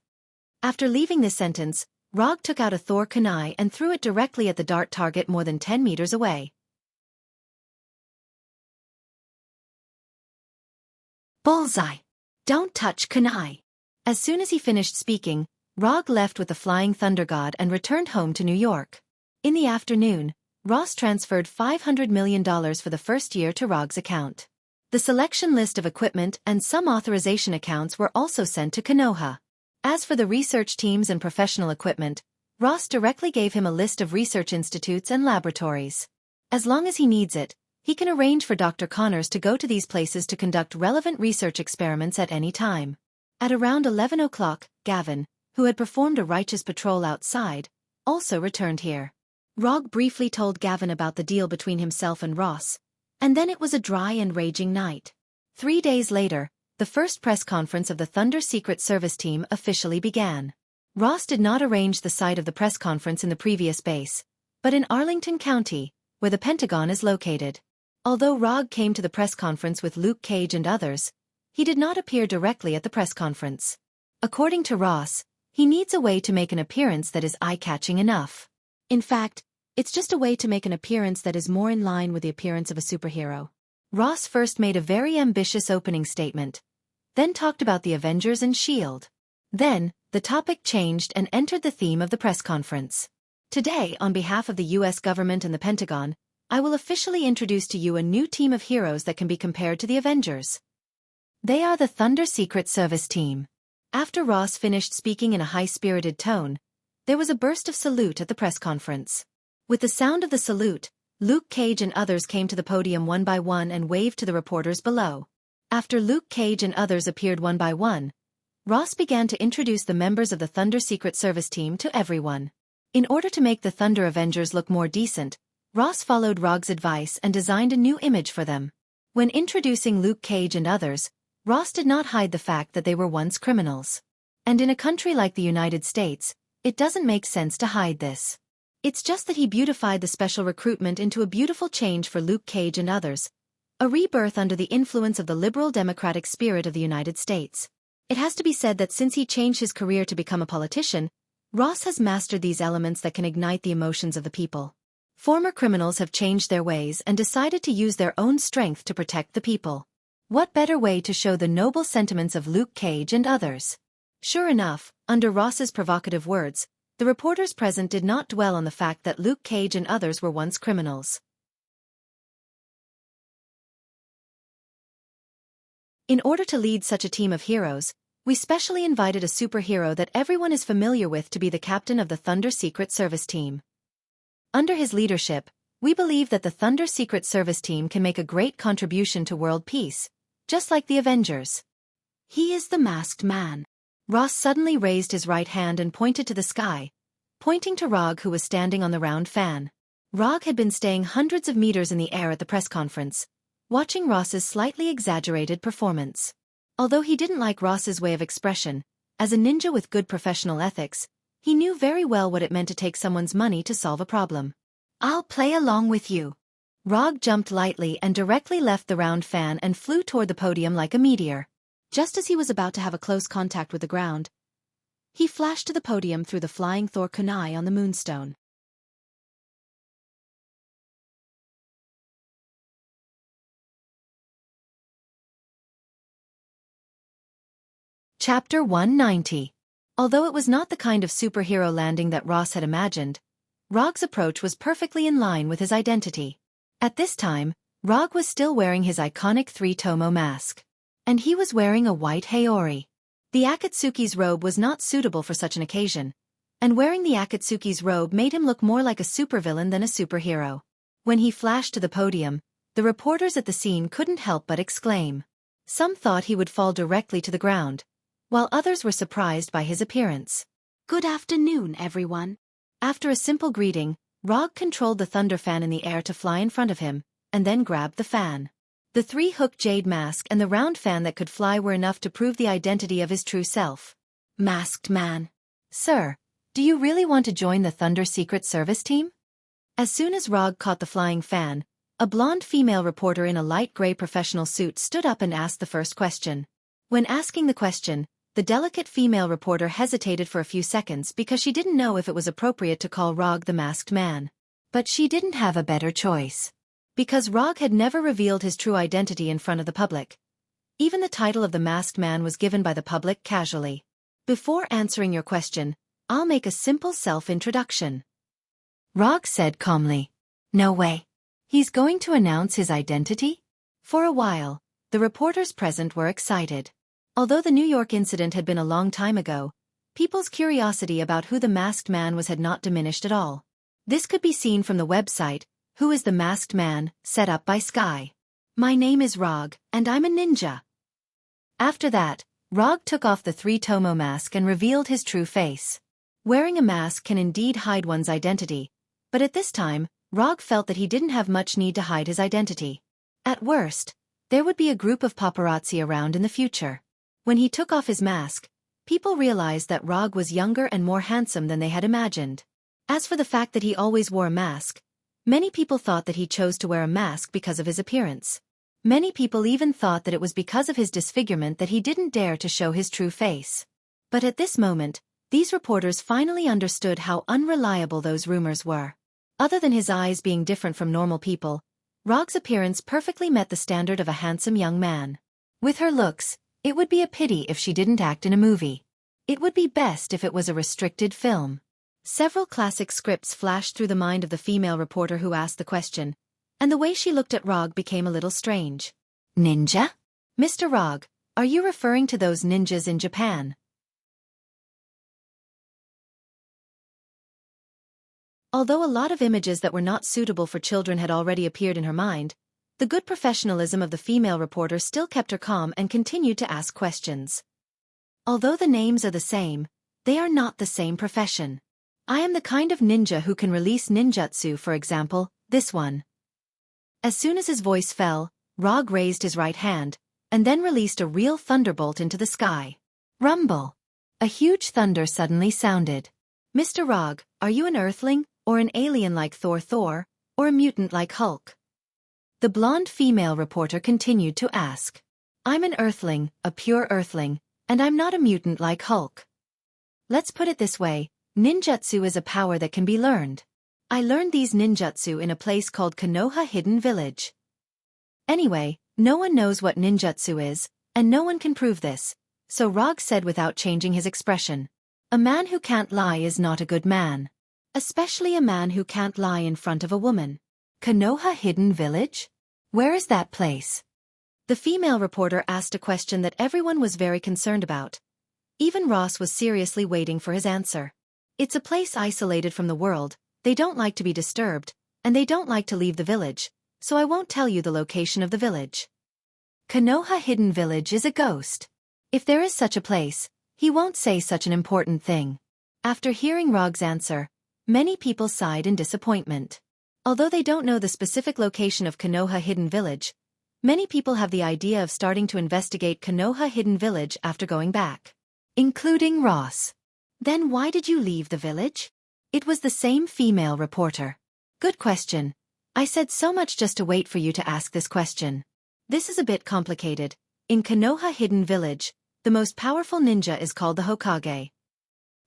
After leaving this sentence, Rog took out a Thor kunai and threw it directly at the dart target more than 10 meters away. Bullseye! Don't touch kunai! As soon as he finished speaking, Rog left with the Flying Thunder God and returned home to New York. In the afternoon, Ross transferred $500 million for the first year to Rog's account. The selection list of equipment and some authorization accounts were also sent to Konoha. As for the research teams and professional equipment, Ross directly gave him a list of research institutes and laboratories. As long as he needs it, he can arrange for Dr. Connors to go to these places to conduct relevant research experiments at any time. At around 11 o'clock, Gavin, who had performed a righteous patrol outside, also returned here. Rog briefly told Gavin about the deal between himself and Ross, and then it was a dry and raging night. 3 days later, the first press conference of the Thunder Secret Service team officially began. Ross did not arrange the site of the press conference in the previous base, but in Arlington County, where the Pentagon is located. Although Rog came to the press conference with Luke Cage and others, he did not appear directly at the press conference. According to Ross, he needs a way to make an appearance that is eye-catching enough. In fact, it's just a way to make an appearance that is more in line with the appearance of a superhero. Ross first made a very ambitious opening statement, then talked about the Avengers and S.H.I.E.L.D. Then, the topic changed and entered the theme of the press conference. Today, on behalf of the U.S. government and the Pentagon, I will officially introduce to you a new team of heroes that can be compared to the Avengers. They are the Thunder Secret Service team. After Ross finished speaking in a high-spirited tone, there was a burst of salute at the press conference. With the sound of the salute, Luke Cage and others came to the podium one by one and waved to the reporters below. After Luke Cage and others appeared one by one, Ross began to introduce the members of the Thunder Secret Service team to everyone. In order to make the Thunder Avengers look more decent, Ross followed Rog's advice and designed a new image for them. When introducing Luke Cage and others, Ross did not hide the fact that they were once criminals. And in a country like the United States, it doesn't make sense to hide this. It's just that he beautified the special recruitment into a beautiful change for Luke Cage and others, a rebirth under the influence of the liberal democratic spirit of the United States. It has to be said that since he changed his career to become a politician, Ross has mastered these elements that can ignite the emotions of the people. Former criminals have changed their ways and decided to use their own strength to protect the people. What better way to show the noble sentiments of Luke Cage and others? Sure enough, under Ross's provocative words, the reporters present did not dwell on the fact that Luke Cage and others were once criminals. In order to lead such a team of heroes, we specially invited a superhero that everyone is familiar with to be the captain of the Thunder Secret Service team. Under his leadership, we believe that the Thunder Secret Service team can make a great contribution to world peace, just like the Avengers. He is the Masked Man. Ross suddenly raised his right hand and pointed to the sky, pointing to Rog, who was standing on the round fan. Rog had been staying hundreds of meters in the air at the press conference, watching Ross's slightly exaggerated performance. Although he didn't like Ross's way of expression, as a ninja with good professional ethics, he knew very well what it meant to take someone's money to solve a problem. I'll play along with you. Rog jumped lightly and directly left the round fan and flew toward the podium like a meteor. Just as he was about to have a close contact with the ground, he flashed to the podium through the flying Thor kunai on the moonstone. Chapter 190. Although it was not the kind of superhero landing that Ross had imagined, Rog's approach was perfectly in line with his identity. At this time, Rog was still wearing his iconic three-tomo mask. And he was wearing a white haori. The Akatsuki's robe was not suitable for such an occasion, and wearing the Akatsuki's robe made him look more like a supervillain than a superhero. When he flashed to the podium, the reporters at the scene couldn't help but exclaim. Some thought he would fall directly to the ground, while others were surprised by his appearance. Good afternoon, everyone. After a simple greeting, Rog controlled the thunder fan in the air to fly in front of him, and then grabbed the fan. The three-hook jade mask and the round fan that could fly were enough to prove the identity of his true self. Masked Man. Sir, Do you really want to join the Thunder Secret Service team? As soon as Rog caught the flying fan, a blonde female reporter in a light gray professional suit stood up and asked the first question. When asking the question, the delicate female reporter hesitated for a few seconds because she didn't know if it was appropriate to call Rog the masked man. But she didn't have a better choice. Because Rog had never revealed his true identity in front of the public. Even the title of the masked man was given by the public casually. Before answering your question, I'll make a simple self-introduction. Rog said calmly. No way. He's going to announce his identity? For a while, the reporters present were excited. Although the New York incident had been a long time ago, people's curiosity about who the masked man was had not diminished at all. This could be seen from the website, Who is the Masked Man, set up by Sky. My name is Rog, and I'm a ninja. After that, Rog took off the three-tomo mask and revealed his true face. Wearing a mask can indeed hide one's identity, but at this time, Rog felt that he didn't have much need to hide his identity. At worst, there would be a group of paparazzi around in the future. When he took off his mask, people realized that Rog was younger and more handsome than they had imagined. As for the fact that he always wore a mask, many people thought that he chose to wear a mask because of his appearance. Many people even thought that it was because of his disfigurement that he didn't dare to show his true face. But at this moment, these reporters finally understood how unreliable those rumors were. Other than his eyes being different from normal people, Rog's appearance perfectly met the standard of a handsome young man. With her looks, it would be a pity if she didn't act in a movie. It would be best if it was a restricted film. Several classic scripts flashed through the mind of the female reporter who asked the question, and the way she looked at Rog became a little strange. Ninja? Mr. Rog, are you referring to those ninjas in Japan? Although a lot of images that were not suitable for children had already appeared in her mind, the good professionalism of the female reporter still kept her calm and continued to ask questions. Although the names are the same, they are not the same profession. I am the kind of ninja who can release ninjutsu, for example, this one. As soon as his voice fell, Rog raised his right hand, and then released a real thunderbolt into the sky. Rumble! A huge thunder suddenly sounded. Mr. Rog, are you an earthling, or an alien like Thor, or a mutant like Hulk? The blonde female reporter continued to ask. I'm an earthling, a pure earthling, and I'm not a mutant like Hulk. Let's put it this way, ninjutsu is a power that can be learned. I learned these ninjutsu in a place called Konoha Hidden Village. Anyway, no one knows what ninjutsu is, and no one can prove this, so Rog said without changing his expression. A man who can't lie is not a good man. Especially a man who can't lie in front of a woman. Konoha Hidden Village? Where is that place? The female reporter asked a question that everyone was very concerned about. Even Ross was seriously waiting for his answer. It's a place isolated from the world, they don't like to be disturbed, and they don't like to leave the village, so I won't tell you the location of the village. Konoha Hidden Village is a ghost. If there is such a place, he won't say such an important thing. After hearing Rog's answer, many people sighed in disappointment. Although they don't know the specific location of Konoha Hidden Village, many people have the idea of starting to investigate Konoha Hidden Village after going back. Including Ross. Then why did you leave the village? It was the same female reporter. Good question. I said so much just to wait for you to ask this question. This is a bit complicated. In Konoha Hidden Village, the most powerful ninja is called the Hokage.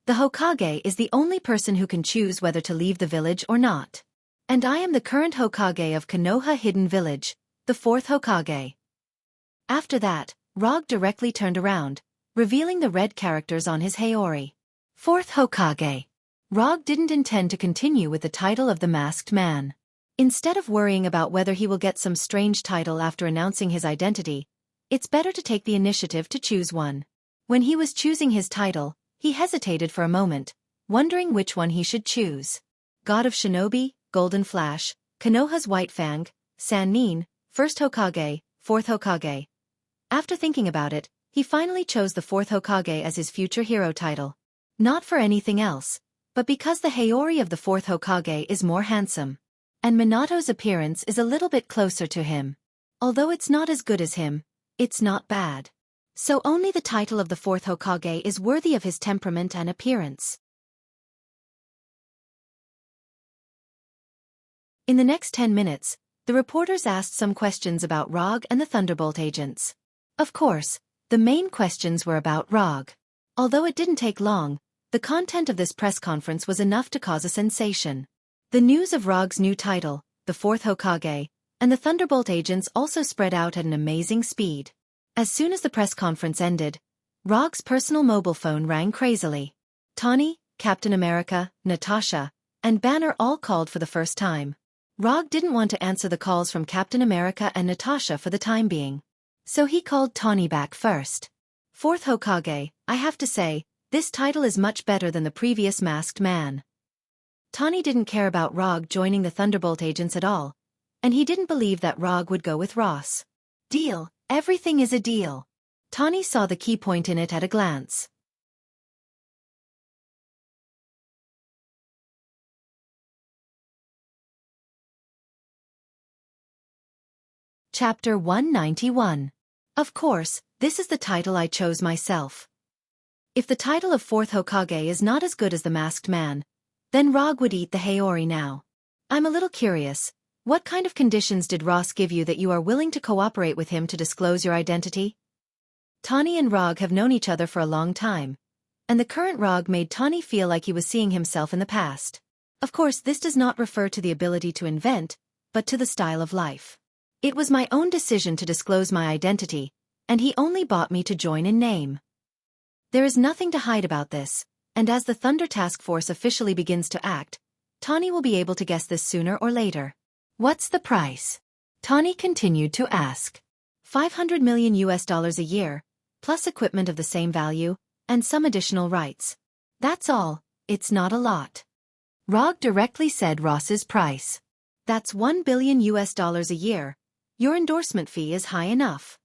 The Hokage is the only person who can choose whether to leave the village or not. And I am the current Hokage of Konoha Hidden Village, the fourth Hokage. After that, Rog directly turned around, revealing the red characters on his Haori. Fourth Hokage. Rog didn't intend to continue with the title of the masked man. Instead of worrying about whether he will get some strange title after announcing his identity, it's better to take the initiative to choose one. When he was choosing his title, he hesitated for a moment, wondering which one he should choose. God of Shinobi, Golden Flash, Konoha's White Fang, Sannin, First Hokage, Fourth Hokage. After thinking about it, he finally chose the Fourth Hokage as his future hero title. Not for anything else, but because the Haori of the Fourth Hokage is more handsome. And Minato's appearance is a little bit closer to him. Although it's not as good as him, it's not bad. So only the title of the Fourth Hokage is worthy of his temperament and appearance. In the next 10 minutes, the reporters asked some questions about Rog and the Thunderbolt agents. Of course, the main questions were about Rog. Although it didn't take long, the content of this press conference was enough to cause a sensation. The news of Rog's new title, the Fourth Hokage, and the Thunderbolt agents also spread out at an amazing speed. As soon as the press conference ended, Rog's personal mobile phone rang crazily. Tawny, Captain America, Natasha, and Banner all called for the first time. Rog didn't want to answer the calls from Captain America and Natasha for the time being. So he called Tawny back first. Fourth Hokage, I have to say, this title is much better than the previous masked man. Tawny didn't care about Rog joining the Thunderbolt agents at all, and he didn't believe that Rog would go with Ross. Deal, everything is a deal. Tawny saw the key point in it at a glance. Chapter 191. Of course, this is the title I chose myself. If the title of Fourth Hokage is not as good as the Masked Man, then Rog would eat the Haori now. I'm a little curious, what kind of conditions did Ross give you that you are willing to cooperate with him to disclose your identity? Tawny and Rog have known each other for a long time, and the current Rog made Tawny feel like he was seeing himself in the past. Of course, this does not refer to the ability to invent, but to the style of life. It was my own decision to disclose my identity, and he only bought me to join in name. There is nothing to hide about this, and as the Thunder Task Force officially begins to act, Tawny will be able to guess this sooner or later. What's the price? Tawny continued to ask. $500 million a year, plus equipment of the same value, and some additional rights. That's all, it's not a lot. Rog directly said Ross's price. That's $1 billion a year. Your endorsement fee is high enough.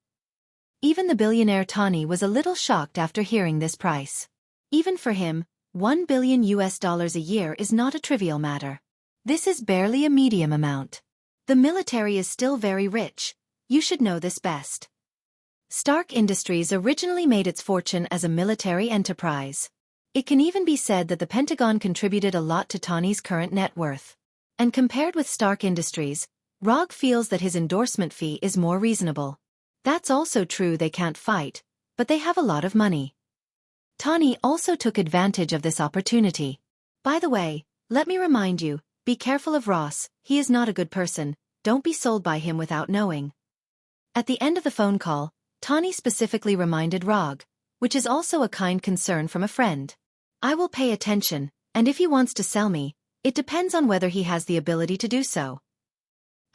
Even the billionaire Tawny was a little shocked after hearing this price. Even for him, $1 billion a year is not a trivial matter. This is barely a medium amount. The military is still very rich. You should know this best. Stark Industries originally made its fortune as a military enterprise. It can even be said that the Pentagon contributed a lot to Tawny's current net worth. And compared with Stark Industries, Rog feels that his endorsement fee is more reasonable. That's also true, they can't fight, but they have a lot of money. Tawny also took advantage of this opportunity. By the way, let me remind you, be careful of Ross, he is not a good person, don't be sold by him without knowing. At the end of the phone call, Tawny specifically reminded Rog, which is also a kind concern from a friend. I will pay attention, and if he wants to sell me, it depends on whether he has the ability to do so.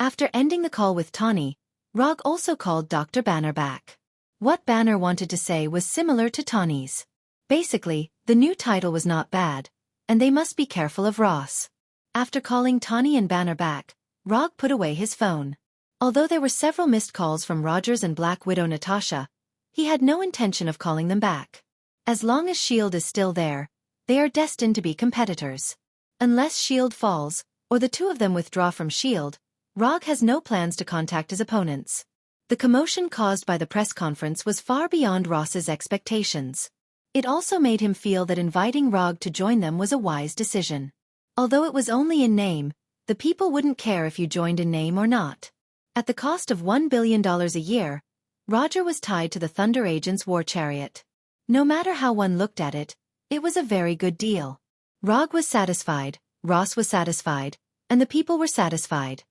After ending the call with Tawny, Rog also called Dr. Banner back. What Banner wanted to say was similar to Tawny's. Basically, the new title was not bad, and they must be careful of Ross. After calling Tawny and Banner back, Rog put away his phone. Although there were several missed calls from Rogers and Black Widow Natasha, he had no intention of calling them back. As long as S.H.I.E.L.D. is still there, they are destined to be competitors. Unless S.H.I.E.L.D. falls, or the two of them withdraw from S.H.I.E.L.D., Rog has no plans to contact his opponents. The commotion caused by the press conference was far beyond Ross's expectations. It also made him feel that inviting Rog to join them was a wise decision. Although it was only in name, the people wouldn't care if you joined in name or not. At the cost of $1 billion a year, Roger was tied to the Thunder Agent's war chariot. No matter how one looked at it, it was a very good deal. Rog was satisfied, Ross was satisfied, and the people were satisfied.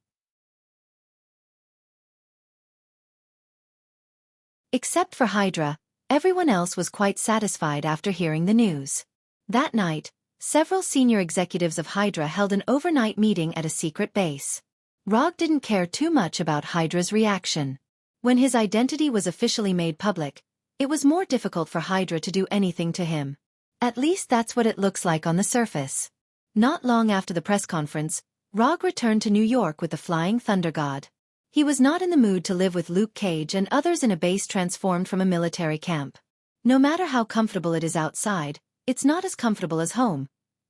Except for Hydra, everyone else was quite satisfied after hearing the news. That night, several senior executives of Hydra held an overnight meeting at a secret base. Rog didn't care too much about Hydra's reaction. When his identity was officially made public, it was more difficult for Hydra to do anything to him. At least that's what it looks like on the surface. Not long after the press conference, Rog returned to New York with the Flying Thunder God. He was not in the mood to live with Luke Cage and others in a base transformed from a military camp. No matter how comfortable it is outside, it's not as comfortable as home,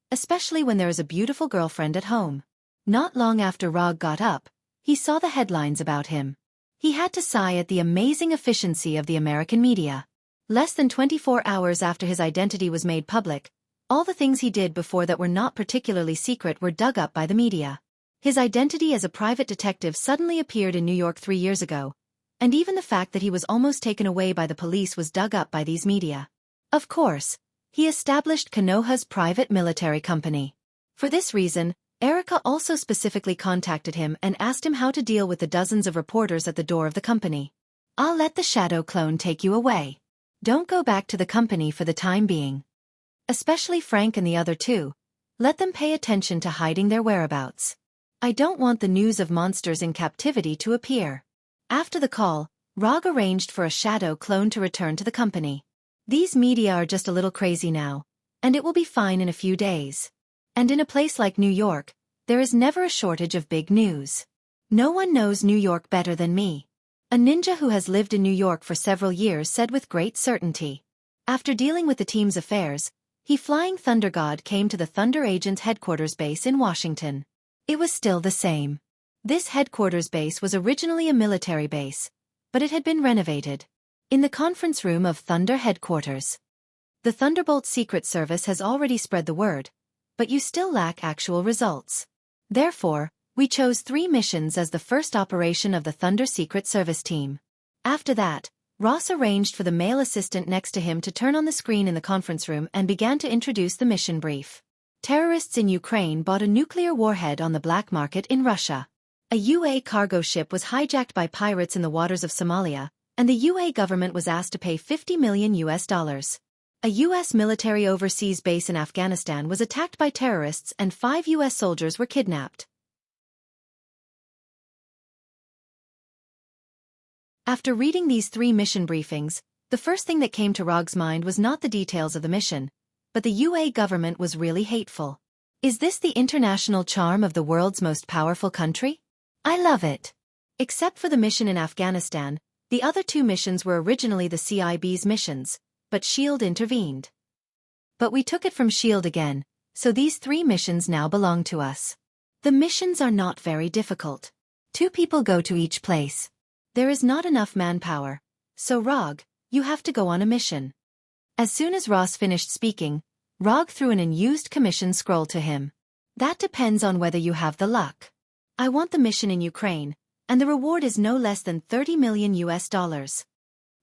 especially when there is a beautiful girlfriend at home. Not long after Rog got up, he saw the headlines about him. He had to sigh at the amazing efficiency of the American media. Less than 24 hours after his identity was made public, all the things he did before that were not particularly secret were dug up by the media. His identity as a private detective suddenly appeared in New York 3 years ago, and even the fact that he was almost taken away by the police was dug up by these media. Of course, he established Konoha's private military company. For this reason, Erika also specifically contacted him and asked him how to deal with the dozens of reporters at the door of the company. "I'll let the shadow clone take you away. Don't go back to the company for the time being. Especially Frank and the other two. Let them pay attention to hiding their whereabouts. I don't want the news of monsters in captivity to appear." After the call, Rog arranged for a shadow clone to return to the company. "These media are just a little crazy now, and it will be fine in a few days. And in a place like New York, there is never a shortage of big news. No one knows New York better than me." A ninja who has lived in New York for several years said with great certainty. After dealing with the team's affairs, Flying Thunder God came to the Thunder Agent's headquarters base in Washington. It was still the same. This headquarters base was originally a military base, but it had been renovated. In the conference room of Thunder headquarters. "The Thunderbolt Secret Service has already spread the word, but you still lack actual results. Therefore, we chose 3 missions as the first operation of the Thunder Secret Service team." After that, Ross arranged for the male assistant next to him to turn on the screen in the conference room and began to introduce the mission brief. Terrorists in Ukraine bought a nuclear warhead on the black market in Russia. A UA cargo ship was hijacked by pirates in the waters of Somalia, and the UA government was asked to pay $50 million. A U.S. military overseas base in Afghanistan was attacked by terrorists and 5 U.S. soldiers were kidnapped. After reading these 3 mission briefings, the first thing that came to Rog's mind was not the details of the mission, but the UA government was really hateful. Is this the international charm of the world's most powerful country? I love it. Except for the mission in Afghanistan, the other 2 missions were originally the CIB's missions, but S.H.I.E.L.D. intervened. But we took it from S.H.I.E.L.D. again, so these 3 missions now belong to us. The missions are not very difficult. 2 people go to each place. There is not enough manpower, so Rog, you have to go on a mission. As soon as Ross finished speaking, Rog threw an unused commission scroll to him. "That depends on whether you have the luck. I want the mission in Ukraine, and the reward is no less than $30 million.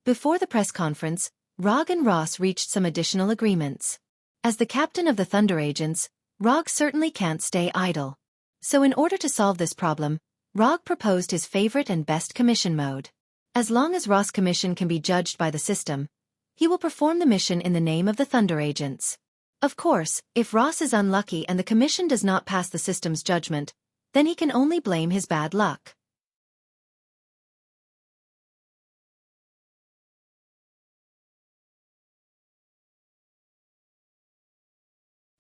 Before the press conference, Rog and Ross reached some additional agreements. As the captain of the Thunder Agents, Rog certainly can't stay idle. So in order to solve this problem, Rog proposed his favorite and best commission mode. As long as Ross' commission can be judged by the system, he will perform the mission in the name of the Thunder Agents. Of course, if Ross is unlucky and the commission does not pass the system's judgment, then he can only blame his bad luck.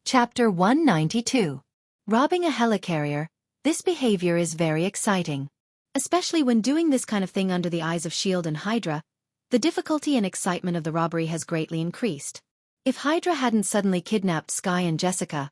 Chapter 192. Robbing a helicarrier. This behavior is very exciting. Especially when doing this kind of thing under the eyes of S.H.I.E.L.D. and Hydra, the difficulty and excitement of the robbery has greatly increased. If Hydra hadn't suddenly kidnapped Sky and Jessica,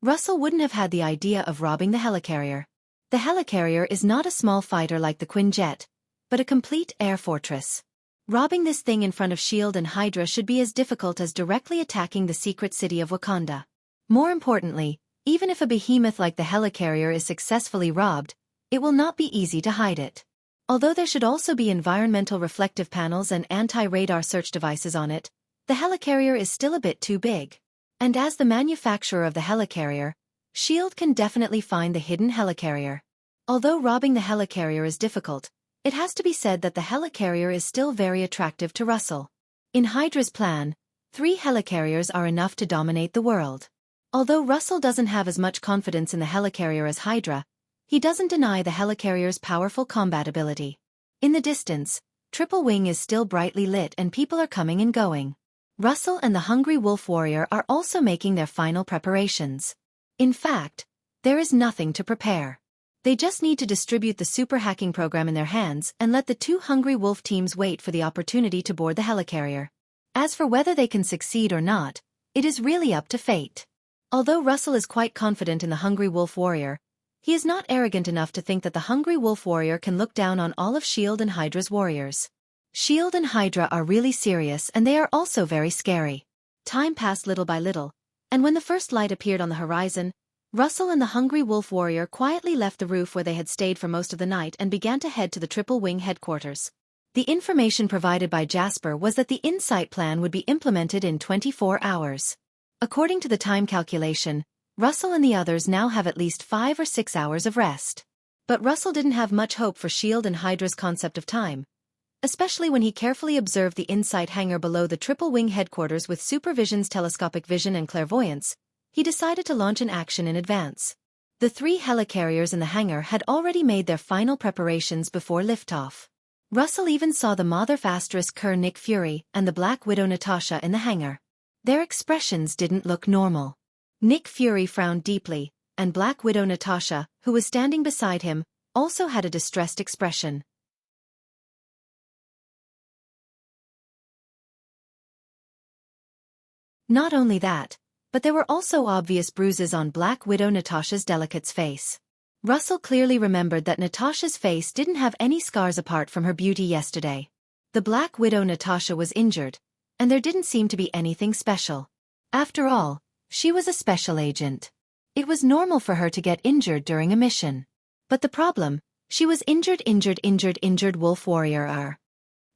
Russell wouldn't have had the idea of robbing the helicarrier. The helicarrier is not a small fighter like the Quinjet, but a complete air fortress. Robbing this thing in front of S.H.I.E.L.D. and Hydra should be as difficult as directly attacking the secret city of Wakanda. More importantly, even if a behemoth like the helicarrier is successfully robbed, it will not be easy to hide it. Although there should also be environmental reflective panels and anti-radar search devices on it, the helicarrier is still a bit too big. And as the manufacturer of the helicarrier, S.H.I.E.L.D. can definitely find the hidden helicarrier. Although robbing the helicarrier is difficult, it has to be said that the helicarrier is still very attractive to Russell. In Hydra's plan, 3 helicarriers are enough to dominate the world. Although Russell doesn't have as much confidence in the helicarrier as Hydra, he doesn't deny the helicarrier's powerful combat ability. In the distance, Triple Wing is still brightly lit and people are coming and going. Russell and the Hungry Wolf Warrior are also making their final preparations. In fact, there is nothing to prepare. They just need to distribute the super hacking program in their hands and let the 2 Hungry Wolf teams wait for the opportunity to board the helicarrier. As for whether they can succeed or not, it is really up to fate. Although Russell is quite confident in the Hungry Wolf Warrior, he is not arrogant enough to think that the Hungry Wolf Warrior can look down on all of S.H.I.E.L.D. and Hydra's warriors. S.H.I.E.L.D. and Hydra are really serious and they are also very scary. Time passed little by little, and when the first light appeared on the horizon, Russell and the hungry wolf warrior quietly left the roof where they had stayed for most of the night and began to head to the Triple Wing headquarters. The information provided by Jasper was that the Insight plan would be implemented in 24 hours. According to the time calculation, Russell and the others now have at least 5 or 6 hours of rest. But Russell didn't have much hope for S.H.I.E.L.D. and Hydra's concept of time, especially when he carefully observed the Insight hangar below the Triple Wing headquarters with Supervision's telescopic vision and clairvoyance. He decided to launch an action in advance. The 3 helicarriers in the hangar had already made their final preparations before liftoff. Russell even saw the Mother Asterisk Cur Nick Fury and the Black Widow Natasha in the hangar. Their expressions didn't look normal. Nick Fury frowned deeply, and Black Widow Natasha, who was standing beside him, also had a distressed expression. Not only that, but there were also obvious bruises on Black Widow Natasha's delicate face. Russell clearly remembered that Natasha's face didn't have any scars apart from her beauty yesterday. The Black Widow Natasha was injured, and there didn't seem to be anything special. After all, she was a special agent. It was normal for her to get injured during a mission. But the problem, she was injured wolf warrior.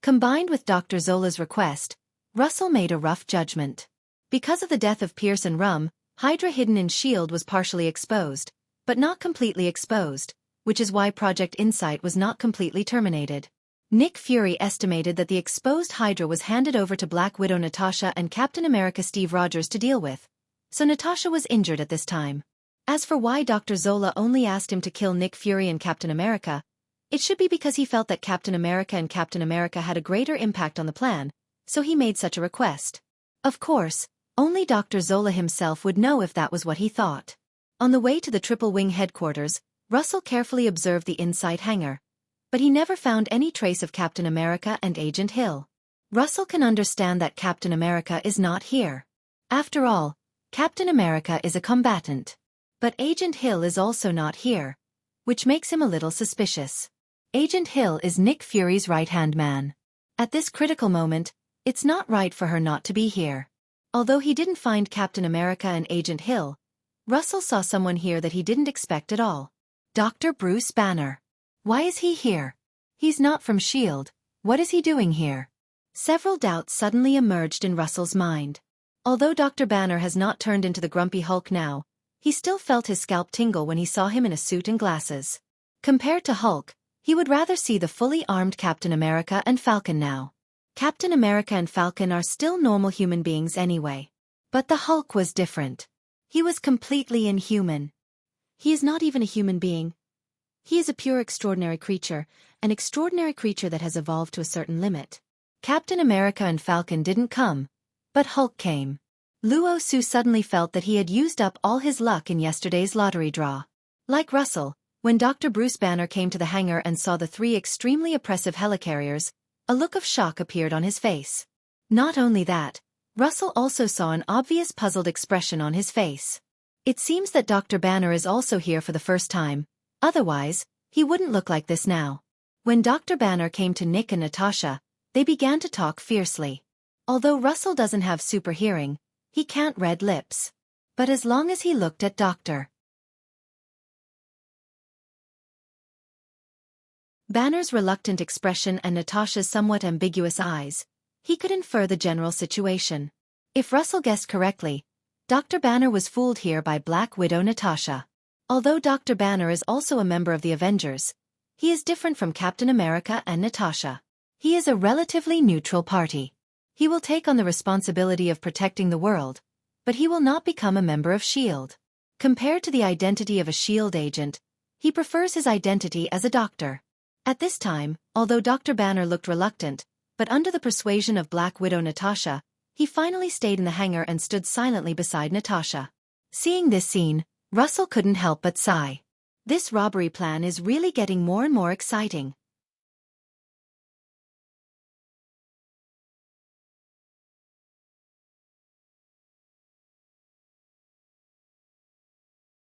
Combined with Dr. Zola's request, Russell made a rough judgment. Because of the death of Pierce and Rum, Hydra hidden in S.H.I.E.L.D. was partially exposed, but not completely exposed, which is why Project Insight was not completely terminated. Nick Fury estimated that the exposed Hydra was handed over to Black Widow Natasha and Captain America Steve Rogers to deal with, so Natasha was injured at this time. As for why Dr. Zola only asked him to kill Nick Fury and Captain America, it should be because he felt that Captain America and Captain America had a greater impact on the plan, so he made such a request. Of course, only Dr. Zola himself would know if that was what he thought. On the way to the Triple Wing headquarters, Russell carefully observed the Insight hangar, but he never found any trace of Captain America and Agent Hill. Russell can understand that Captain America is not here. After all, Captain America is a combatant. But Agent Hill is also not here, which makes him a little suspicious. Agent Hill is Nick Fury's right-hand man. At this critical moment, it's not right for her not to be here. Although he didn't find Captain America and Agent Hill, Russell saw someone here that he didn't expect at all. Dr. Bruce Banner. Why is he here? He's not from S.H.I.E.L.D. What is he doing here? Several doubts suddenly emerged in Russell's mind. Although Dr. Banner has not turned into the grumpy Hulk now, he still felt his scalp tingle when he saw him in a suit and glasses. Compared to Hulk, he would rather see the fully armed Captain America and Falcon now. Captain America and Falcon are still normal human beings anyway. But the Hulk was different. He was completely inhuman. He is not even a human being. He is a pure extraordinary creature, an extraordinary creature that has evolved to a certain limit. Captain America and Falcon didn't come, but Hulk came. Luo Su suddenly felt that he had used up all his luck in yesterday's lottery draw. Like Russell, when Dr. Bruce Banner came to the hangar and saw the 3 extremely oppressive helicarriers, a look of shock appeared on his face. Not only that, Russell also saw an obvious puzzled expression on his face. It seems that Dr. Banner is also here for the first time, otherwise, he wouldn't look like this now. When Dr. Banner came to Nick and Natasha, they began to talk fiercely. Although Russell doesn't have super hearing, he can't read lips. But as long as he looked at Dr. Banner's reluctant expression and Natasha's somewhat ambiguous eyes, he could infer the general situation. If Russell guessed correctly, Dr. Banner was fooled here by Black Widow Natasha. Although Dr. Banner is also a member of the Avengers, he is different from Captain America and Natasha. He is a relatively neutral party. He will take on the responsibility of protecting the world, but he will not become a member of S.H.I.E.L.D. Compared to the identity of a S.H.I.E.L.D. agent, he prefers his identity as a doctor. At this time, although Dr. Banner looked reluctant, but under the persuasion of Black Widow Natasha, he finally stayed in the hangar and stood silently beside Natasha. Seeing this scene, Russell couldn't help but sigh. This robbery plan is really getting more and more exciting.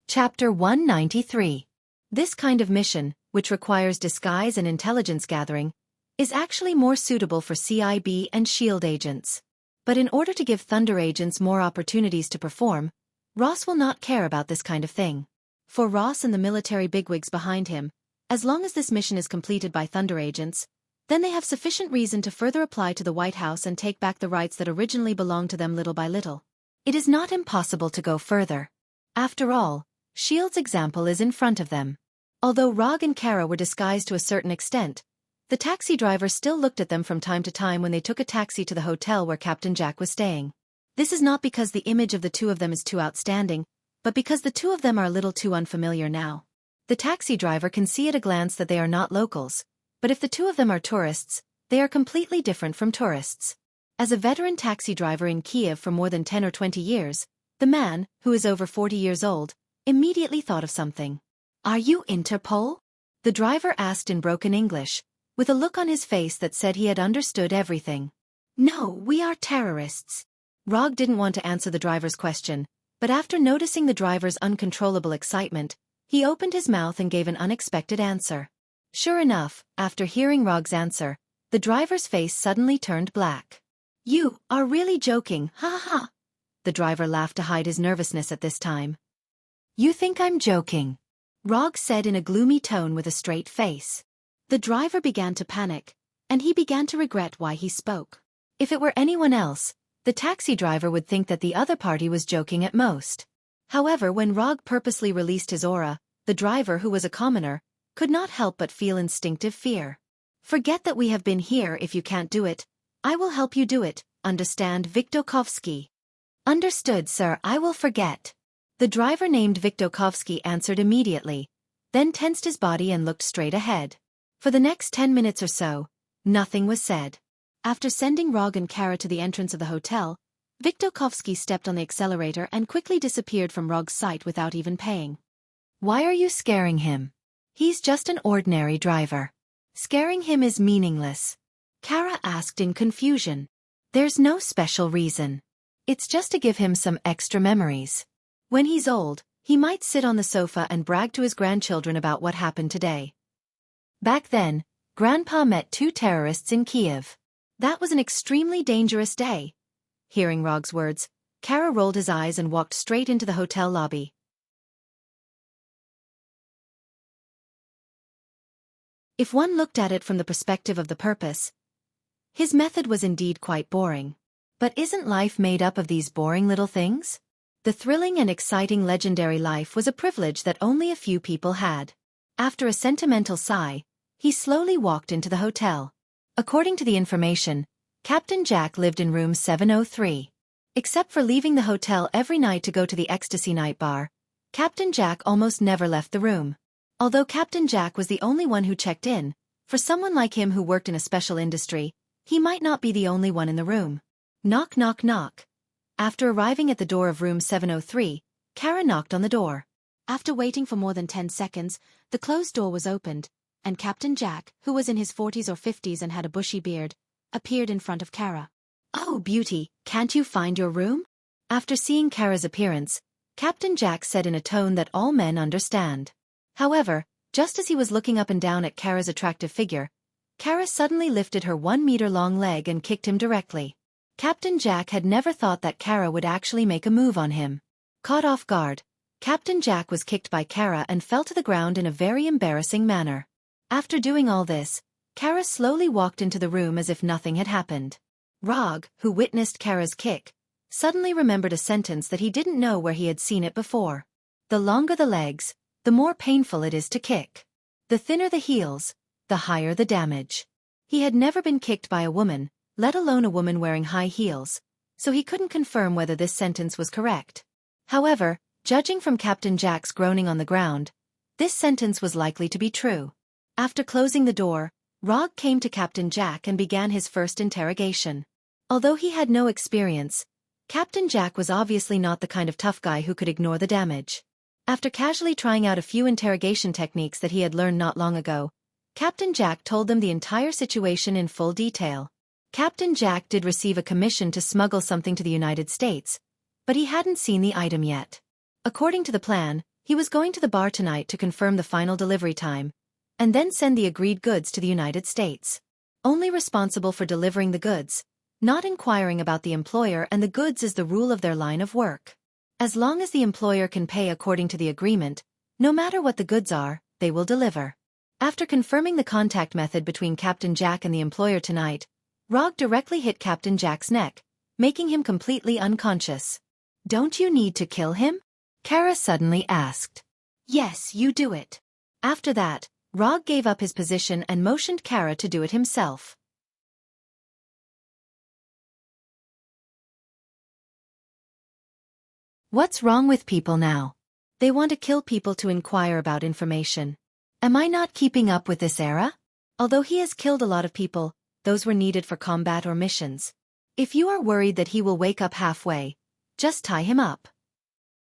Chapter 193. This kind of mission, which requires disguise and intelligence gathering, is actually more suitable for CIB and S.H.I.E.L.D. agents. But in order to give Thunder agents more opportunities to perform, Ross will not care about this kind of thing. For Ross and the military bigwigs behind him, as long as this mission is completed by Thunder agents, then they have sufficient reason to further apply to the White House and take back the rights that originally belonged to them little by little. It is not impossible to go further. After all, S.H.I.E.L.D.'s example is in front of them. Although Rog and Kara were disguised to a certain extent, the taxi driver still looked at them from time to time when they took a taxi to the hotel where Captain Jack was staying. This is not because the image of the two of them is too outstanding, but because the two of them are a little too unfamiliar now. The taxi driver can see at a glance that they are not locals, but if the two of them are tourists, they are completely different from tourists. As a veteran taxi driver in Kiev for more than 10 or 20 years, the man, who is over 40 years old, immediately thought of something. "Are you Interpol?" the driver asked in broken English, with a look on his face that said he had understood everything. "No, we are terrorists." Rog didn't want to answer the driver's question, but after noticing the driver's uncontrollable excitement, he opened his mouth and gave an unexpected answer. Sure enough, after hearing Rog's answer, the driver's face suddenly turned black. "You are really joking, ha ha ha." The driver laughed to hide his nervousness at this time. "You think I'm joking?" Rog said in a gloomy tone with a straight face. The driver began to panic, and he began to regret why he spoke. If it were anyone else, the taxi driver would think that the other party was joking at most. However, when Rog purposely released his aura, the driver, who was a commoner, could not help but feel instinctive fear. "Forget that we have been here. If you can't do it, I will help you do it, understand, Viktokovsky?" "Understood, sir, I will forget." The driver named Viktokovsky answered immediately, then tensed his body and looked straight ahead. For the next 10 minutes or so, nothing was said. After sending Rog and Kara to the entrance of the hotel, Viktokovsky stepped on the accelerator and quickly disappeared from Rog's sight without even paying. "Why are you scaring him? He's just an ordinary driver. Scaring him is meaningless," Kara asked in confusion. "There's no special reason. It's just to give him some extra memories. When he's old, he might sit on the sofa and brag to his grandchildren about what happened today. Back then, Grandpa met 2 terrorists in Kiev. That was an extremely dangerous day." Hearing Rog's words, Kara rolled his eyes and walked straight into the hotel lobby. If one looked at it from the perspective of the purpose, his method was indeed quite boring. But isn't life made up of these boring little things? The thrilling and exciting legendary life was a privilege that only a few people had. After a sentimental sigh, he slowly walked into the hotel. According to the information, Captain Jack lived in room 703. Except for leaving the hotel every night to go to the Ecstasy Night Bar, Captain Jack almost never left the room. Although Captain Jack was the only one who checked in, for someone like him who worked in a special industry, he might not be the only one in the room. Knock knock knock. After arriving at the door of room 703, Kara knocked on the door. After waiting for more than 10 seconds, the closed door was opened, and Captain Jack, who was in his 40s or 50s and had a bushy beard, appeared in front of Kara. "Oh, beauty, can't you find your room?" After seeing Kara's appearance, Captain Jack said in a tone that all men understand. However, just as he was looking up and down at Kara's attractive figure, Kara suddenly lifted her 1-meter-long leg and kicked him directly. Captain Jack had never thought that Kara would actually make a move on him. Caught off guard, Captain Jack was kicked by Kara and fell to the ground in a very embarrassing manner. After doing all this, Kara slowly walked into the room as if nothing had happened. Rog, who witnessed Kara's kick, suddenly remembered a sentence that he didn't know where he had seen it before. "The longer the legs, the more painful it is to kick. The thinner the heels, the higher the damage." He had never been kicked by a woman, let alone a woman wearing high heels, so he couldn't confirm whether this sentence was correct. However, judging from Captain Jack's groaning on the ground, this sentence was likely to be true. After closing the door, Rog came to Captain Jack and began his first interrogation. Although he had no experience, Captain Jack was obviously not the kind of tough guy who could ignore the damage. After casually trying out a few interrogation techniques that he had learned not long ago, Captain Jack told them the entire situation in full detail. Captain Jack did receive a commission to smuggle something to the United States, but he hadn't seen the item yet. According to the plan, he was going to the bar tonight to confirm the final delivery time, and then send the agreed goods to the United States. Only responsible for delivering the goods, not inquiring about the employer and the goods is the rule of their line of work. As long as the employer can pay according to the agreement, no matter what the goods are, they will deliver. After confirming the contact method between Captain Jack and the employer tonight, Rog directly hit Captain Jack's neck, making him completely unconscious. "Don't you need to kill him?" Kara suddenly asked. "Yes, you do it." After that, Rog gave up his position and motioned Kara to do it himself. What's wrong with people now? They want to kill people to inquire about information. Am I not keeping up with this era? Although he has killed a lot of people, those were needed for combat or missions. If you are worried that he will wake up halfway, just tie him up.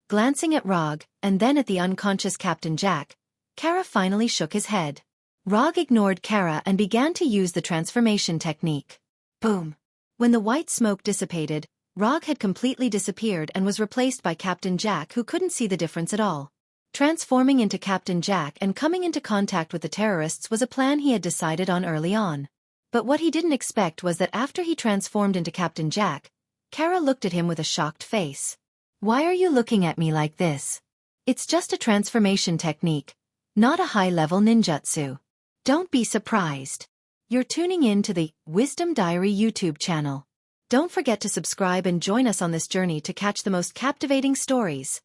Glancing at Rog, and then at the unconscious Captain Jack, Kara finally shook his head. Rog ignored Kara and began to use the transformation technique. Boom! When the white smoke dissipated, Rog had completely disappeared and was replaced by Captain Jack, who couldn't see the difference at all. Transforming into Captain Jack and coming into contact with the terrorists was a plan he had decided on early on. But what he didn't expect was that after he transformed into Captain Jack, Kara looked at him with a shocked face. "Why are you looking at me like this? It's just a transformation technique, not a high-level ninjutsu. Don't be surprised." You're tuning in to the Wisdom Diary YouTube channel. Don't forget to subscribe and join us on this journey to catch the most captivating stories.